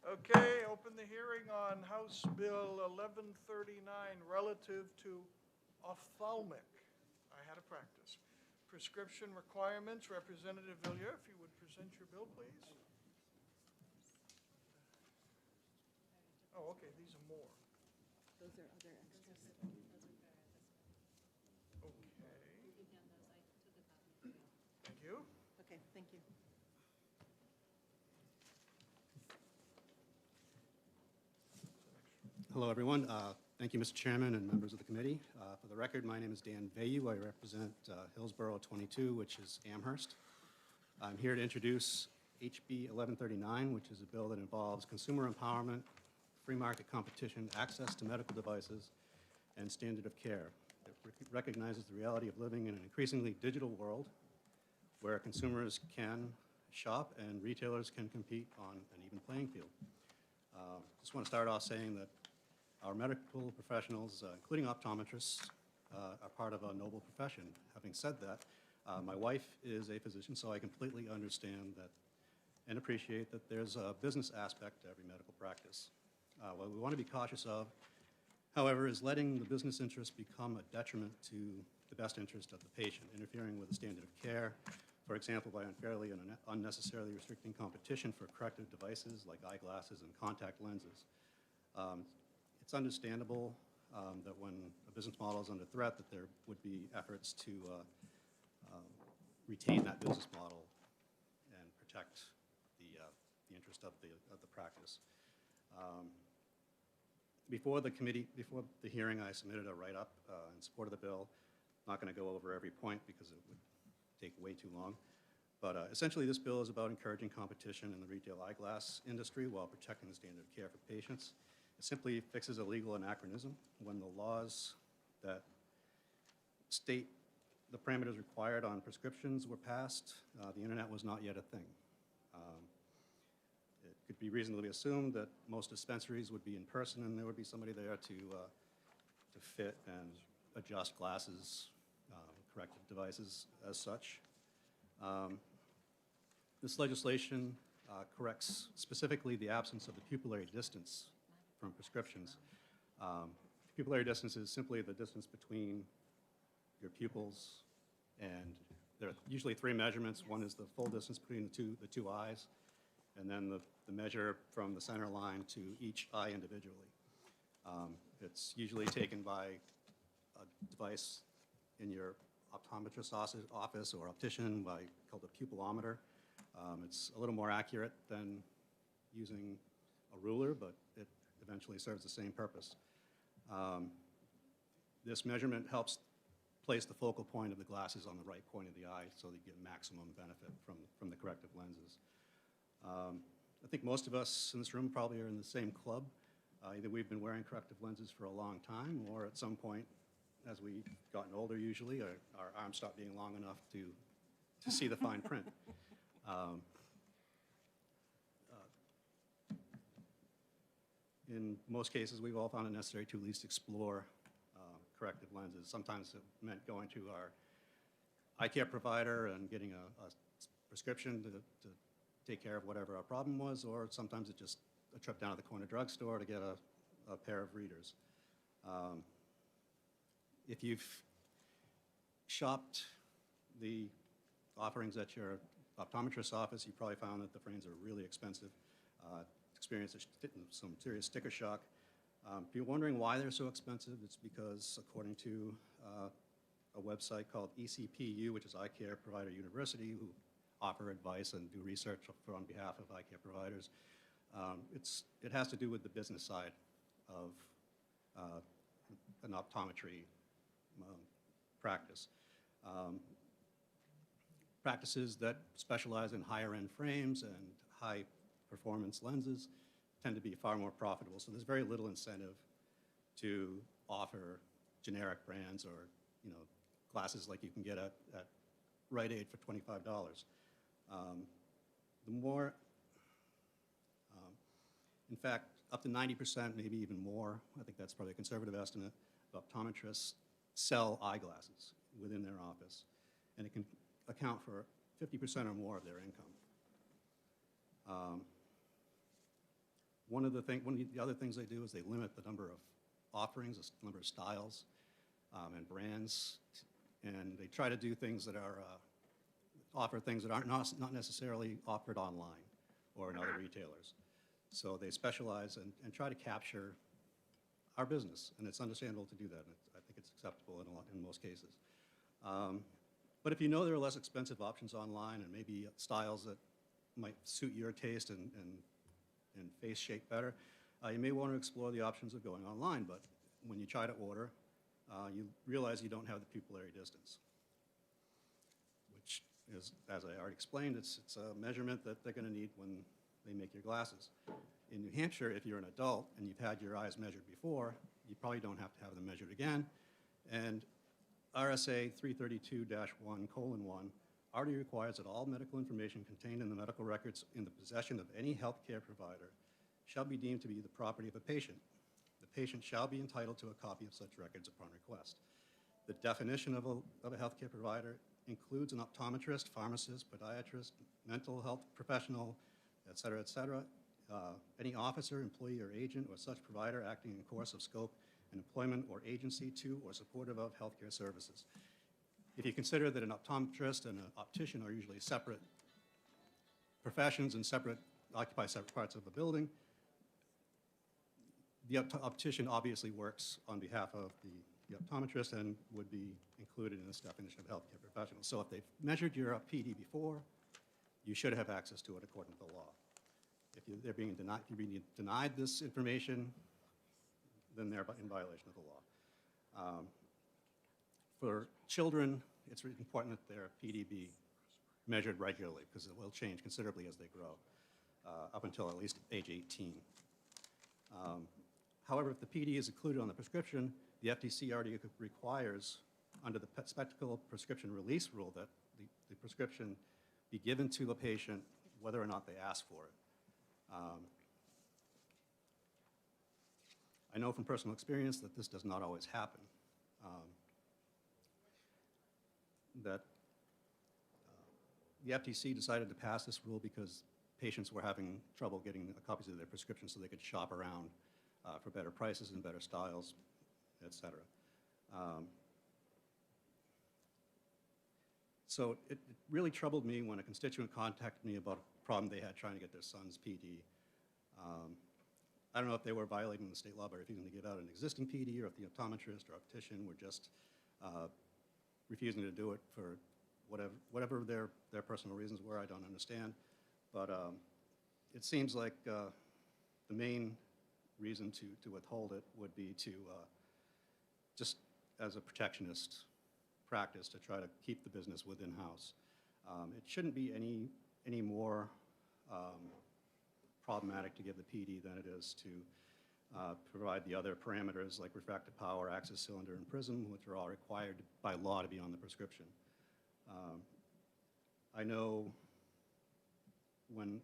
Okay, open the hearing on House Bill 1139 relative to ophthalmic. I had a practice. Prescription requirements. Representative Villiers, if you would present your bill, please. Oh, okay, these are more. Those are other extras. Okay. Thank you. Okay, thank you. Hello, everyone. Thank you, Mr. Chairman and members of the committee. For the record, my name is Dan Vayu. I represent Hillsborough 22, which is Amherst. I'm here to introduce HB 1139, which is a bill that involves consumer empowerment, free market competition, access to medical devices, and standard of care. It recognizes the reality of living in an increasingly digital world where consumers can shop and retailers can compete on an even playing field. Just want to start off saying that our medical professionals, including optometrists, are part of a noble profession. Having said that, my wife is a physician, so I completely understand that and appreciate that there's a business aspect to every medical practice. What we want to be cautious of, however, is letting the business interest become a detriment to the best interest of the patient, interfering with the standard of care, for example, by unfairly and unnecessarily restricting competition for corrective devices like eyeglasses and contact lenses. It's understandable that when a business model is under threat, that there would be efforts to retain that business model and protect the interest of the practice. Before the hearing, I submitted a write-up in support of the bill. Not going to go over every point because it would take way too long. But essentially, this bill is about encouraging competition in the retail eyeglass industry while protecting the standard of care for patients. It simply fixes a legal anachronism when the laws that state the parameters required on prescriptions were passed. The internet was not yet a thing. It could be reasonably assumed that most dispensaries would be in person and there would be somebody there to fit and adjust glasses, corrective devices as such. This legislation corrects specifically the absence of the pupillary distance from prescriptions. Pupillary distance is simply the distance between your pupils, and there are usually three measurements. One is the full distance between the two eyes, and then the measure from the center line to each eye individually. It's usually taken by a device in your optometrist's office or optician called a pupillometer. It's a little more accurate than using a ruler, but it eventually serves the same purpose. This measurement helps place the focal point of the glasses on the right point of the eye so that you get maximum benefit from the corrective lenses. I think most of us in this room probably are in the same club. Either we've been wearing corrective lenses for a long time, or at some point, as we've gotten older usually, our arms stop being long enough to see the fine print. In most cases, we've all found it necessary to at least explore corrective lenses. Sometimes it meant going to our eye care provider and getting a prescription to take care of whatever our problem was, or sometimes it's just a trip down to the corner drugstore to get a pair of readers. If you've shopped the offerings at your optometrist's office, you probably found that the frames are really expensive. Experienced some serious sticker shock. If you're wondering why they're so expensive, it's because according to a website called ECPU, which is Eye Care Provider University, who offer advice and do research on behalf of eye care providers, it has to do with the business side of an optometry practice. Practices that specialize in higher-end frames and high-performance lenses tend to be far more profitable. So there's very little incentive to offer generic brands or glasses like you can get at Rite Aid for $25. In fact, up to 90%, maybe even more, I think that's probably a conservative estimate, of optometrists sell eyeglasses within their office, and it can account for 50% or more of their income. One of the other things they do is they limit the number of offerings, the number of styles and brands, and they try to do things that are offer things that aren't not necessarily offered online or in other retailers. So they specialize and try to capture our business, and it's understandable to do that. And I think it's acceptable in most cases. But if you know there are less expensive options online and maybe styles that might suit your taste and face shape better, you may want to explore the options of going online. But when you try to order, you realize you don't have the pupillary distance, which is, as I already explained, it's a measurement that they're going to need when they make your glasses. In New Hampshire, if you're an adult and you've had your eyes measured before, you probably don't have to have them measured again. And RSA 332-1:1 already requires that all medical information contained in the medical records in the possession of any healthcare provider shall be deemed to be the property of a patient. The patient shall be entitled to a copy of such records upon request. The definition of a healthcare provider includes an optometrist, pharmacist, podiatrist, mental health professional, et cetera. Any officer, employee, or agent, or such provider acting in course of scope and employment or agency to or supportive of healthcare services. If you consider that an optometrist and an optician are usually separate professions and occupy separate parts of a building, the optician obviously works on behalf of the optometrist and would be included in this definition of healthcare professional. So if they've measured your PD before, you should have access to it according to the law. If you're being denied this information, then they're in violation of the law. For children, it's important that their PD be measured regularly because it will change considerably as they grow, up until at least age 18. However, if the PD is included on the prescription, the FTC already requires, under the spectacle prescription release rule, that the prescription be given to the patient whether or not they ask for it. I know from personal experience that this does not always happen. That the FTC decided to pass this rule because patients were having trouble getting copies of their prescriptions so they could shop around for better prices and better styles, et cetera. So it really troubled me when a constituent contacted me about a problem they had trying to get their son's PD. I don't know if they were violating the state law by refusing to give out an existing PD, or if the optometrist or optician were just refusing to do it for whatever their personal reasons were. I don't understand. But it seems like the main reason to withhold it would be to just as a protectionist practice to try to keep the business within house. It shouldn't be any more problematic to give the PD than it is to provide the other parameters like refractive power, axis cylinder, and prism, which are all required by law to be on the prescription. I know when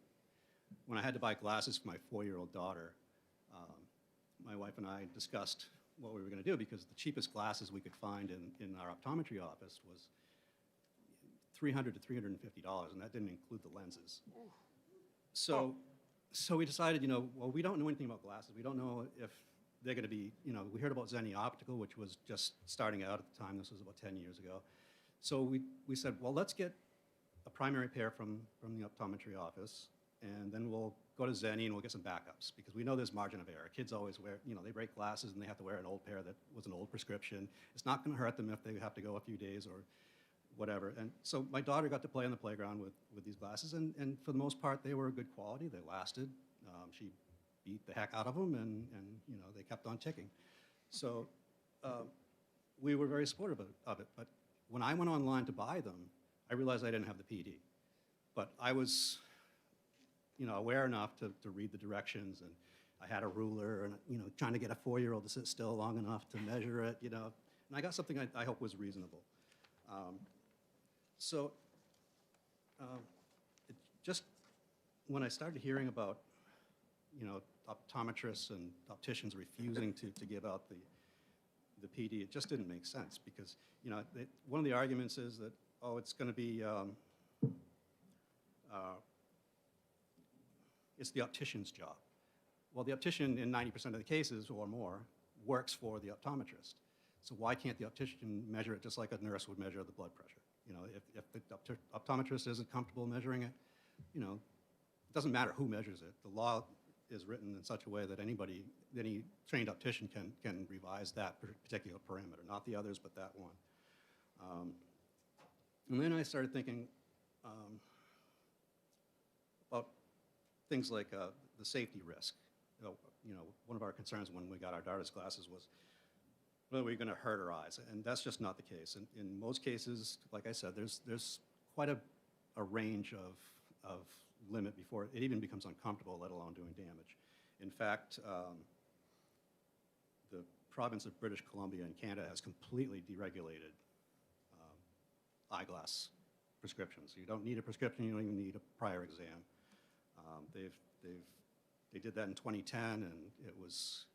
I had to buy glasses for my 4-year-old daughter, my wife and I discussed what we were going to do because the cheapest glasses we could find in our optometry office was $300 to $350, and that didn't include the lenses. So we decided, well, we don't know anything about glasses. We don't know if they're going to be, we heard about Zenni Optical, which was just starting out at the time. This was about 10 years ago. So we said, well, let's get a primary pair from the optometry office, and then we'll go to Zenni and we'll get some backups because we know there's margin of error. Kids always wear, they break glasses and they have to wear an old pair that was an old prescription. It's not going to hurt them if they have to go a few days or whatever. And so my daughter got to play on the playground with these glasses, and for the most part, they were good quality. They lasted. She beat the heck out of them, and they kept on ticking. So we were very supportive of it. But when I went online to buy them, I realized I didn't have the PD. But I was aware enough to read the directions, and I had a ruler, and trying to get a 4-year-old to sit still long enough to measure it, and I got something I hope was reasonable. So just when I started hearing about, optometrists and opticians refusing to give out the PD, it just didn't make sense because, one of the arguments is that, oh, it's going to be, it's the optician's job. Well, the optician in 90% of the cases or more works for the optometrist. So why can't the optician measure it just like a nurse would measure the blood pressure? If the optometrist isn't comfortable measuring it, it doesn't matter who measures it. The law is written in such a way that any trained optician can revise that particular parameter, not the others, but that one. And then I started thinking about things like the safety risk. One of our concerns when we got our daughter's glasses was whether we were going to hurt her eyes, and that's just not the case. In most cases, like I said, there's quite a range of limit before it even becomes uncomfortable, let alone doing damage. In fact, the province of British Columbia in Canada has completely deregulated eyeglass prescriptions. You don't need a prescription, you don't even need a prior exam. They did that in 2010, and it was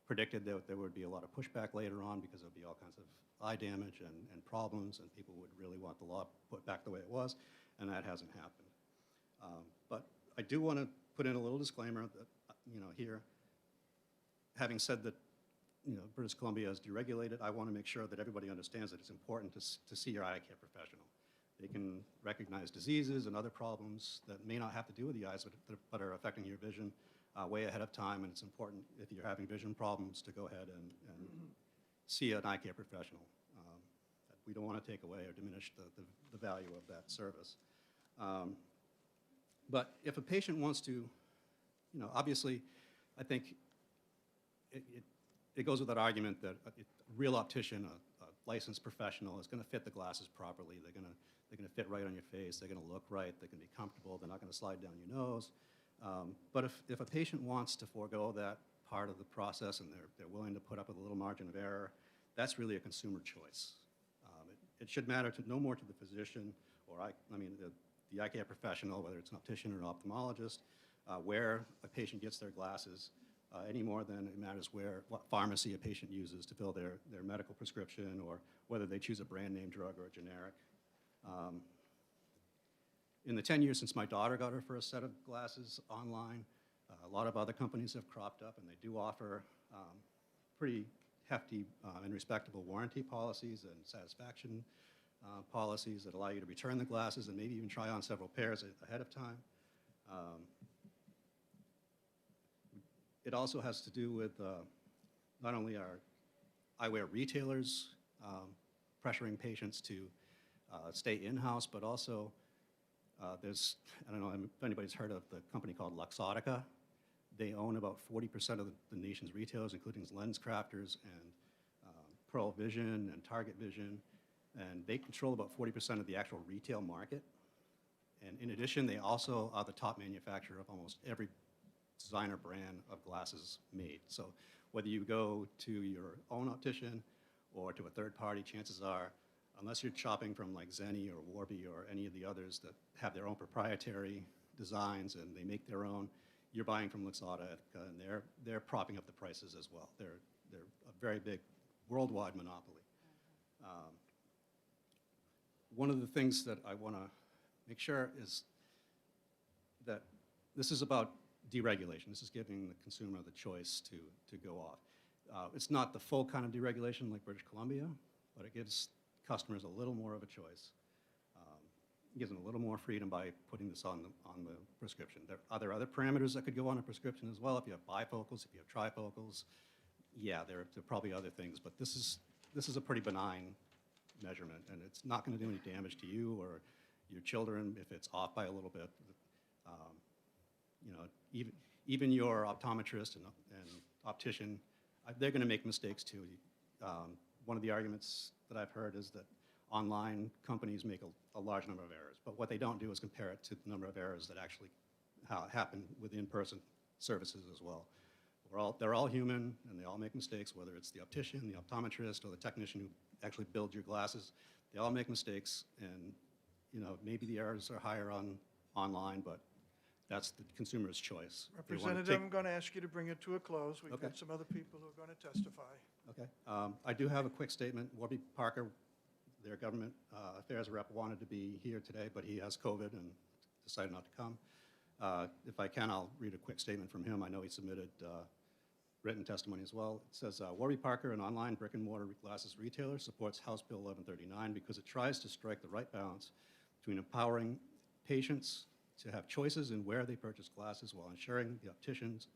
predicted that there would be a lot of pushback later on because there would be all kinds of eye damage and problems, and people would really want the law put back the way it was, and that hasn't happened. But I do want to put in a little disclaimer that, here, having said that, British Columbia is deregulated, I want to make sure that everybody understands that it's important to see your eye care professional. They can recognize diseases and other problems that may not have to do with the eyes, but are affecting your vision way ahead of time, and it's important, if you're having vision problems, to go ahead and see an eye care professional. We don't want to take away or diminish the value of that service. But if a patient wants to, obviously, I think it goes with that argument that a real optician, a licensed professional, is going to fit the glasses properly. They're going to fit right on your face. They're going to look right. They're going to be comfortable. They're not going to slide down your nose. But if a patient wants to forego that part of the process and they're willing to put up with a little margin of error, that's really a consumer choice. It should matter no more to the physician or the eye care professional, whether it's an optician or an ophthalmologist, where a patient gets their glasses, any more than it matters what pharmacy a patient uses to fill their medical prescription, or whether they choose a brand name drug or a generic. In the 10 years since my daughter got her first set of glasses online, a lot of other companies have cropped up, and they do offer pretty hefty and respectable warranty policies and satisfaction policies that allow you to return the glasses and maybe even try on several pairs ahead of time. It also has to do with not only our eyewear retailers pressuring patients to stay in-house, but also there's, I don't know if anybody's heard of the company called Luxottica. They own about 40% of the nation's retailers, including LensCrafters and Pearl Vision and Target Vision, and they control about 40% of the actual retail market. And in addition, they also are the top manufacturer of almost every designer brand of glasses made. So whether you go to your own optician or to a third party, chances are, unless you're shopping from like Zenni or Warby or any of the others that have their own proprietary designs and they make their own, you're buying from Luxottica, and they're propping up the prices as well. They're a very big worldwide monopoly. One of the things that I want to make sure is that this is about deregulation. This is giving the consumer the choice to go off. It's not the full kind of deregulation like British Columbia, but it gives customers a little more of a choice. It gives them a little more freedom by putting this on the prescription. Are there other parameters that could go on a prescription as well? If you have bifocals, if you have trifocals, yeah, there are probably other things, but this is a pretty benign measurement, and it's not going to do any damage to you or your children if it's off by a little bit. Even your optometrist and optician, they're going to make mistakes too. One of the arguments that I've heard is that online companies make a large number of errors, but what they don't do is compare it to the number of errors that actually happen with in-person services as well. They're all human, and they all make mistakes, whether it's the optician, the optometrist, or the technician who actually builds your glasses. They all make mistakes, and maybe the errors are higher online, but that's the consumer's choice. Representative, I'm going to ask you to bring it to a close. We've Okay. got some other people who are going to testify. Okay. I do have a quick statement. Warby Parker, their government affairs rep, wanted to be here today, but he has COVID and decided not to come. If I can, I'll read a quick statement from him. I know he submitted written testimony as well. It says, Warby Parker, an online brick-and-mortar glasses retailer, supports House Bill 1139 because it tries to strike the right balance between empowering patients to have choices in where they purchase glasses while ensuring the opticians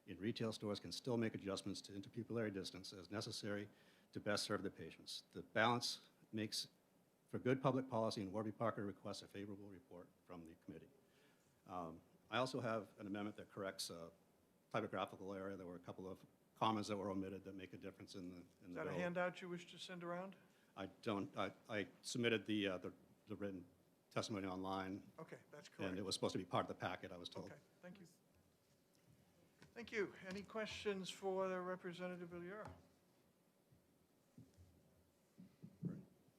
in retail stores can still make adjustments to interpupillary distance as necessary to best serve the patients. The balance makes for good public policy, and Warby Parker requests a favorable report from the committee. I also have an amendment that corrects a typographical error. There were a couple of commas that were omitted that make a difference in the Is that bill. a handout you wish to send around? I don't. I submitted the written testimony online. Okay, that's correct. And it was supposed to be part of the packet, I was told. Okay, thank you. Thank you. Any questions for the Representative Villar?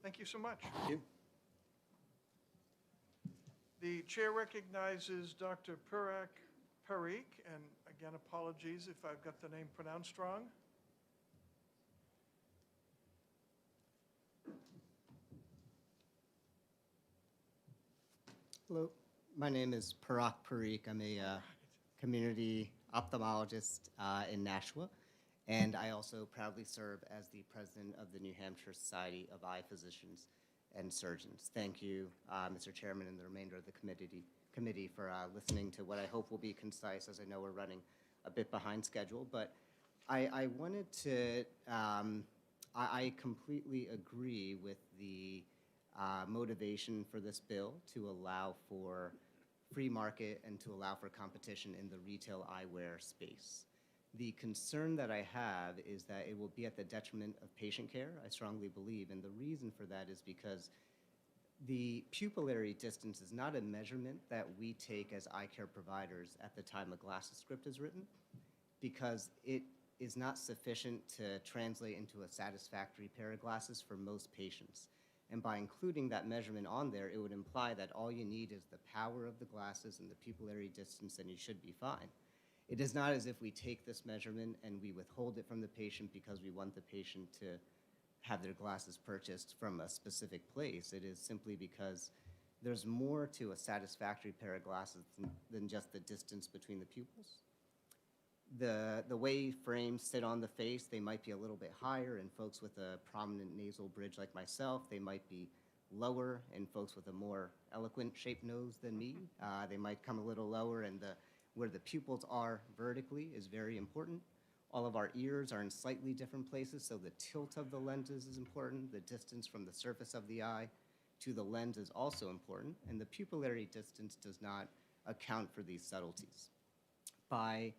Thank you so much. Thank you. The chair recognizes Dr. Parikh, and again, apologies if I've got the name pronounced wrong. Hello. My name is Parag Parikh. I'm a community ophthalmologist in Nashua, and I also proudly serve as the president of the New Hampshire Society of Eye Physicians and Surgeons. Thank you, Mr. Chairman, and the remainder of the committee for listening to what I hope will be concise, as I know we're running a bit behind schedule. But I wanted to, I completely agree with the motivation for this bill to allow for free market and to allow for competition in the retail eyewear space. The concern that I have is that it will be at the detriment of patient care, I strongly believe, and the reason for that is because the pupillary distance is not a measurement that we take as eye care providers at the time a glasses script is written, because it is not sufficient to translate into a satisfactory pair of glasses for most patients. And by including that measurement on there, it would imply that all you need is the power of the glasses and the pupillary distance, and you should be fine. It is not as if we take this measurement and we withhold it from the patient because we want the patient to have their glasses purchased from a specific place. It is simply because there's more to a satisfactory pair of glasses than just the distance between the pupils. The way frames sit on the face, they might be a little bit higher, and folks with a prominent nasal bridge like myself, they might be lower, and folks with a more eloquent shaped nose than me, they might come a little lower, and where the pupils are vertically is very important. All of our ears are in slightly different places, so the tilt of the lenses is important. The distance from the surface of the eye to the lens is also important, and the pupillary distance does not account for these subtleties. By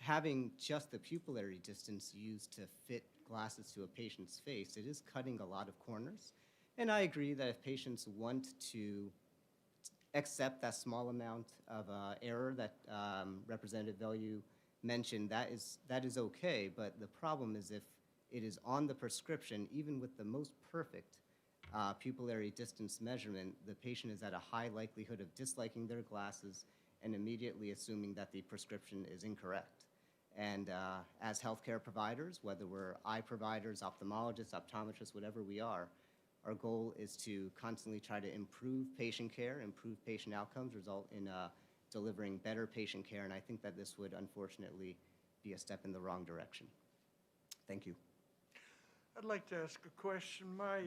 having just the pupillary distance used to fit glasses to a patient's face, it is cutting a lot of corners. And I agree that if patients want to accept that small amount of error that Representative Value mentioned, that is okay, but the problem is if it is on the prescription, even with the most perfect pupillary distance measurement, the patient is at a high likelihood of disliking their glasses and immediately assuming that the prescription is incorrect. And as healthcare providers, whether we're eye providers, ophthalmologists, optometrists, whatever we are, our goal is to constantly try to improve patient care, improve patient outcomes, result in delivering better patient care, and I think that this would unfortunately be a step in the wrong direction. Thank you. I'd like to ask a question. My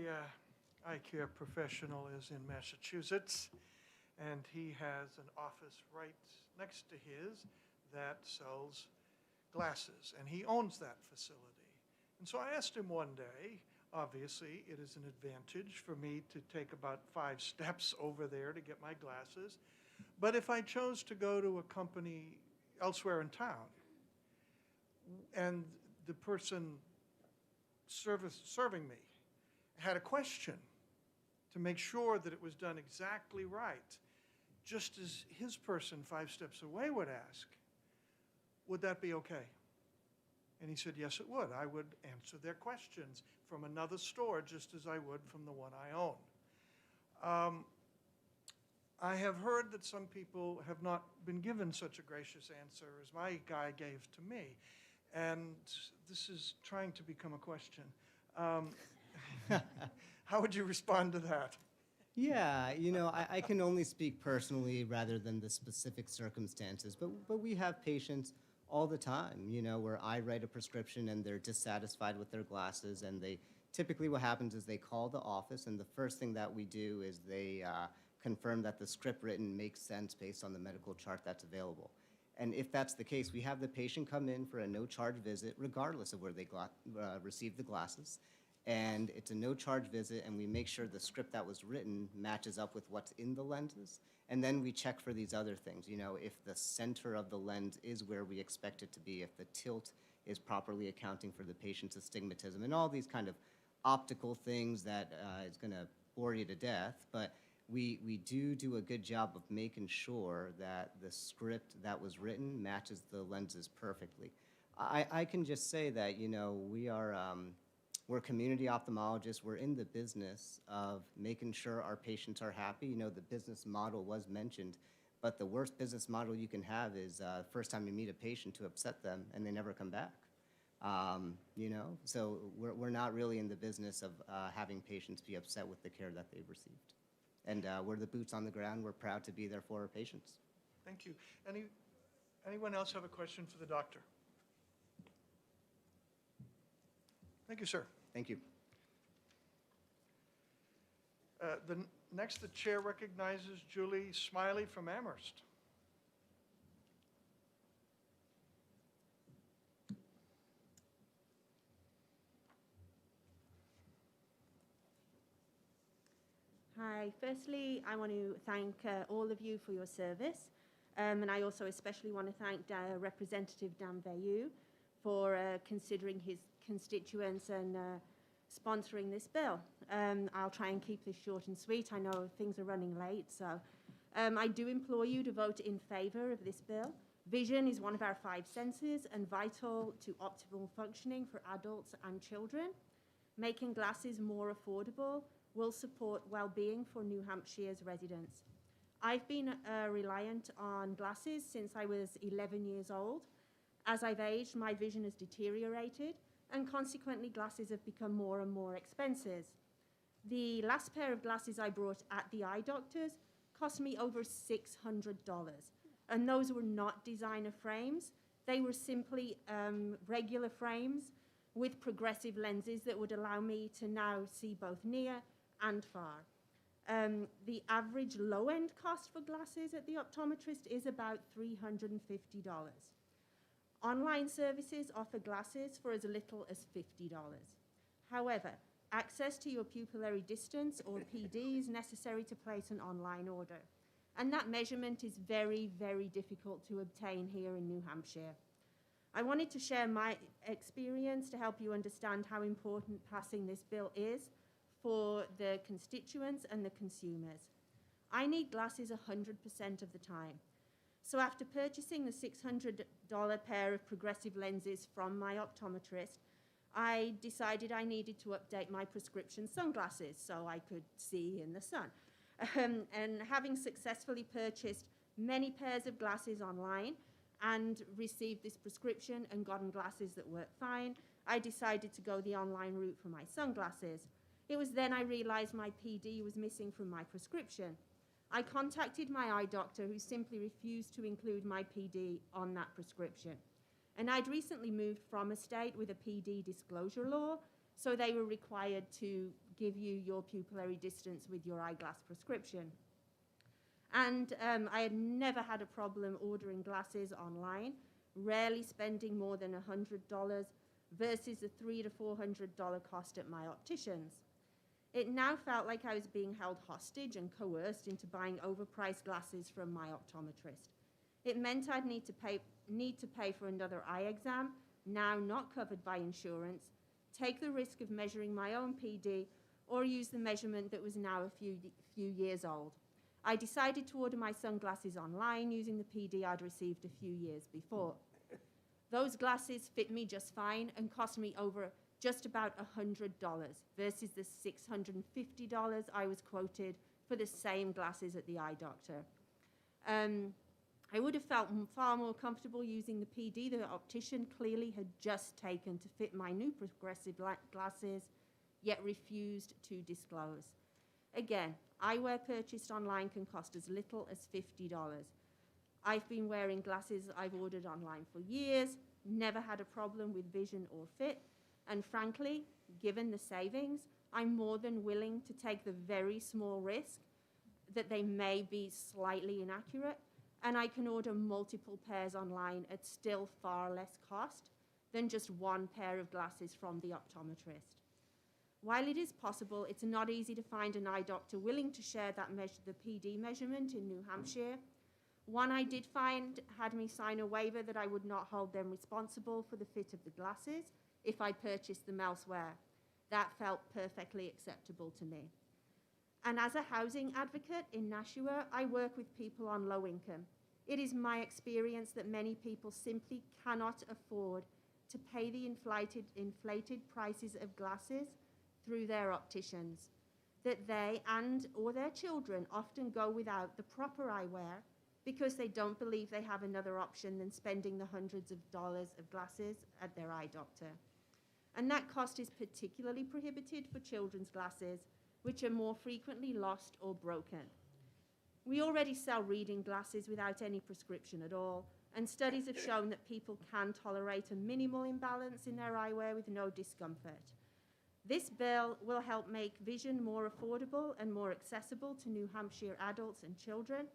eye care professional is in Massachusetts, and he has an office right next to his that sells glasses, and he owns that facility. And so I asked him one day, obviously it is an advantage for me to take about 5 steps over there to get my glasses, but if I chose to go to a company elsewhere in town, and the person serving me had a question to make sure that it was done exactly right, just as his person 5 steps away would ask, would that be okay? And he said, yes, it would. I would answer their questions from another store just as I would from the one I own. I have heard that some people have not been given such a gracious answer as my guy gave to me, and this is trying to become a question. How would you respond to that? Yeah, you know, I can only speak personally rather than the specific circumstances, but we have patients all the time, you know, where I write a prescription and they're dissatisfied with their glasses, and they typically what happens is they call the office, and the first thing that we do is they confirm that the script written makes sense based on the medical chart that's available. And if that's the case, we have the patient come in for a no-charge visit regardless of where they received the glasses. And it's a no-charge visit, and we make sure the script that was written matches up with what's in the lenses. And then we check for these other things, you know, if the center of the lens is where we expect it to be, if the tilt is properly accounting for the patient's astigmatism, and all these kind of optical things that is going to bore you to death. But we do a good job of making sure that the script that was written matches the lenses perfectly. I can just say that, you know, we're community ophthalmologists. We're in the business of making sure our patients are happy. You know, the business model was mentioned, but the worst business model you can have is first time you meet a patient to upset them and they never come back. You know, so we're not really in the business of having patients be upset with the care that they've received. And we're the boots on the ground. We're proud to be there for our patients. Thank you. Anyone else have a question for the doctor? Thank you, sir. Thank you. Next, the chair recognizes Julie Smiley from Amherst. Hi. Firstly, I want to thank all of you for your service. And I also especially want to thank Representative Dan Veyu for considering his constituents and sponsoring this bill. I'll try and keep this short and sweet. I know things are running late, so I do implore you to vote in favor of this bill. Vision is one of our 5 senses and vital to optimal functioning for adults and children. Making glasses more affordable will support well-being for New Hampshire's residents. I've been reliant on glasses since I was 11 years old. As I've aged, my vision has deteriorated, and consequently, glasses have become more and more expensive. The last pair of glasses I brought at the eye doctor's cost me over $600, and those were not designer frames. They were simply regular frames with progressive lenses that would allow me to now see both near and far. The average low-end cost for glasses at the optometrist is about $350. Online services offer glasses for as little as $50. However, access to your pupillary distance, or PD, is necessary to place an online order. And that measurement is very, very difficult to obtain here in New Hampshire. I wanted to share my experience to help you understand how important passing this bill is for the constituents and the consumers. I need glasses 100% of the time. So after purchasing the $600 pair of progressive lenses from my optometrist, I decided I needed to update my prescription sunglasses so I could see in the sun. And having successfully purchased many pairs of glasses online and received this prescription and gotten glasses that work fine, I decided to go the online route for my sunglasses. It was then I realized my PD was missing from my prescription. I contacted my eye doctor, who simply refused to include my PD on that prescription. And I'd recently moved from a state with a PD disclosure law, so they were required to give you your pupillary distance with your eyeglass prescription. And I had never had a problem ordering glasses online, rarely spending more than $100 versus the $300 to $400 cost at my optician's. It now felt like I was being held hostage and coerced into buying overpriced glasses from my optometrist. It meant I'd need to pay for another eye exam, now not covered by insurance, take the risk of measuring my own PD, or use the measurement that was now a few years old. I decided to order my sunglasses online using the PD I'd received a few years before. Those glasses fit me just fine and cost me over just about $100 versus the $650 I was quoted for the same glasses at the eye doctor. I would have felt far more comfortable using the PD the optician clearly had just taken to fit my new progressive glasses, yet refused to disclose. Again, eyewear purchased online can cost as little as $50. I've been wearing glasses I've ordered online for years, never had a problem with vision or fit, and frankly, given the savings, I'm more than willing to take the very small risk that they may be slightly inaccurate, and I can order multiple pairs online at still far less cost than just one pair of glasses from the optometrist. While it is possible, it's not easy to find an eye doctor willing to share that the PD measurement in New Hampshire. One I did find had me sign a waiver that I would not hold them responsible for the fit of the glasses if I purchased them elsewhere. That felt perfectly acceptable to me. And as a housing advocate in Nashua, I work with people on low income. It is my experience that many people simply cannot afford to pay the inflated prices of glasses through their opticians, that they or their children often go without the proper eyewear because they don't believe they have another option than spending the hundreds of dollars of glasses at their eye doctor. And that cost is particularly prohibited for children's glasses, which are more frequently lost or broken. We already sell reading glasses without any prescription at all, and studies have shown that people can tolerate a minimal imbalance in their eyewear with no discomfort. This bill will help make vision more affordable and more accessible to New Hampshire adults and children.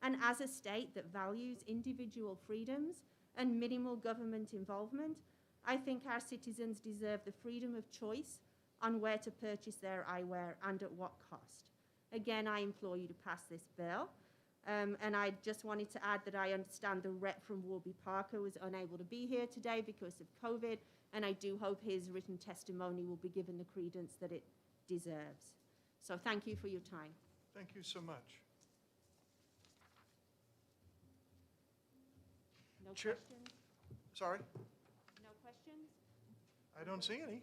And as a state that values individual freedoms and minimal government involvement, I think our citizens deserve the freedom of choice on where to purchase their eyewear and at what cost. Again, I implore you to pass this bill. And I just wanted to add that I understand the rep from Warby Parker was unable to be here today because of COVID, and I do hope his written testimony will be given the credence that it deserves. So thank you for your time. Thank you so much. No Chair- questions? Sorry? No questions? I don't see any.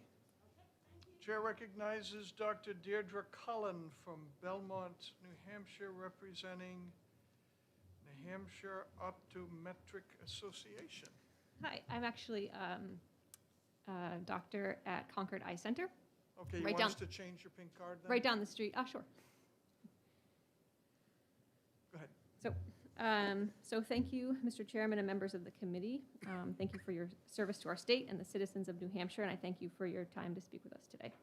Chair recognizes Dr. Deirdre Cullen from Belmont, New Hampshire, representing New Hampshire Optometric Association. Hi, I'm actually a doctor at Concord Eye Center. Okay, you Right want us down- to change your pink card then? Right down the street. Ah, sure. Go ahead. So thank you, Mr. Chairman and members of the committee. Thank you for your service to our state and the citizens of New Hampshire, and I thank you for your time to speak with us today.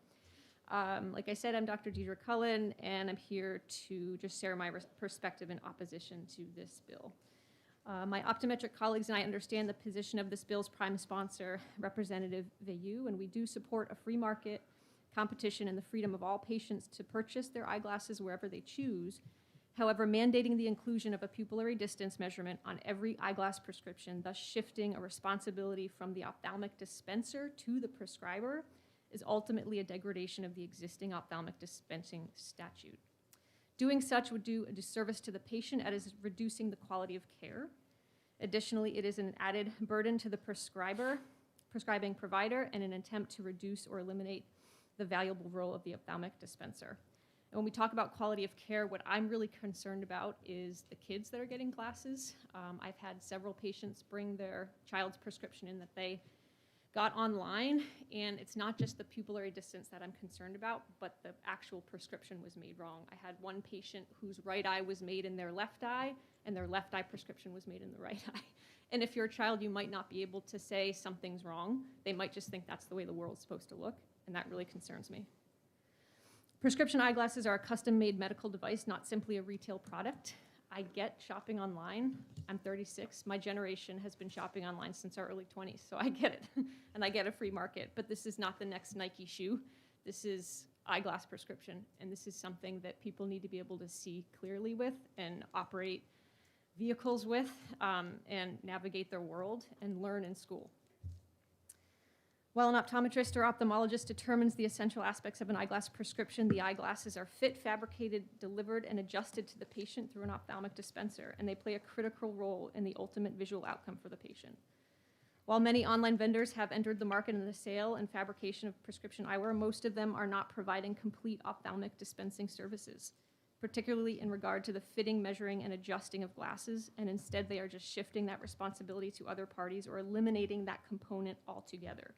Like I said, I'm Dr. Deirdre Cullen, and I'm here to just share my perspective in opposition to this bill. My optometric colleagues and I understand the position of this bill's prime sponsor, Representative Veilleux, and we do support a free market, competition, and the freedom of all patients to purchase their eyeglasses wherever they choose. However, mandating the inclusion of a pupillary distance measurement on every eyeglass prescription, thus shifting a responsibility from the ophthalmic dispenser to the prescriber, is ultimately a degradation of the existing ophthalmic dispensing statute. Doing such would do a disservice to the patient as is reducing the quality of care. Additionally, it is an added burden to the prescribing provider, and an attempt to reduce or eliminate the valuable role of the ophthalmic dispenser. And when we talk about quality of care, what I'm really concerned about is the kids that are getting glasses. I've had several patients bring their child's prescription in that they got online, and it's not just the pupillary distance that I'm concerned about, but the actual prescription was made wrong. I had one patient whose right eye was made in their left eye, and their left eye prescription was made in the right eye. And if you're a child, you might not be able to say something's wrong. They might just think that's the way the world's supposed to look, and that really concerns me. Prescription eyeglasses are a custom-made medical device, not simply a retail product. I get shopping online. I'm 36. My generation has been shopping online since our early 20s, so I get it. And I get a free market. But this is not the next Nike shoe. This is eyeglass prescription, and this is something that people need to be able to see clearly with and operate vehicles with and navigate their world and learn in school. While an optometrist or ophthalmologist determines the essential aspects of an eyeglass prescription, the eyeglasses are fit, fabricated, delivered, and adjusted to the patient through an ophthalmic dispenser, and they play a critical role in the ultimate visual outcome for the patient. While many online vendors have entered the market in the sale and fabrication of prescription eyewear, most of them are not providing complete ophthalmic dispensing services, particularly in regard to the fitting, measuring, and adjusting of glasses, and instead they are just shifting that responsibility to other parties or eliminating that component altogether.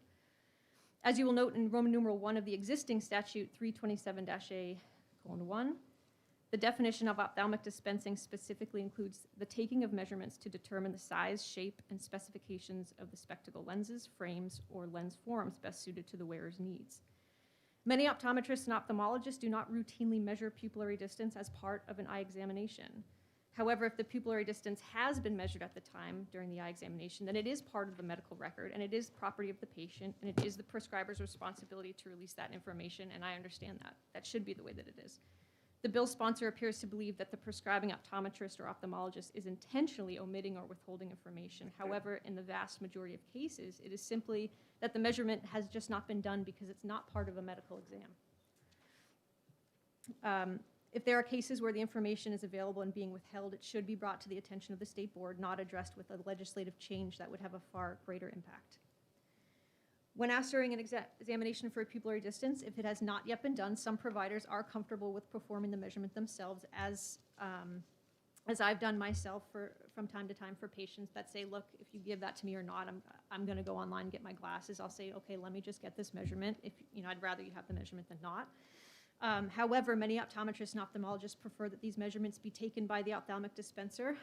As you will note in Roman numeral 1 of the existing statute 327-A:1, the definition of ophthalmic dispensing specifically includes the taking of measurements to determine the size, shape, and specifications of the spectacle lenses, frames, or lens forms best suited to the wearer's needs. Many optometrists and ophthalmologists do not routinely measure pupillary distance as part of an eye examination. However, if the pupillary distance has been measured at the time during the eye examination, then it is part of the medical record, and it is property of the patient, and it is the prescriber's responsibility to release that information, and I understand that. That should be the way that it is. The bill's sponsor appears to believe that the prescribing optometrist or ophthalmologist is intentionally omitting or withholding information. However, in the vast majority of cases, it is simply that the measurement has just not been done because it's not part of a medical exam. If there are cases where the information is available and being withheld, it should be brought to the attention of the state board, not addressed with a legislative change that would have a far greater impact. When asked during an examination for a pupillary distance, if it has not yet been done, some providers are comfortable with performing the measurement themselves, as I've done myself from time to time for patients that say, look, if you give that to me or not, I'm going to go online and get my glasses. I'll say, okay, let me just get this measurement. If I'd rather you have the measurement than not. However, many optometrists and ophthalmologists prefer that these measurements be taken by the ophthalmic dispenser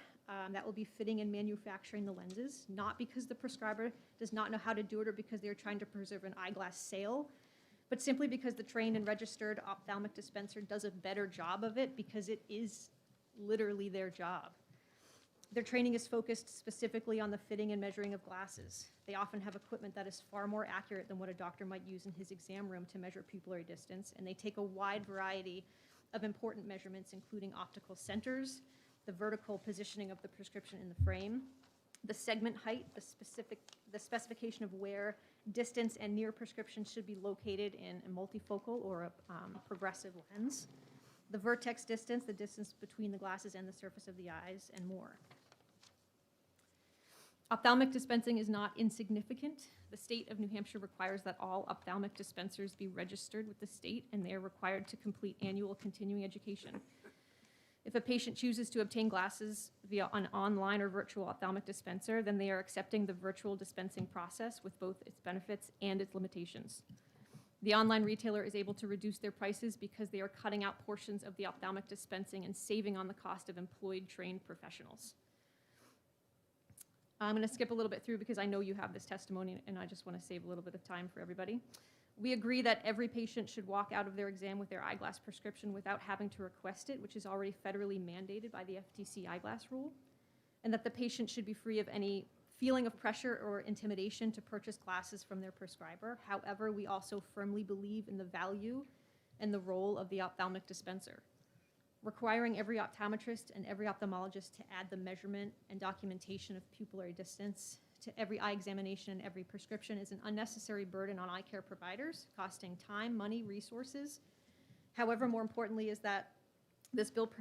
that will be fitting and manufacturing the lenses, not because the prescriber does not know how to do it or because they are trying to preserve an eyeglass sale, but simply because the trained and registered ophthalmic dispenser does a better job of it because it is literally their job. Their training is focused specifically on the fitting and measuring of glasses. They often have equipment that is far more accurate than what a doctor might use in his exam room to measure pupillary distance, and they take a wide variety of important measurements, including optical centers, the vertical positioning of the prescription in the frame, the segment height, the specification of where distance and near prescription should be located in a multifocal or a progressive lens, the vertex distance, the distance between the glasses and the surface of the eyes, and more. Ophthalmic dispensing is not insignificant. The state of New Hampshire requires that all ophthalmic dispensers be registered with the state, and they are required to complete annual continuing education. If a patient chooses to obtain glasses via an online or virtual ophthalmic dispenser, then they are accepting the virtual dispensing process with both its benefits and its limitations. The online retailer is able to reduce their prices because they are cutting out portions of the ophthalmic dispensing and saving on the cost of employed trained professionals. I'm going to skip a little bit through because I know you have this testimony and I just want to save a little bit of time for everybody. We agree that every patient should walk out of their exam with their eyeglass prescription without having to request it, which is already federally mandated by the FTC eyeglass rule, and that the patient should be free of any feeling of pressure or intimidation to purchase glasses from their prescriber. However, we also firmly believe in the value and the role of the ophthalmic dispenser. Requiring every optometrist and every ophthalmologist to add the measurement and documentation of pupillary distance to every eye examination and every prescription is an unnecessary burden on eye care providers, costing time, money, resources. However, more importantly is that this bill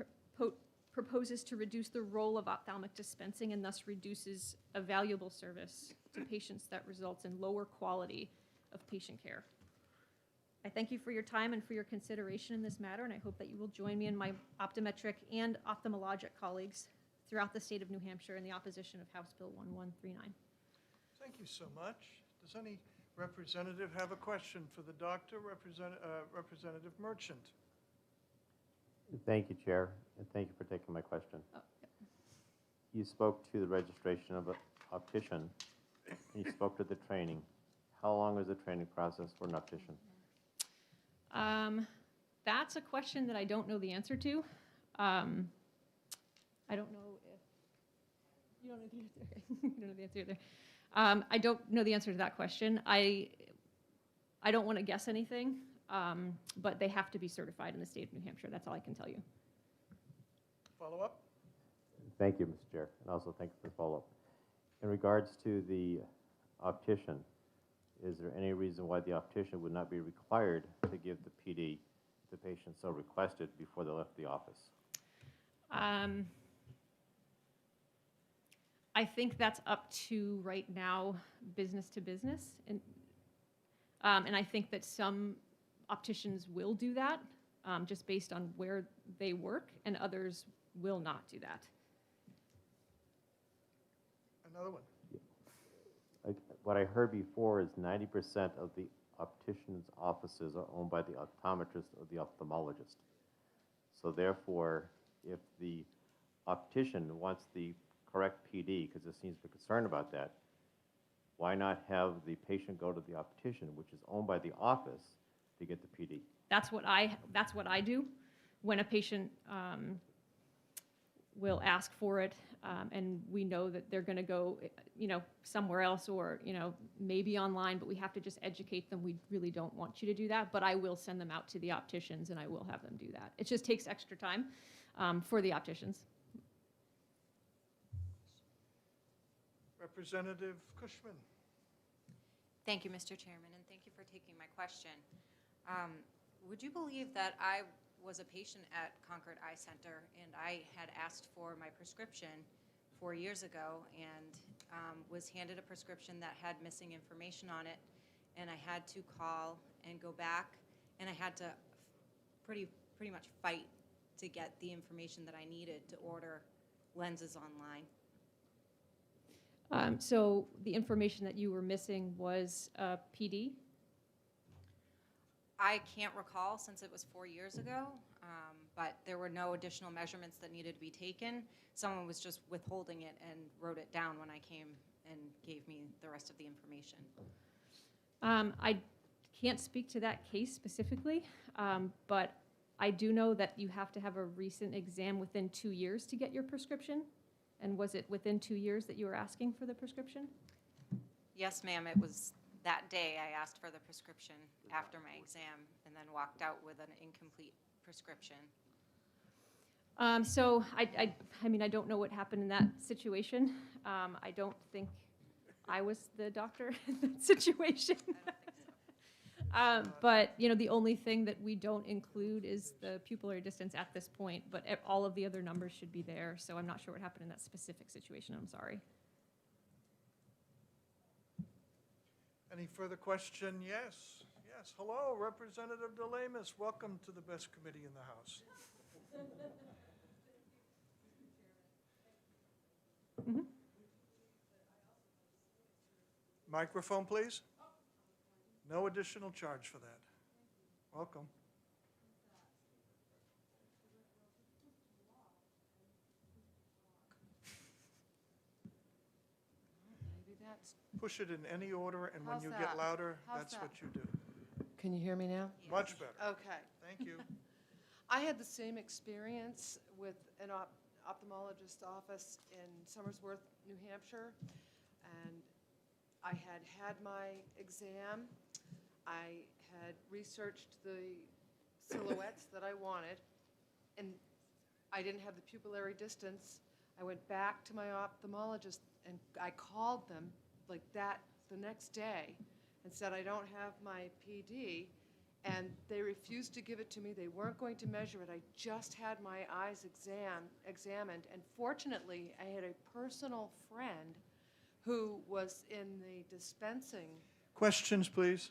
proposes to reduce the role of ophthalmic dispensing and thus reduces a valuable service to patients that results in lower quality of patient care. I thank you for your time and for your consideration in this matter, and I hope that you will join me and my optometric and ophthalmologic colleagues throughout the state of New Hampshire in the opposition of House Bill 1139. Thank you so much. Does any representative have a question for the doctor? Representative Merchant. Thank you, Chair, and thank you for taking my question. You spoke to the registration of an optician, and you spoke to the training. How long is the training process for an optician? That's a question that I don't know the answer to. I don't know if you don't know the answer. You don't know the answer either. I don't know the answer to that question. I don't want to guess anything, but they have to be certified in the state of New Hampshire. That's all I can tell you. Follow up? Thank you, Mr. Chair, and also thank you for the follow-up. In regards to the optician, is there any reason why the optician would not be required to give the PD if the patient so requested before they left the office? I think that's up to, right now, business to business. And I think that some opticians will do that just based on where they work, and others will not do that. Another one. What I heard before is 90% of the optician's offices are owned by the optometrist or the ophthalmologist. So therefore, if the optician wants the correct PD, because there seems to be concern about that, why not have the patient go to the optician, which is owned by the office, to get the PD? That's what I do when a patient will ask for it, and we know that they're going to go, somewhere else or, maybe online, but we have to just educate them. We really don't want you to do that, but I will send them out to the opticians and I will have them do that. It just takes extra time for the opticians. Representative Cushman. Thank you, Mr. Chairman, and thank you for taking my question. Would you believe that I was a patient at Concord Eye Center and I had asked for my prescription 4 years ago and was handed a prescription that had missing information on it, and I had to call and go back, and I had to pretty much fight to get the information that I needed to order lenses online. So the information that you were missing was PD? I can't recall since it was 4 years ago, but there were no additional measurements that needed to be taken. Someone was just withholding it and wrote it down when I came and gave me the rest of the information. I can't speak to that case specifically, but I do know that you have to have a recent exam within 2 years to get your prescription. And was it within 2 years that you were asking for the prescription? Yes, ma'am, it was that day I asked for the prescription after my exam and then walked out with an incomplete prescription. So I mean, I don't know what happened in that situation. I don't think I was the doctor in that situation. But, you know, the only thing that we don't include is the pupillary distance at this point, but all of the other numbers should be there. So I'm not sure what happened in that specific situation. I'm sorry. Any further question? Yes. Yes. Hello, Representative DeLamus. Welcome to the best committee in the House. Microphone, please. No additional charge for that. Welcome. Push it in any order, and when How's you that? get louder, How's that's that? what you do. Can you hear me now? Much better. Okay. Thank you. I had the same experience with an ophthalmologist office in Somersworth, New Hampshire, and I had my exam. I had researched the silhouettes that I wanted, and I didn't have the pupillary distance. I went back to my ophthalmologist, and I called them like that the next day and said, I don't have my PD, and they refused to give it to me. They weren't going to measure it. I just had my eyes examined, and fortunately, I had a personal friend who was in the dispensing. Questions, please.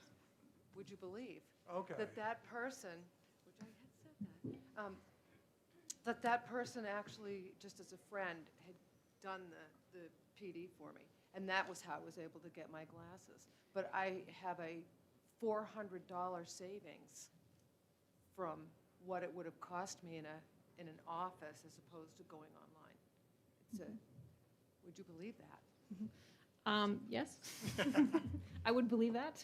Would you believe? Okay. That person, which I had said that, that person actually, just as a friend, had done the PD for me. And that was how I was able to get my glasses. But I have a $400 savings from what it would have cost me in an office as opposed to going online. It's a, would you believe that? Yes, I would believe that.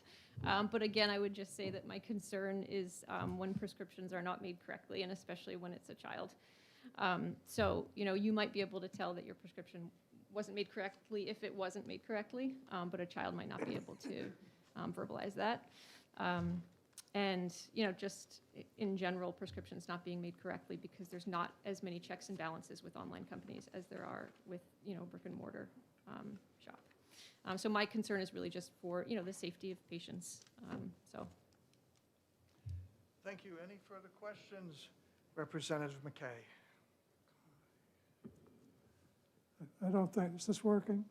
But again, I would just say that my concern is when prescriptions are not made correctly, and especially when it's a child. So, you know, you might be able to tell that your prescription wasn't made correctly if it wasn't made correctly, but a child might not be able to verbalize that. And, you know, just in general, prescriptions not being made correctly because there's not as many checks and balances with online companies as there are with, you know, brick and mortar shop. So my concern is really just for, you know, the safety of patients. So. Thank you. Any further questions? Representative McKay. I don't think, is this working?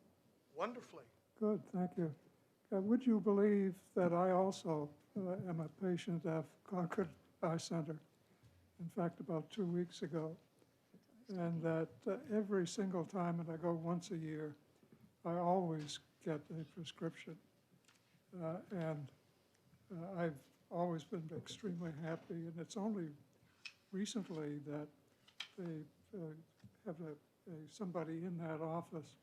Wonderfully. Good, thank you. Would you believe that I also am a patient at Concord Eye Center? In fact, about 2 weeks ago. And that every single time, and I go once a year, I always get a prescription. I've always been extremely happy, and it's only recently that they have somebody in that office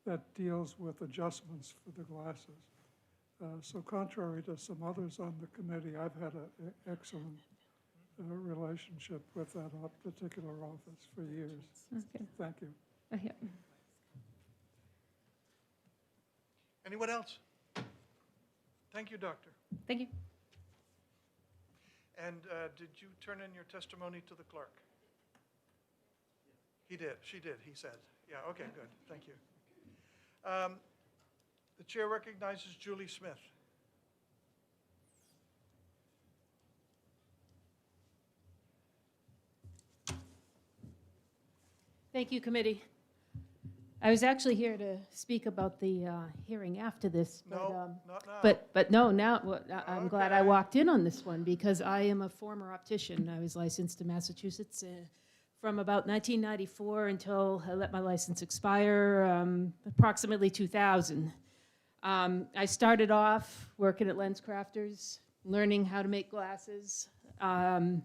that deals with adjustments for the glasses. So contrary to some others on the committee, I've had an excellent relationship with that particular office for years. Okay. Thank you. Yeah. Anyone else? Thank you, Doctor. Thank you. And did you turn in your testimony to the clerk? He did. She did, he said. Yeah, okay, good. Thank you. The chair recognizes Julie Smith. Thank you, committee. I was actually here to speak about the hearing after this. But, No, not now. But no, now, well, I'm glad I walked in on this one because I am a former optician. I was licensed in Massachusetts from about 1994 until I let my license expire, approximately 2000. I started off working at LensCrafters, learning how to make glasses, and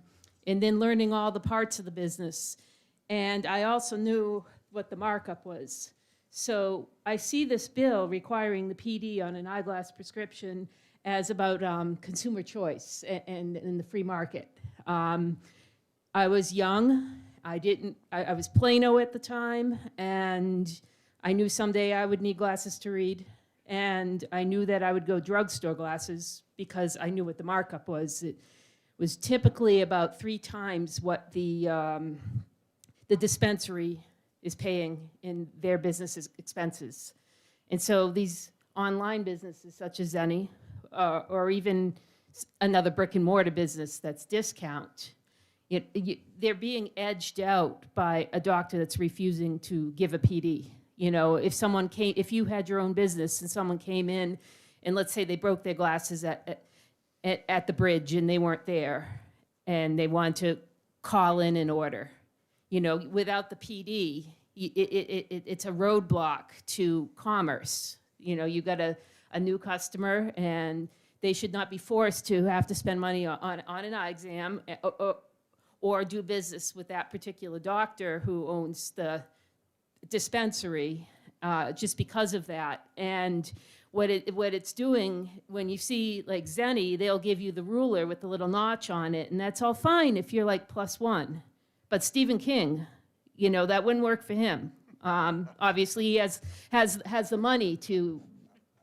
then learning all the parts of the business. And I also knew what the markup was. So I see this bill requiring the PD on an eyeglass prescription as about consumer choice and the free market. I was young. I was Plano at the time, and I knew someday I would need glasses to read. And I knew that I would go drugstore glasses because I knew what the markup was. It was typically about 3 times what the dispensary is paying in their business expenses. And so these online businesses such as Zenny, or even another brick and mortar business that's discount, they're being edged out by a doctor that's refusing to give a PD. You know, if you had your own business and someone came in and let's say they broke their glasses at the bridge and they weren't there and they wanted to call in an order, you know, without the PD, it's a roadblock to commerce. You know, you got a new customer and they should not be forced to have to spend money on an eye exam or do business with that particular doctor who owns the dispensary just because of that. And what it's doing, when you see like Zenny, they'll give you the ruler with the little notch on it, and that's all fine if you're like +1. But Stephen King, you know, that wouldn't work for him. Obviously, he has the money to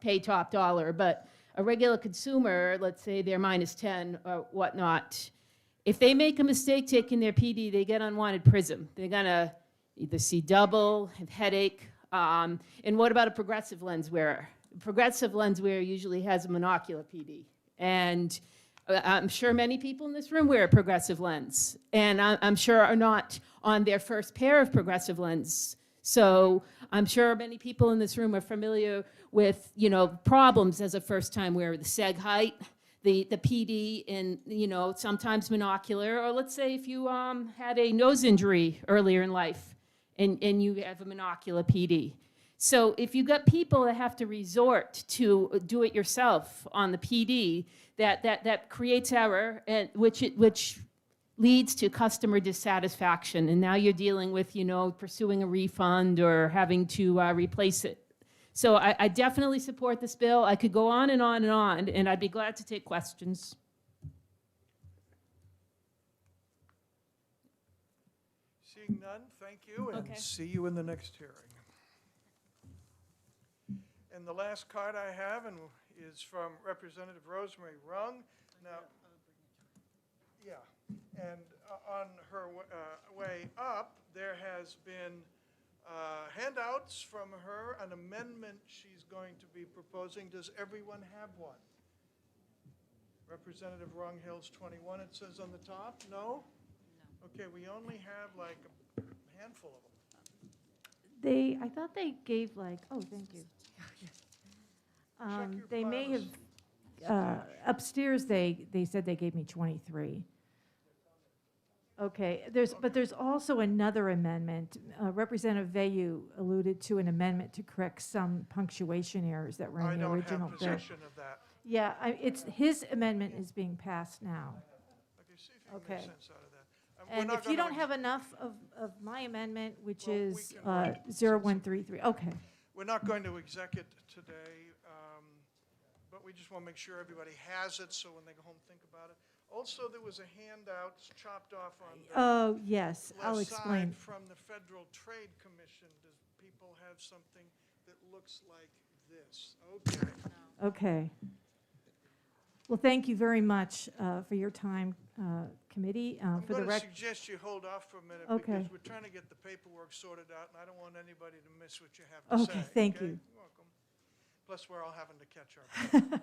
pay top dollar, but a regular consumer, let's say they're -10 or whatnot, if they make a mistake taking their PD, they get unwanted prism. They're gonna either see double, have headache, and what about a progressive lens wearer? A progressive lens wearer usually has a monocular PD, and I'm sure many people in this room wear a progressive lens, and I'm sure are not on their first pair of progressive lens. So I'm sure many people in this room are familiar with, you know, problems as a first-time wearer, the seg height, the PD, and, you know, sometimes monocular, or let's say if you had a nose injury earlier in life and you have a monocular PD. So if you got people that have to resort to do it yourself on the PD, that creates error, and which leads to customer dissatisfaction. And now you're dealing with, you know, pursuing a refund or having to replace it. So I definitely support this bill. I could go on and on and on, and I'd be glad to take questions. Seeing none, thank you, and Okay. see you in the next hearing. And the last card I have is from Representative Rosemary Rung. Now, yeah, and on her way up, there has been handouts from her, an amendment she's going to be proposing. Does everyone have one? Representative Rung Hills 21, it says on the top. No? No. Okay, we only have like a handful of them. I thought they gave like, oh, thank you. Check your They may files. have, upstairs, they said they gave me 23. Okay, but there's also another amendment. Representative Vayu alluded to an amendment to correct some punctuation errors that were I in the don't original have bill. possession of that. Yeah, his amendment is being passed now. Okay, see if you can make Okay. sense out of that. We're And not if you gonna don't have enough of my amendment, which Well, we is can write 0133, okay. We're not going to exec it today, but we just want to make sure everybody has it, so when they go home, think about it. Also, there was a handout chopped off on the Oh, yes, I'll left explain. side from the Federal Trade Commission. Does people have something that looks like this? Okay. Okay. Well, thank you very much for your time, committee. I'm For the going to rec, suggest you hold off for a minute Okay. because we're trying to get the paperwork sorted out, and I don't want anybody to miss what you have to say. Okay, thank okay? you. You're welcome. Plus, we're all having to catch our breath.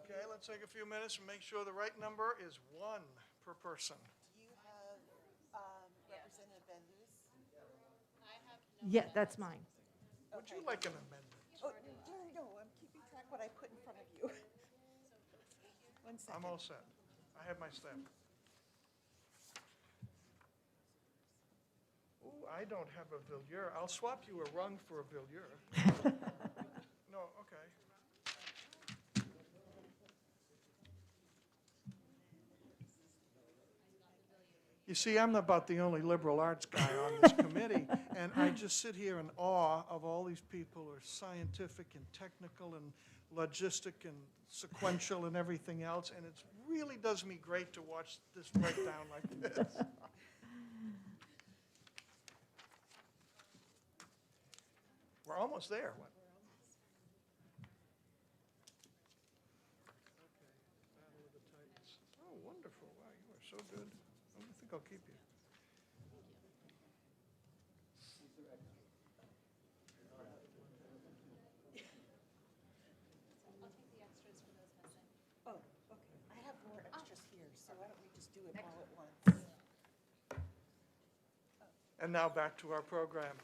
Okay, let's take a few minutes and make sure the right number is 1 per person. Do you have Representative Benders? yeah, that's mine. Would you like an amendment? Oh, no, I'm keeping track what I put in front of you. One second. I'm all set. I have my stamp. Ooh, I don't have a velour. I'll swap you a rung for a velour. No, okay. You see, I'm about the only liberal arts guy on this committee, and I just sit here in awe of all these people who are scientific and technical and logistic and sequential and everything else, and it really does me great to watch this break down like this. We're almost there. What? Oh, wonderful. Wow, you are so good. I think I'll keep you. Oh, okay. I have more extras here, so why don't we just do it all at once? And now back to our program.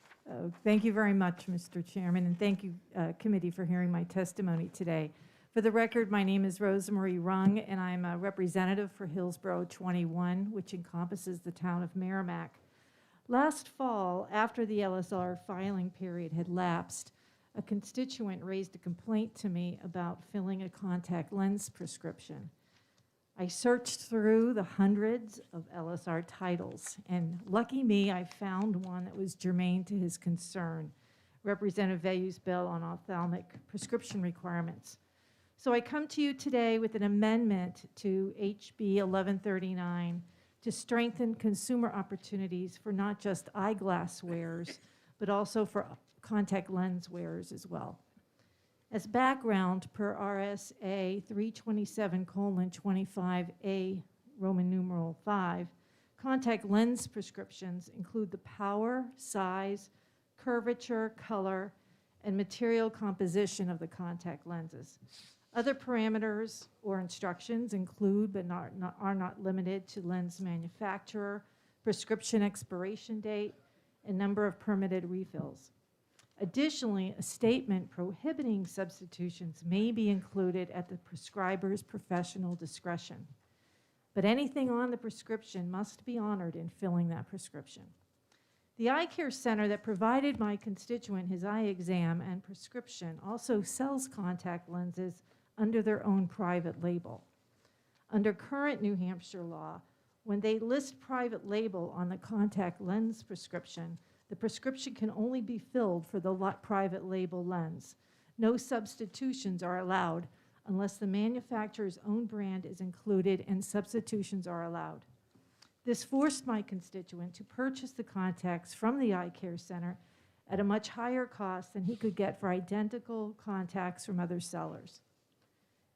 Thank you very much, Mr. Chairman, and thank you, committee, for hearing my testimony today. For the record, my name is Rosemarie Rung, and I'm a representative for Hillsborough 21, which encompasses the town of Merrimack. Last fall, after the LSR filing period had lapsed, a constituent raised a complaint to me about filling a contact lens prescription. I searched through the hundreds of LSR titles, and lucky me, I found one that was germane to his concern, Representative Veyu's bill on ophthalmic prescription requirements. So I come to you today with an amendment to HB 1139 to strengthen consumer opportunities for not just eyeglass wearers, but also for contact lens wearers as well. As background, per RSA 327:25A, Roman numeral 5, contact lens prescriptions include the power, size, curvature, color, and material composition of the contact lenses. Other parameters or instructions include, but are not limited to, lens manufacturer, prescription expiration date, and number of permitted refills. Additionally, a statement prohibiting substitutions may be included at the prescriber's professional discretion. But anything on the prescription must be honored in filling that prescription. The eye care center that provided my constituent his eye exam and prescription also sells contact lenses under their own private label. Under current New Hampshire law, when they list private label on the contact lens prescription, the prescription can only be filled for the private label lens. No substitutions are allowed unless the manufacturer's own brand is included, and substitutions are allowed. This forced my constituent to purchase the contacts from the eye care center at a much higher cost than he could get for identical contacts from other sellers.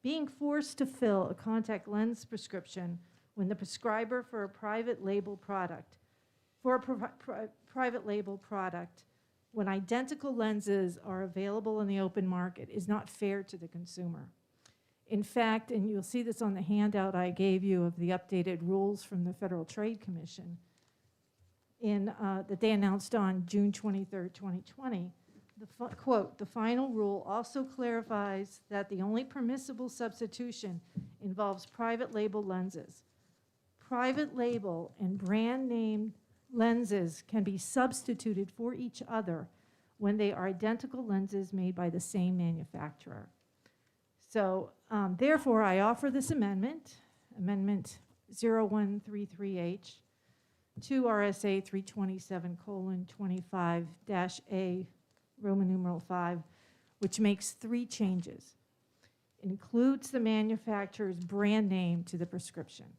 Being forced to fill a contact lens prescription when the prescriber for a private label product, when identical lenses are available in the open market, is not fair to the consumer. In fact, and you'll see this on the handout I gave you of the updated rules from the Federal Trade Commission that they announced on June 23rd, 2020, quote, the final rule also clarifies that the only permissible substitution involves private label lenses. Private label and brand name lenses can be substituted for each other when they are identical lenses made by the same manufacturer. So therefore, I offer this amendment, Amendment 0133H, to RSA 327:25-A, Roman numeral 5, which makes 3 changes. It includes the manufacturer's brand name to the prescription.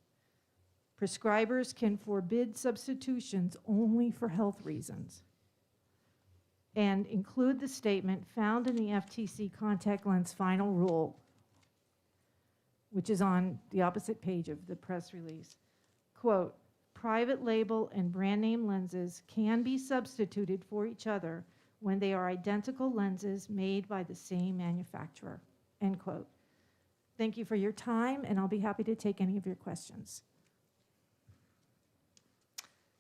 Prescribers can forbid substitutions only for health reasons, and include the statement found in the FTC contact lens final rule, which is on the opposite page of the press release. Quote, private label and brand name lenses can be substituted for each other when they are identical lenses made by the same manufacturer, end quote. Thank you for your time, and I'll be happy to take any of your questions.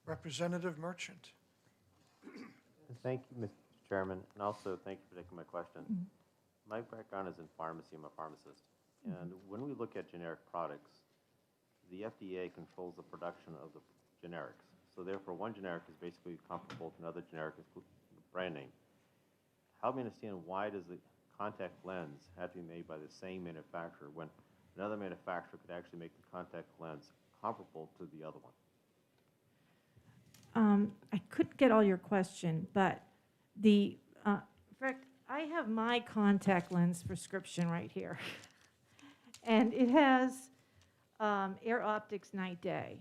Representative Merchant. Thank you, Mr. Chairman, and also thank you for taking my question. My background is in pharmacy. I'm a pharmacist. And when we look at generic products, the FDA controls the production of the generics. So So therefore, one generic is basically comparable to another generic brand name. Help me understand, why does the contact lens have to be made by the same manufacturer when another manufacturer could actually make the contact lens comparable to the other one? I couldn't get all your question, but in fact, I have my contact lens prescription right here. And it has Air Optics Night Day.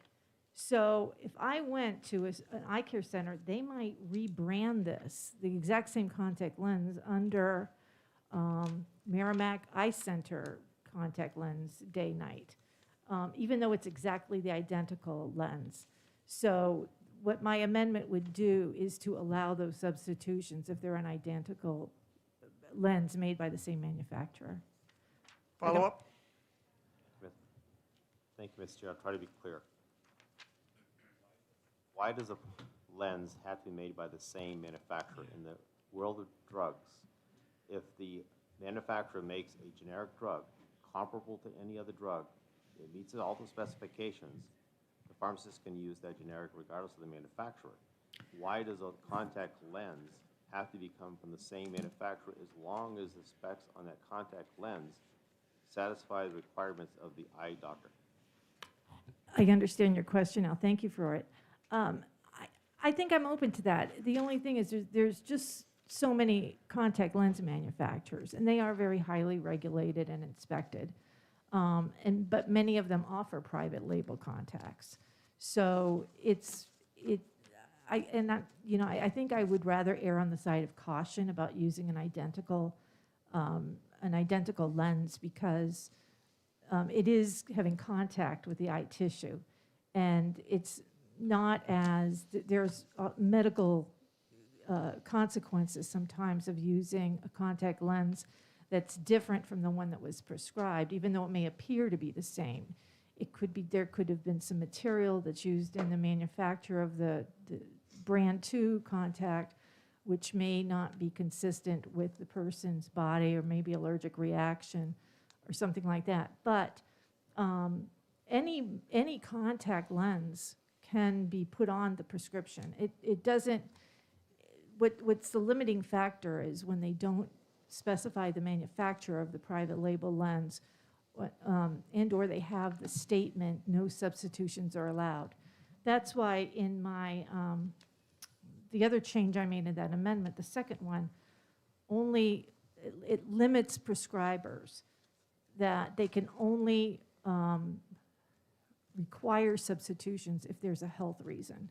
So if I went to an eye care center, they might rebrand this, the exact same contact lens, under Merrimack Eye Center contact lens day-night, even though it's exactly the identical lens. So what my amendment would do is to allow those substitutions if they're an identical lens made by the same manufacturer. Follow up? Thank you, Mr. Chair. I'll try to be clear. Why does a lens have to be made by the same manufacturer? In the world of drugs, if the manufacturer makes a generic drug comparable to any other drug, it meets all the specifications, the pharmacist can use that generic regardless of the manufacturer. Why does a contact lens have to become from the same manufacturer as long as the specs on that contact lens satisfy the requirements of the eye doctor? I understand your question now. Thank you for it. I think I'm open to that. The only thing is there's just so many contact lens manufacturers, and they are very highly regulated and inspected. But many of them offer private label contacts. So I think I would rather err on the side of caution about using an identical lens, because it is having contact with the eye tissue, and it's not as, there's medical consequences sometimes of using a contact lens that's different from the one that was prescribed, even though it may appear to be the same. It could be, there could have been some material that's used in the manufacture of the brand 2 contact, which may not be consistent with the person's body, or maybe allergic reaction or something like that. But any contact lens can be put on the prescription. It doesn't, what's the limiting factor is when they don't specify the manufacturer of the private label lens, and or they have the statement, no substitutions are allowed. That's why in my, the other change I made in that amendment, the second one, only, it limits prescribers that they can only require substitutions if there's a health reason.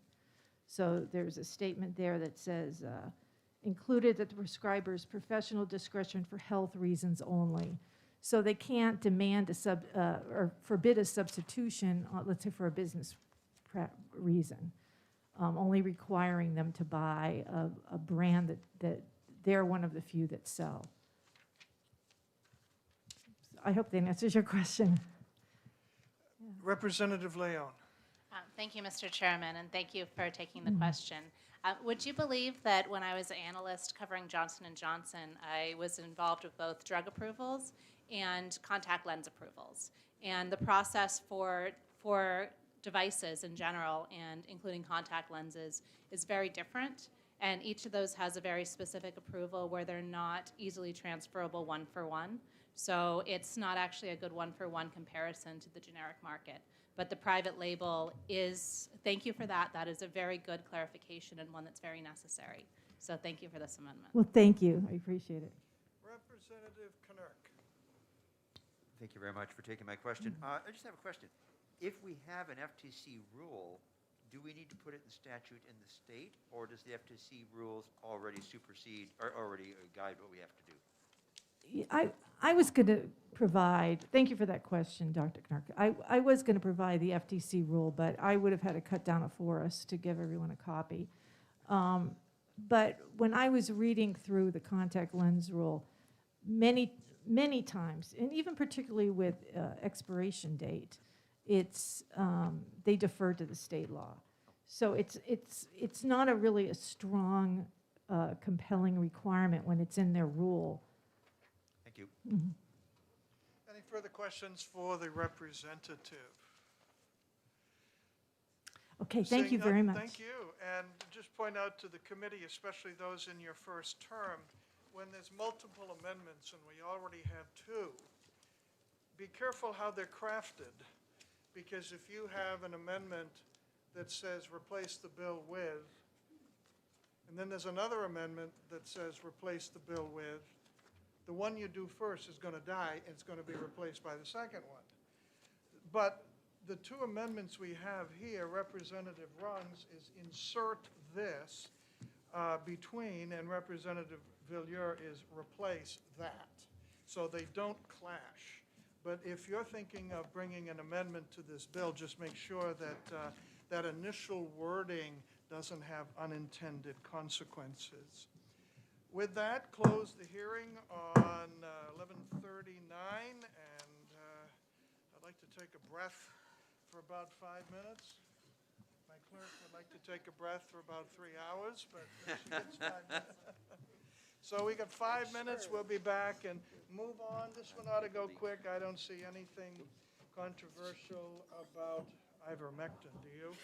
So there's a statement there that says, included at the prescriber's professional discretion for health reasons only. So they can't demand or forbid a substitution, let's say for a business reason, only requiring them to buy a brand that they're one of the few that sell. I hope that answers your question. Representative Leon. Thank you, Mr. Chairman, and thank you for taking the question. Would you believe that when I was an analyst covering Johnson & Johnson, I was involved with both drug approvals and contact lens approvals? And the process for devices in general, and including contact lenses, is very different. And each of those has a very specific approval where they're not easily transferable one-for-one. So it's not actually a good one-for-one comparison to the generic market. But the private label is, thank you for that. That is a very good clarification and one that's very necessary. So thank you for this amendment. Well, thank you. I appreciate it. Representative Knirk. Thank you very much for taking my question. I just have a question. If we have an FTC rule, do we need to put it in statute in the state, or does the FTC rules already supersede or already guide what we have to do? I was going to provide, thank you for that question, Dr. Knirk. I was going to provide the FTC rule, but I would have had to cut down a forest to give everyone a copy. But when I was reading through the contact lens rule, many times, and even particularly with expiration date, they defer to the state law. So it's not really a strong, compelling requirement when it's in their rule. Thank you. Mm-hmm. Any further questions for the representative? Okay, thank you Seeing very none, much. Thank you. And just point out to the committee, especially those in your first term, when there's multiple amendments, and we already have two, be careful how they're crafted. Because if you have an amendment that says replace the bill with, and then there's another amendment that says replace the bill with, the one you do first is going to die, and it's going to be replaced by the second one. But the two amendments we have here, Representative Rungs is insert this between, and Representative Villiers is replace that. So they don't clash. But if you're thinking of bringing an amendment to this bill, just make sure that that initial wording doesn't have unintended consequences. With that, close the hearing on 11:39, and I'd like to take a breath for about 5 minutes. My clerk would like to take a breath for about 3 hours, but she gets 5 minutes. So we got 5 minutes, we'll be back and move on. This one ought to go quick. I don't see anything controversial about ivermectin, do you?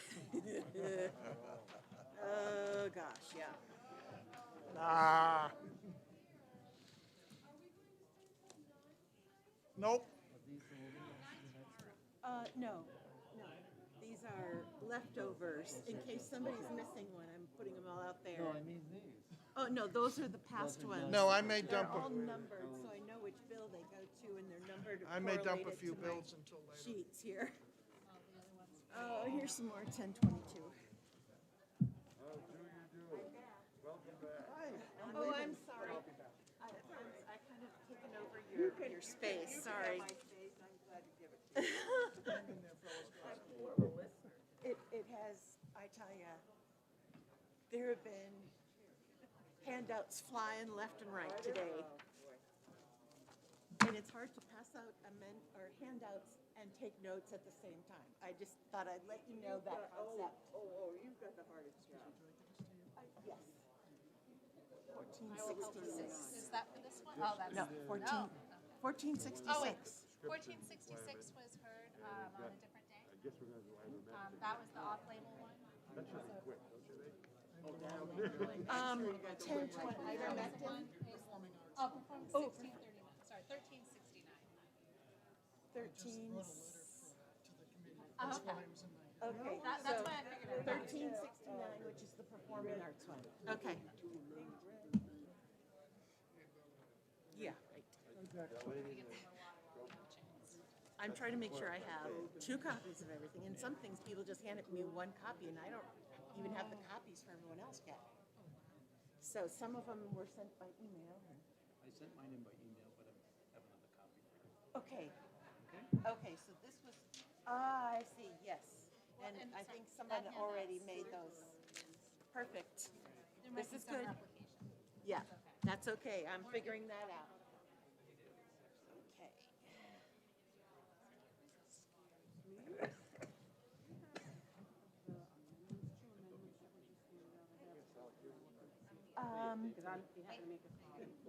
Oh, gosh, yeah. Nah. Nope. No. These are leftovers. In case somebody's missing one, I'm putting them all out there. No, I mean these. Oh, no, those are the past ones. No, I may dump They're a- all numbered, so I know which bill they go to, and they're numbered I may dump a correlated few to my bills until later. sheets here. Oh, here's some more 1022. Oh, I'm sorry. I kind of taken over your space, sorry. It has, I tell you, there have been handouts flying left and right today. And it's hard to pass out handouts and take notes at the same time. I just thought I'd let you know that concept. You've got the hardest job. Yes. 1466. Is that for this one? Oh, that's. No, 1466. Oh, wait. 1466 was heard on a different day? I guess we're going to do ivermectin. That was the off-label one? That should be quick, don't you think? 1020 ivermectin. Oh, performing 1639, sorry, 1369. 13. Okay. Okay. That's why I figured it out. 1369, which is the performing arts one. Okay. Yeah, right. I'm trying to make sure I have 2 copies of everything, and some things people just hand it me 1 copy, and I don't even have the copies for everyone else yet. So some of them were sent by email. I sent mine in by email, but I have another copy for you. Okay. Okay, so this was, I see, yes. And I think someone already made those. Perfect. This is good. Yeah, that's okay. I'm figuring that out.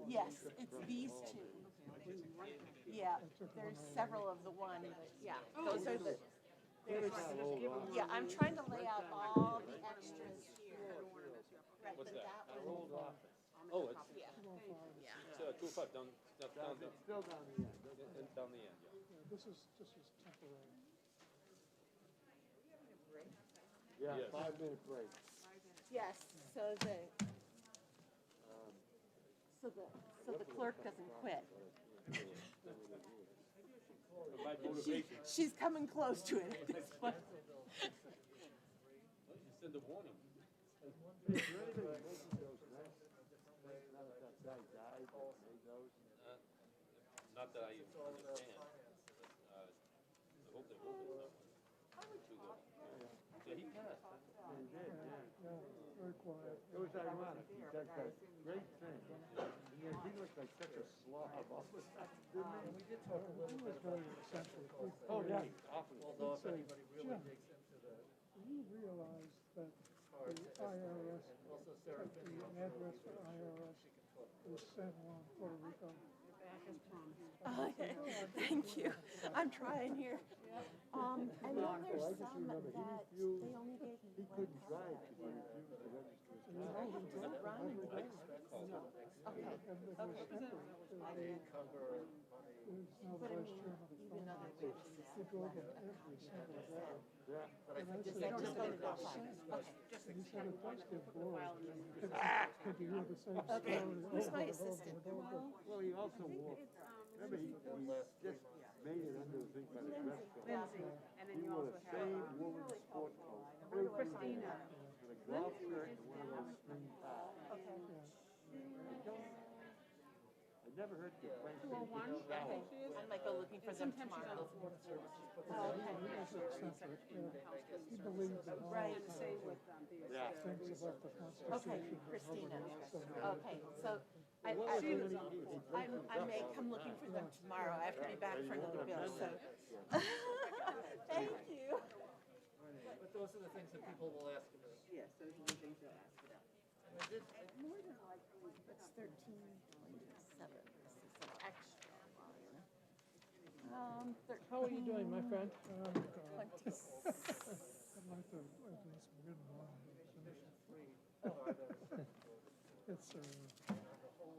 Yes, it's these 2. Yeah, there's several of the one, but yeah, those are the, yeah, I'm trying to lay out all the extras here. Right, but that one. Oh, it's, Yeah. it's 205 down, still down the end. Down the end, yeah. This is temporary. Yeah, 5-minute break. Yes, so the clerk doesn't quit. She's coming close to it at this point. You send a warning. Not that I understand. I hope they will do something. So he passed. He did, yeah. Very quiet. It was ironic. He does that great thing. He looked like such a slob all the time. We did talk a little bit about very eccentric. Oh, yeah, often. Although if anybody really digs into the. You realize that the IRS, that the address for IRS is San Juan, Puerto Rico. Thank you. I'm trying here. And then there's some that they only gave me one. He couldn't drive. Okay, who's my assistant? Well, he also wore, remember he just made it under the thing by the dress code. Lindsay, and then He you wore also the have same woman's sport coat, blue Christina. and a golf shirt and one of those string ties. Okay. I never heard complaints. 201, I think she is. I might go looking for them tomorrow. He believes in all Right, kinds same of with things about the Okay, Constitution. Christina. and Okay, so I may come looking for them tomorrow. I have to be back for another bill, so. Thank you. But those are the things that people will ask about. Yes, those are the things they'll ask about. More than likely, it's 13.7. This is an extra line. 13. How are you doing, my friend? 26. I'd like to at least win one. It's,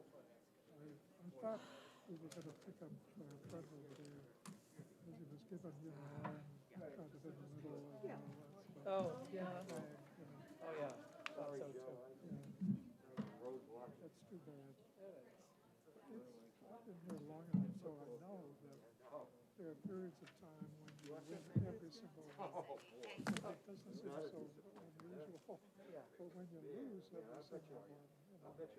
I thought we were going to pick up our friend over there, because he was given, kind of in the middle of all that stuff. Oh, yeah. And, Oh, yeah. Thought so, too. That's too bad. I've been here long enough, so I know that there are periods of time when you win every single one. That doesn't seem so unusual. But when you lose every single one, it's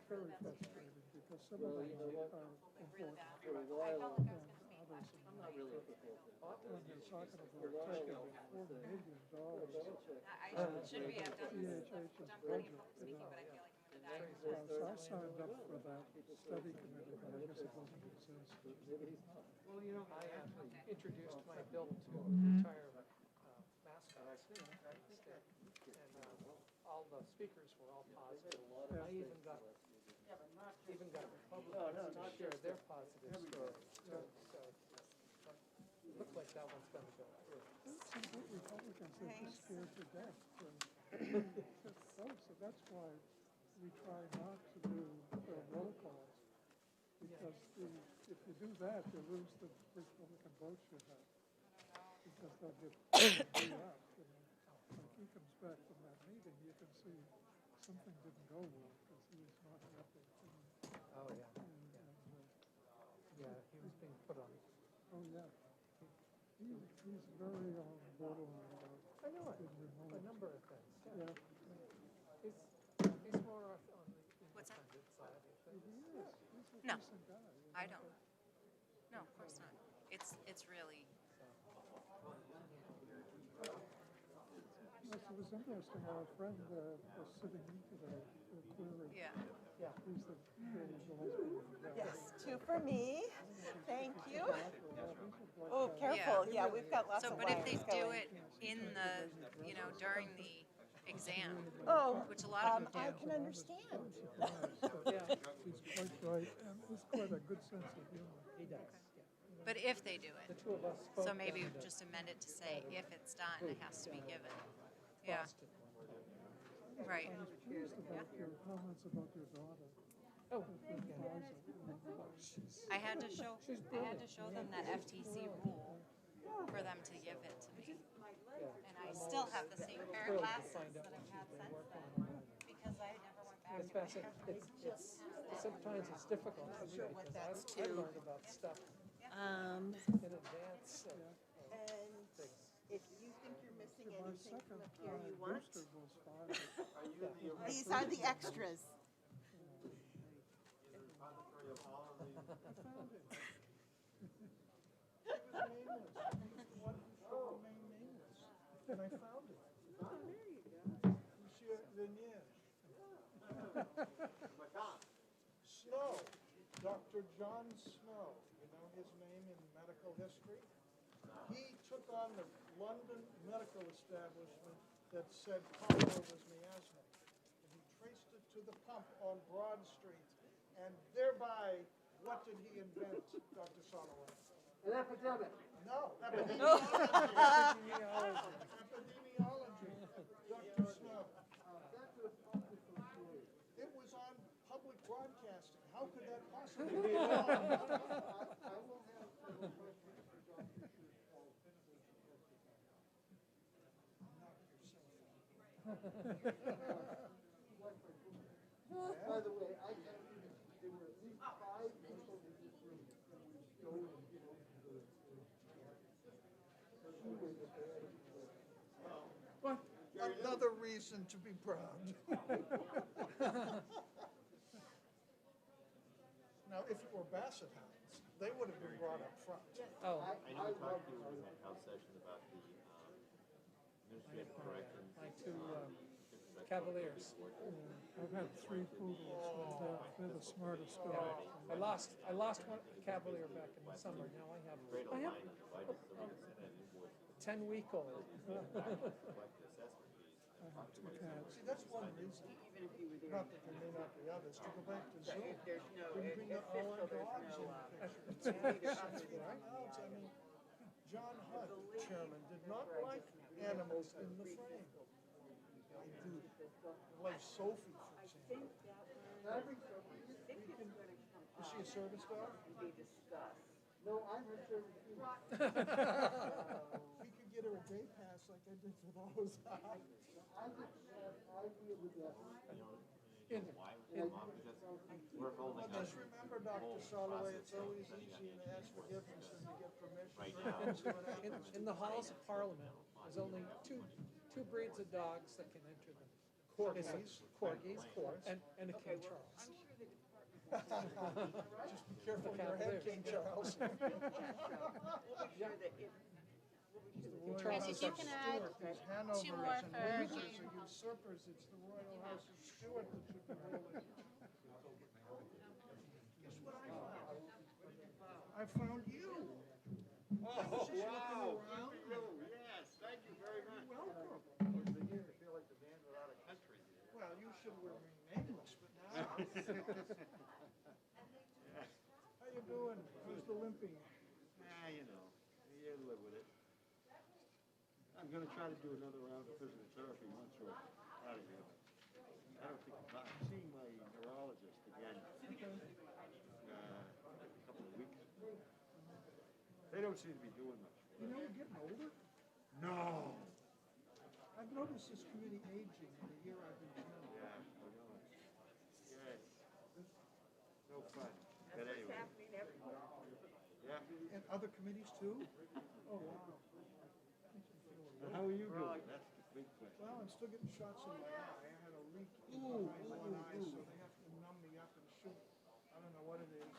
very frustrating because some of them are important For a while, than others. I'm not really a football. When you're talking about taking $4 million I should be, I've done DHH's done plenty budget, of public speaking, but I feel like I'm gonna die. so I signed up for that study committee, but I guess it doesn't exist. Well, I introduced my bill to retire mascots in the United States, and all the speakers were all positive. I even got Republicans to share their positive stories. So it looks like that one's going to go through. Some Republicans are just scared to death. So that's why we try not to do roll calls, because if you do that, you lose the Republican votes you have, because they'll get beat up. Like he comes back from that meeting, you can see something didn't go well, because he was not happy. Oh, yeah. Yeah, he was being put on. Oh, yeah. He's very borderline about I know it. being removed. A number of things. Yeah. He's more on the What's that? independent side of He things. is. He's a No, decent guy. I don't. No, of course not. It's really, Yes, it was interesting. Our friend was sitting in today, Cleary. yeah. He's the husband. Yes, 2 for me. Thank you. Oh, Oh, careful. Yeah, we've got lots So, of but if they wires do going. it in the, during the exam, Oh, which a lot of them I do. can understand. He's quite right, and he's quite a good sense of humor. He does. But if they do The it, two of us spoke. so maybe down to just amend it to say if it's done, it has to be given. Yeah, Boston. right. I was pleased about your comments about your daughter. Oh, I had to show them that FTC rule for them to give it to me. And I still have the same pair of glasses that I've had since then, because I never went back. It's fascinating. Sometimes it's difficult for me because I learned about stuff in advance of And things. if you think you're missing My anything second from up here you want, booster was fired. these are the extras. And I found it. Monsieur Lanier. Snow, Dr. John Snow, you know his name in medical history? He took on the London medical establishment that said cholera was miasma. And he traced it to the pump on Broad Street. And thereby, what did he invent, Dr. Sonoway? An epidemic. No, epidemiology. Epidemiology. Dr. Snow. It was on public broadcasting. How could that possibly be By the way, there were at least 5 people in this room that would go and give them Well, another reason to be proud. Now, if it were Basset Hounds, they would have been brought up front. Oh. I know we talked to you in that house session about the administrative corrections. My two Cavaliers. I've had 3 poodles, and they're the smartest dogs. I lost one Cavalier back in the summer. Now I have a 10-week-old. I have 2 cats. See, that's one reason, not that there may not be others, to go back to zoo. Bring all our dogs in the picture. Everything else, I mean, John Hutt, chairman, did not like animals in the frame. I do. Like Sophie, for example. Is she a service dog? No, I'm her service too. We could get her a day pass like I did for those. I deal with that. Well, just remember, Dr. Soloway, it's always easier to ask forgiveness than to get permission. In the halls of Parliament, there's only two breeds of dogs that can enter them. Corgis. Corgis, and a King Charles. Just be careful of your head, King Charles. Francis, you can add There's 2 Hanovers more and for Windsors and usurpers. It's the royal house of Stuart that should be ruling. Guess what I found? I found you. Oh, wow. Yes, thank you very much. You're welcome. I was beginning to feel like the man without a country. Well, you should remain nameless, but now. How you doing? How's the limping? You know, you live with it. I'm gonna try to do another round of physical therapy once we're out of here. I don't think, I'm seeing my neurologist again, a couple of weeks. They don't seem to be doing much. You know, we're getting older. No. I've noticed this committee aging in the year I've been chairman. Yeah, I know it. Yes. No fun. But anyway. Yeah. And other committees too? Oh, wow. How are you doing? That's the big question. Well, I'm still getting shots in my eye. I had a leak in my one eye, so they have to numb me up and shoot, I don't know what it is,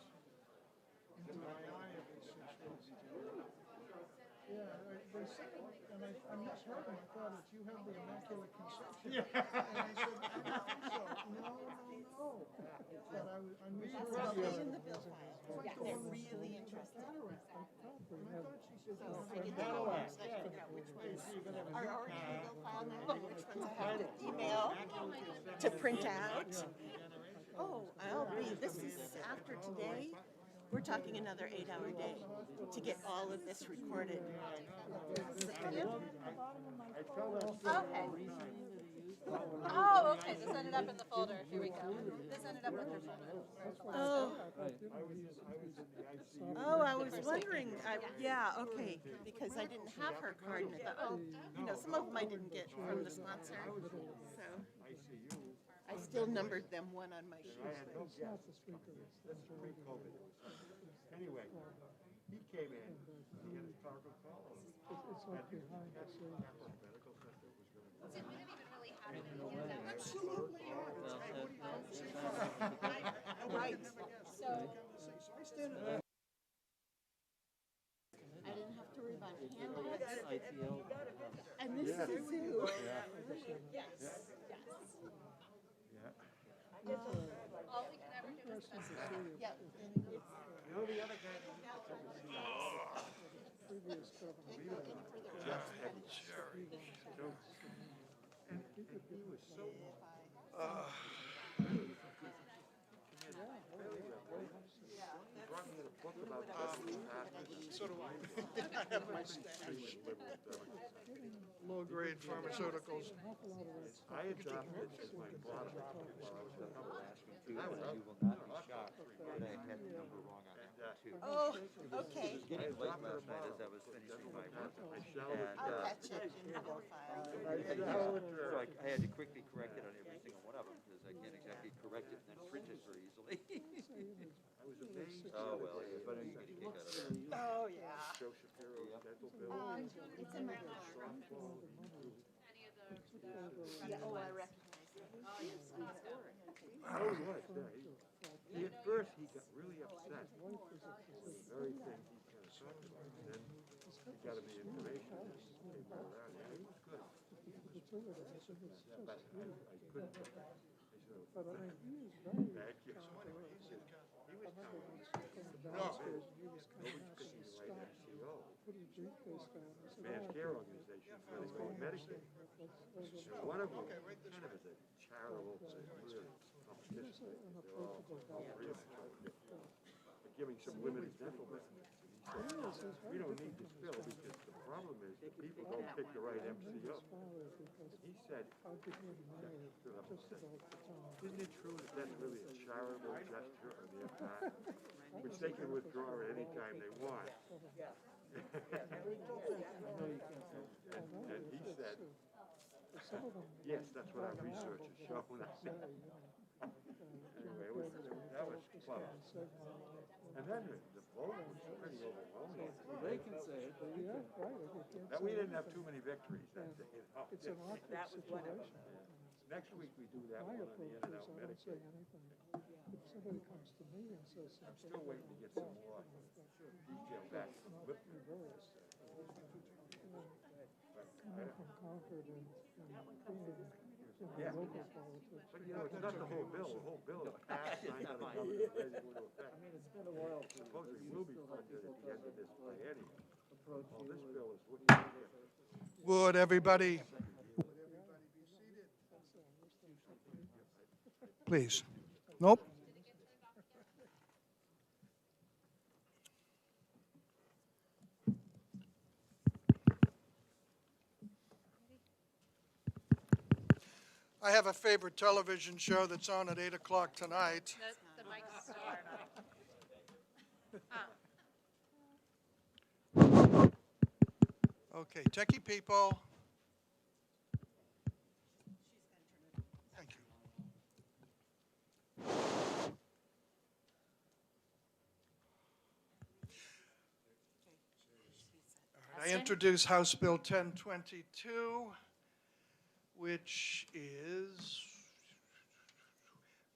into my eye every 6 weeks. Yeah, they said, and I misheard them. I thought that you have the Immaculate Conception. Yeah. And I said, I don't think so. No. But I misheard Probably them. in the bill file. Yeah, they're really interested. And I thought she said, So if I get the emails, I can figure out which ones are already in the bill file now, and which ones I have to email to print out. Oh, this is after today, we're talking another 8-hour day to get all of this recorded. Okay. Oh, okay, this ended up in the folder, here we go. This ended up with your folder. Oh, I was wondering, yeah, okay, because I didn't have her card, and I thought, some of them I didn't get from the sponsor, so I still numbered them one on my sheet. It's not the speaker. That's pre-COVID. Anyway, he came in, he had his carpet call. It's like behind the scenes. See, we didn't even really have any. Absolutely. Right. So I stand at I didn't have to worry about handouts. And this is a zoo. Yes, yes. All we can ever do is test it. Yep. You know the other guy that used to come and see us? Previous governor. Jeff had cherry. And he was so. He brought me a book about So do I. I have my stash. Low-grade pharmaceuticals. I adopted it as my product while I was at home. You will not be shocked that I had the number wrong on that one, too. Oh, It was okay. getting late last night as I was finishing my work. And, I'll catch it in the file. so I had to quickly correct it on every single one of them, because I can't exactly correct it and then print it very easily. I was amazed. Oh, well, yeah, but you get a kick out of it. Oh, yeah. Joe Shapiro's dental bill. It's in my car. Yeah, oh, I recognize it. Oh, yes. Oh, it was, yeah. At first, he got really upset. The very thing he kind of talked about. And then he got him the information and he came around. Yeah, he was good. Yeah, but I couldn't. I said, thank you. He was telling me. No. Nobody's picking the right MCO. Managed care organization where they call it Medicaid. And one of them kind of is a charitable, really competition. They're all really giving some limited dental benefits. He said, we don't need this bill because the problem is that people don't pick the right MCO. And he said, isn't it true that that's really a charitable gesture on their part, which they can withdraw at any time they want? And he said, yes, that's what our research has shown. Anyway, that was close. And then the vote was pretty overwhelming. They can say it, but you can't. That we didn't have too many victories that day. It's an awkward That was one of them. Yeah. Next week, we do that My one on the approach in and is out I don't say Medicaid. anything. If somebody comes to me and says something. I'm still waiting to get some more detail back. Not reversed. Coming from Concord and being in Yeah. local politics. But you know, it's not the whole bill. The whole bill is passed, signed by the governor, ready to go into effect. I mean, it's been a while. Supposedly will be funded at the end of this biennium. Approach Well, this you bill is looking at it. Would everybody, please? Nope. I have a favorite television show that's on at 8 o'clock tonight. The mic's still on. Okay, techie people. Thank you. All right, I introduce House Bill 1022, which is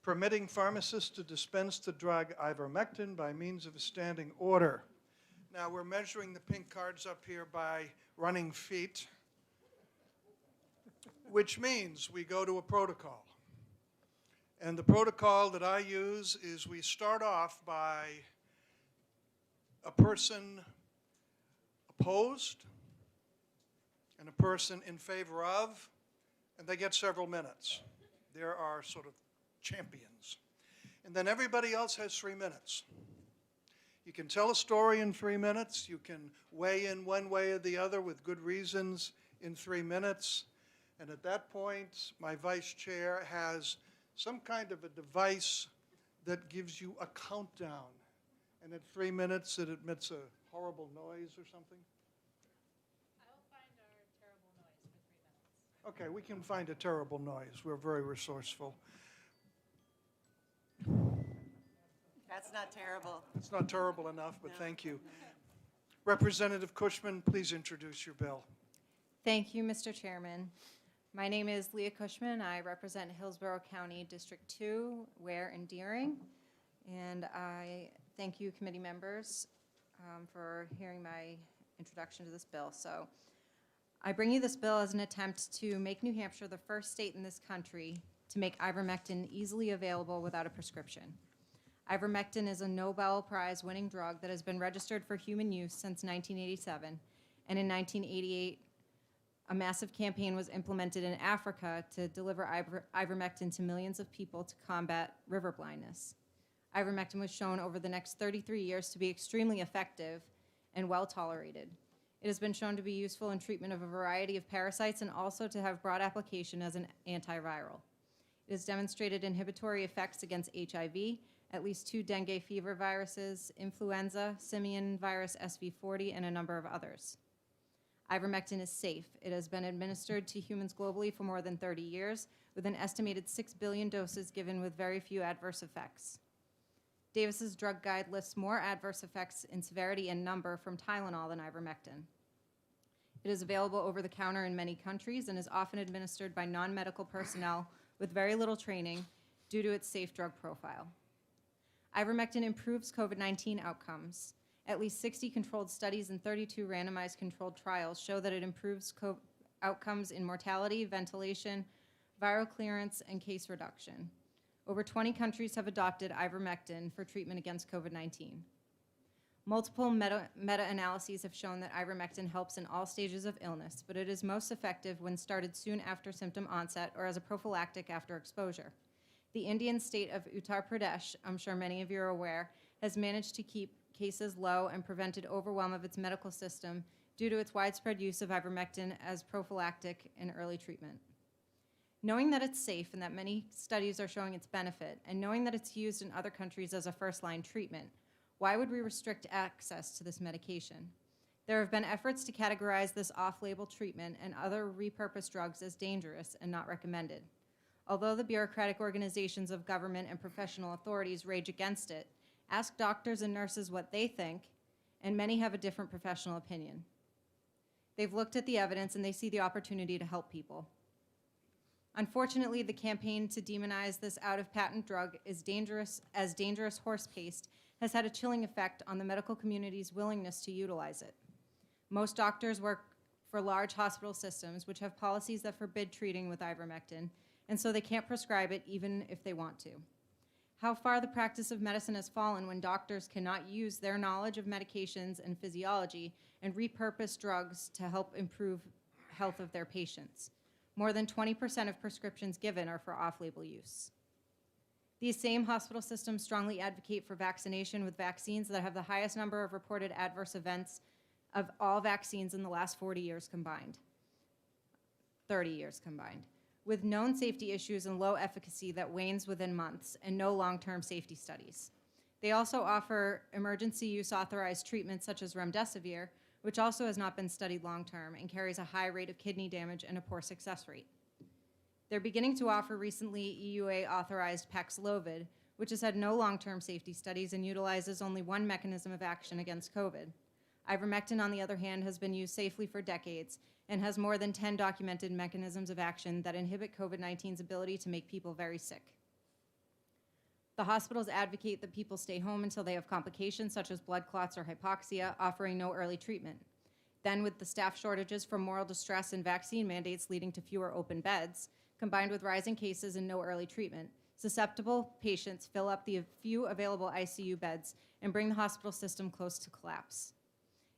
permitting pharmacists to dispense the drug ivermectin by means of a standing order. Now, we're measuring the pink cards up here by running feet, which means we go to a protocol. And the protocol that I use is we start off by a person opposed and a person in favor of, and they get several minutes. There are sort of champions. And then everybody else has 3 minutes. You can tell a story in 3 minutes. You can weigh in one way or the other with good reasons in 3 minutes. And at that point, my vice chair has some kind of a device that gives you a countdown. And at 3 minutes, it emits a horrible noise or something. I will find our terrible noise for 3 minutes. Okay, we can find a terrible noise. We're very resourceful. That's not terrible. It's not terrible enough, but thank you. Representative Cushman, please introduce your bill. Thank you, Mr. Chairman. My name is Leah Cushman. I represent Hillsborough County District 2, Ware and Deering. And I thank you, committee members, for hearing my introduction to this bill. So I bring you this bill as an attempt to make New Hampshire the first state in this country to make ivermectin easily available without a prescription. Ivermectin is a Nobel Prize winning drug that has been registered for human use since 1987, and in 1988, a massive campaign was implemented in Africa to deliver ivermectin to millions of people to combat river blindness. Ivermectin was shown over the next 33 years to be extremely effective and well tolerated. It has been shown to be useful in treatment of a variety of parasites and also to have broad application as an antiviral. It has demonstrated inhibitory effects against HIV, at least 2 dengue fever viruses, influenza, simian virus SV40, and a number of others. Ivermectin is safe. It has been administered to humans globally for more than 30 years, with an estimated 6 billion doses given with very few adverse effects. Davis's drug guide lists more adverse effects in severity and number from Tylenol than ivermectin. It is available over the counter in many countries and is often administered by non-medical personnel with very little training due to its safe drug profile. Ivermectin improves COVID-19 outcomes. At least 60 controlled studies and 32 randomized controlled trials show that it improves outcomes in mortality, ventilation, viral clearance, and case reduction. Over 20 countries have adopted ivermectin for treatment against COVID-19. Multiple meta-analyses have shown that ivermectin helps in all stages of illness, but it is most effective when started soon after symptom onset or as a prophylactic after exposure. The Indian state of Uttar Pradesh, I'm sure many of you are aware, has managed to keep cases low and prevented overwhelm of its medical system due to its widespread use of ivermectin as prophylactic in early treatment. Knowing that it's safe and that many studies are showing its benefit, and knowing that it's used in other countries as a first-line treatment, why would we restrict access to this medication? There have been efforts to categorize this off-label treatment and other repurposed drugs as dangerous and not recommended. Although the bureaucratic organizations of government and professional authorities rage against it, ask doctors and nurses what they think, and many have a different professional opinion. They've looked at the evidence and they see the opportunity to help people. Unfortunately, the campaign to demonize this out-of-patent drug as dangerous horse paste has had a chilling effect on the medical community's willingness to utilize it. Most doctors work for large hospital systems which have policies that forbid treating with ivermectin, and so they can't prescribe it even if they want to. How far the practice of medicine has fallen when doctors cannot use their knowledge of medications and physiology and repurpose drugs to help improve health of their patients. More than 20% of prescriptions given are for off-label use. These same hospital systems strongly advocate for vaccination with vaccines that have the highest number of reported adverse events of all vaccines in the last 40 years combined, 30 years combined, with known safety issues and low efficacy that wanes within months and no long-term safety studies. They also offer emergency use authorized treatments such as remdesivir, which also has not been studied long-term and carries a high rate of kidney damage and a poor success rate. They're beginning to offer recently EUA-authorized Paxlovid, which has had no long-term safety studies and utilizes only one mechanism of action against COVID. Ivermectin, on the other hand, has been used safely for decades and has more than 10 documented mechanisms of action that inhibit COVID-19's ability to make people very sick. The hospitals advocate that people stay home until they have complications such as blood clots or hypoxia, offering no early treatment. Then, with the staff shortages from moral distress and vaccine mandates leading to fewer open beds, combined with rising cases and no early treatment, susceptible patients fill up the few available ICU beds and bring the hospital system close to collapse.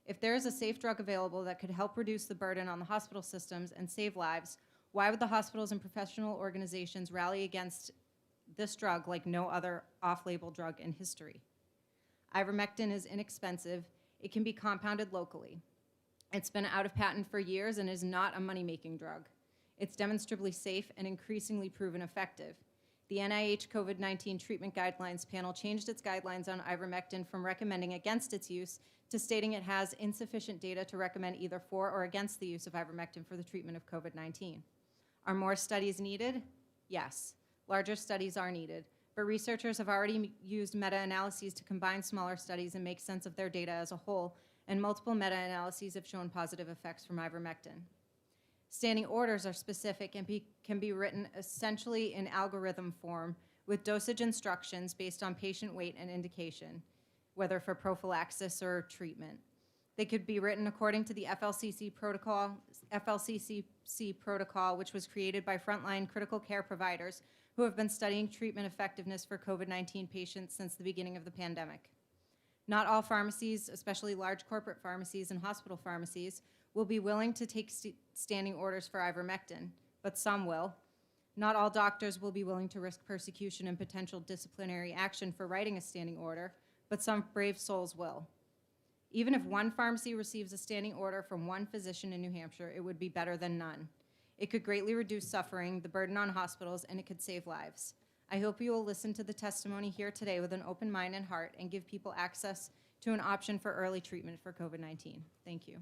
If there is a safe drug available that could help reduce the burden on the hospital systems and save lives, why would the hospitals and professional organizations rally against this drug like no other off-label drug in history? Ivermectin is inexpensive. It can be compounded locally. It's been out of patent for years and is not a money-making drug. It's demonstrably safe and increasingly proven effective. The NIH COVID-19 treatment guidelines panel changed its guidelines on ivermectin from recommending against its use to stating it has insufficient data to recommend either for or against the use of ivermectin for the treatment of COVID-19. Are more studies needed? Yes. Larger studies are needed, but researchers have already used meta-analyses to combine smaller studies and make sense of their data as a whole, and multiple meta-analyses have shown positive effects from ivermectin. Standing orders are specific and can be written essentially in algorithm form with dosage instructions based on patient weight and indication, whether for prophylaxis or treatment. They could be written according to the FLCC protocol, which was created by frontline critical care providers who have been studying treatment effectiveness for COVID-19 patients since the beginning of the pandemic. Not all pharmacies, especially large corporate pharmacies and hospital pharmacies, will be willing to take standing orders for ivermectin, but some will. Not all doctors will be willing to risk persecution and potential disciplinary action for writing a standing order, but some brave souls will. Even if one pharmacy receives a standing order from one physician in New Hampshire, it would be better than none. It could greatly reduce suffering, the burden on hospitals, and it could save lives. I hope you will listen to the testimony here today with an open mind and heart and give people access to an option for early treatment for COVID-19. Thank you.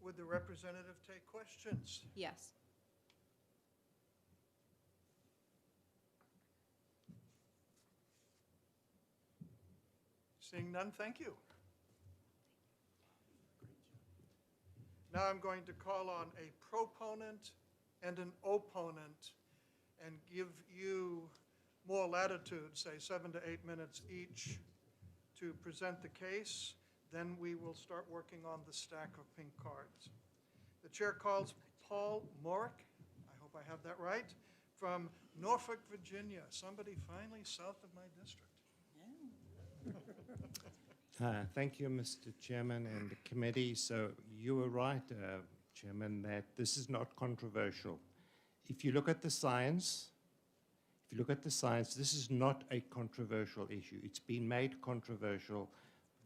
Would the representative take questions? Yes. Seeing none, thank you. Now I'm going to call on a proponent and an opponent and give you more latitude, say 7 to 8 minutes each, to present the case. Then we will start working on the stack of pink cards. The chair calls Paul Morick, I hope I have that right, from Norfolk, Virginia, somebody finally south of my district. Thank you, Mr. Chairman and the committee. So you were right, Chairman, that this is not controversial. If you look at the science, this is not a controversial issue. It's been made controversial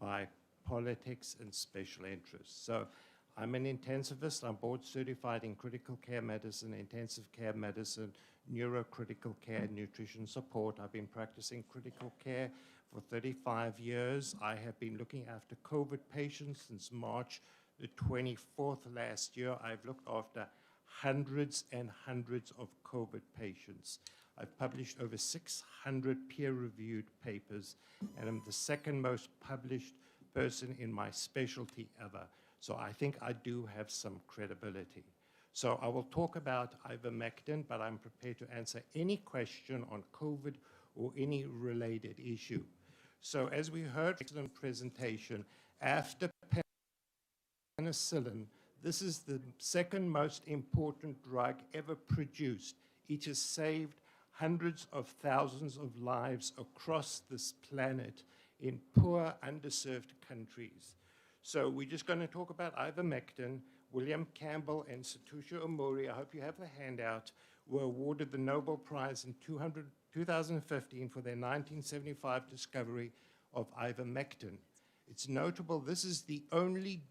by politics and special interests. So I'm an intensivist. I'm board certified in critical care medicine, intensive care medicine, neurocritical care, nutrition support. I've been practicing critical care for 35 years. I have been looking after COVID patients since March the 24th last year. I've looked after hundreds and hundreds of COVID patients. I've published over 600 peer-reviewed papers, and I'm the second most published person in my specialty ever. So I think I do have some credibility. So I will talk about ivermectin, but I'm prepared to answer any question on COVID or any related issue. So as we heard in the presentation, after penicillin, this is the second most important drug ever produced. It has saved hundreds of thousands of lives across this planet in poor, underserved countries. So we're just going to talk about ivermectin. William Campbell and Satosha Omori, I hope you have the handout, were awarded the Nobel Prize in 2015 for their 1975 discovery of ivermectin. It's notable this is the only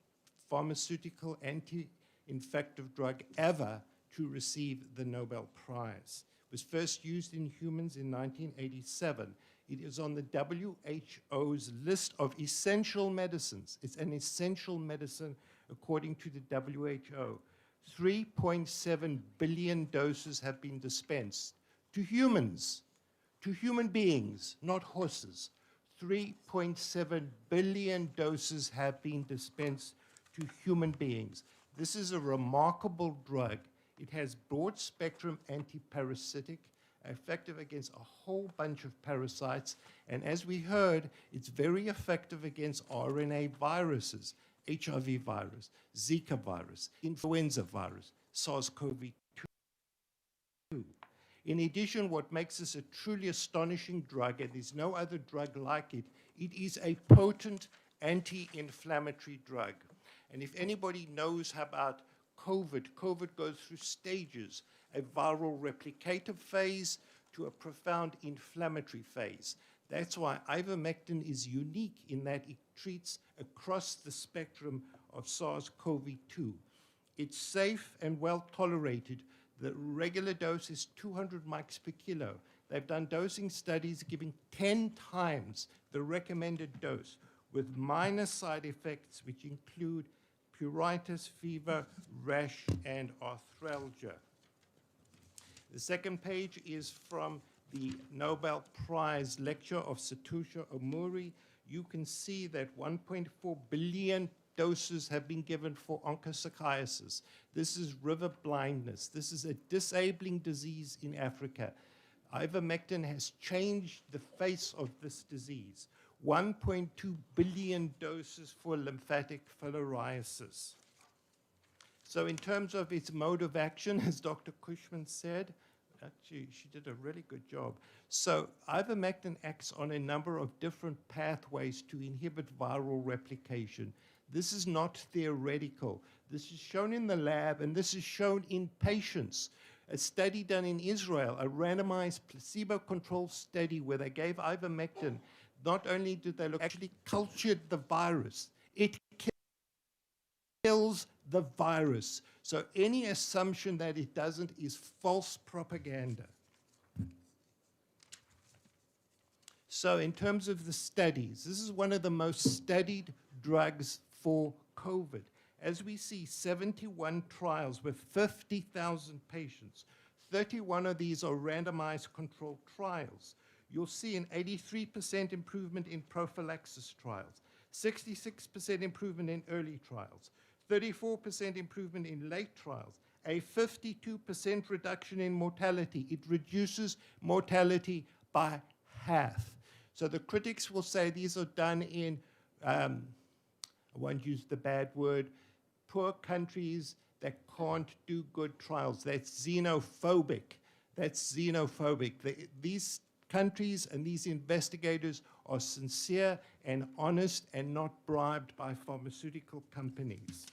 pharmaceutical anti-infective drug ever to receive the Nobel Prize. It was first used in humans in 1987. It is on the WHO's list of essential medicines. It's an essential medicine according to the WHO. 3.7 billion doses have been dispensed to humans, to human beings, not horses. 3.7 billion doses have been dispensed to human beings. This is a remarkable drug. It has broad-spectrum antiparasitic, effective against a whole bunch of parasites, and as we heard, it's very effective against RNA viruses, HIV virus, Zika virus, influenza virus, SARS-CoV-2. In addition, what makes this a truly astonishing drug, and there's no other drug like it, it is a potent anti-inflammatory drug. And if anybody knows about COVID, COVID goes through stages, a viral replicative phase to a profound inflammatory phase. That's why ivermectin is unique in that it treats across the spectrum of SARS-CoV-2. It's safe and well tolerated. The regular dose is 200 mics per kilo. They've done dosing studies giving 10 times the recommended dose with minor side effects which include pruritus, fever, rash, and arthralgia. The second page is from the Nobel Prize lecture of Satosha Omori. You can see that 1.4 billion doses have been given for onchocerciasis. This is river blindness. This is a disabling disease in Africa. Ivermectin has changed the face of this disease. 1.2 billion doses for lymphatic filariasis. So in terms of its mode of action, as Dr. Cushman said, actually, she did a really good job. So ivermectin acts on a number of different pathways to inhibit viral replication. This is not theoretical. This is shown in the lab, and this is shown in patients. A study done in Israel, a randomized placebo-controlled study where they gave ivermectin. Not only did they look, actually cultured the virus It kills the virus. So any assumption that it doesn't is false propaganda. So in terms of the studies, this is one of the most studied drugs for COVID. As we see, 71 trials with 50,000 patients. 31 of these are randomized controlled trials. You'll see an 83% improvement in prophylaxis trials, 66% improvement in early trials, 34% improvement in late trials, a 52% reduction in mortality. It reduces mortality by half. So the critics will say these are done in, I won't use the bad word, poor countries that can't do good trials. That's xenophobic. That's xenophobic. These countries and these investigators are sincere and honest and not bribed by pharmaceutical companies.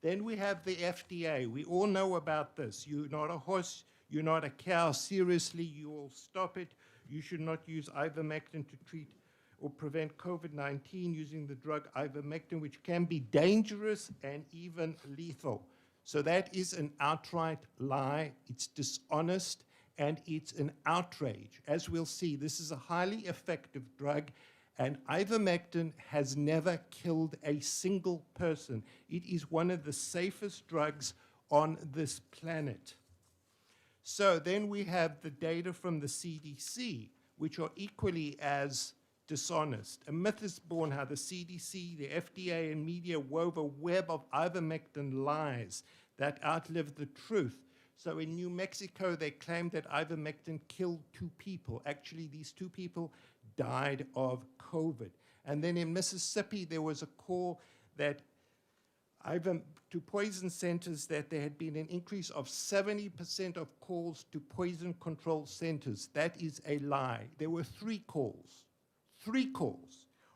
Then we have the FDA. We all know about this. You're not a horse, you're not a cow. Seriously, you all stop it. You should not use ivermectin to treat or prevent COVID-19 using the drug ivermectin, which can be dangerous and even lethal. So that is an outright lie. It's dishonest, and it's an outrage. As we'll see, this is a highly effective drug, and ivermectin has never killed a single person. It is one of the safest drugs on this planet. So then we have the data from the CDC, which are equally as dishonest. A myth is born how the CDC, the FDA, and media wove a web of ivermectin lies that outlived the truth. So in New Mexico, they claimed that ivermectin killed 2 people. Actually, these 2 people died of COVID. And then in Mississippi, there was a call that to poison centers that there had been an increase of 70% of calls to poison control centers. That is a lie. There were 3 calls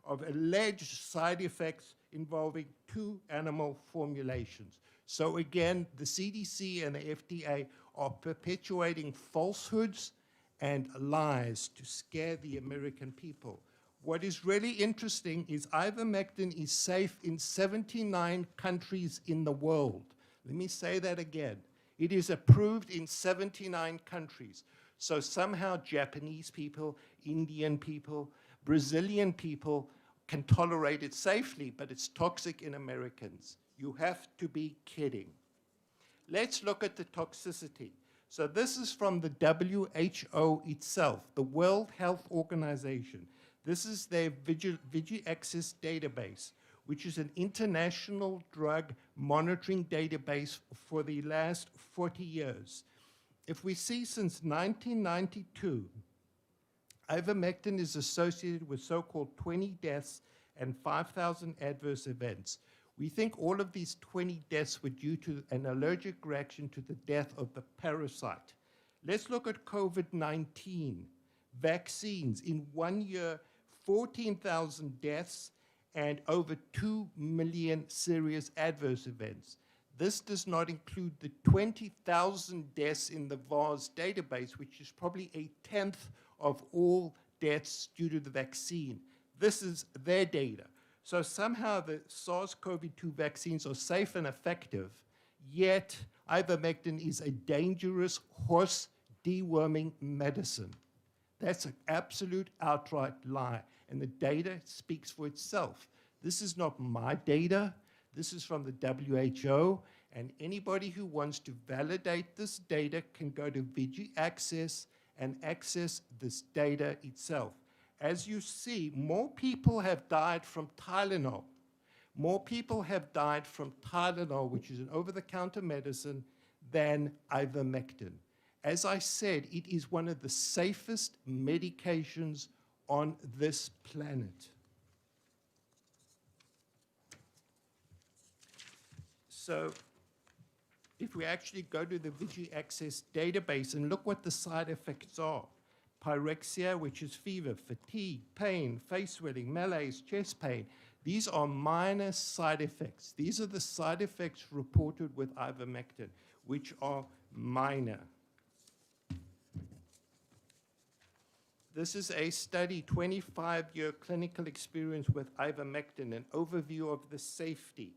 of alleged side effects involving 2 animal formulations. So again, the CDC and the FDA are perpetuating falsehoods and lies to scare the American people. What is really interesting is ivermectin is safe in 79 countries in the world. Let me say that again. It is approved in 79 countries. So somehow Japanese people, Indian people, Brazilian people can tolerate it safely, but it's toxic in Americans. You have to be kidding. Let's look at the toxicity. So this is from the WHO itself, the World Health Organization. This is their VigiAccess database, which is an international drug monitoring database for the last 40 years. If we see since 1992, ivermectin is associated with so-called 20 deaths and 5,000 adverse events. We think all of these 20 deaths were due to an allergic reaction to the death of the parasite. Let's look at COVID-19. Vaccines. In 1 year, 14,000 deaths and over 2 million serious adverse events. This does not include the 20,000 deaths in the VARS database, which is probably 1/10 of all deaths due to the vaccine. This is their data. So somehow the SARS-CoV-2 vaccines are safe and effective, yet ivermectin is a dangerous horse deworming medicine. That's an absolute outright lie, and the data speaks for itself. This is not my data. This is from the WHO, and anybody who wants to validate this data can go to VigiAccess and access this data itself. As you see, more people have died from Tylenol. More people have died from Tylenol, which is an over-the-counter medicine, than ivermectin. As I said, it is one of the safest medications on this planet. So if we actually go to the VigiAccess database and look what the side effects are, pyrexia, which is fever, fatigue, pain, face swelling, malaise, chest pain. These are minor side effects. These are the side effects reported with ivermectin, which are minor. This is a study, 25-year clinical experience with ivermectin, an overview of the safety.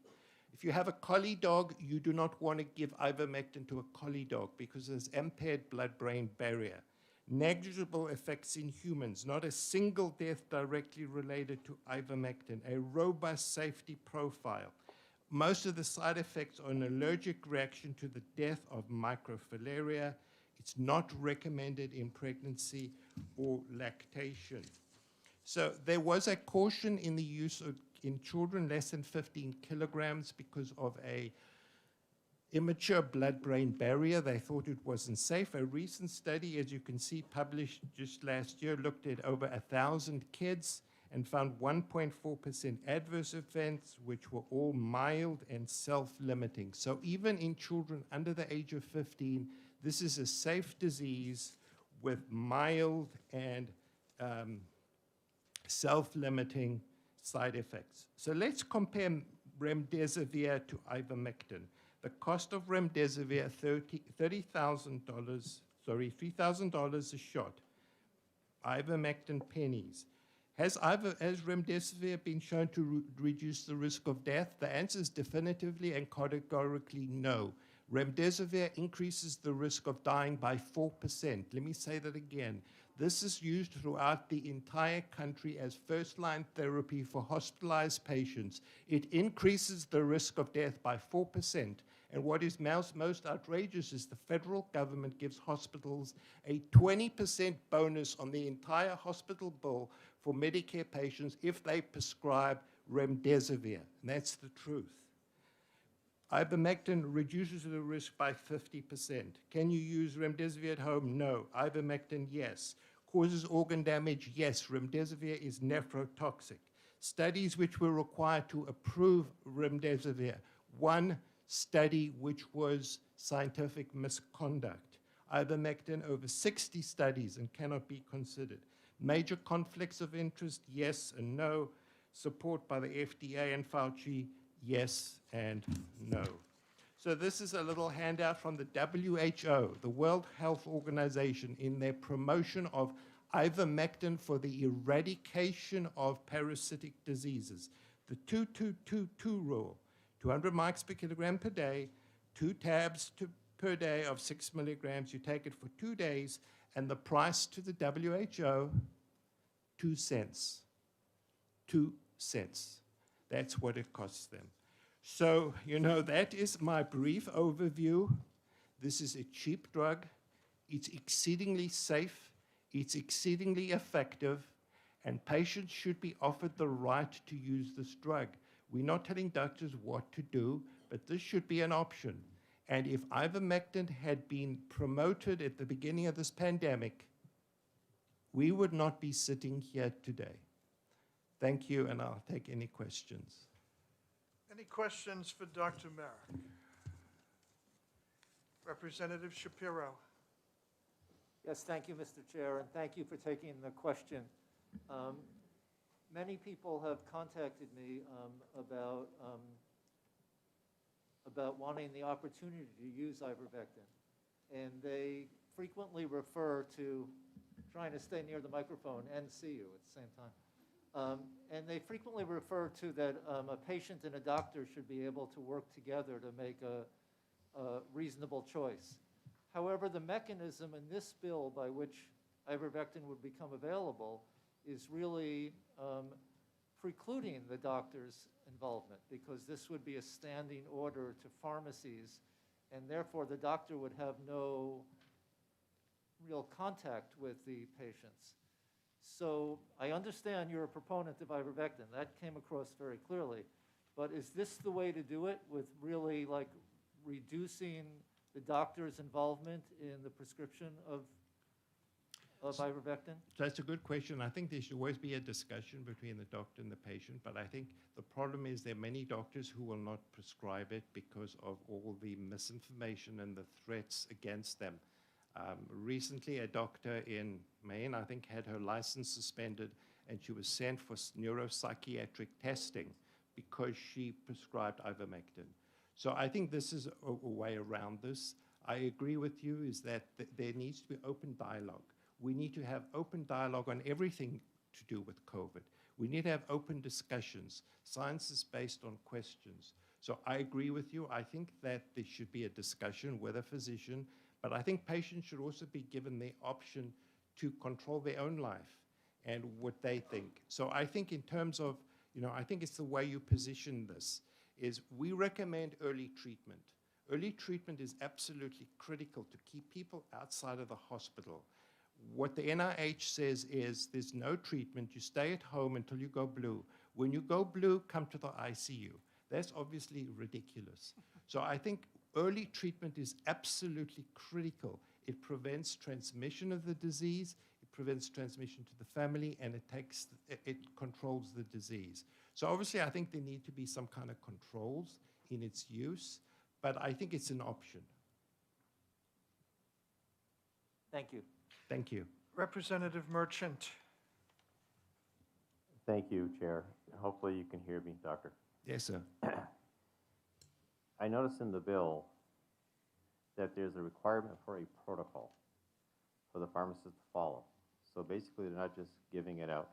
If you have a collie dog, you do not want to give ivermectin to a collie dog because there's impaired blood-brain barrier. Negligible effects in humans, not a single death directly related to ivermectin, a robust safety profile. Most of the side effects are an allergic reaction to the death of microfilaria. It's not recommended in pregnancy or lactation. So there was a caution in the use of in children less than 15 kilograms because of a immature blood-brain barrier. They thought it wasn't safe. A recent study, as you can see, published just last year, looked at over 1,000 kids and found 1.4% adverse events, which were all mild and self-limiting. So even in children under the age of 15, this is a safe disease with mild and self-limiting side effects. So let's compare remdesivir to ivermectin. The cost of remdesivir, $3,000 a shot. Ivermectin, pennies. Has remdesivir been shown to reduce the risk of death? The answer is definitively and categorically no. Remdesivir increases the risk of dying by 4%. Let me say that again. This is used throughout the entire country as first-line therapy for hospitalized patients. It increases the risk of death by 4%. And what is most outrageous is the federal government gives hospitals a 20% bonus on the entire hospital bill for Medicare patients if they prescribe remdesivir. And that's the truth. Ivermectin reduces the risk by 50%. Can you use remdesivir at home? No. Ivermectin, yes. Causes organ damage? Yes. Remdesivir is nephrotoxic. Studies which were required to approve remdesivir. One study which was scientific misconduct. Ivermectin, over 60 studies and cannot be considered. Major conflicts of interest? Yes and no. Support by the FDA and Fauci? Yes and no. So this is a little handout from the WHO, the World Health Organization, in their promotion of ivermectin for the eradication of parasitic diseases. The 2-2-2-2 rule, 200 mics per kilogram per day, 2 tabs per day of 6 milligrams. You take it for 2 days, and the price to the WHO, 2 cents. 2 cents. That's what it costs them. So, that is my brief overview. This is a cheap drug. It's exceedingly safe. It's exceedingly effective. And patients should be offered the right to use this drug. We're not telling doctors what to do, but this should be an option. And if ivermectin had been promoted at the beginning of this pandemic, we would not be sitting here today. Thank you, and I'll take any questions. Any questions for Dr. Merrick? Representative Shapiro. Yes, thank you, Mr. Chair, and thank you for taking the question. Many people have contacted me about wanting the opportunity to use ivermectin, and they frequently refer to trying to stay near the microphone and see you at the same time. And they frequently refer to that a patient and a doctor should be able to work together to make a reasonable choice. However, the mechanism in this bill by which ivermectin would become available is really precluding the doctor's involvement, because this would be a standing order to pharmacies, and therefore the doctor would have no real contact with the patients. So I understand you're a proponent of ivermectin. That came across very clearly. But is this the way to do it, with really like reducing the doctor's involvement in the prescription of ivermectin? That's a good question. I think there should always be a discussion between the doctor and the patient, but I think the problem is there are many doctors who will not prescribe it because of all the misinformation and the threats against them. Recently, a doctor in Maine, I think, had her license suspended, and she was sent for neuropsychiatric testing because she prescribed ivermectin. So I think this is a way around this. I agree with you, is that there needs to be open dialogue. We need to have open dialogue on everything to do with COVID. We need to have open discussions. Science is based on questions. So I agree with you. I think that there should be a discussion with a physician, but I think patients should also be given the option to control their own life and what they think. So I think in terms of, I think it's the way you position this, is we recommend early treatment. Early treatment is absolutely critical to keep people outside of the hospital. What the NIH says is there's no treatment. You stay at home until you go blue. When you go blue, come to the ICU. That's obviously ridiculous. So I think early treatment is absolutely critical. It prevents transmission of the disease, it prevents transmission to the family, and it controls the disease. So obviously I think there need to be some kind of controls in its use, but I think it's an option. Thank you. Thank you. Representative Merchant. Thank you, Chair. Hopefully you can hear me, Doctor. Yes, sir. I noticed in the bill that there's a requirement for a protocol for the pharmacist to follow. So basically, they're not just giving it out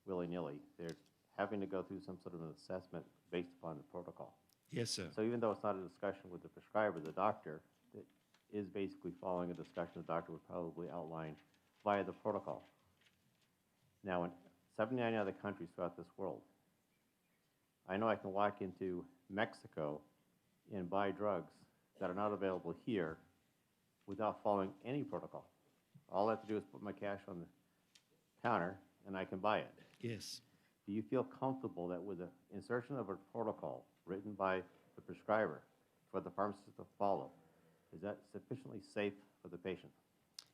willy-nilly. They're having to go through some sort of an assessment based upon the protocol. Yes, sir. So even though it's not a discussion with the prescriber, the doctor, it is basically following a discussion the doctor would probably outline via the protocol. Now, in 79 other countries throughout this world, I know I can walk into Mexico and buy drugs that are not available here without following any protocol. All I have to do is put my cash on the counter and I can buy it. Yes. Do you feel comfortable that with the insertion of a protocol written by the prescriber for the pharmacist to follow, is that sufficiently safe for the patient?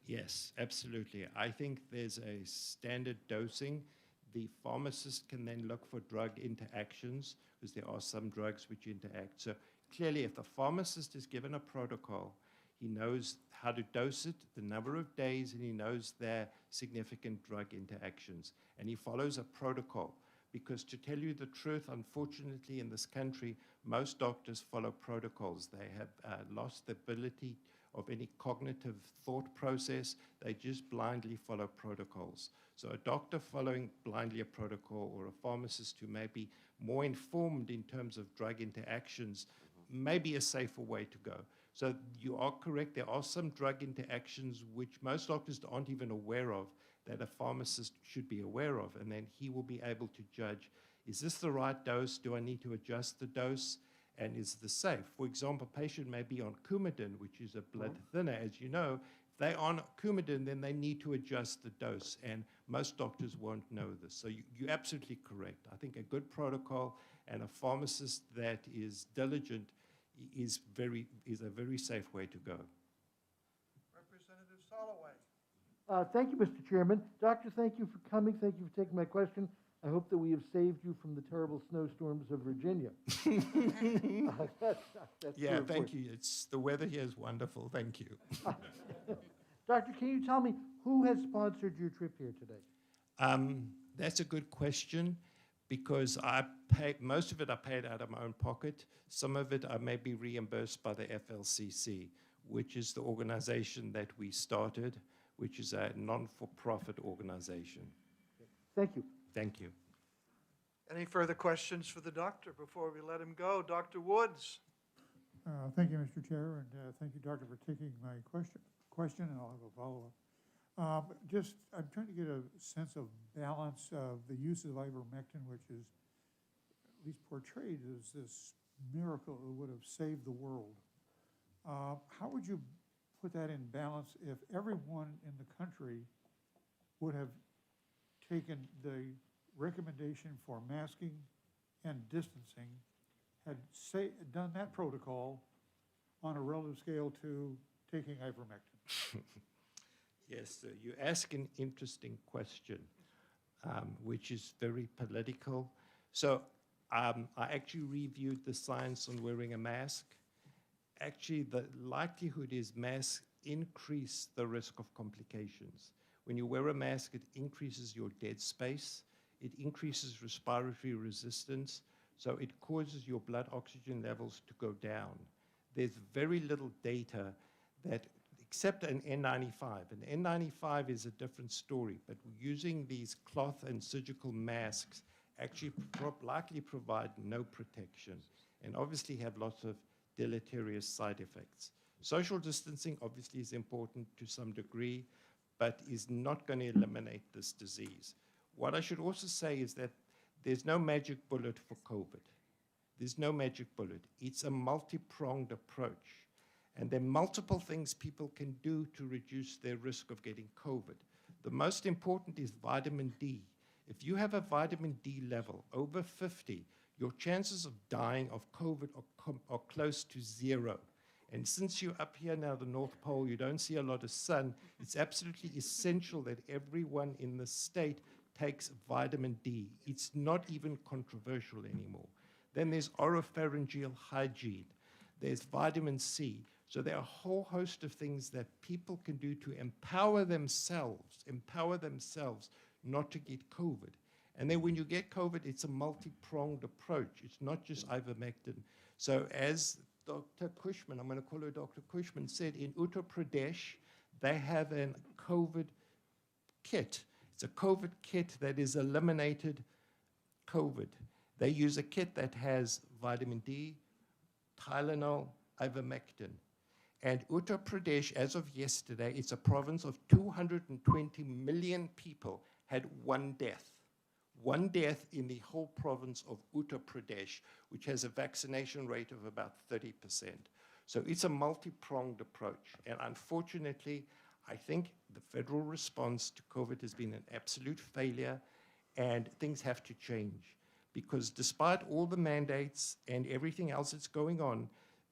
Yes, absolutely. I think there's a standard dosing. The pharmacist can then look for drug interactions, because there are some drugs which interact. So clearly, if the pharmacist is given a protocol, he knows how to dose it, the number of days, and he knows their significant drug interactions. And he follows a protocol. Because to tell you the truth, unfortunately, in this country, most doctors follow protocols. They have lost the ability of any cognitive thought process. They just blindly follow protocols. So a doctor following blindly a protocol, or a pharmacist who may be more informed in terms of drug interactions, may be a safer way to go. So you are correct. There are some drug interactions which most doctors aren't even aware of, that a pharmacist should be aware of, and then he will be able to judge, is this the right dose? Do I need to adjust the dose? And is this safe? For example, a patient may be on Coumadin, which is a blood thinner, as you know. If they're on Coumadin, then they need to adjust the dose, and most doctors won't know this. So you're absolutely correct. I think a good protocol and a pharmacist that is diligent is a very safe way to go. Representative Soloway. Thank you, Mr. Chairman. Doctor, thank you for coming. Thank you for taking my question. I hope that we have saved you from the terrible snowstorms of Virginia. That's Yeah, true, thank you. The weather here is wonderful. Thank you. Doctor, can you tell me who has sponsored your trip here today? That's a good question, because most of it I paid out of my own pocket. Some of it I may be reimbursed by the FLCC, which is the organization that we started, which is a non-for-profit organization. Thank you. Thank you. Any further questions for the doctor before we let him go? Dr. Woods. Thank you, Mr. Chair, and thank you, Doctor, for taking my question, and I'll have a follow-up. I'm trying to get a sense of balance of the use of ivermectin, which is at least portrayed as this miracle that would have saved the world. How would you put that in balance if everyone in the country would have taken the recommendation for masking and distancing, had done that protocol on a relative scale to taking ivermectin? Yes, sir. You ask an interesting question, which is very political. So I actually reviewed the science on wearing a mask. Actually, the likelihood is masks increase the risk of complications. When you wear a mask, it increases your dead space. It increases respiratory resistance. So it causes your blood oxygen levels to go down. There's very little data that except an N95. An N95 is a different story, but using these cloth and surgical masks actually likely provide no protection and obviously have lots of deleterious side effects. Social distancing obviously is important to some degree, but is not going to eliminate this disease. What I should also say is that there's no magic bullet for COVID. There's no magic bullet. It's a multi-pronged approach. And there are multiple things people can do to reduce their risk of getting COVID. The most important is vitamin D. If you have a vitamin D level over 50, your chances of dying of COVID are close to 0. And since you're up here now, the North Pole, you don't see a lot of sun, it's absolutely essential that everyone in the state takes vitamin D. It's not even controversial anymore. Then there's oropharyngeal hygiene. There's vitamin C. So there are a whole host of things that people can do to empower themselves not to get COVID. And then when you get COVID, it's a multi-pronged approach. It's not just ivermectin. So as Dr. Cushman, I'm going to call her Dr. Cushman, said, in Uttar Pradesh, they have a COVID kit. It's a COVID kit that has eliminated COVID. They use a kit that has vitamin D, Tylenol, ivermectin. And Uttar Pradesh, as of yesterday, it's a province of 220 million people, had one death. One death in the whole province of Uttar Pradesh, which has a vaccination rate of about 30%. So it's a multi-pronged approach. And unfortunately, I think the federal response to COVID has been an absolute failure, and things have to change. Because despite all the mandates and everything else that's going on,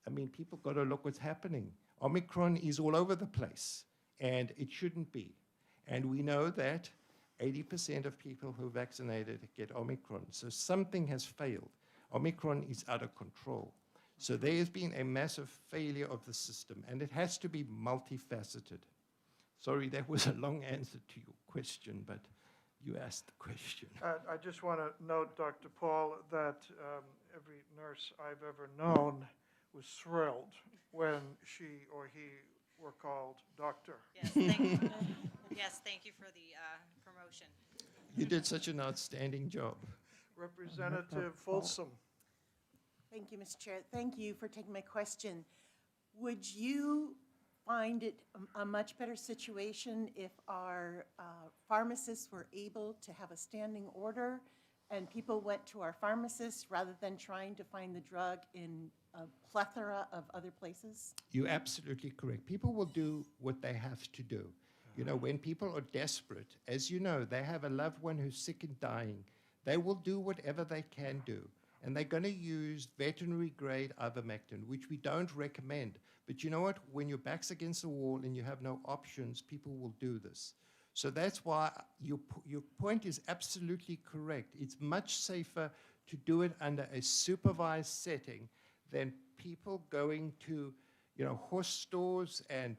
I mean, people got to look what's happening. Omicron is all over the place, and it shouldn't be. And we know that 80% of people who are vaccinated get Omicron. So something has failed. Omicron is out of control. So there has been a massive failure of the system, and it has to be multifaceted. Sorry, that was a long answer to your question, but you asked the question. I just want to note, Dr. Paul, that every nurse I've ever known was thrilled when she or he were called doctor. Yes, thank you. Yes, thank you for the promotion. You did such an outstanding job. Representative Folsom. Thank you, Mr. Chair. Thank you for taking my question. Would you find it a much better situation if our pharmacists were able to have a standing order and people went to our pharmacists rather than trying to find the drug in a plethora of other places? You're absolutely correct. People will do what they have to do. You know, when people are desperate, as you know, they have a loved one who's sick and dying, they will do whatever they can do. And they're going to use veterinary-grade ivermectin, which we don't recommend. But you know what? When your back's against the wall and you have no options, people will do this. So that's why your point is absolutely correct. It's much safer to do it under a supervised setting than people going to, you know, horse stores and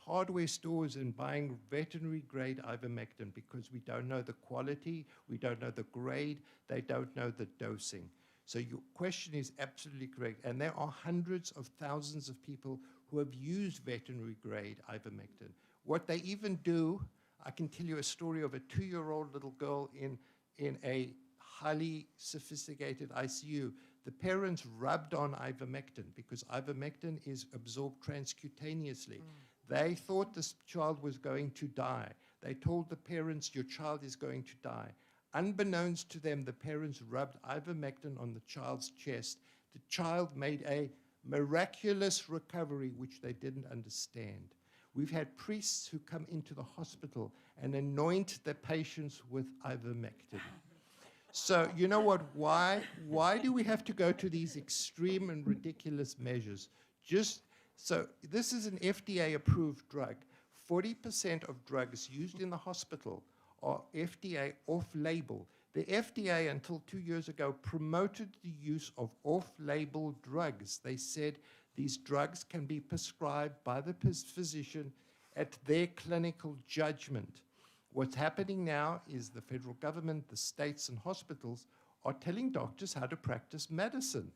hardware stores and buying veterinary-grade ivermectin, because we don't know the quality, we don't know the grade, they don't know the dosing. So your question is absolutely correct. And there are hundreds of thousands of people who have used veterinary-grade ivermectin. What they even do, I can tell you a story of a 2-year-old little girl in a highly sophisticated ICU. The parents rubbed on ivermectin because ivermectin is absorbed transcutaneously. They thought this child was going to die. They told the parents, your child is going to die. Unbeknownst to them, the parents rubbed ivermectin on the child's chest. The child made a miraculous recovery, which they didn't understand. We've had priests who come into the hospital and anoint their patients with ivermectin. So you know what? Why do we have to go to these extreme and ridiculous measures? So this is an FDA-approved drug. 40% of drugs used in the hospital are FDA off-label. The FDA, until 2 years ago, promoted the use of off-label drugs. They said these drugs can be prescribed by the physician at their clinical judgment. What's happening now is the federal government, the states and hospitals are telling doctors how to practice medicine.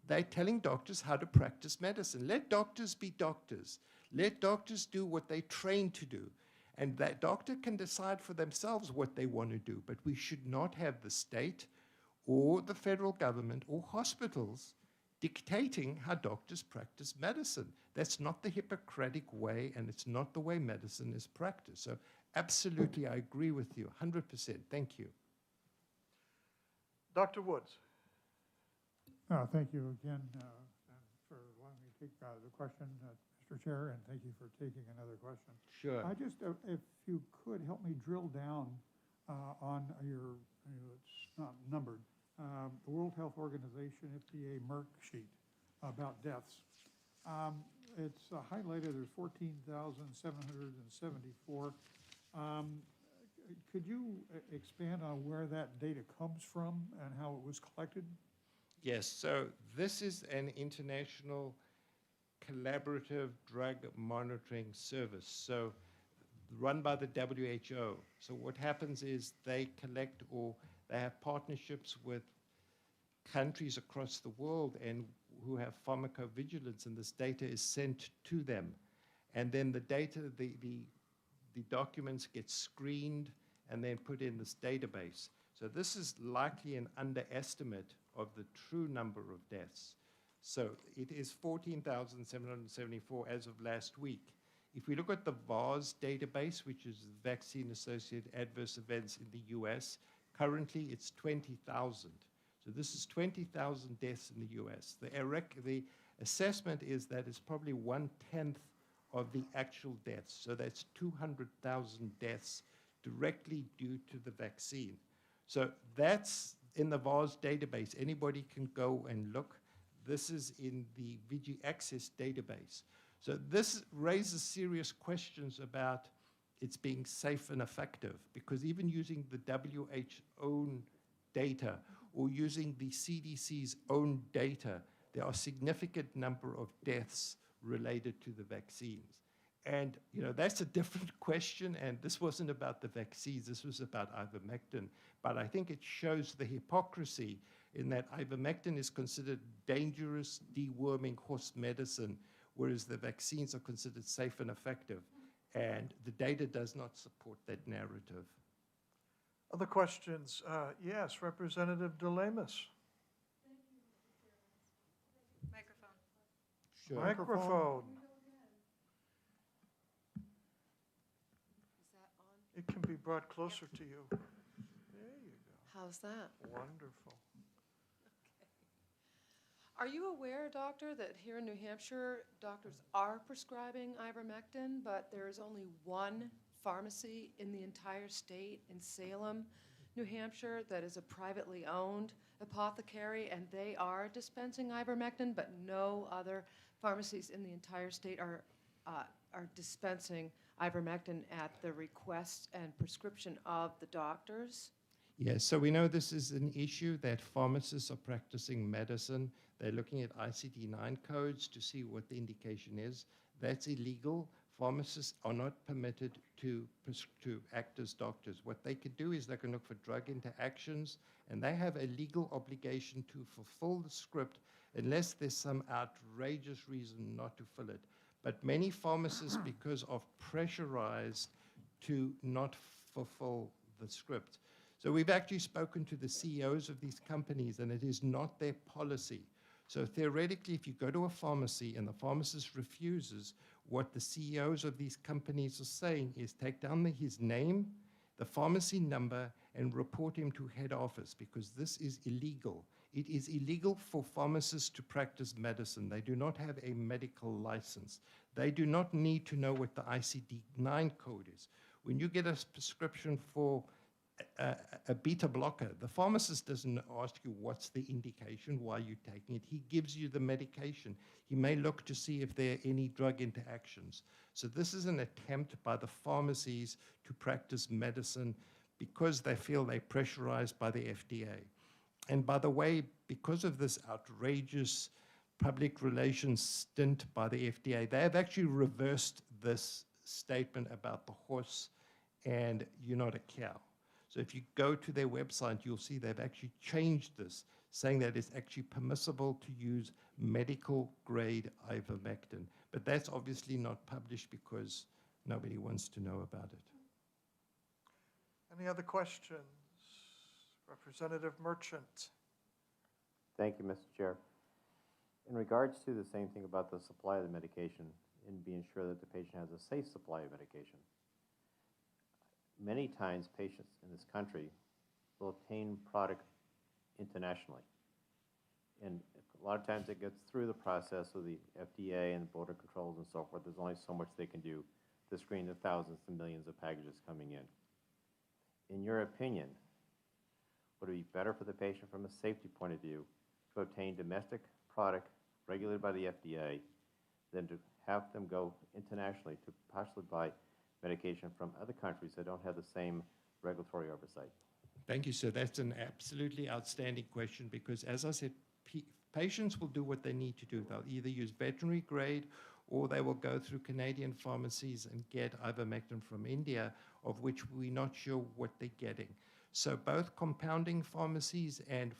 They're telling doctors how to practice medicine. Let doctors be doctors. Let doctors do what they train to do. And that doctor can decide for themselves what they want to do. But we should not have the state or the federal government or hospitals dictating how doctors practice medicine. That's not the Hippocratic way, and it's not the way medicine is practiced. So absolutely, I agree with you, 100%. Thank you. Dr. Woods. Thank you again for allowing me to take the question, Mr. Chair, and thank you for taking another question. Sure. I just, if you could help me drill down on your, it's not numbered, the World Health Organization FDA Merck sheet about deaths. It's highlighted, there's 14,774. Could you expand on where that data comes from and how it was collected? Yes, so this is an international collaborative drug monitoring service, so run by the WHO. So what happens is they collect, or they have partnerships with countries across the world and who have pharmacovigilance, and this data is sent to them. And then the data, the documents get screened and then put in this database. So this is likely an underestimate of the true number of deaths. So it is 14,774 as of last week. If we look at the VARS database, which is vaccine-associated adverse events in the US, currently it's 20,000. So this is 20,000 deaths in the US. The assessment is that it's probably 1/10 of the actual deaths. So that's 200,000 deaths directly due to the vaccine. So that's in the VARS database. Anybody can go and look. This is in the VG Access database. So this raises serious questions about its being safe and effective, because even using the WHO's own data or using the CDC's own data, there are a significant number of deaths related to the vaccines. And that's a different question, and this wasn't about the vaccines, this was about ivermectin. But I think it shows the hypocrisy in that ivermectin is considered dangerous, deworming horse medicine, whereas the vaccines are considered safe and effective. And the data does not support that narrative. Other questions? Yes, Representative DeLamus. Microphone. Sure. Microphone. Is that on? It can be brought closer to you. There you go. How's that? Wonderful. Are you aware, doctor, that here in New Hampshire, doctors are prescribing ivermectin, but there is only one pharmacy in the entire state, in Salem, New Hampshire, that is a privately owned apothecary, and they are dispensing ivermectin, but no other pharmacies in the entire state are dispensing ivermectin at the request and prescription of the doctors? Yes, so we know this is an issue that pharmacists are practicing medicine. They're looking at ICD-9 codes to see what the indication is. That's illegal. Pharmacists are not permitted to act as doctors. What they could do is they can look for drug interactions, and they have a legal obligation to fulfill the script unless there's some outrageous reason not to fill it. But many pharmacists, because of pressurized to not fulfill the script. So we've actually spoken to the CEOs of these companies, and it is not their policy. So theoretically, if you go to a pharmacy and the pharmacist refuses, what the CEOs of these companies are saying is take down his name, the pharmacy number, and report him to head office, because this is illegal. It is illegal for pharmacists to practice medicine. They do not have a medical license. They do not need to know what the ICD-9 code is. When you get a prescription for a beta blocker, the pharmacist doesn't ask you what's the indication, why you're taking it. He gives you the medication. He may look to see if there are any drug interactions. So this is an attempt by the pharmacies to practice medicine because they feel they're pressurized by the FDA. And by the way, because of this outrageous public relations stint by the FDA, they have actually reversed this statement about the horse and you're not a cow. So if you go to their website, you'll see they've actually changed this, saying that it's actually permissible to use medical-grade ivermectin. But that's obviously not published because nobody wants to know about it. Any other questions? Representative Merchant. Thank you, Mr. Chair. In regards to the same thing about the supply of the medication and being sure that the patient has a safe supply of medication, many times patients in this country will obtain product internationally. And a lot of times it gets through the process of the FDA and border controls and so forth. There's only so much they can do to screen the thousands and millions of packages coming in. In your opinion, would it be better for the patient from a safety point of view to obtain domestic product regulated by the FDA than to have them go internationally to possibly buy medication from other countries that don't have the same regulatory oversight? Thank you, sir. That's an absolutely outstanding question because, as I said, patients will do what they need to do. They'll either use veterinary grade or they will go through Canadian pharmacies and get ivermectin from India, of which we're not sure what they're getting. So both compounding pharmacies and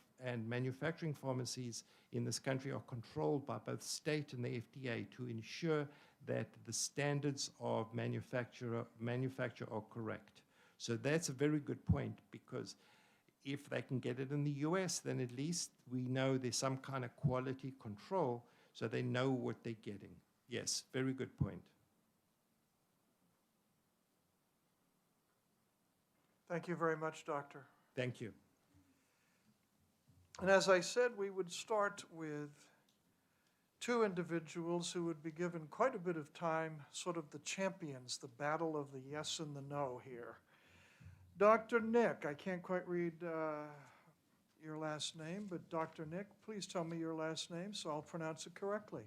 manufacturing pharmacies in this country are controlled by both state and the FDA to ensure that the standards of manufacture are correct. So that's a very good point because if they can get it in the US, then at least we know there's some kind of quality control so they know what they're getting. Yes, very good point. Thank you very much, Doctor. Thank you. And as I said, we would start with two individuals who would be given quite a bit of time, sort of the champions, the battle of the yes and the no here. Dr. Nick, I can't quite read your last name, but Dr. Nick, please tell me your last name so I'll pronounce it correctly.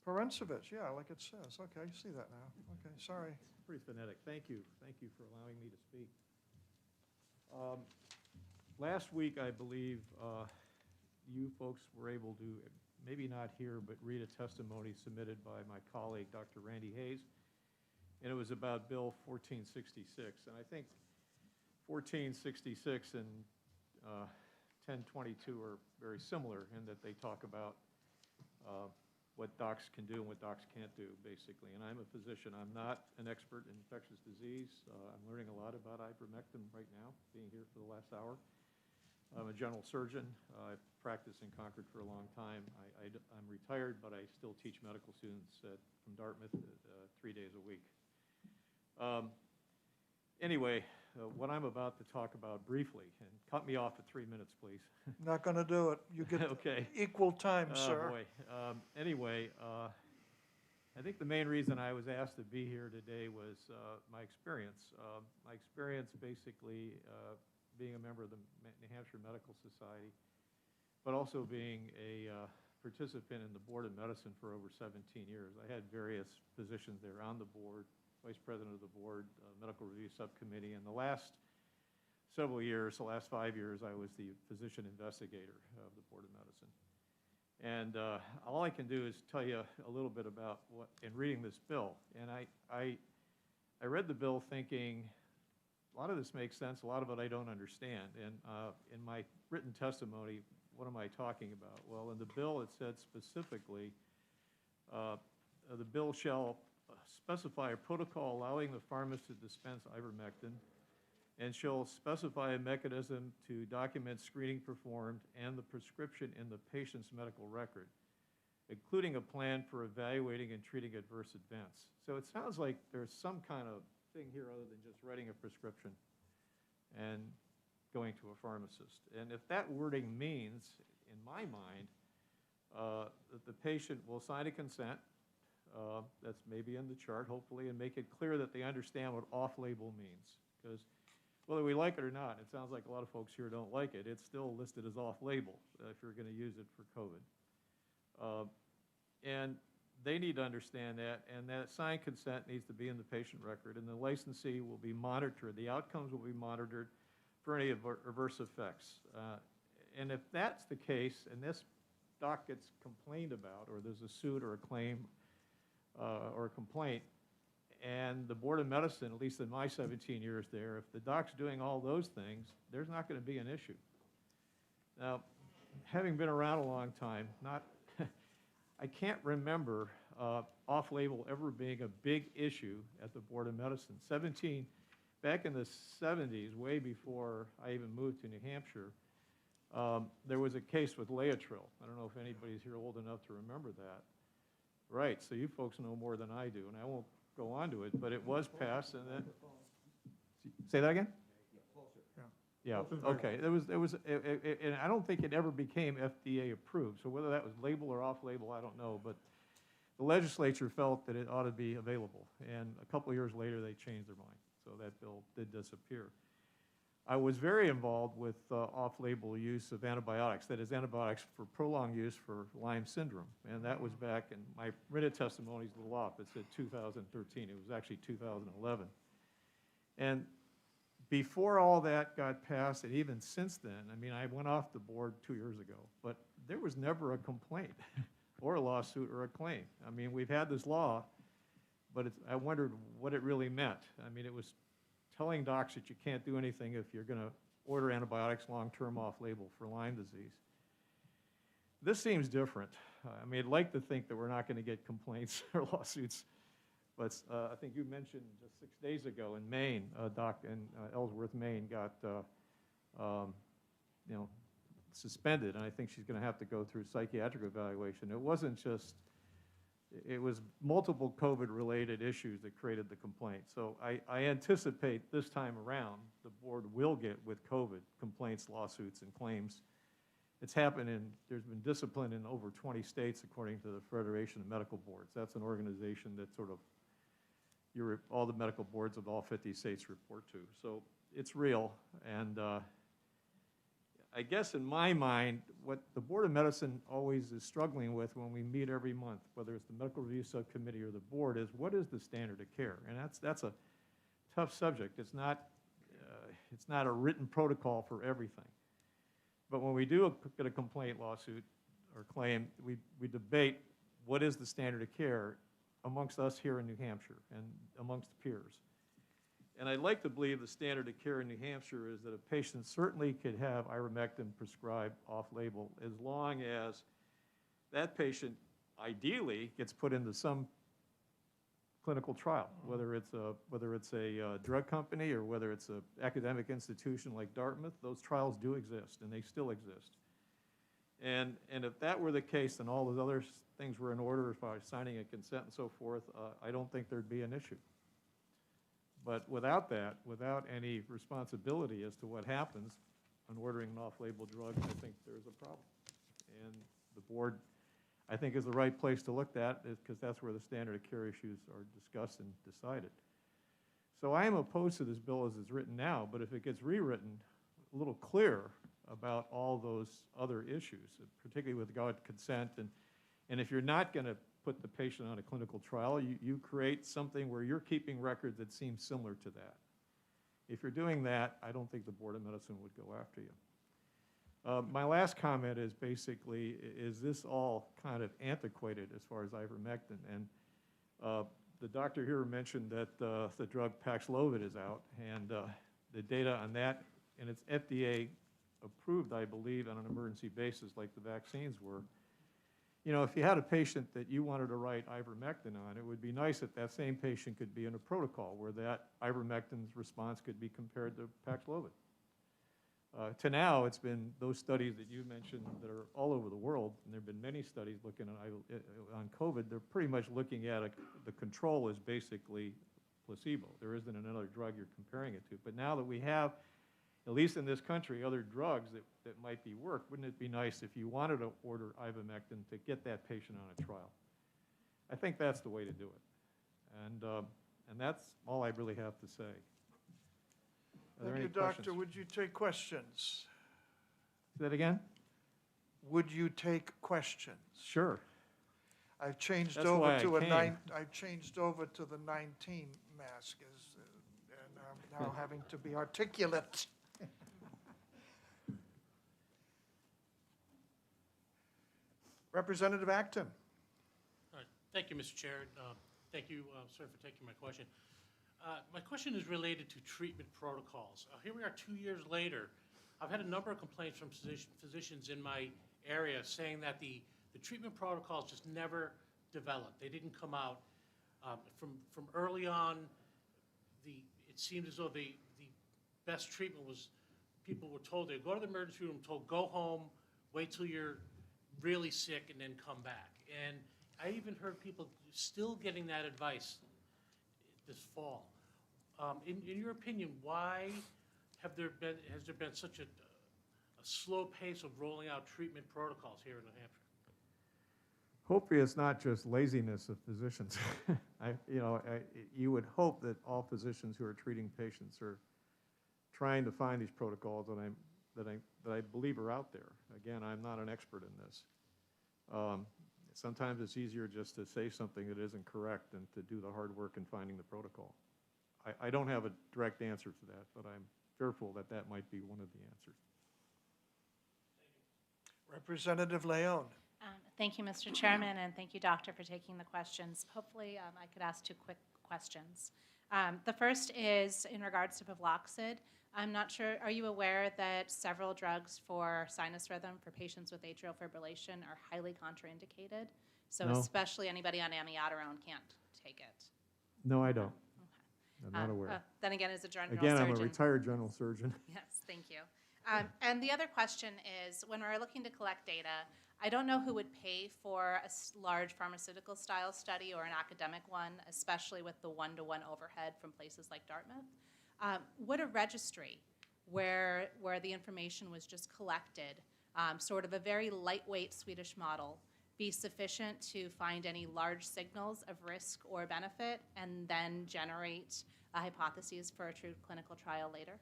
Perencevich, yeah, like it says. Okay, I see that now. Okay, sorry. Pretty phonetic. Thank you. Thank you for allowing me to speak. Last week, I believe, you folks were able to, maybe not hear, but read a testimony submitted by my colleague, Dr. Randy Hayes, and it was about Bill 1466. And I think 1466 and 1022 are very similar in that they talk about what docs can do and what docs can't do, basically. And I'm a physician. I'm not an expert in infectious disease. I'm learning a lot about ivermectin right now, being here for the last hour. I'm a general surgeon. I've practiced in Concord for a long time. I'm retired, but I still teach medical students from Dartmouth 3 days a week. Anyway, what I'm about to talk about briefly, and cut me off at 3 minutes, please. Not going to do it. You get okay. Equal time, sir. Oh, boy. Anyway, I think the main reason I was asked to be here today was my experience. My experience basically being a member of the New Hampshire Medical Society, but also being a participant in the Board of Medicine for over 17 years. I had various positions there on the board, vice president of the board, medical review subcommittee, and the last several years, the last 5 years, I was the physician investigator of the Board of Medicine. And all I can do is tell you a little bit about what, in reading this bill, and I read the bill thinking, a lot of this makes sense, a lot of it I don't understand. And in my written testimony, what am I talking about? Well, in the bill it said specifically, the bill shall specify a protocol allowing the pharmacist to dispense ivermectin and shall specify a mechanism to document screening performed and the prescription in the patient's medical record, including a plan for evaluating and treating adverse events. So it sounds like there's some kind of thing here other than just writing a prescription and going to a pharmacist. And if that wording means, in my mind, that the patient will sign a consent, that's maybe in the chart, hopefully, and make it clear that they understand what off-label means. Because whether we like it or not, it sounds like a lot of folks here don't like it, it's still listed as off-label if you're going to use it for COVID. And they need to understand that, and that signed consent needs to be in the patient record, and the licensee will be monitored. The outcomes will be monitored for any adverse effects. And if that's the case, and this doc gets complained about, or there's a suit or a claim or a complaint, And the Board of Medicine, at least in my 17 years there, if the doc's doing all those things, there's not going to be an issue. Now, having been around a long time, I can't remember off-label ever being a big issue at the Board of Medicine. Back in the 70s, way before I even moved to New Hampshire, there was a case with Laetrile. I don't know if anybody's here old enough to remember that. Right, so you folks know more than I do, and I won't go on to it, but it was passed, and then, say that again? Yeah, okay, and I don't think it ever became FDA approved, so whether that was label or off-label, I don't know, but the legislature felt that it ought to be available, and a couple of years later, they changed their mind, so that bill did disappear. I was very involved with off-label use of antibiotics, that is antibiotics for prolonged use for Lyme syndrome, and that was back in, my written testimony is a little off, it said 2013, it was actually 2011. And before all that got passed, and even since then, I mean, I went off the board 2 years ago, but there was never a complaint or a lawsuit or a claim. I mean, we've had this law, but I wondered what it really meant. I mean, it was telling docs that you can't do anything if you're going to order antibiotics long-term off-label for Lyme disease. This seems different. I mean, I'd like to think that we're not going to get complaints or lawsuits, but I think you mentioned just 6 days ago in Maine, a doc in Ellsworth, Maine, got suspended, and I think she's going to have to go through psychiatric evaluation. It wasn't just, it was multiple COVID-related issues that created the complaint. So I anticipate this time around, the board will get with COVID complaints, lawsuits, and claims. It's happened there's been discipline in over 20 states according to the Federation of Medical Boards. That's an organization that sort of all the medical boards of all 50 states report to. So it's real, and I guess in my mind, what the Board of Medicine always is struggling with when we meet every month, whether it's the Medical Review Subcommittee or the board, is what is the standard of care? And that's a tough subject. It's not a written protocol for everything. But when we do get a complaint, lawsuit, or claim, we debate what is the standard of care amongst us here in New Hampshire and amongst peers. And I'd like to believe the standard of care in New Hampshire is that a patient certainly could have ivermectin prescribed off-label as long as that patient ideally gets put into some clinical trial, whether it's a drug company or whether it's an academic institution like Dartmouth. Those trials do exist, and they still exist. And if that were the case, and all those other things were in order as far as signing a consent and so forth, I don't think there'd be an issue. But without that, without any responsibility as to what happens on ordering an off-label drug, I think there's a problem. And the board, I think, is the right place to look at, because that's where the standard of care issues are discussed and decided. So I am opposed to this bill as it's written now, but if it gets rewritten a little clearer about all those other issues, particularly with regard to consent, and if you're not going to put the patient on a clinical trial, you create something where you're keeping records that seem similar to that. If you're doing that, I don't think the Board of Medicine would go after you. My last comment is basically, is this all kind of antiquated as far as ivermectin? And the doctor here mentioned that the drug Paxlovid is out, and the data on that, and it's FDA approved, I believe, on an emergency basis like the vaccines were. You know, if you had a patient that you wanted to write ivermectin on, it would be nice if that same patient could be in a protocol where that ivermectin's response could be compared to Paxlovid. To now, it's been those studies that you mentioned that are all over the world, and there have been many studies looking on COVID. They're pretty much looking at the control is basically placebo. There isn't another drug you're comparing it to. But now that we have, at least in this country, other drugs that might be work, wouldn't it be nice if you wanted to order ivermectin to get that patient on a trial? I think that's the way to do it. And that's all I really have to say. Are there Thank any questions? Would you take questions? Say that again? Would you take questions? Sure. I've changed That's over why to I've changed over to the 19 mask, and I'm now having to be articulate. Representative Acton. Thank you, Mr. Chair. Thank you, sir, for taking my question. My question is related to treatment protocols. Here we are 2 years later. I've had a number of complaints from physicians in my area saying that the treatment protocols just never developed. They didn't come out. From early on, it seemed as though the best treatment was people were told they'd go to the emergency room, told go home, wait till you're really sick, and then come back. And I even heard people still getting that advice this fall. In your opinion, why has there been such a slow pace of rolling out treatment protocols here in New Hampshire? Hopefully, it's not just laziness of physicians. You would hope that all physicians who are treating patients are trying to find these protocols that I believe are out there. Again, I'm not an expert in this. Sometimes it's easier just to say something that isn't correct than to do the hard work in finding the protocol. I don't have a direct answer to that, but I'm fearful that that might be one of the answers. Representative Leone. Thank you, Mr. Chairman, and thank you, Doctor, for taking the questions. Hopefully, I could ask 2 quick questions. The first is in regards to Pavloxid. I'm not sure, are you aware that several drugs for sinus rhythm for patients with atrial fibrillation are highly contraindicated? So No. especially anybody on amiodarone can't take it. No, I don't. I'm not aware. Then again, as a general Again, surgeon. I'm a retired general surgeon. Yes, thank you. And the other question is, when we're looking to collect data, I don't know who would pay for a large pharmaceutical style study or an academic one, especially with the one-to-one overhead from places like Dartmouth. Would a registry where the information was just collected, sort of a very lightweight Swedish model, be sufficient to find any large signals of risk or benefit and then generate hypotheses for a true clinical trial later?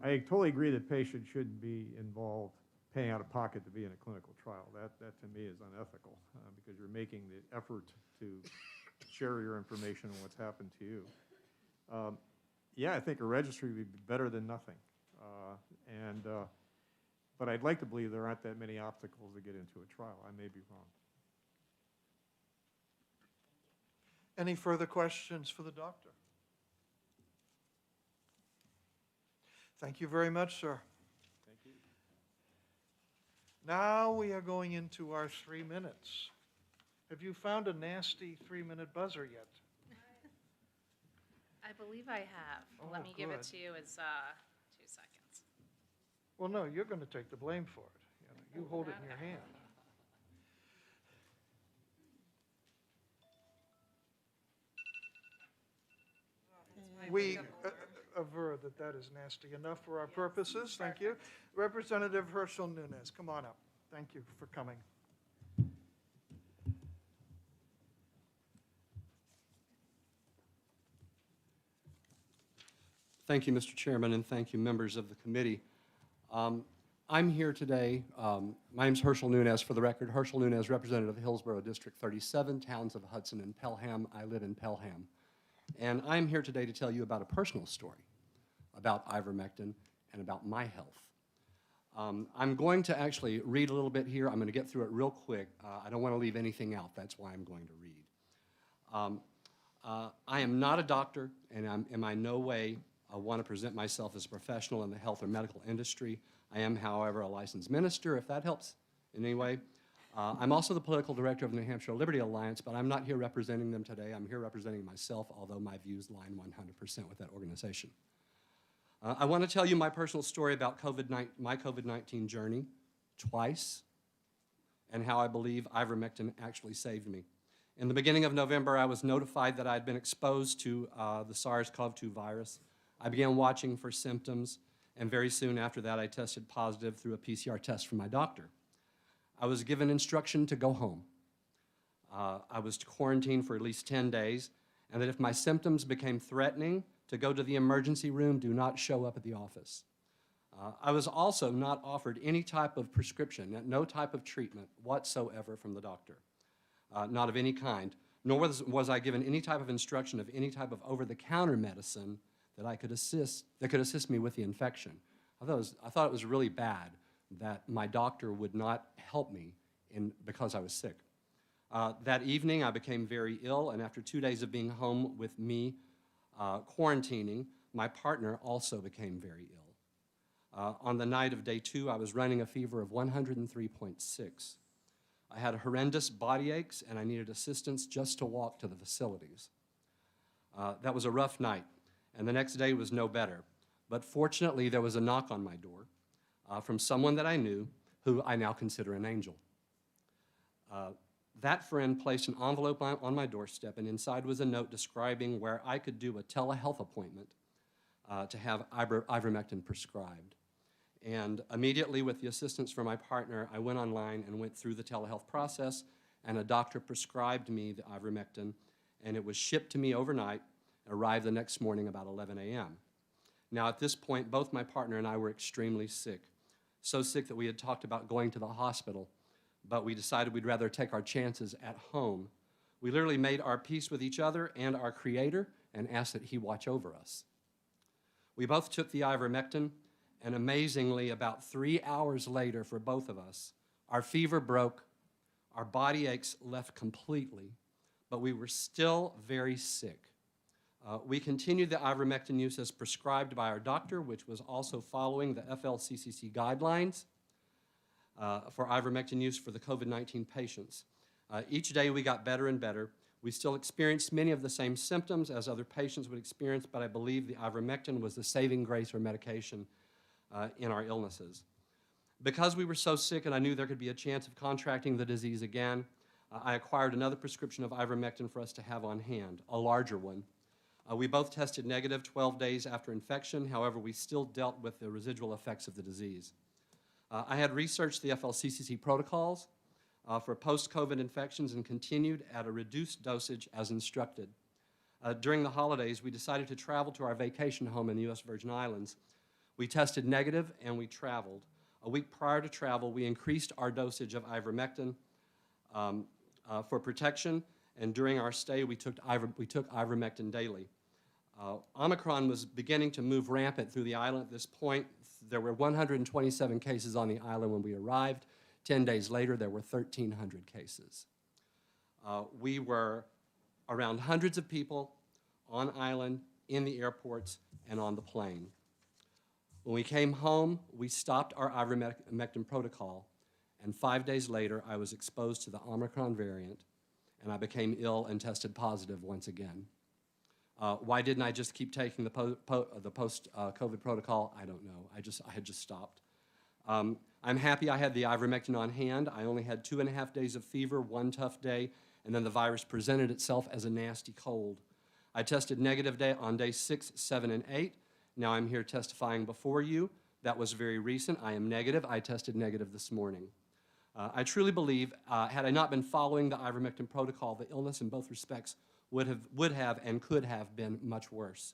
I totally agree that patients shouldn't be involved paying out of pocket to be in a clinical trial. That to me is unethical because you're making the effort to share your information on what's happened to you. Yeah, I think a registry would be better than nothing. But I'd like to believe there aren't that many obstacles to get into a trial. I may be wrong. Any further questions for the doctor? Thank you very much, sir. Thank you. Now we are going into our 3 minutes. Have you found a nasty 3-minute buzzer yet? I believe I have. Oh, Let me give it good. to you as 2 seconds. Well, no, you're going to take the blame for it. You hold it in your hand. We aver that that is nasty enough for our purposes. Thank you. Representative Herschel Nunez, come on up. Thank you for coming. Thank you, Mr. Chairman, and thank you, members of the committee. I'm here today, my name's Herschel Nunez, for the record. Herschel Nunez, representative of Hillsborough District 37, Towns of Hudson and Pelham. I live in Pelham. And I'm here today to tell you about a personal story about ivermectin and about my health. I'm going to actually read a little bit here. I'm going to get through it real quick. I don't want to leave anything out. That's why I'm going to read. I am not a doctor, and I'm in no way want to present myself as a professional in the health or medical industry. I am, however, a licensed minister, if that helps in any way. I'm also the political director of the New Hampshire Liberty Alliance, but I'm not here representing them today. I'm here representing myself, although my views line 100% with that organization. I want to tell you my personal story about my COVID-19 journey twice and how I believe ivermectin actually saved me. In the beginning of November, I was notified that I had been exposed to the SARS-CoV-2 virus. I began watching for symptoms, and very soon after that, I tested positive through a PCR test from my doctor. I was given instruction to go home. I was quarantined for at least 10 days, and that if my symptoms became threatening, to go to the emergency room, do not show up at the office. I was also not offered any type of prescription, no type of treatment whatsoever from the doctor, not of any kind, nor was I given any type of instruction of any type of over-the-counter medicine that could assist me with the infection. I thought it was really bad that my doctor would not help me because I was sick. That evening, I became very ill, and after 2 days of being home with me quarantining, my partner also became very ill. On the night of day 2, I was running a fever of 103.6. I had horrendous body aches, and I needed assistance just to walk to the facilities. That was a rough night, and the next day was no better. But fortunately, there was a knock on my door from someone that I knew, who I now consider an angel. That friend placed an envelope on my doorstep, and inside was a note describing where I could do a telehealth appointment to have ivermectin prescribed. And immediately, with the assistance from my partner, I went online and went through the telehealth process, and a doctor prescribed me the ivermectin, and it was shipped to me overnight and arrived the next morning about 11 a.m. Now, at this point, both my partner and I were extremely sick, so sick that we had talked about going to the hospital, but we decided we'd rather take our chances at home. We literally made our peace with each other and our Creator and asked that He watch over us. We both took the ivermectin, and amazingly, about 3 hours later for both of us, our fever broke, our body aches left completely, but we were still very sick. We continued the ivermectin use as prescribed by our doctor, which was also following the FLCCC guidelines for ivermectin use for the COVID-19 patients. Each day we got better and better. We still experienced many of the same symptoms as other patients would experience, but I believe the ivermectin was the saving grace or medication in our illnesses. Because we were so sick and I knew there could be a chance of contracting the disease again, I acquired another prescription of ivermectin for us to have on hand, a larger one. We both tested negative 12 days after infection. However, we still dealt with the residual effects of the disease. I had researched the FLCCC protocols for post-COVID infections and continued at a reduced dosage as instructed. During the holidays, we decided to travel to our vacation home in the U.S. Virgin Islands. We tested negative and we traveled. A week prior to travel, we increased our dosage of ivermectin for protection, and during our stay, we took ivermectin daily. Omicron was beginning to move rampant through the island at this point. There were 127 cases on the island when we arrived. 10 days later, there were 1,300 cases. We were around hundreds of people on island, in the airports, and on the plane. When we came home, we stopped our ivermectin protocol, and 5 days later, I was exposed to the Omicron variant, and I became ill and tested positive once again. Why didn't I just keep taking the post-COVID protocol? I don't know. I had just stopped. I'm happy I had the ivermectin on hand. I only had 2.5 days of fever, one tough day, and then the virus presented itself as a nasty cold. I tested negative on day 6, 7, and 8. Now I'm here testifying before you. That was very recent. I am negative. I tested negative this morning. I truly believe, had I not been following the ivermectin protocol, the illness in both respects would have and could have been much worse.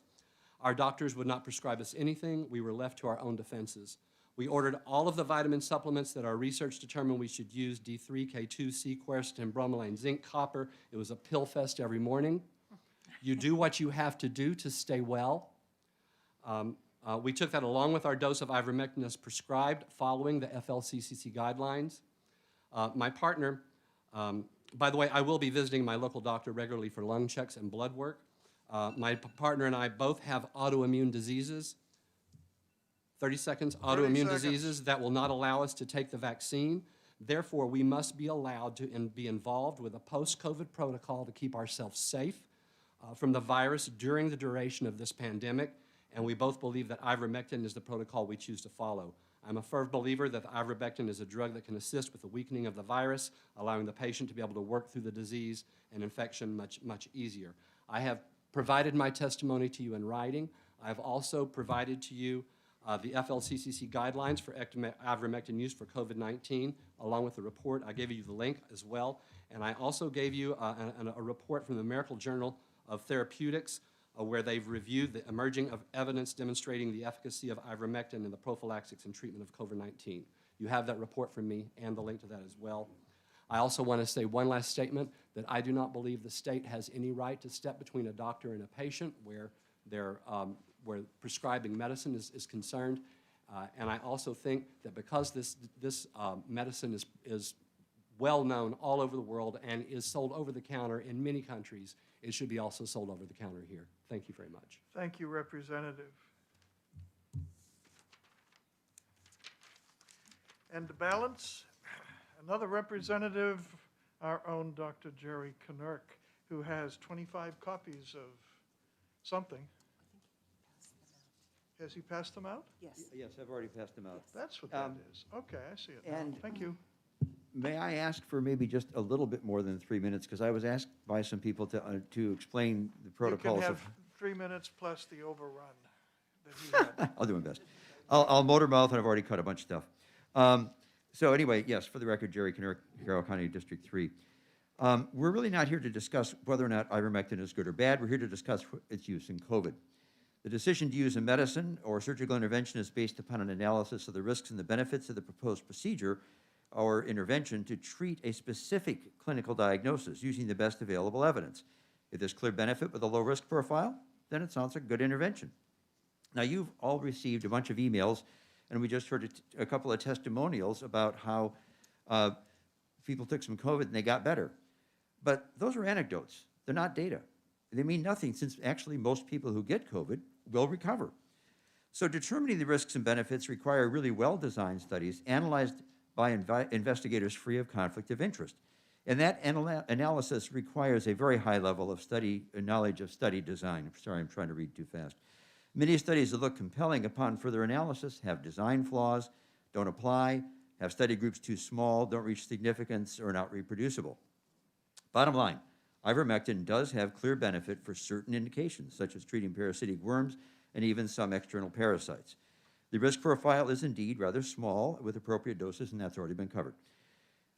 Our doctors would not prescribe us anything. We were left to our own defenses. We ordered all of the vitamin supplements that our research determined we should use: D3, K2, C, quercetin, bromelain, zinc, copper. It was a pill fest every morning. You do what you have to do to stay well. We took that along with our dose of ivermectin as prescribed following the FLCCC guidelines. My partner, by the way, I will be visiting my local doctor regularly for lung checks and blood work. My partner and I both have autoimmune diseases. 30 seconds. Autoimmune diseases that will not allow us to take the vaccine. Therefore, we must be allowed to be involved with a post-COVID protocol to keep ourselves safe from the virus during the duration of this pandemic. And we both believe that ivermectin is the protocol we choose to follow. I'm a firm believer that the ivermectin is a drug that can assist with the weakening of the virus, allowing the patient to be able to work through the disease and infection much easier. I have provided my testimony to you in writing. I have also provided to you the FLCCC guidelines for ivermectin use for COVID-19, along with the report. I gave you the link as well. And I also gave you a report from the American Journal of Therapeutics, where they've reviewed the emerging of evidence demonstrating the efficacy of ivermectin in the prophylaxis and treatment of COVID-19. You have that report from me and the link to that as well. I also want to say one last statement, that I do not believe the state has any right to step between a doctor and a patient where prescribing medicine is concerned. And I also think that because this medicine is well-known all over the world and is sold over the counter in many countries. It should be also sold over the counter here. Thank you very much. Thank you, Representative. And to balance, another representative, our own Dr. Jerry Knirk, who has 25 copies of something. Has he passed them out? Yes. Yes, I've already passed them out. That's what that is. Okay, I see it now. and- Thank you. May I ask for maybe just a little bit more than 3 minutes? Because I was asked by some people to explain the protocols You can of. have 3 minutes plus the overrun that he had. I'll do my best. I'll motor mouth, and I've already cut a bunch of stuff. So anyway, yes, for the record, Jerry Knirk, Carroll County District 3. We're really not here to discuss whether or not ivermectin is good or bad. We're here to discuss its use in COVID. The decision to use a medicine or surgical intervention is based upon an analysis of the risks and the benefits of the proposed procedure or intervention to treat a specific clinical diagnosis using the best available evidence. If there's clear benefit with a low risk profile, then it sounds like a good intervention. Now, you've all received a bunch of emails, and we just heard a couple of testimonials about how people took some COVID and they got better. But those are anecdotes. They're not data. They mean nothing, since actually most people who get COVID will recover. So determining the risks and benefits require really well-designed studies analyzed by investigators free of conflict of interest. And that analysis requires a very high level of knowledge of study design. Sorry, I'm trying to read too fast. Many studies that look compelling upon further analysis have design flaws, don't apply, have study groups too small, don't reach significance, or are not reproducible. Bottom line, ivermectin does have clear benefit for certain indications, such as treating parasitic worms and even some external parasites. The risk profile is indeed rather small with appropriate doses, and that's already been covered.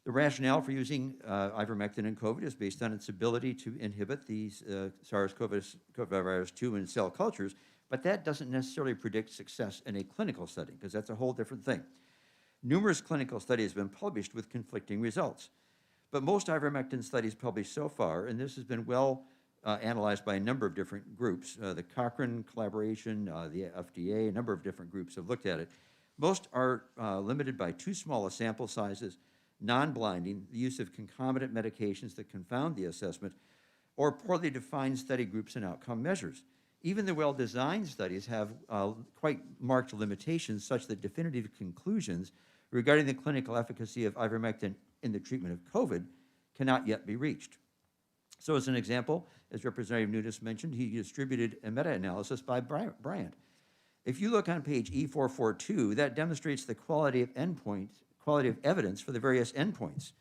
The rationale for using ivermectin in COVID is based on its ability to inhibit these SARS-CoV-2 in cell cultures, but that doesn't necessarily predict success in a clinical setting, because that's a whole different thing. Numerous clinical studies have been published with conflicting results, but most ivermectin studies published so far, and this has been well analyzed by a number of different groups, the Cochrane collaboration, the FDA, a number of different groups have looked at it. Most are limited by too small a sample sizes, non-blinding, the use of concomitant medications that confound the assessment, or poorly defined study groups and outcome measures. Even the well-designed studies have quite marked limitations, such that definitive conclusions regarding the clinical efficacy of ivermectin in the treatment of COVID cannot yet be reached. So as an example, as Representative Nunes mentioned, he distributed a meta-analysis by Bryant. If you look on page E442, that demonstrates the quality of evidence for the various endpoints.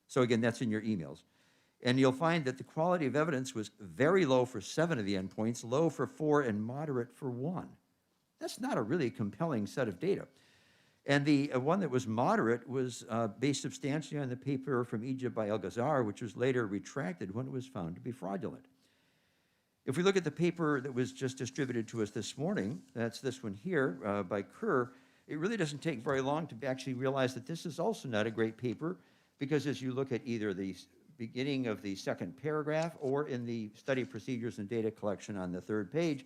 So again, that's in your emails. And you'll find that the quality of evidence was very low for 7 of the endpoints, low for 4, and moderate for 1. That's not a really compelling set of data. And the one that was moderate was based substantially on the paper from Egypt by El-Ghazar, which was later retracted when it was found to be fraudulent. If we look at the paper that was just distributed to us this morning, that's this one here by Kerr, it really doesn't take very long to actually realize that this is also not a great paper, because as you look at either the beginning of the second paragraph or in the study procedures and data collection on the 3rd page,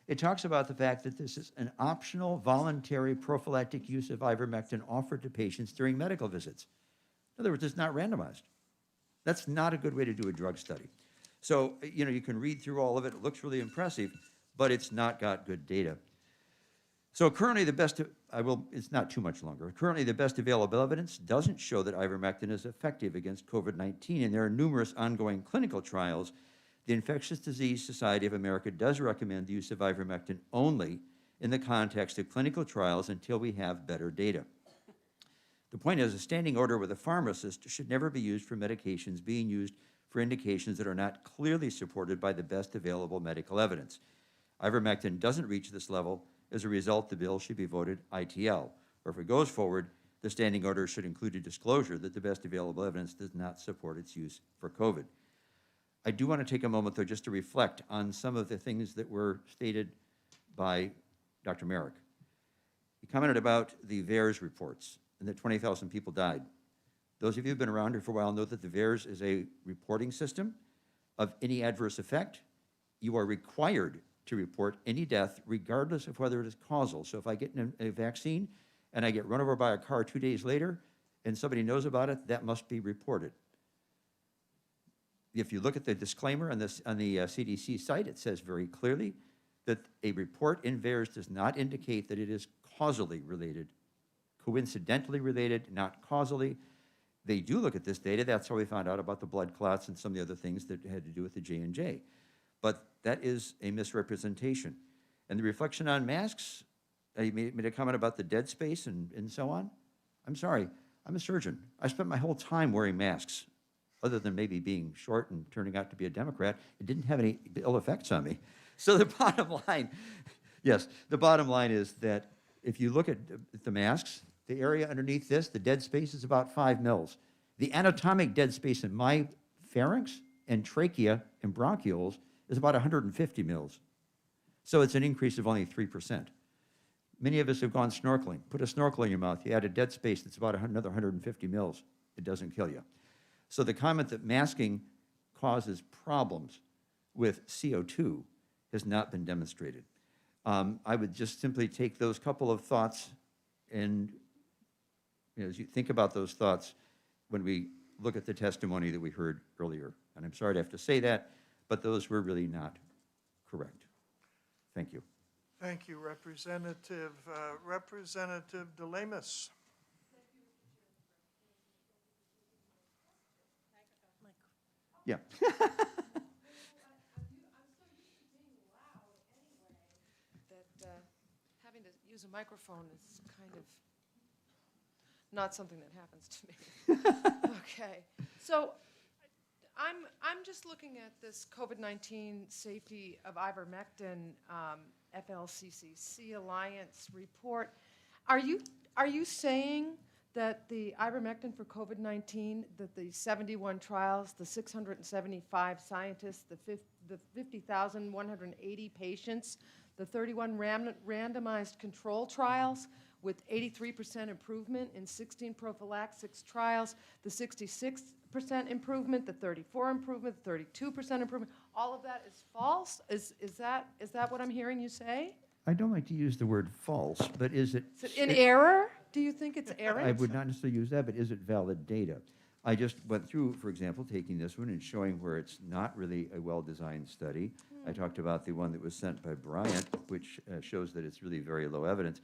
it talks about the fact that this is an optional voluntary prophylactic use of ivermectin offered to patients during medical visits. In other words, it's not randomized. That's not a good way to do a drug study. So, you can read through all of it. It looks really impressive, but it's not got good data. So currently it's not too much longer. Currently the best available evidence doesn't show that ivermectin is effective against COVID-19, and there are numerous ongoing clinical trials. The Infectious Disease Society of America does recommend the use of ivermectin only in the context of clinical trials until we have better data. The point is, a standing order with a pharmacist should never be used for medications being used for indications that are not clearly supported by the best available medical evidence. Ivermectin doesn't reach this level. As a result, the bill should be voted ITL, or if it goes forward, the standing order should include a disclosure that the best available evidence does not support its use for COVID. I do want to take a moment, though, just to reflect on some of the things that were stated by Dr. Merrick. He commented about the VAERS reports and that 20,000 people died. Those of you who have been around here for a while know that the VAERS is a reporting system of any adverse effect. You are required to report any death, regardless of whether it is causal. So if I get a vaccine and I get run over by a car 2 days later, and somebody knows about it, that must be reported. If you look at the disclaimer on the CDC site, it says very clearly that a report in VAERS does not indicate that it is causally related, coincidentally related, not causally. They do look at this data. That's how we found out about the blood clots and some of the other things that had to do with the J&J. But that is a misrepresentation. And the reflection on masks, you made a comment about the dead space and so on. I'm sorry, I'm a surgeon. I spent my whole time wearing masks. Other than maybe being short and turning out to be a Democrat, it didn't have any ill effects on me. So the bottom line, yes, the bottom line is that if you look at the masks, the area underneath this, the dead space is about 5 mils. The anatomic dead space in my pharynx and trachea and bronchioles is about 150 mils. So it's an increase of only 3%. Many of us have gone snorkeling. Put a snorkel in your mouth. You add a dead space that's about another 150 mils. It doesn't kill you. So the comment that masking causes problems with CO2 has not been demonstrated. I would just simply take those couple of thoughts and, as you think about those thoughts when we look at the testimony that we heard earlier. And I'm sorry to have to say that, but those were really not correct. Thank you. Thank you, Representative DeLamus. Yeah. That having to use a microphone is kind of not something that happens to me. Okay, so I'm just looking at this COVID-19 safety of ivermectin FLCCC Alliance report. Are you saying that the ivermectin for COVID-19, that the 71 trials, the 675 scientists, the 50,180 patients, the 31 randomized control trials with 83% improvement in 16 prophylaxis trials, the 66% improvement, the 34% improvement, the 32% improvement, all of that is false? Is that what I'm hearing you say? I don't like to use the word false, but is it... Is it in error? Do you think it's errant? I would not necessarily use that, but is it valid data? I just went through, for example, taking this one and showing where it's not really a well-designed study. I talked about the one that was sent by Bryant, which shows that it's really very low evidence.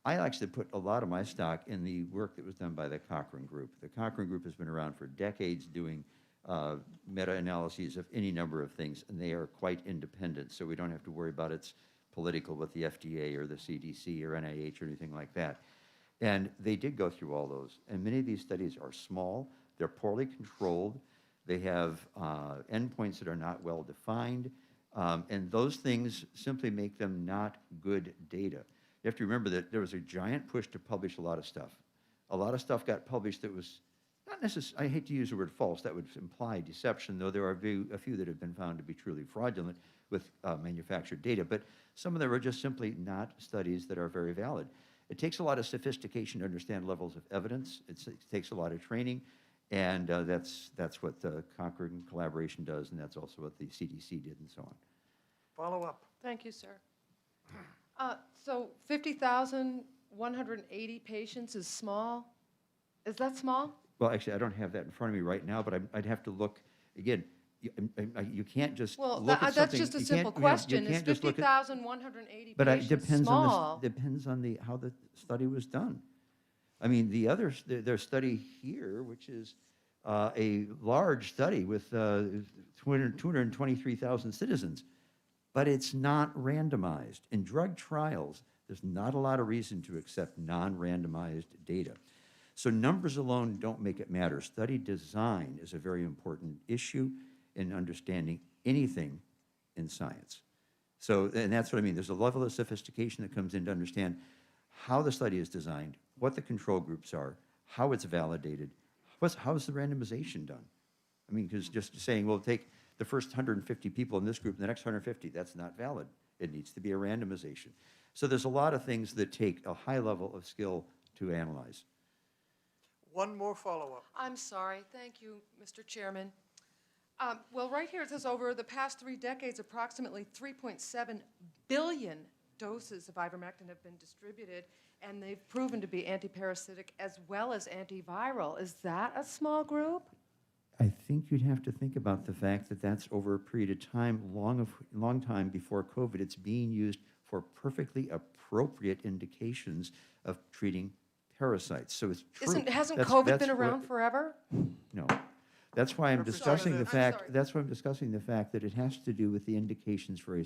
I actually put a lot of my stock in the work that was done by the Cochrane Group. The Cochrane Group has been around for decades doing meta-analyses of any number of things, and they are quite independent, so we don't have to worry about it's political with the FDA or the CDC or NIH or anything like that. And they did go through all those. And many of these studies are small, they're poorly controlled, they have endpoints that are not well defined, and those things simply make them not good data. You have to remember that there was a giant push to publish a lot of stuff. A lot of stuff got published that was not necessarily, I hate to use the word false, that would imply deception, though there are a few that have been found to be truly fraudulent with manufactured data, but some of them are just simply not studies that are very valid. It takes a lot of sophistication to understand levels of evidence. It takes a lot of training, and that's what the Cochrane collaboration does, and that's also what the CDC did and so on. Follow up. Thank you, sir. So 50,180 patients is small? Is that small? Well, actually, I don't have that in front of me right now, but I'd have to look, again, you can't just Well, look at that's something. just a You simple can't, you know, question. you Is can't just look at- 50,180 But it patients depends small? on depends on how the study was done. I mean, their study here, which is a large study with 223,000 citizens, but it's not randomized. In drug trials, there's not a lot of reason to accept non-randomized data. So numbers alone don't make it matter. Study design is a very important issue in understanding anything in science. So, and that's what I mean. There's a level of sophistication that comes in to understand how the study is designed, what the control groups are, how it's validated, how is the randomization done? I mean, because just saying, well, take the first 150 people in this group and the next 150, that's not valid. It needs to be a randomization. So there's a lot of things that take a high level of skill to analyze. One more follow-up. I'm sorry. Thank you, Mr. Chairman. Well, right here it says over the past 3 decades, approximately 3.7 billion doses of ivermectin have been distributed, and they've proven to be antiparasitic as well as antiviral. Is that a small group? I think you'd have to think about the fact that that's over a period of time, long time before COVID. It's being used for perfectly appropriate indications of treating parasites. So it's true. Hasn't That's- COVID that's been around what- forever? No. That's why I'm discussing the Representative- fact, that's why I'm discussing the fact that it has to do with the indications for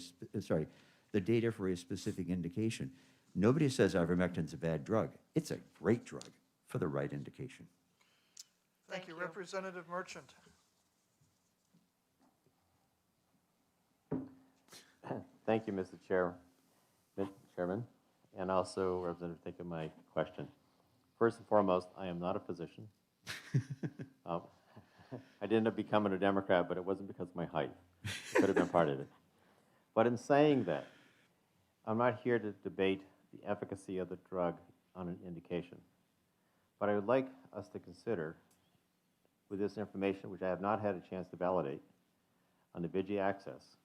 the data for a specific indication. Nobody says ivermectin's a bad drug. It's a great drug for the right indication. Thank you. Representative Merchant. Thank you, Mr. Chairman, and also Representative taking my question. First and foremost, I am not a physician. I did end up becoming a Democrat, but it wasn't because of my height. It could have been part of it. But in saying that, I'm not here to debate the efficacy of the drug on an indication. But I would like us to consider, with this information, which I have not had a chance to validate, on the VIGI access,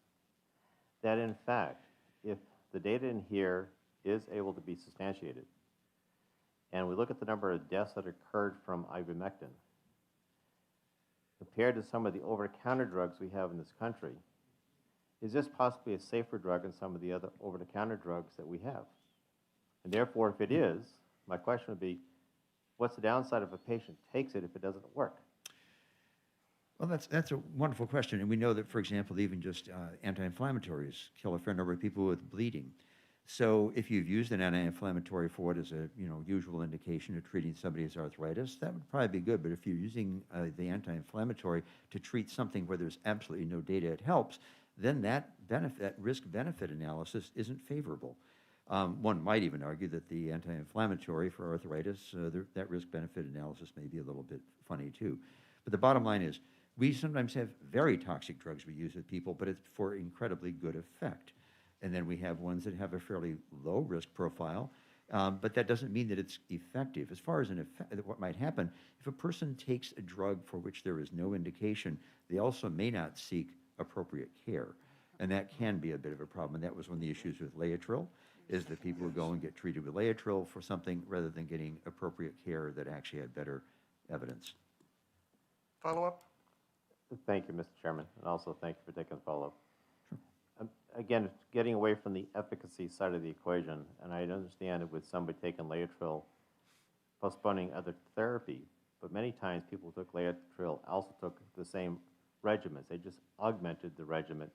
that in fact, if the data in here is able to be substantiated, and we look at the number of deaths that occurred from ivermectin, compared to some of the over-the-counter drugs we have in this country, is this possibly a safer drug than some of the other over-the-counter drugs that we have? And therefore, if it is, my question would be, what's the downside if a patient takes it if it doesn't work? Well, that's a wonderful question, and we know that, for example, even just anti-inflammatories kill a fair number of people with bleeding. So if you've used an anti-inflammatory for what is a usual indication of treating somebody's arthritis, that would probably be good. But if you're using the anti-inflammatory to treat something where there's absolutely no data it helps, then that risk-benefit analysis isn't favorable. One might even argue that the anti-inflammatory for arthritis, that risk-benefit analysis may be a little bit funny too. But the bottom line is, we sometimes have very toxic drugs we use with people, but it's for incredibly good effect. And then we have ones that have a fairly low risk profile, but that doesn't mean that it's effective. As far as what might happen, if a person takes a drug for which there is no indication, they also may not seek appropriate care. And that can be a bit of a problem. And that was one of the issues with Laetrile, is that people would go and get treated with Laetrile for something rather than getting appropriate care that actually had better evidence. Follow-up? Thank you, Mr. Chairman, and also thank you for taking the follow-up. Again, getting away from the efficacy side of the equation, and I understand it with somebody taking Laetrile, postponing other therapy, but many times people who took Laetrile also took the same regimens. They just augmented the regimen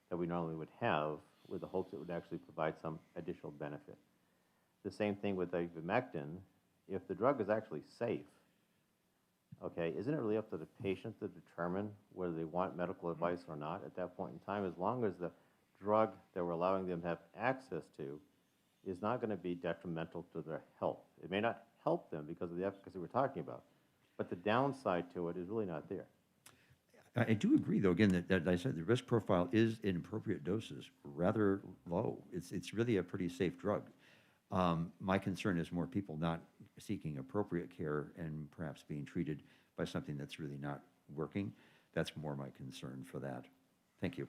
that we normally would have with the hopes it would actually provide some additional benefit. The same thing with ivermectin. If the drug is actually safe, okay, isn't it really up to the patient to determine whether they want medical advice or not at that point in time, as long as the drug that we're allowing them to have access to is not going to be detrimental to their health? It may not help them because of the efficacy we're talking about, but the downside to it is really not there. I do agree, though, again, that I said the risk profile is in appropriate doses rather low. It's really a pretty safe drug. My concern is more people not seeking appropriate care and perhaps being treated by something that's really not working. That's more my concern for that. Thank you.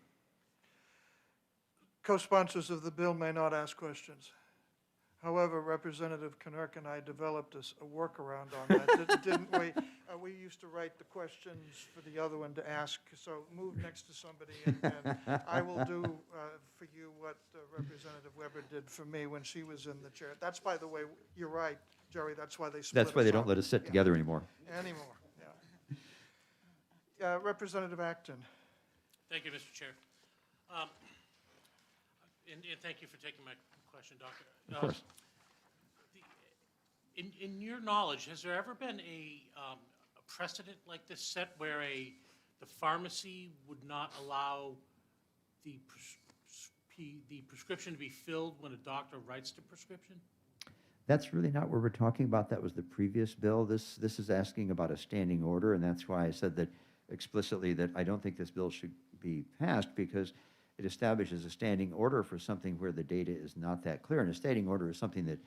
Co-sponsors of the bill may not ask questions. However, Representative Knerk and I developed a workaround on that, didn't we? We used to write the questions for the other one to ask, so move next to somebody, and I will do for you what Representative Weber did for me when she was in the chair. That's, by the way, you're right, Jerry, that's why they split That's why they don't let us sit together anymore. Anymore, yeah. Representative Acton. Thank you, Mr. Chair. And thank you for taking my question, Doctor. Of course. In your knowledge, has there ever been a precedent like this set where the pharmacy would not allow the prescription to be filled when a doctor writes the prescription? That's really not what we're talking about. That was the previous bill. This is asking about a standing order, and that's why I said that explicitly that I don't think this bill should be passed, because it establishes a standing order for something where the data is not that clear. And a standing order is something that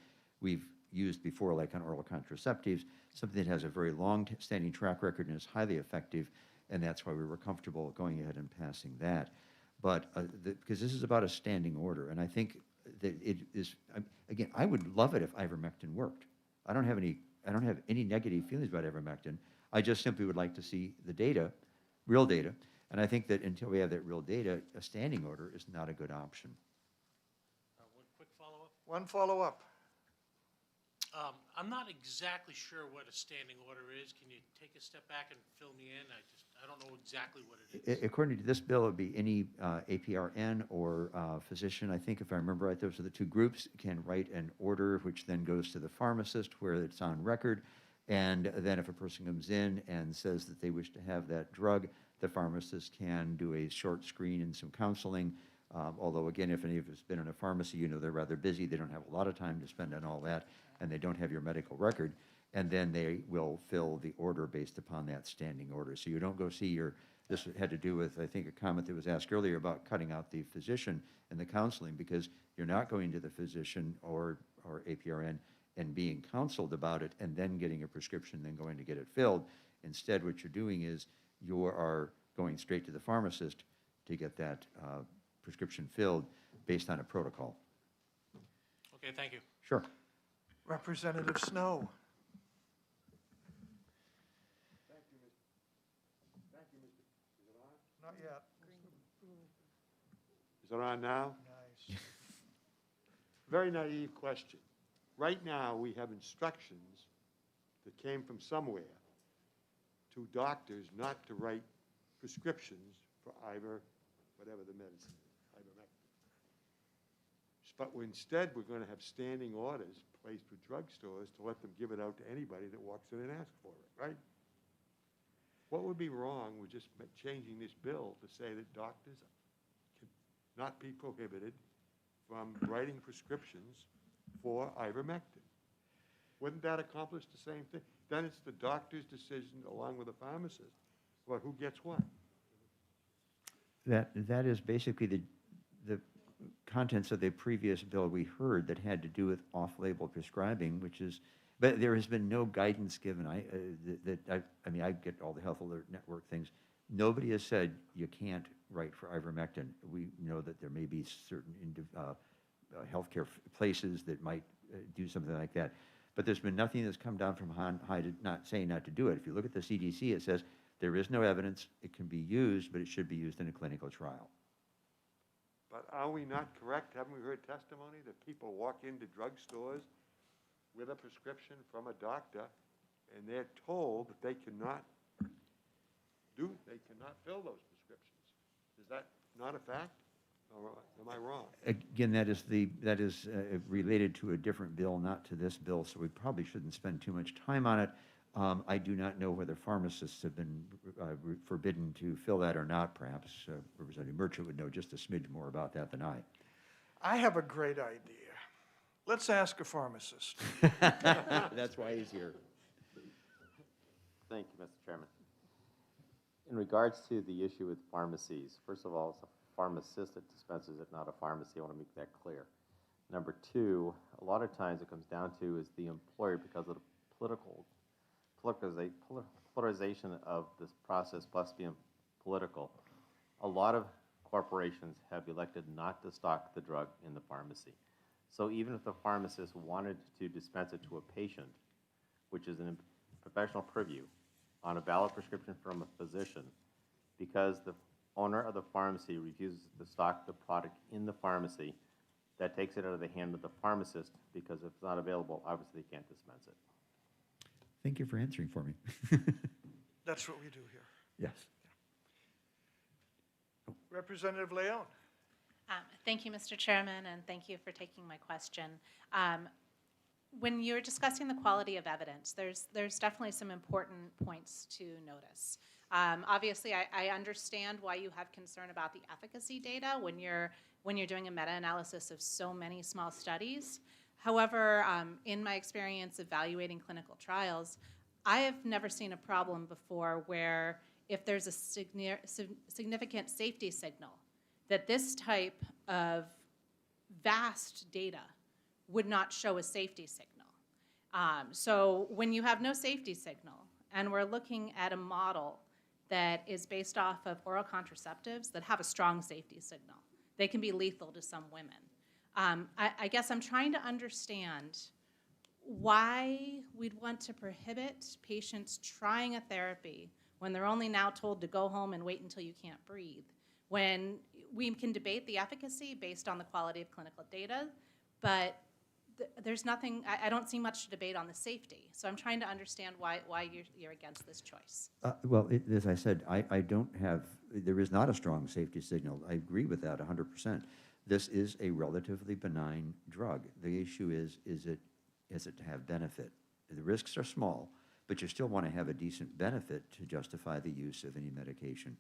we've used before, like on oral contraceptives, something that has a very long-standing track record and is highly effective, and that's why we were comfortable going ahead and passing that. But because this is about a standing order, and I think that it is, again, I would love it if ivermectin worked. I don't have any negative feelings about ivermectin. I just simply would like to see the data, real data. And I think that until we have that real data, a standing order is not a good option. One quick follow-up. One follow-up. I'm not exactly sure what a standing order is. Can you take a step back and fill me in? I don't know exactly what it is. According to this bill, it would be any APRN or physician, I think if I remember right, those are the two groups, can write an order which then goes to the pharmacist where it's on record. And then if a person comes in and says that they wish to have that drug, the pharmacist can do a short screen and some counseling. Although, again, if any of us have been in a pharmacy, you know they're rather busy. They don't have a lot of time to spend on all that, and they don't have your medical record. And then they will fill the order based upon that standing order. So you don't go see your, this had to do with, I think, a comment that was asked earlier about cutting out the physician and the counseling, because you're not going to the physician or APRN and being counseled about it and then getting a prescription, then going to get it filled. Instead, what you're doing is you are going straight to the pharmacist to get that prescription filled based on a protocol. Okay, thank you. Sure. Representative Snow. Not yet. Is it on now? Nice. Very naive question. Right now, we have instructions that came from somewhere to doctors not to write prescriptions for whatever the medicine is, ivermectin. But instead, we're going to have standing orders placed with drugstores to let them give it out to anybody that walks in and asks for it, right? What would be wrong with just changing this bill to say that doctors cannot be prohibited from writing prescriptions for ivermectin? Wouldn't that accomplish the same thing? Then it's the doctor's decision, along with the pharmacist, about who gets what. That is basically the contents of the previous bill we heard that had to do with off-label prescribing, which is, but there has been no guidance given. I mean, I get all the Health Alert Network things. Nobody has said you can't write for ivermectin. We know that there may be certain healthcare places that might do something like that. But there's been nothing that's come down from on high to not saying not to do it. If you look at the CDC, it says there is no evidence. It can be used, but it should be used in a clinical trial. But are we not correct? Haven't we heard testimony that people walk into drugstores with a prescription from a doctor and they're told that they cannot fill those prescriptions? Is that not a fact? Or am I wrong? Again, that is related to a different bill, not to this bill, so we probably shouldn't spend too much time on it. I do not know whether pharmacists have been forbidden to fill that or not. Perhaps Representative Merchant would know just a smidge more about that than I. I have a great idea. Let's ask a pharmacist. That's why he's here. Thank you, Mr. Chairman. In regards to the issue with pharmacies, first of all, it's a pharmacist that dispenses it, not a pharmacy. I want to make that clear. Number two, a lot of times it comes down to is the employer, because of the polarization of this process plus being political. A lot of corporations have elected not to stock the drug in the pharmacy. So even if the pharmacist wanted to dispense it to a patient, which is in professional purview, on a valid prescription from a physician, because the owner of the pharmacy refuses to stock the product in the pharmacy, that takes it out of the hand of the pharmacist, because if it's not available, obviously they can't dispense it. Thank you for answering for me. That's what we do here. Yes. Representative Leon. Thank you, Mr. Chairman, and thank you for taking my question. When you're discussing the quality of evidence, there's definitely some important points to notice. Obviously, I understand why you have concern about the efficacy data when you're doing a meta-analysis of so many small studies. However, in my experience evaluating clinical trials, I have never seen a problem before where if there's a significant safety signal, that this type of vast data would not show a safety signal. So when you have no safety signal, and we're looking at a model that is based off of oral contraceptives that have a strong safety signal, they can be lethal to some women. I guess I'm trying to understand why we'd want to prohibit patients trying a therapy when they're only now told to go home and wait until you can't breathe, when we can debate the efficacy based on the quality of clinical data, but there's nothing, I don't see much to debate on the safety. So I'm trying to understand why you're against this choice. Well, as I said, I don't have, there is not a strong safety signal. I agree with that 100%. This is a relatively benign drug. The issue is it to have benefit? The risks are small, but you still want to have a decent benefit to justify the use of any medication.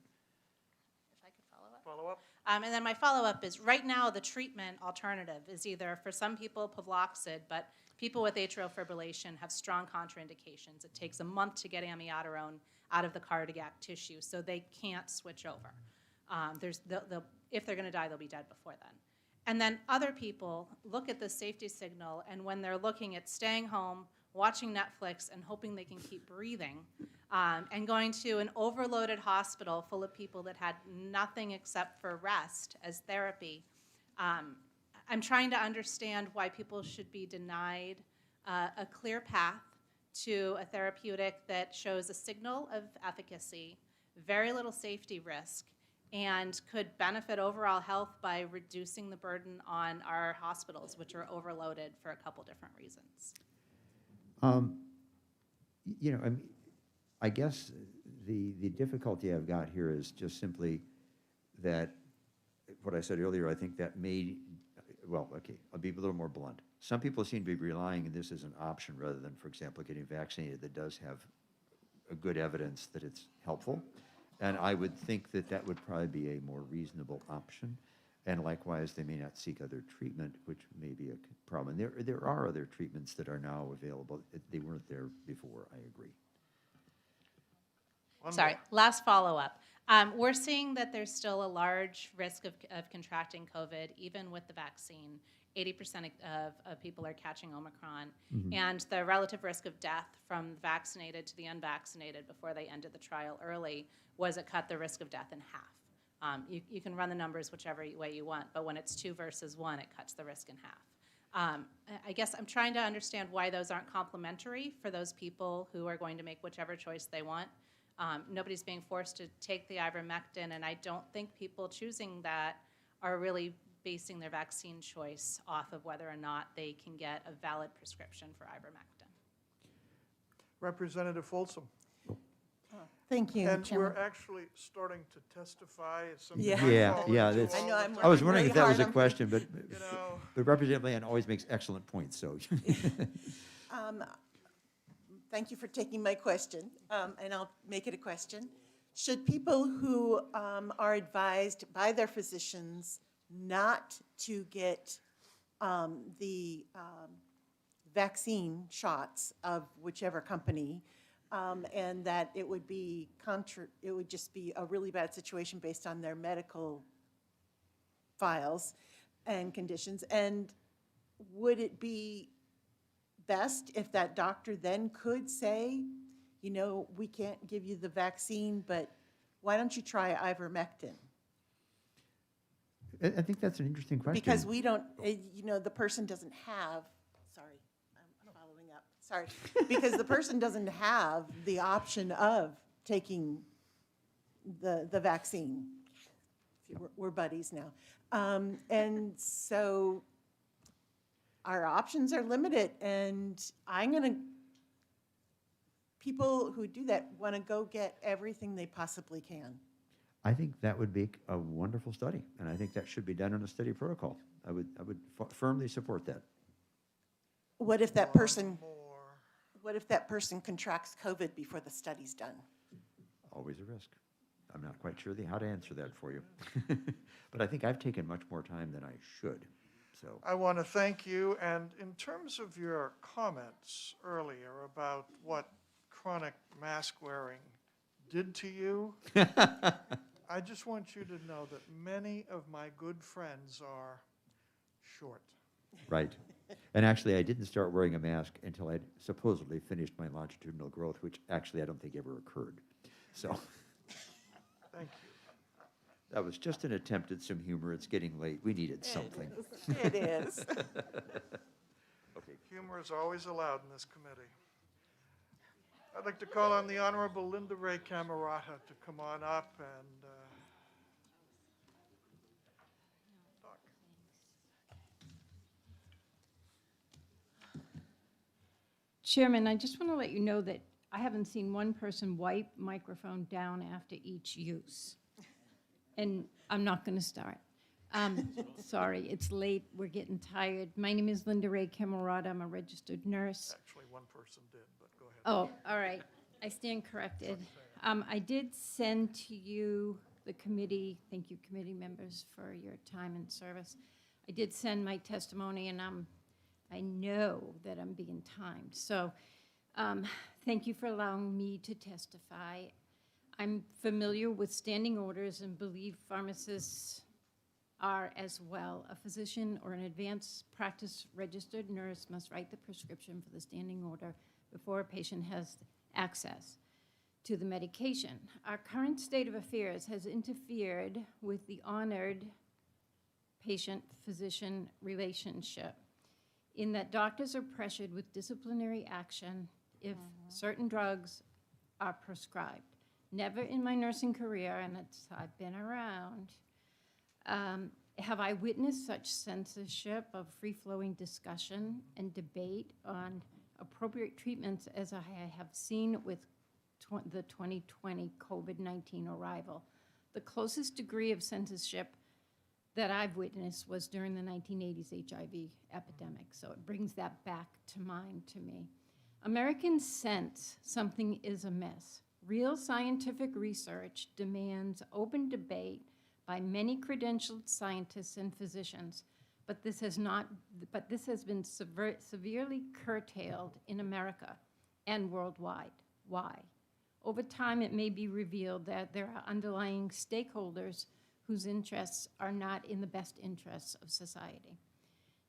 If I could follow up? Follow up? And then my follow-up is, right now, the treatment alternative is either, for some people, Pavloxid, but people with atrial fibrillation have strong contraindications. It takes a month to get amiodarone out of the cardiac tissue, so they can't switch over. If they're going to die, they'll be dead before then. And then other people look at the safety signal, and when they're looking at staying home, watching Netflix, and hoping they can keep breathing, and going to an overloaded hospital full of people that had nothing except for rest as therapy, I'm trying to understand why people should be denied a clear path to a therapeutic that shows a signal of efficacy, very little safety risk, and could benefit overall health by reducing the burden on our hospitals, which are overloaded for a couple different reasons. You know, I guess the difficulty I've got here is just simply that what I said earlier, I think that may, well, okay, I'll be a little more blunt. Some people seem to be relying on this as an option rather than, for example, getting vaccinated that does have a good evidence that it's helpful. And I would think that that would probably be a more reasonable option. And likewise, they may not seek other treatment, which may be a problem. There are other treatments that are now available. They weren't there before, I agree. Sorry, last follow-up. We're seeing that there's still a large risk of contracting COVID, even with the vaccine. 80% of people are catching Omicron. Mm-hmm. And the relative risk of death from vaccinated to the unvaccinated before they ended the trial early was it cut the risk of death in half. You can run the numbers whichever way you want, but when it's 2 versus 1, it cuts the risk in half. I guess I'm trying to understand why those aren't complementary for those people who are going to make whichever choice they want. Nobody's being forced to take the ivermectin, and I don't think people choosing that are really basing their vaccine choice off of whether or not they can get a valid prescription for ivermectin. Representative Folsom. Thank you, And Chairman. we're actually starting to testify. Something Yeah. Yeah. that's I know, I'm I was working wondering very if that was hard a on- question, but You know. but Representative Land always makes excellent points. So. Thank you for taking my question, and I'll make it a question. Should people who are advised by their physicians not to get the vaccine shots of whichever company, and that it would be it would just be a really bad situation based on their medical files and conditions, and would it be best if that doctor then could say, you know, we can't give you the vaccine, but why don't you try ivermectin? I think that's an interesting question. Because we don't, you know, the person doesn't have, sorry, I'm following up, sorry. Because the person doesn't have the option of taking the vaccine. We're buddies now. And so our options are limited, and people who do that want to go get everything they possibly can. I think that would be a wonderful study, and I think that should be done in a study protocol. I would firmly support that. What if that person contracts COVID before the study's done? Always a risk. I'm not quite sure how to answer that for you. But I think I've taken much more time than I should. So I want to thank you. And in terms of your comments earlier about what chronic mask wearing did to you, I just want you to know that many of my good friends are short. Right. And actually, I didn't start wearing a mask until I'd supposedly finished my longitudinal growth, which actually I don't think ever occurred. So. Thank That was just an attempt at some humor. It's getting late. We needed something. It is. Okay. Humor is always allowed in this committee. I'd like to call on the Honorable Linda Ray Camerata to come on up and talk. Chairman, I just want to let you know that I haven't seen one person wipe microphone down after each use. And I'm not going to start. Sorry, it's late. We're getting tired. My name is Linda Ray Camerata. I'm a registered nurse. Actually, one person did, but go ahead. Oh, all right. I stand corrected. I did send to you, the committee, thank you committee members for your time and service. I did send my testimony, and I know that I'm being timed. So thank you for allowing me to testify. I'm familiar with standing orders and believe pharmacists are as well. A physician or an advanced practice registered nurse must write the prescription for the standing order before a patient has access to the medication. Our current state of affairs has interfered with the honored patient-physician relationship in that doctors are pressured with disciplinary action if certain drugs are prescribed. Never in my nursing career, and I've been around, have I witnessed such censorship of free-flowing discussion and debate on appropriate treatments as I have seen with the 2020 COVID-19 arrival. The closest degree of censorship that I've witnessed was during the 1980s HIV epidemic, so it brings that back to mind to me. Americans sense something is amiss. Real scientific research demands open debate by many credentialed scientists and physicians, but this has been severely curtailed in America and worldwide. Why? Over time, it may be revealed that there are underlying stakeholders whose interests are not in the best interests of society.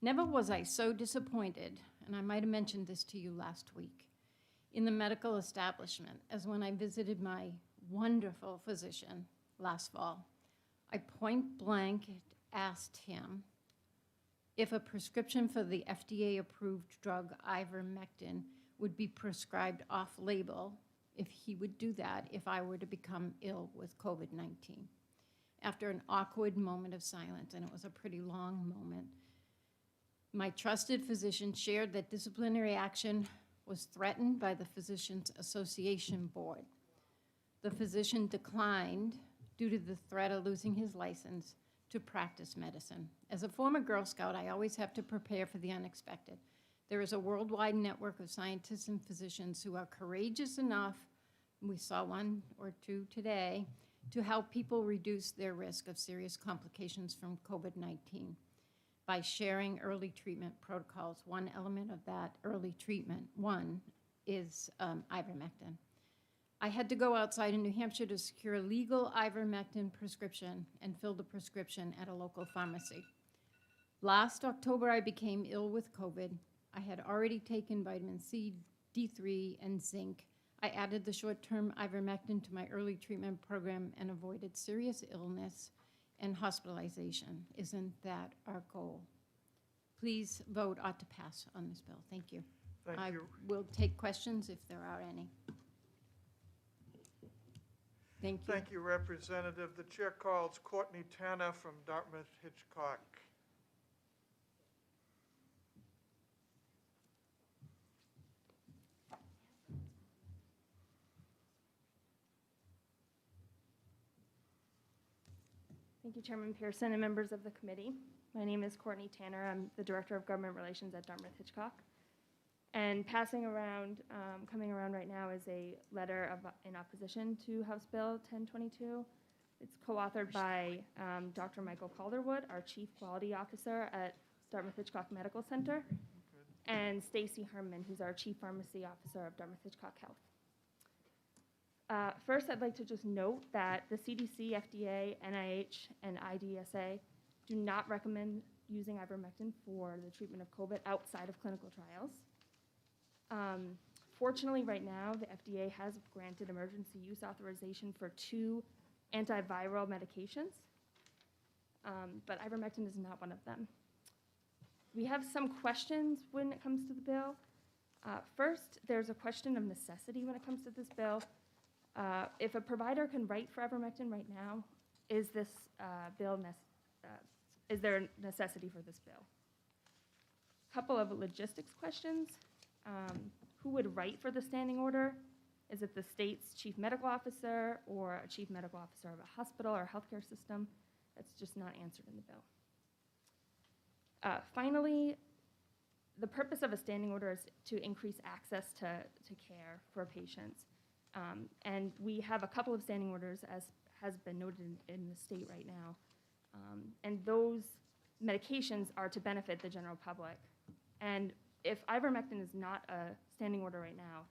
Never was I so disappointed, and I might have mentioned this to you last week, in the medical establishment as when I visited my wonderful physician last fall. I point blank asked him if a prescription for the FDA-approved drug Ivermectin would be prescribed off-label, if he would do that if I were to become ill with COVID-19. After an awkward moment of silence, and it was a pretty long moment, my trusted physician shared that disciplinary action was threatened by the Physicians Association Board. The physician declined, due to the threat of losing his license, to practice medicine. As a former Girl Scout, I always have to prepare for the unexpected. There is a worldwide network of scientists and physicians who are courageous enough, we saw one or two today, to help people reduce their risk of serious complications from COVID-19 by sharing early treatment protocols. One element of that early treatment, one, is ivermectin. I had to go outside in New Hampshire to secure a legal ivermectin prescription and fill the prescription at a local pharmacy. Last October, I became ill with COVID. I had already taken vitamin C, D3, and zinc. I added the short-term ivermectin to my early treatment program and avoided serious illness and hospitalization. Isn't that our goal? Please vote ought to pass on this bill. Thank you. Thank you. I will take questions if there are any. Thank you. Thank you, Representative. The chair calls Courtney Tanner from Dartmouth-Hitchcock. Thank you, Chairman Pearson and members of the committee. My name is Courtney Tanner. I'm the Director of Government Relations at Dartmouth-Hitchcock. And passing around, coming around right now is a letter in opposition to House Bill 1022. It's co-authored by Dr. Michael Calderwood, our Chief Quality Officer at Dartmouth-Hitchcock Medical Center, and Stacy Herman, who's our Chief Pharmacy Officer of Dartmouth-Hitchcock Health. First, I'd like to just note that the CDC, FDA, NIH, and IDSA do not recommend using ivermectin for the treatment of COVID outside of clinical trials. Fortunately, right now, the FDA has granted emergency use authorization for 2 antiviral medications but ivermectin is not one of them. We have some questions when it comes to the bill. First, there's a question of necessity when it comes to this bill. If a provider can write for ivermectin right now, is this is there a necessity for this bill? Couple of logistics questions. Who would write for the standing order? Is it the state's chief medical officer or a chief medical officer of a hospital or healthcare system? That's just not answered in the bill. Finally, the purpose of a standing order is to increase access to care for patients. And we have a couple of standing orders, as has been noted in the state right now. And those medications are to benefit the general public. And if ivermectin is not a standing order right now,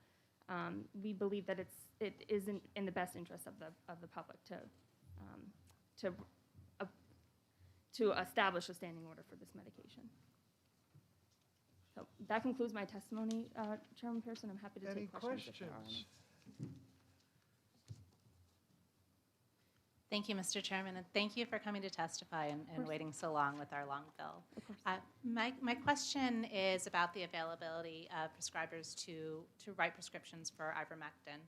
we believe that it isn't in the best interest of the public to establish a standing order for this medication. So that concludes my testimony, Chairman Pearson. I'm happy to Any take questions if there are questions? any. Thank you, Mr. Chairman, and thank you for coming to testify and waiting so long with our long bill. My question is about the availability of prescribers to write prescriptions for ivermectin.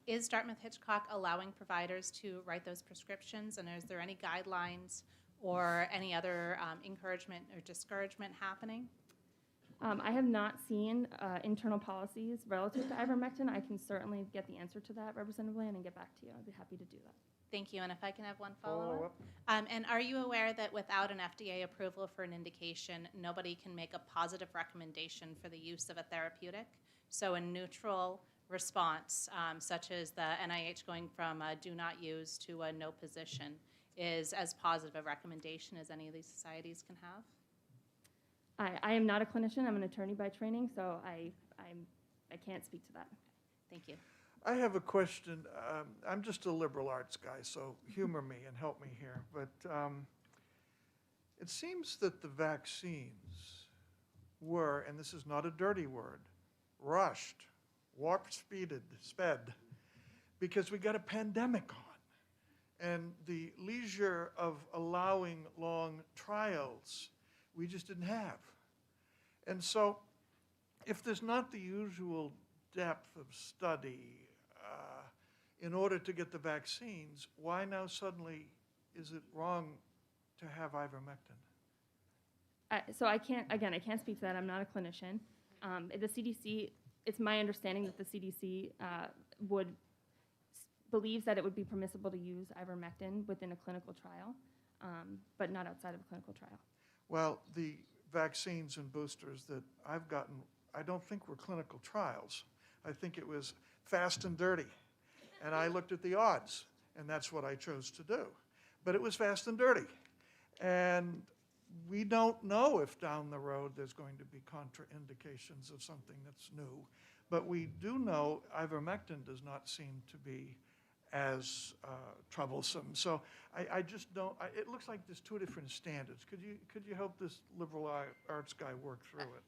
Is Dartmouth-Hitchcock allowing providers to write those prescriptions, and is there any guidelines or any other encouragement or discouragement happening? I have not seen internal policies relative to ivermectin. I can certainly get the answer to that, Representative Land, and get back to you. I'd be happy to do that. Thank you, and if I can have one follow-up. And are you aware that without an FDA approval for an indication, nobody can make a positive recommendation for the use of a therapeutic? So a neutral response, such as the NIH going from a do not use to a no position, is as positive a recommendation as any of these societies can have? I am not a clinician. I'm an attorney by training, so I can't speak to that. Thank you. I have a question. I'm just a liberal arts guy, so humor me and help me here. But it seems that the vaccines were, and this is not a dirty word, rushed, sped, because we got a pandemic on. And the leisure of allowing long trials, we just didn't have. And so if there's not the usual depth of study in order to get the vaccines, why now suddenly is it wrong to have ivermectin? So I can't speak to that. I'm not a clinician. The CDC, it's my understanding that the CDC believes that it would be permissible to use ivermectin within a clinical trial, but not outside of a clinical trial. Well, the vaccines and boosters that I've gotten, I don't think were clinical trials. I think it was fast and dirty. And I looked at the odds, and that's what I chose to do. But it was fast and dirty. And we don't know if down the road there's going to be contraindications of something that's new. But we do know ivermectin does not seem to be as troublesome. So I just don't, it looks like there's two different standards. Could you help this liberal arts guy work through it?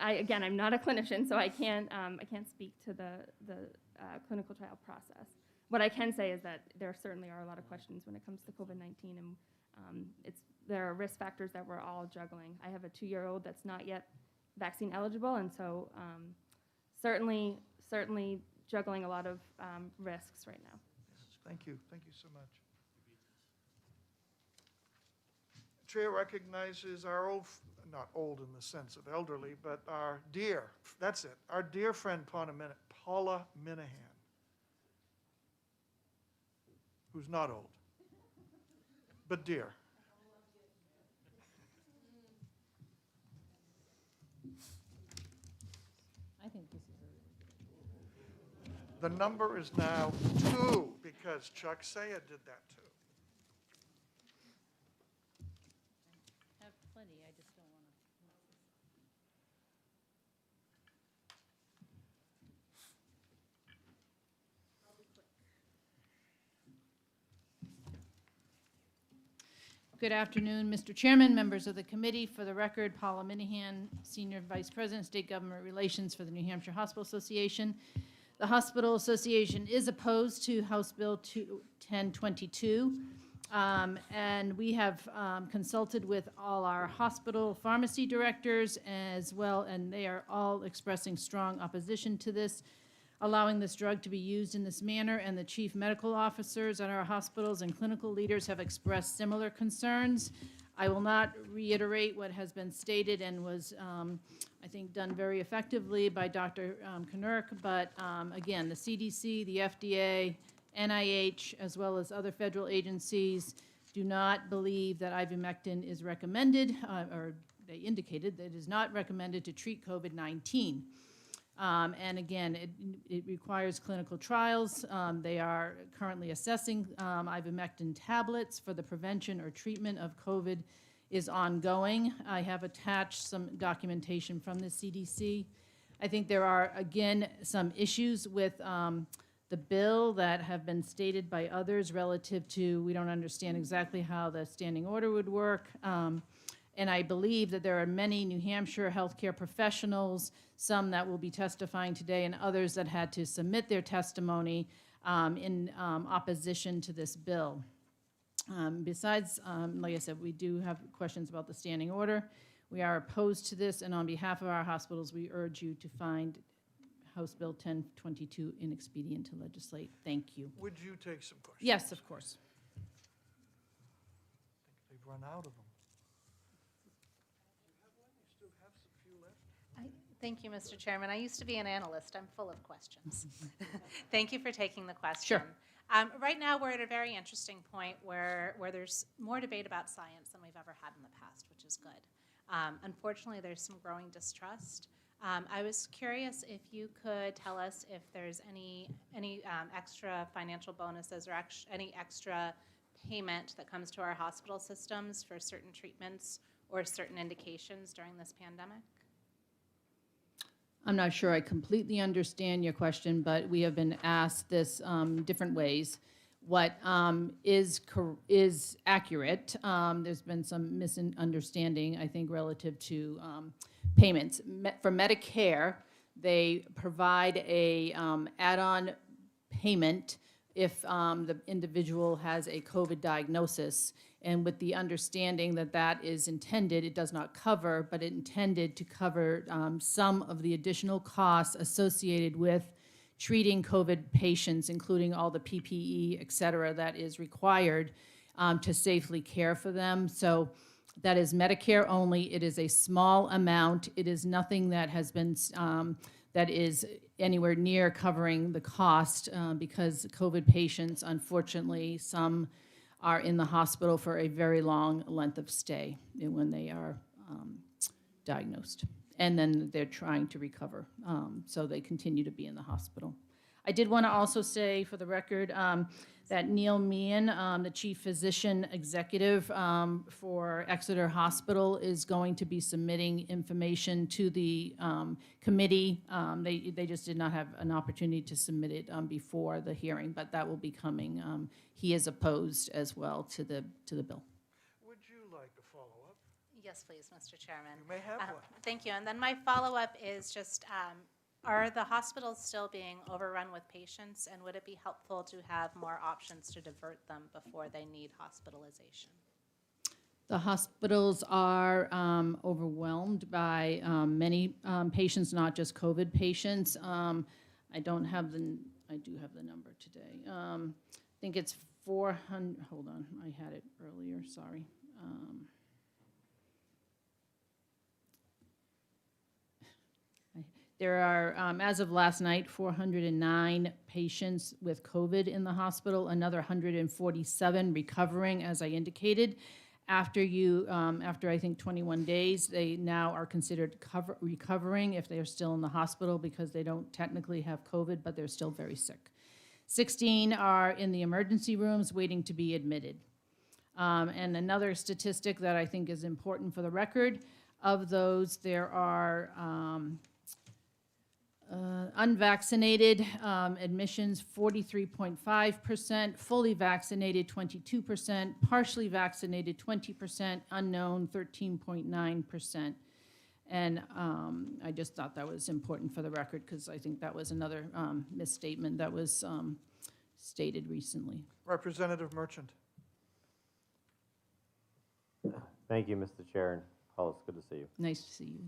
Again, I'm not a clinician, so I can't speak to the clinical trial process. What I can say is that there certainly are a lot of questions when it comes to COVID-19, and there are risk factors that we're all juggling. I have a 2-year-old that's not yet vaccine eligible, and so certainly juggling a lot of risks right now. Thank you so much. Chair recognizes our not old in the sense of elderly, but our dear, that's it, our dear friend Paula Minahan, who's not old, but dear. I think this is The number is now 2 because Chuck Saya did that too. I have plenty, I just don't want to. Good afternoon, Mr. Chairman, members of the committee. For the record, Paula Minahan, Senior Vice President, State Government Relations for the New Hampshire Hospital Association. The Hospital Association is opposed to House Bill 1022. And we have consulted with all our hospital pharmacy directors as well, and they are all expressing strong opposition to this, allowing this drug to be used in this manner, and the chief medical officers at our hospitals and clinical leaders have expressed similar concerns. I will not reiterate what has been stated and was, I think, done very effectively by Dr. Knurk, but again, the CDC, the FDA, NIH, as well as other federal agencies do not believe that ivermectin is recommended, or they indicated that it is not recommended to treat COVID-19. And again, it requires clinical trials. They are currently assessing ivermectin tablets for the prevention or treatment of COVID is ongoing. I have attached some documentation from the CDC. I think there are, again, some issues with the bill that have been stated by others relative to, we don't understand exactly how the standing order would work. And I believe that there are many New Hampshire healthcare professionals, some that will be testifying today and others that had to submit their testimony in opposition to this bill. Besides, like I said, we do have questions about the standing order. We are opposed to this, and on behalf of our hospitals, we urge you to find House Bill 1022 inexpedient to legislate. Thank you. Would you take some questions? Yes, of course. I think they've run out of them. Thank you, Mr. Chairman. I used to be an analyst. I'm full of questions. Thank you for taking the question. Sure. Right now, we're at a very interesting point where there's more debate about science than we've ever had in the past, which is good. Unfortunately, there's some growing distrust. I was curious if you could tell us if there's any extra financial bonuses or any extra payment that comes to our hospital systems for certain treatments or certain indications during this pandemic? I'm not sure I completely understand your question, but we have been asked this different ways. What is accurate, there's been some misunderstanding, I think, relative to payments. For Medicare, they provide a add-on payment if the individual has a COVID diagnosis, and with the understanding that that is intended, it does not cover, but it intended to cover some of the additional costs associated with treating COVID patients, including all the PPE, et cetera, that is required to safely care for them. So that is Medicare only. It is a small amount. It is nothing that has been, that is anywhere near covering the cost because COVID patients, unfortunately, some are in the hospital for a very long length of stay when they are diagnosed. And then they're trying to recover, so they continue to be in the hospital. I did want to also say, for the record, that Neil Meehan, the chief physician executive for Exeter Hospital, is going to be submitting information to the committee. They just did not have an opportunity to submit it before the hearing, but that will be coming. He is opposed as well to the bill. Would you like a follow-up? Yes, please, Mr. Chairman. You may have one. Thank you. And then my follow-up is just, are the hospitals still being overrun with patients, and would it be helpful to have more options to divert them before they need hospitalization? The hospitals are overwhelmed by many patients, not just COVID patients. I do have the number today. I think it's 400, hold on, I had it earlier, sorry. There are, as of last night, 409 patients with COVID in the hospital, another 147 recovering, as I indicated. After I think 21 days, they now are considered recovering if they are still in the hospital because they don't technically have COVID, but they're still very sick. 16 are in the emergency rooms waiting to be admitted. And another statistic that I think is important for the record, of those, there are unvaccinated admissions 43.5%, fully vaccinated 22%, partially vaccinated 20%, unknown 13.9%. And I just thought that was important for the record because I think that was another misstatement that was stated recently. Representative Merchant. Thank you, Mr. Chair, and Paul, it's good to see you. Nice to see you.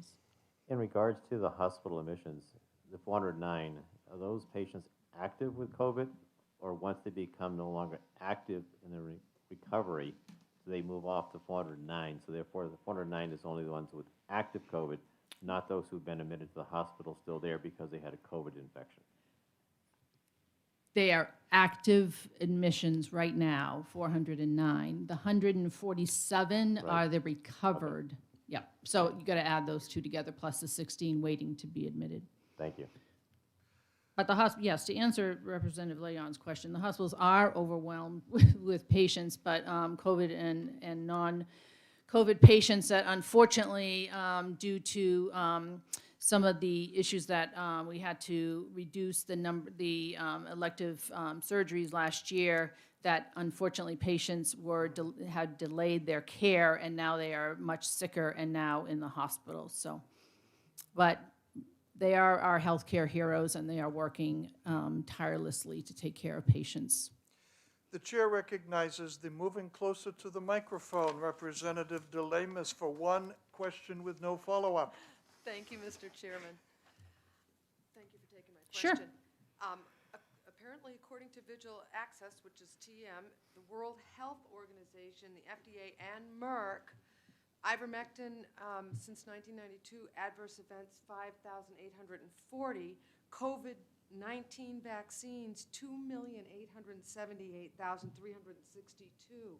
In regards to the hospital admissions, the 409, are those patients active with COVID? Or once they become no longer active in the recovery, do they move off to 409? So therefore, the 409 is only the ones with active COVID, not those who've been admitted to the hospital still there because they had a COVID infection. They are active admissions right now, 409. The 147 are the recovered. Yeah, so you got to add those two together, plus the 16 waiting to be admitted. Thank you. But the yes, to answer Representative Leon's question, the hospitals are overwhelmed with patients, but COVID and non-COVID patients that unfortunately, due to some of the issues that we had to reduce the elective surgeries last year, that unfortunately patients had delayed their care, and now they are much sicker and now in the hospital. So, but they are our healthcare heroes, and they are working tirelessly to take care of patients. The chair recognizes the moving closer to the microphone, Representative DeLamus, for one question with no follow-up. Thank you, Mr. Chairman. Thank you for taking my Sure. question. Apparently, according to Visual Access, which is TM, the World Health Organization, the FDA, and Merck, ivermectin, since 1992, adverse events 5,840, COVID-19 vaccines 2,878,362.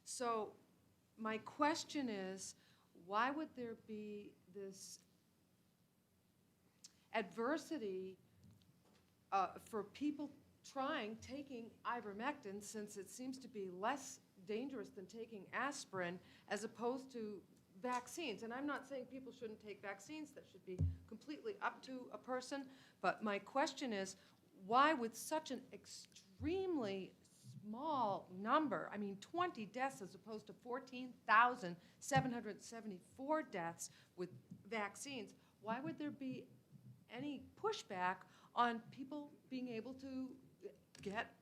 So my question is, why would there be this adversity for people taking ivermectin, since it seems to be less dangerous than taking aspirin as opposed to vaccines? And I'm not saying people shouldn't take vaccines. That should be completely up to a person. But my question is, why with such an extremely small number, I mean 20 deaths as opposed to 14,774 deaths with vaccines, why would there be any pushback on people being able to get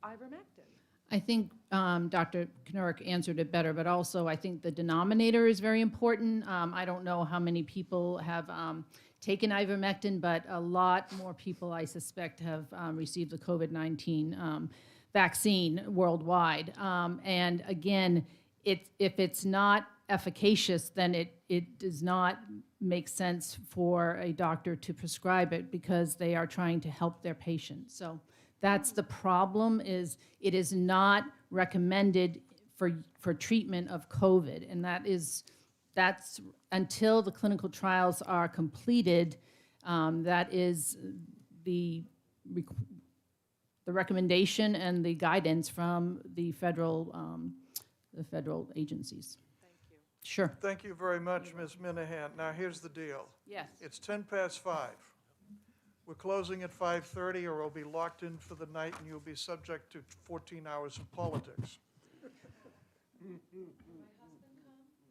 ivermectin? I think Dr. Knurk answered it better, but also I think the denominator is very important. I don't know how many people have taken ivermectin, but a lot more people, I suspect, have received the COVID-19 vaccine worldwide. And again, if it's not efficacious, then it does not make sense for a doctor to prescribe it because they are trying to help their patient. So that's the problem, is it is not recommended for treatment of COVID. And that's until the clinical trials are completed, that is the recommendation and the guidance from the federal agencies. Thank you. Sure. Thank you very much, Ms. Minahan. Now, here's the deal. Yes. It's 10 past 5. We're closing at 5:30, or we'll be locked in for the night, and you'll be subject to 14 hours of politics.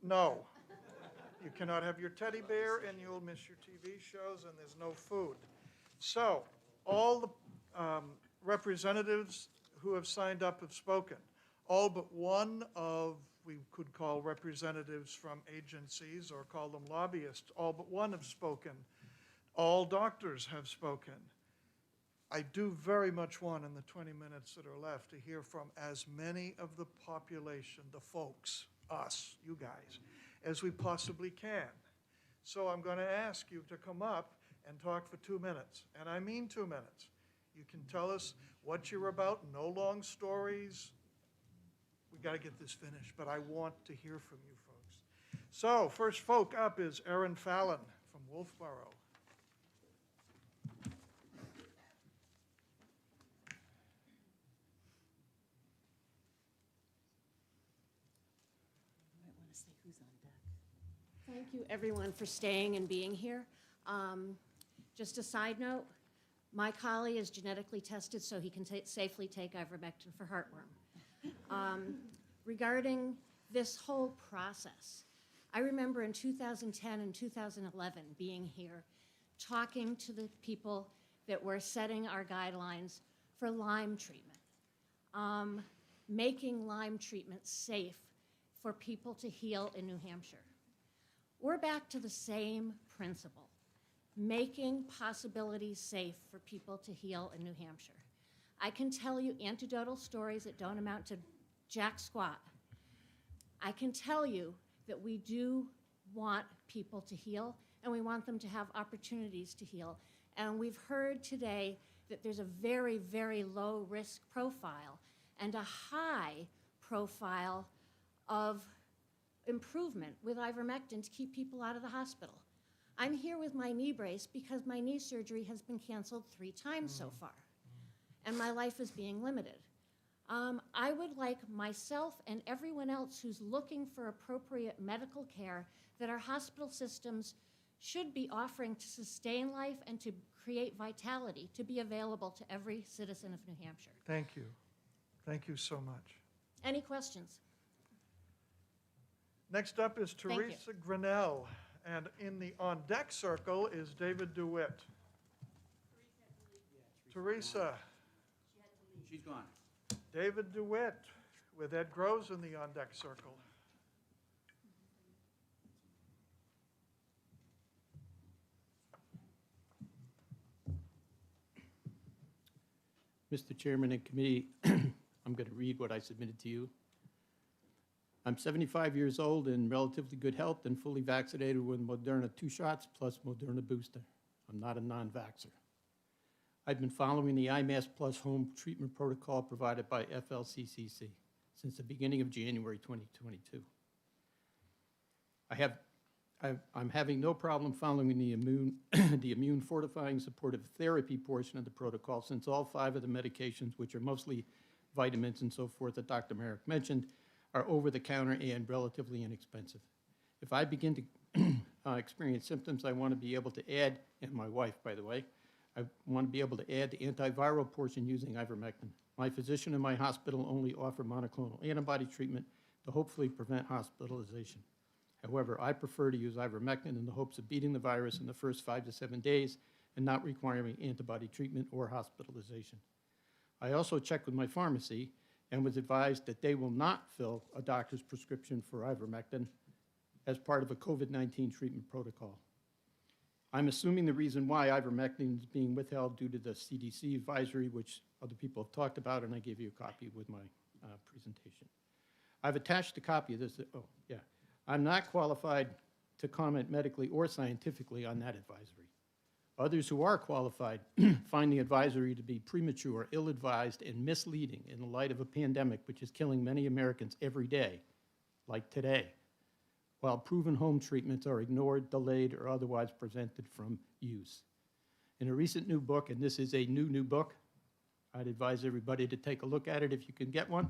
No. You cannot have your teddy bear, and you'll miss your TV shows, and there's no food. So, all the representatives who have signed up have spoken. All but one of, we could call representatives from agencies or call them lobbyists, all but one have spoken. All doctors have spoken. I do very much want, in the 20 minutes that are left, to hear from as many of the population, the folks, us, you guys, as we possibly can. So I'm going to ask you to come up and talk for 2 minutes, and I mean 2 minutes. You can tell us what you're about, no long stories. We got to get this finished, but I want to hear from you folks. So first folk up is Erin Fallon from Wolfboro. Thank you, everyone, for staying and being here. Just a side note, my collie is genetically tested so he can safely take ivermectin for heartworm. Regarding this whole process, I remember in 2010 and 2011 being here, talking to the people that were setting our guidelines for Lyme treatment, making Lyme treatment safe for people to heal in New Hampshire. We're back to the same principle, making possibilities safe for people to heal in New Hampshire. I can tell you anecdotal stories that don't amount to jack squat. I can tell you that we do want people to heal, and we want them to have opportunities to heal. And we've heard today that there's a very, very low risk profile and a high profile of improvement with ivermectin to keep people out of the hospital. I'm here with my knee brace because my knee surgery has been canceled 3 times so far, and my life is being limited. I would like myself and everyone else who's looking for appropriate medical care that our hospital systems should be offering to sustain life and to create vitality to be available to every citizen of New Hampshire. Thank you. Thank you so much. Any questions? Next up is Thank you. Teresa Grinnell, and in the on-deck circle is David DeWitt. Teresa. She's gone. David DeWitt with Ed Groves in the on-deck circle. Mr. Chairman and committee, I'm going to read what I submitted to you. I'm 75 years old in relatively good health and fully vaccinated with Moderna 2 shots plus Moderna booster. I'm not a non-vaxxer. I've been following the IMAS Plus home treatment protocol provided by FLCCC since the beginning of January 2022. I'm having no problem following the immune fortifying supportive therapy portion of the protocol, since all 5 of the medications, which are mostly vitamins and so forth that Dr. Merrick mentioned, are over-the-counter and relatively inexpensive. If I begin to experience symptoms, I want to be able to add, and my wife, by the way, I want to be able to add the antiviral portion using ivermectin. My physician and my hospital only offer monoclonal antibody treatment to hopefully prevent hospitalization. However, I prefer to use ivermectin in the hopes of beating the virus in the first 5 to 7 days and not requiring antibody treatment or hospitalization. I also checked with my pharmacy and was advised that they will not fill a doctor's prescription for ivermectin as part of a COVID-19 treatment protocol. I'm assuming the reason why ivermectin is being withheld due to the CDC advisory, which other people have talked about, and I gave you a copy with my presentation. I've attached a copy of this. Oh, yeah. I'm not qualified to comment medically or scientifically on that advisory. Others who are qualified find the advisory to be premature, ill-advised, and misleading in the light of a pandemic which is killing many Americans every day, like today, while proven home treatments are ignored, delayed, or otherwise prevented from use. In a recent new book, and this is a new book, I'd advise everybody to take a look at it if you can get one.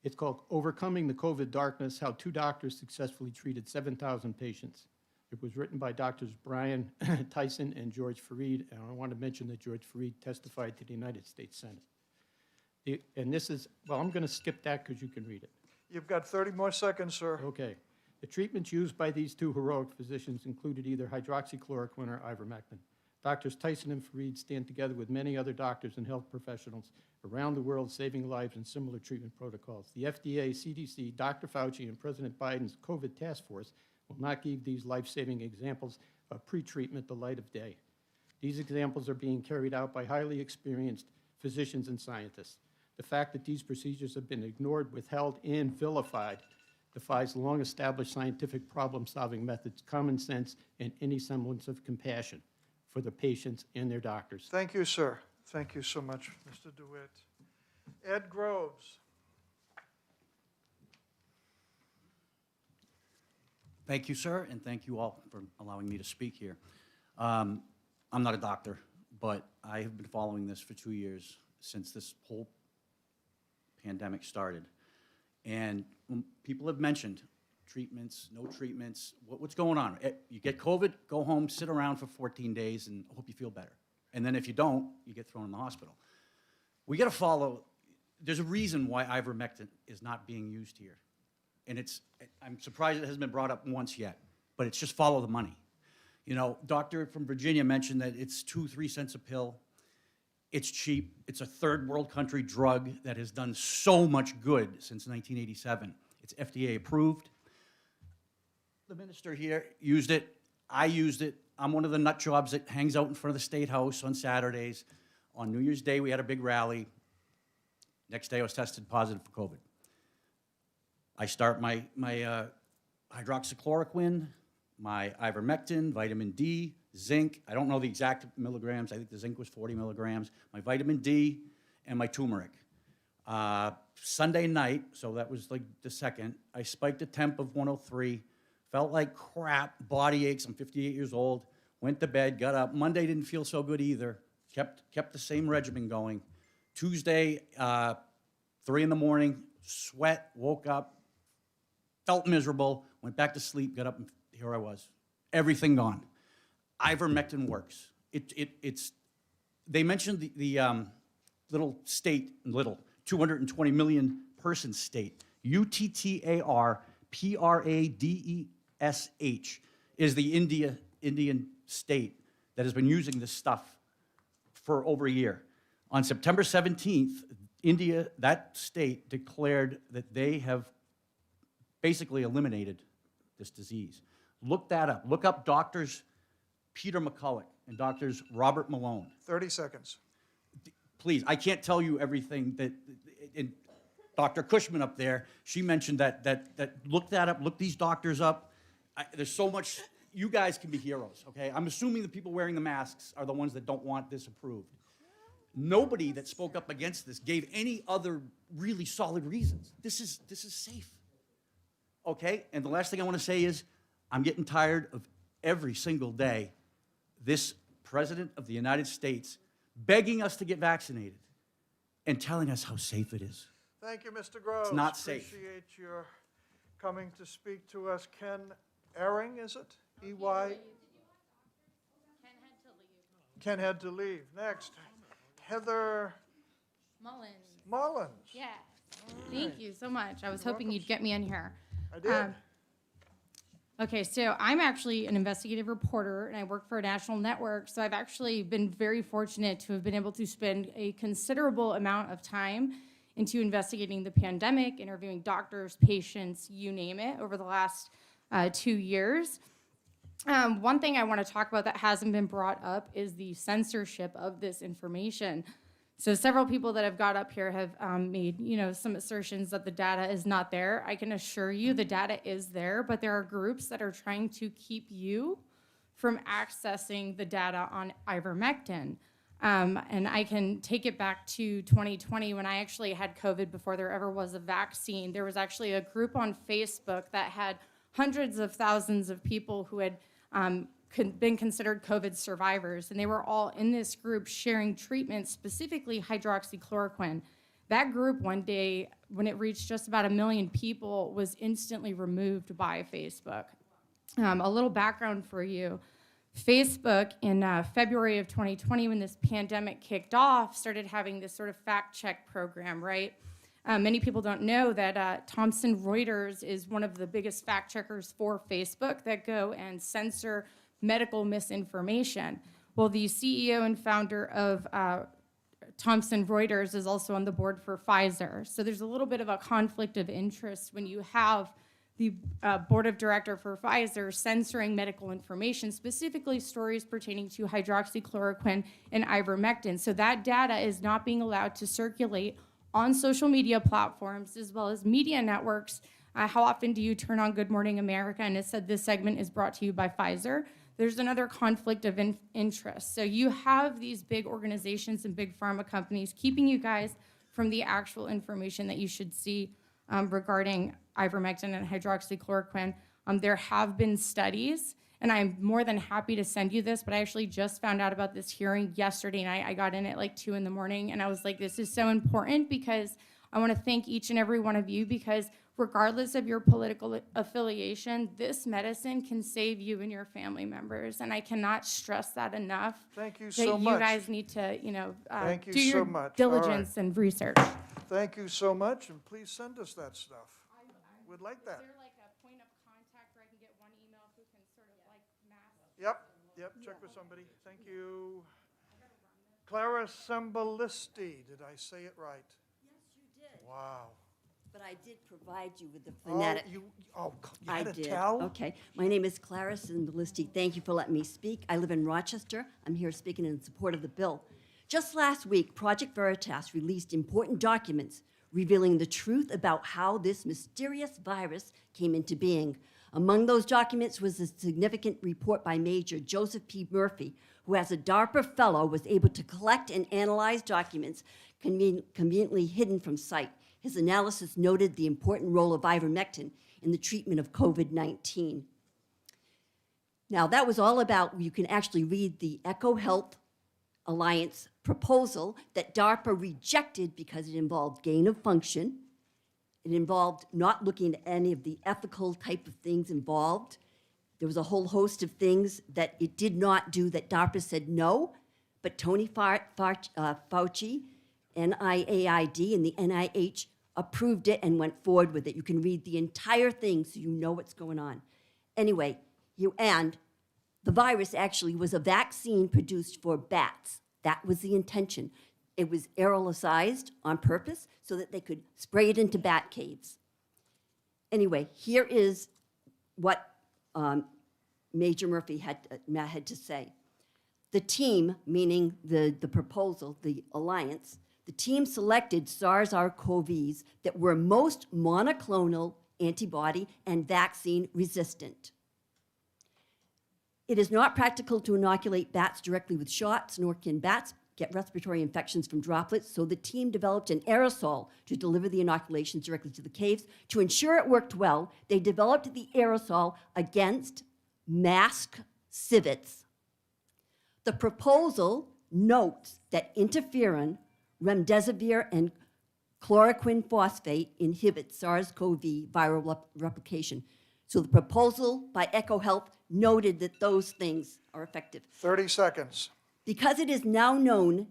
It's called Overcoming the COVID Darkness, How 2 Doctors Successfully Treated 7,000 Patients. It was written by Drs. Brian Tyson and George Fareed, and I want to mention that George Fareed testified to the United States Senate. And this is, well, I'm going to skip that because you can read it. You've got 30 more seconds, sir. Okay. The treatments used by these 2 heroic physicians included either hydroxychloroquine or ivermectin. Doctors Tyson and Fareed stand together with many other doctors and health professionals around the world saving lives in similar treatment protocols. The FDA, CDC, Dr. Fauci, and President Biden's COVID task force will not give these life-saving examples of pre-treatment the light of day. These examples are being carried out by highly experienced physicians and scientists. The fact that these procedures have been ignored, withheld, and vilified defies long-established scientific problem-solving methods, common sense, and any semblance of compassion for the patients and their doctors. Thank you, sir. Thank you so much, Mr. DeWitt. Ed Groves. Thank you, sir, and thank you all for allowing me to speak here. I'm not a doctor, but I have been following this for 2 years since this whole pandemic started. And when people have mentioned treatments, no treatments, what's going on? You get COVID, go home, sit around for 14 days, and hope you feel better. And then if you don't, you get thrown in the hospital. We got to follow. There's a reason why ivermectin is not being used here. And I'm surprised it hasn't been brought up once yet, but it's just follow the money. You know, doctor from Virginia mentioned that it's 2-3 cents a pill. It's cheap. It's a third world country drug that has done so much good since 1987. It's FDA approved. The minister here used it. I used it. I'm one of the nut jobs that hangs out in front of the State House on Saturdays. On New Year's Day, we had a big rally. Next day, I was tested positive for COVID. I start my hydroxychloroquine, my ivermectin, vitamin D, zinc. I don't know the exact milligrams. I think the zinc was 40 milligrams. My vitamin D and my turmeric. Sunday night, so that was like the second, I spiked a temp of 103, felt like crap, body aches. I'm 58 years old. Went to bed, got up. Monday didn't feel so good either. Kept the same regimen going. Tuesday, 3 in the morning, sweat, woke up, felt miserable, went back to sleep, got up, and here I was. Everything gone. Ivermectin works. They mentioned the little state, 220 million person state. UTTARPRADESH is the Indian state that has been using this stuff for over a year. On September 17th, India, that state, declared that they have basically eliminated this disease. Look that up. Look up doctors Peter McCulloch and doctors Robert Malone. 30 seconds. Please, I can't tell you everything that, and Dr. Cushman up there, she mentioned that look that up, look these doctors up. There's so much, you guys can be heroes, okay? I'm assuming the people wearing the masks are the ones that don't want this approved. Nobody that spoke up against this gave any other really solid reasons. This is safe, okay? And the last thing I want to say is I'm getting tired of every single day this President of the United States begging us to get vaccinated and telling us how safe it is. Thank you, Mr. Groves. It's not safe. Appreciate your coming to speak to us. Ken Ehring, is it? E-Y? Ken had to leave. Next, Heather Mullins. Yeah. Thank you so much. I was hoping you'd get me in here. I did. Okay, so I'm actually an investigative reporter, and I work for a national network, so I've actually been very fortunate to have been able to spend a considerable amount of time into investigating the pandemic, interviewing doctors, patients, you name it, over the last 2 years. One thing I want to talk about that hasn't been brought up is the censorship of this information. So several people that have got up here have made, some assertions that the data is not there. I can assure you the data is there, but there are groups that are trying to keep you from accessing the data on ivermectin. And I can take it back to 2020 when I actually had COVID before there ever was a vaccine. There was actually a group on Facebook that had hundreds of thousands of people who had been considered COVID survivors, and they were all in this group sharing treatments, specifically hydroxychloroquine. That group one day, when it reached just about 1 million people, was instantly removed by Facebook. A little background for you. Facebook in February of 2020, when this pandemic kicked off, started having this sort of fact check program, right? Many people don't know that Thomson Reuters is one of the biggest fact checkers for Facebook that go and censor medical misinformation. Well, the CEO and founder of Thomson Reuters is also on the board for Pfizer. So there's a little bit of a conflict of interest when you have the board of director for Pfizer censoring medical information, specifically stories pertaining to hydroxychloroquine and ivermectin. So that data is not being allowed to circulate on social media platforms as well as media networks. How often do you turn on Good Morning America and it said this segment is brought to you by Pfizer? There's another conflict of interest. So you have these big organizations and big pharma companies keeping you guys from the actual information that you should see regarding ivermectin and hydroxychloroquine. There have been studies, and I'm more than happy to send you this, but I actually just found out about this hearing yesterday night. I got in at like 2 in the morning, and I was like, this is so important because I want to thank each and every one of you, because regardless of your political affiliation, this medicine can save you and your family members, and I cannot stress that enough. Thank you that so much. You guys need to, Thank you do your so much. diligence All right. and research. Thank you so much, and please send us that stuff. We'd like that. Is there like a point of contact where I can get one email who can sort of like mass? Yep, check with somebody. Thank you. Clara Sembalisti, did I say it right? Yes, you did. Wow. But I did provide you with the Oh, phonetic. you I had to did. tell? Okay. My name is Clara Simbalisti. Thank you for letting me speak. I live in Rochester. I'm here speaking in support of the bill. Just last week, Project Veritas released important documents revealing the truth about how this mysterious virus came into being. Among those documents was a significant report by Major Joseph P. Murphy, who as a DARPA fellow was able to collect and analyze documents conveniently hidden from sight. His analysis noted the important role of ivermectin in the treatment of COVID-19. Now, that was all about, you can actually read the EcoHealth Alliance proposal that DARPA rejected because it involved gain of function. It involved not looking at any of the ethical type of things involved. There was a whole host of things that it did not do that DARPA said no, but Tony Fauci, NIAID, and the NIH approved it and went forward with it. You can read the entire thing so you know what's going on. Anyway, and the virus actually was a vaccine produced for bats. That was the intention. It was aerosolized on purpose so that they could spray it into bat caves. Anyway, here is what Major Murphy had to say. The team, meaning the proposal, the alliance, the team selected SARS-CoV-2s that were most monoclonal antibody and vaccine resistant. It is not practical to inoculate bats directly with shots, nor can bats get respiratory infections from droplets, so the team developed an aerosol to deliver the inoculations directly to the caves. To ensure it worked well, they developed the aerosol against masked civets. The proposal notes that interferon, remdesivir, and chloroquine phosphate inhibit SARS-CoV viral replication. So the proposal by EcoHealth noted that those things are effective. 30 seconds. Because it is now known,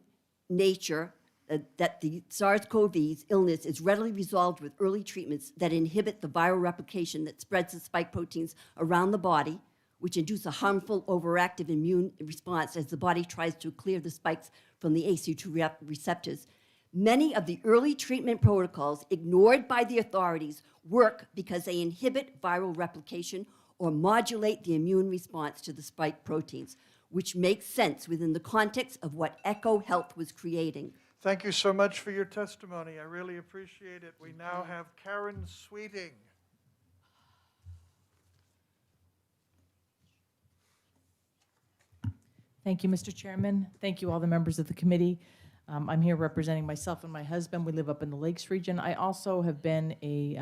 nature, that the SARS-CoV's illness is readily resolved with early treatments that inhibit the viral replication that spreads the spike proteins around the body, which induce a harmful overactive immune response as the body tries to clear the spikes from the ACE2 receptors. Many of the early treatment protocols ignored by the authorities work because they inhibit viral replication or modulate the immune response to the spike proteins, which makes sense within the context of what EcoHealth was creating. Thank you so much for your testimony. I really appreciate it. We now have Karen Sweeting. Thank you, Mr. Chairman. Thank you, all the members of the committee. I'm here representing myself and my husband. We live up in the Lakes region. I also have been a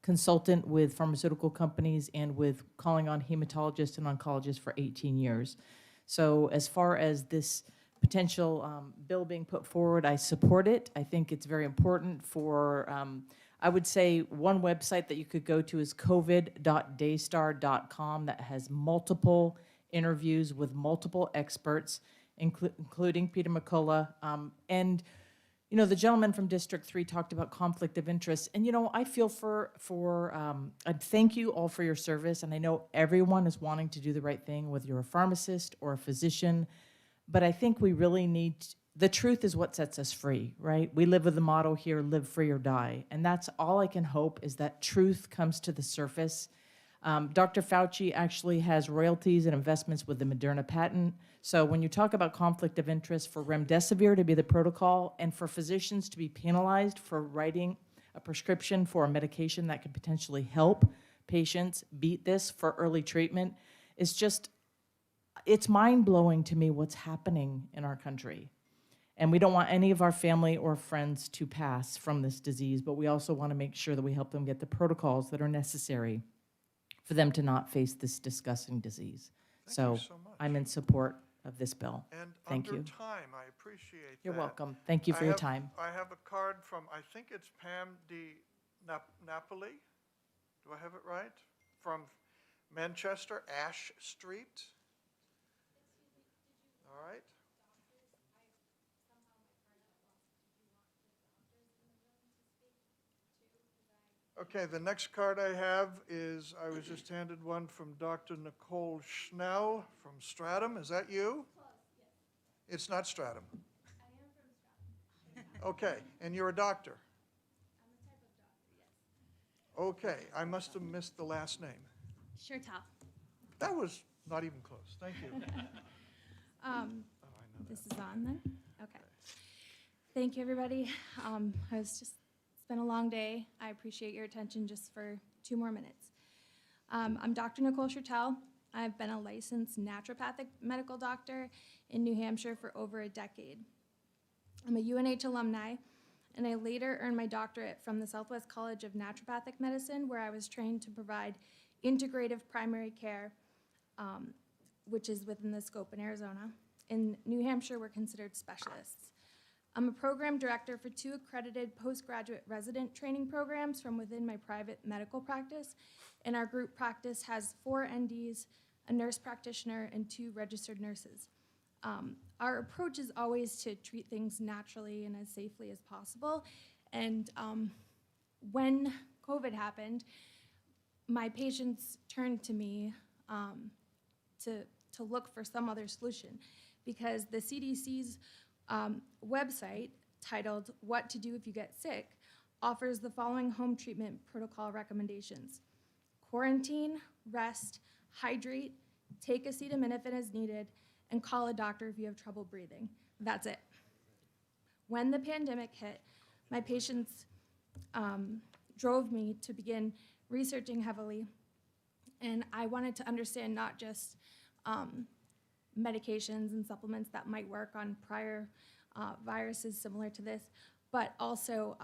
consultant with pharmaceutical companies and with calling on hematologists and oncologists for 18 years. So as far as this potential bill being put forward, I support it. I think it's very important for, I would say one website that you could go to is covid.daystar.com that has multiple interviews with multiple experts, including Peter McCullough. And, you know, the gentleman from District 3 talked about conflict of interest. And, you know, I feel I thank you all for your service. And I know everyone is wanting to do the right thing, whether you're a pharmacist or a physician. But I think we really need, the truth is what sets us free, right? We live with the motto here, live free or die. And that's all I can hope is that truth comes to the surface. Dr. Fauci actually has royalties and investments with the Moderna patent. So when you talk about conflict of interest, for remdesivir to be the protocol and for physicians to be penalized for writing a prescription for a medication that could potentially help patients beat this for early treatment, is just, it's mind-blowing to me what's happening in our country. And we don't want any of our family or friends to pass from this disease, but we also want to make sure that we help them get the protocols that are necessary for them to not face this disgusting disease. Thank you so much. I'm in support of this bill. And Thank under you. time, I appreciate You're that. welcome. Thank you for your time. I have a card from, I think it's Pam Napoli. Do I have it right? From Manchester, Ash Street. All right. Okay, the next card I have is, I was just handed one from Dr. Nicole Schnell from Stratham. Is that you? It's not Stratham. Okay, and you're a doctor? Okay, I must have missed the last name. Chertal. That was not even close. Thank you. This is on then? Okay. Thank you, everybody. It's been a long day. I appreciate your attention just for 2 more minutes. I'm Dr. Nicole Chertal. I've been a licensed naturopathic medical doctor in New Hampshire for over a decade. I'm a UNH alumni, and I later earned my doctorate from the Southwest College of Naturopathic Medicine, where I was trained to provide integrative primary care, which is within the scope in Arizona. In New Hampshire, we're considered specialists. I'm a program director for 2 accredited postgraduate resident training programs from within my private medical practice, and our group practice has 4 NDs, a nurse practitioner, and 2 registered nurses. Our approach is always to treat things naturally and as safely as possible, and when COVID happened, my patients turned to me to look for some other solution, because the CDC's website, titled What to Do If You Get Sick, offers the following home treatment protocol recommendations: quarantine, rest, hydrate, take acetaminophen as needed, and call a doctor if you have trouble breathing. That's it. When the pandemic hit, my patients drove me to begin researching heavily, and I wanted to understand not just medications and supplements that might work on prior viruses similar to this, but also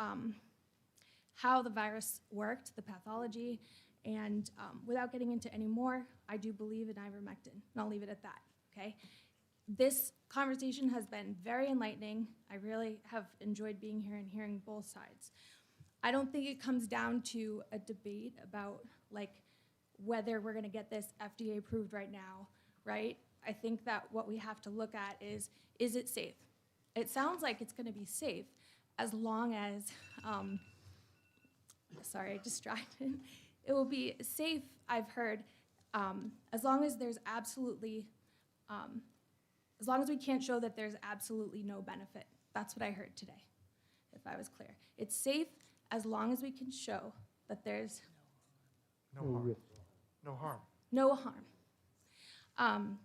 how the virus worked, the pathology, and without getting into any more, I do believe in ivermectin, and I'll leave it at that, okay? This conversation has been very enlightening. I really have enjoyed being here and hearing both sides. I don't think it comes down to a debate about like whether we're gonna get this FDA approved right now, right? I think that what we have to look at is it safe? It sounds like it's gonna be safe as long as, sorry, I distracted. It will be safe, I've heard, as long as there's absolutely, as long as we can't show that there's absolutely no benefit. That's what I heard today, if I was clear. It's safe as long as we can show that there's No harm. No harm. no harm.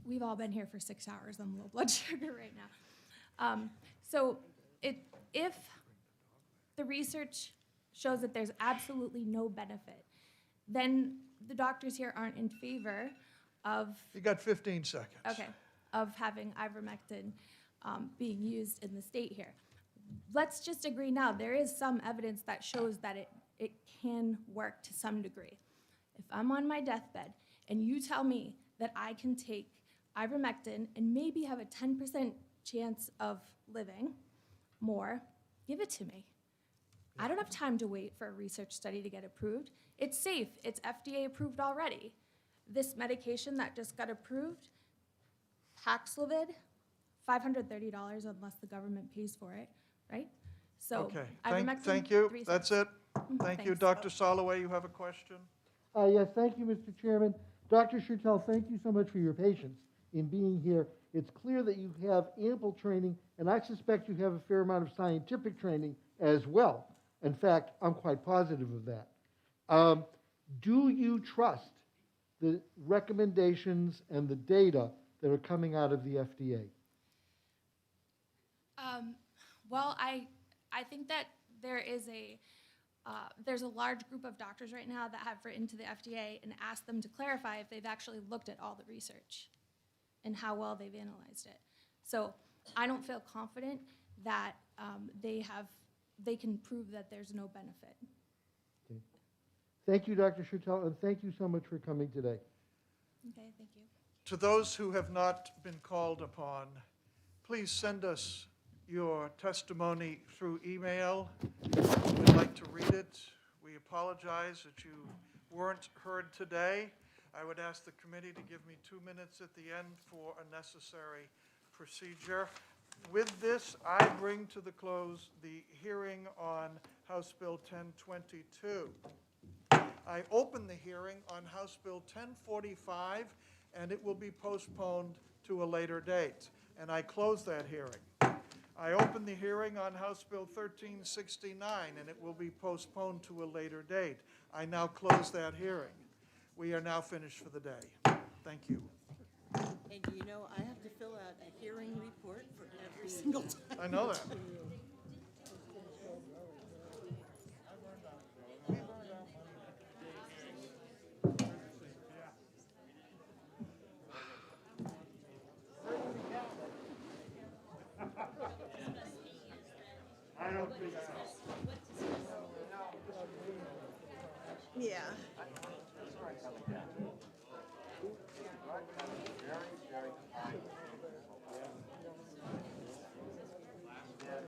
We've all been here for 6 hours on low blood sugar right now. So if the research shows that there's absolutely no benefit, then the doctors here aren't in favor of, You got 15 seconds. okay, of having ivermectin being used in the state here. Let's just agree now, there is some evidence that shows that it can work to some degree. If I'm on my deathbed and you tell me that I can take ivermectin and maybe have a 10% chance of living more, give it to me. I don't have time to wait for a research study to get approved. It's safe, it's FDA approved already. This medication that just got approved, Paxlovid, $530 unless the government pays for it, right? So Okay, ivermectin, thank you. 3 That's cents. it. Thank you. Thanks. Dr. Soloway, you have a question? Yes, thank you, Mr. Chairman. Dr. Chertal, thank you so much for your patience in being here. It's clear that you have ample training, and I suspect you have a fair amount of scientific training as well. In fact, I'm quite positive of that. Do you trust the recommendations and the data that are coming out of the FDA? Well, I think that there's a large group of doctors right now that have written to the FDA and asked them to clarify if they've actually looked at all the research and how well they've analyzed it. So I don't feel confident that they can prove that there's no benefit. Okay. Thank you, Dr. Chertal, and thank you so much for coming today. Okay, thank you. To those who have not been called upon, please send us your testimony through email. We'd like to read it. We apologize that you weren't heard today. I would ask the committee to give me 2 minutes at the end for a necessary procedure. With this, I bring to the close the hearing on House Bill 1022. I open the hearing on House Bill 1045, and it will be postponed to a later date. And I close that hearing. I open the hearing on House Bill 1369, and it will be postponed to a later date. I now close that hearing. We are now finished for the day. Thank you. And you know, I have to fill out a hearing report for every single time. I know that. I don't think so. Yeah.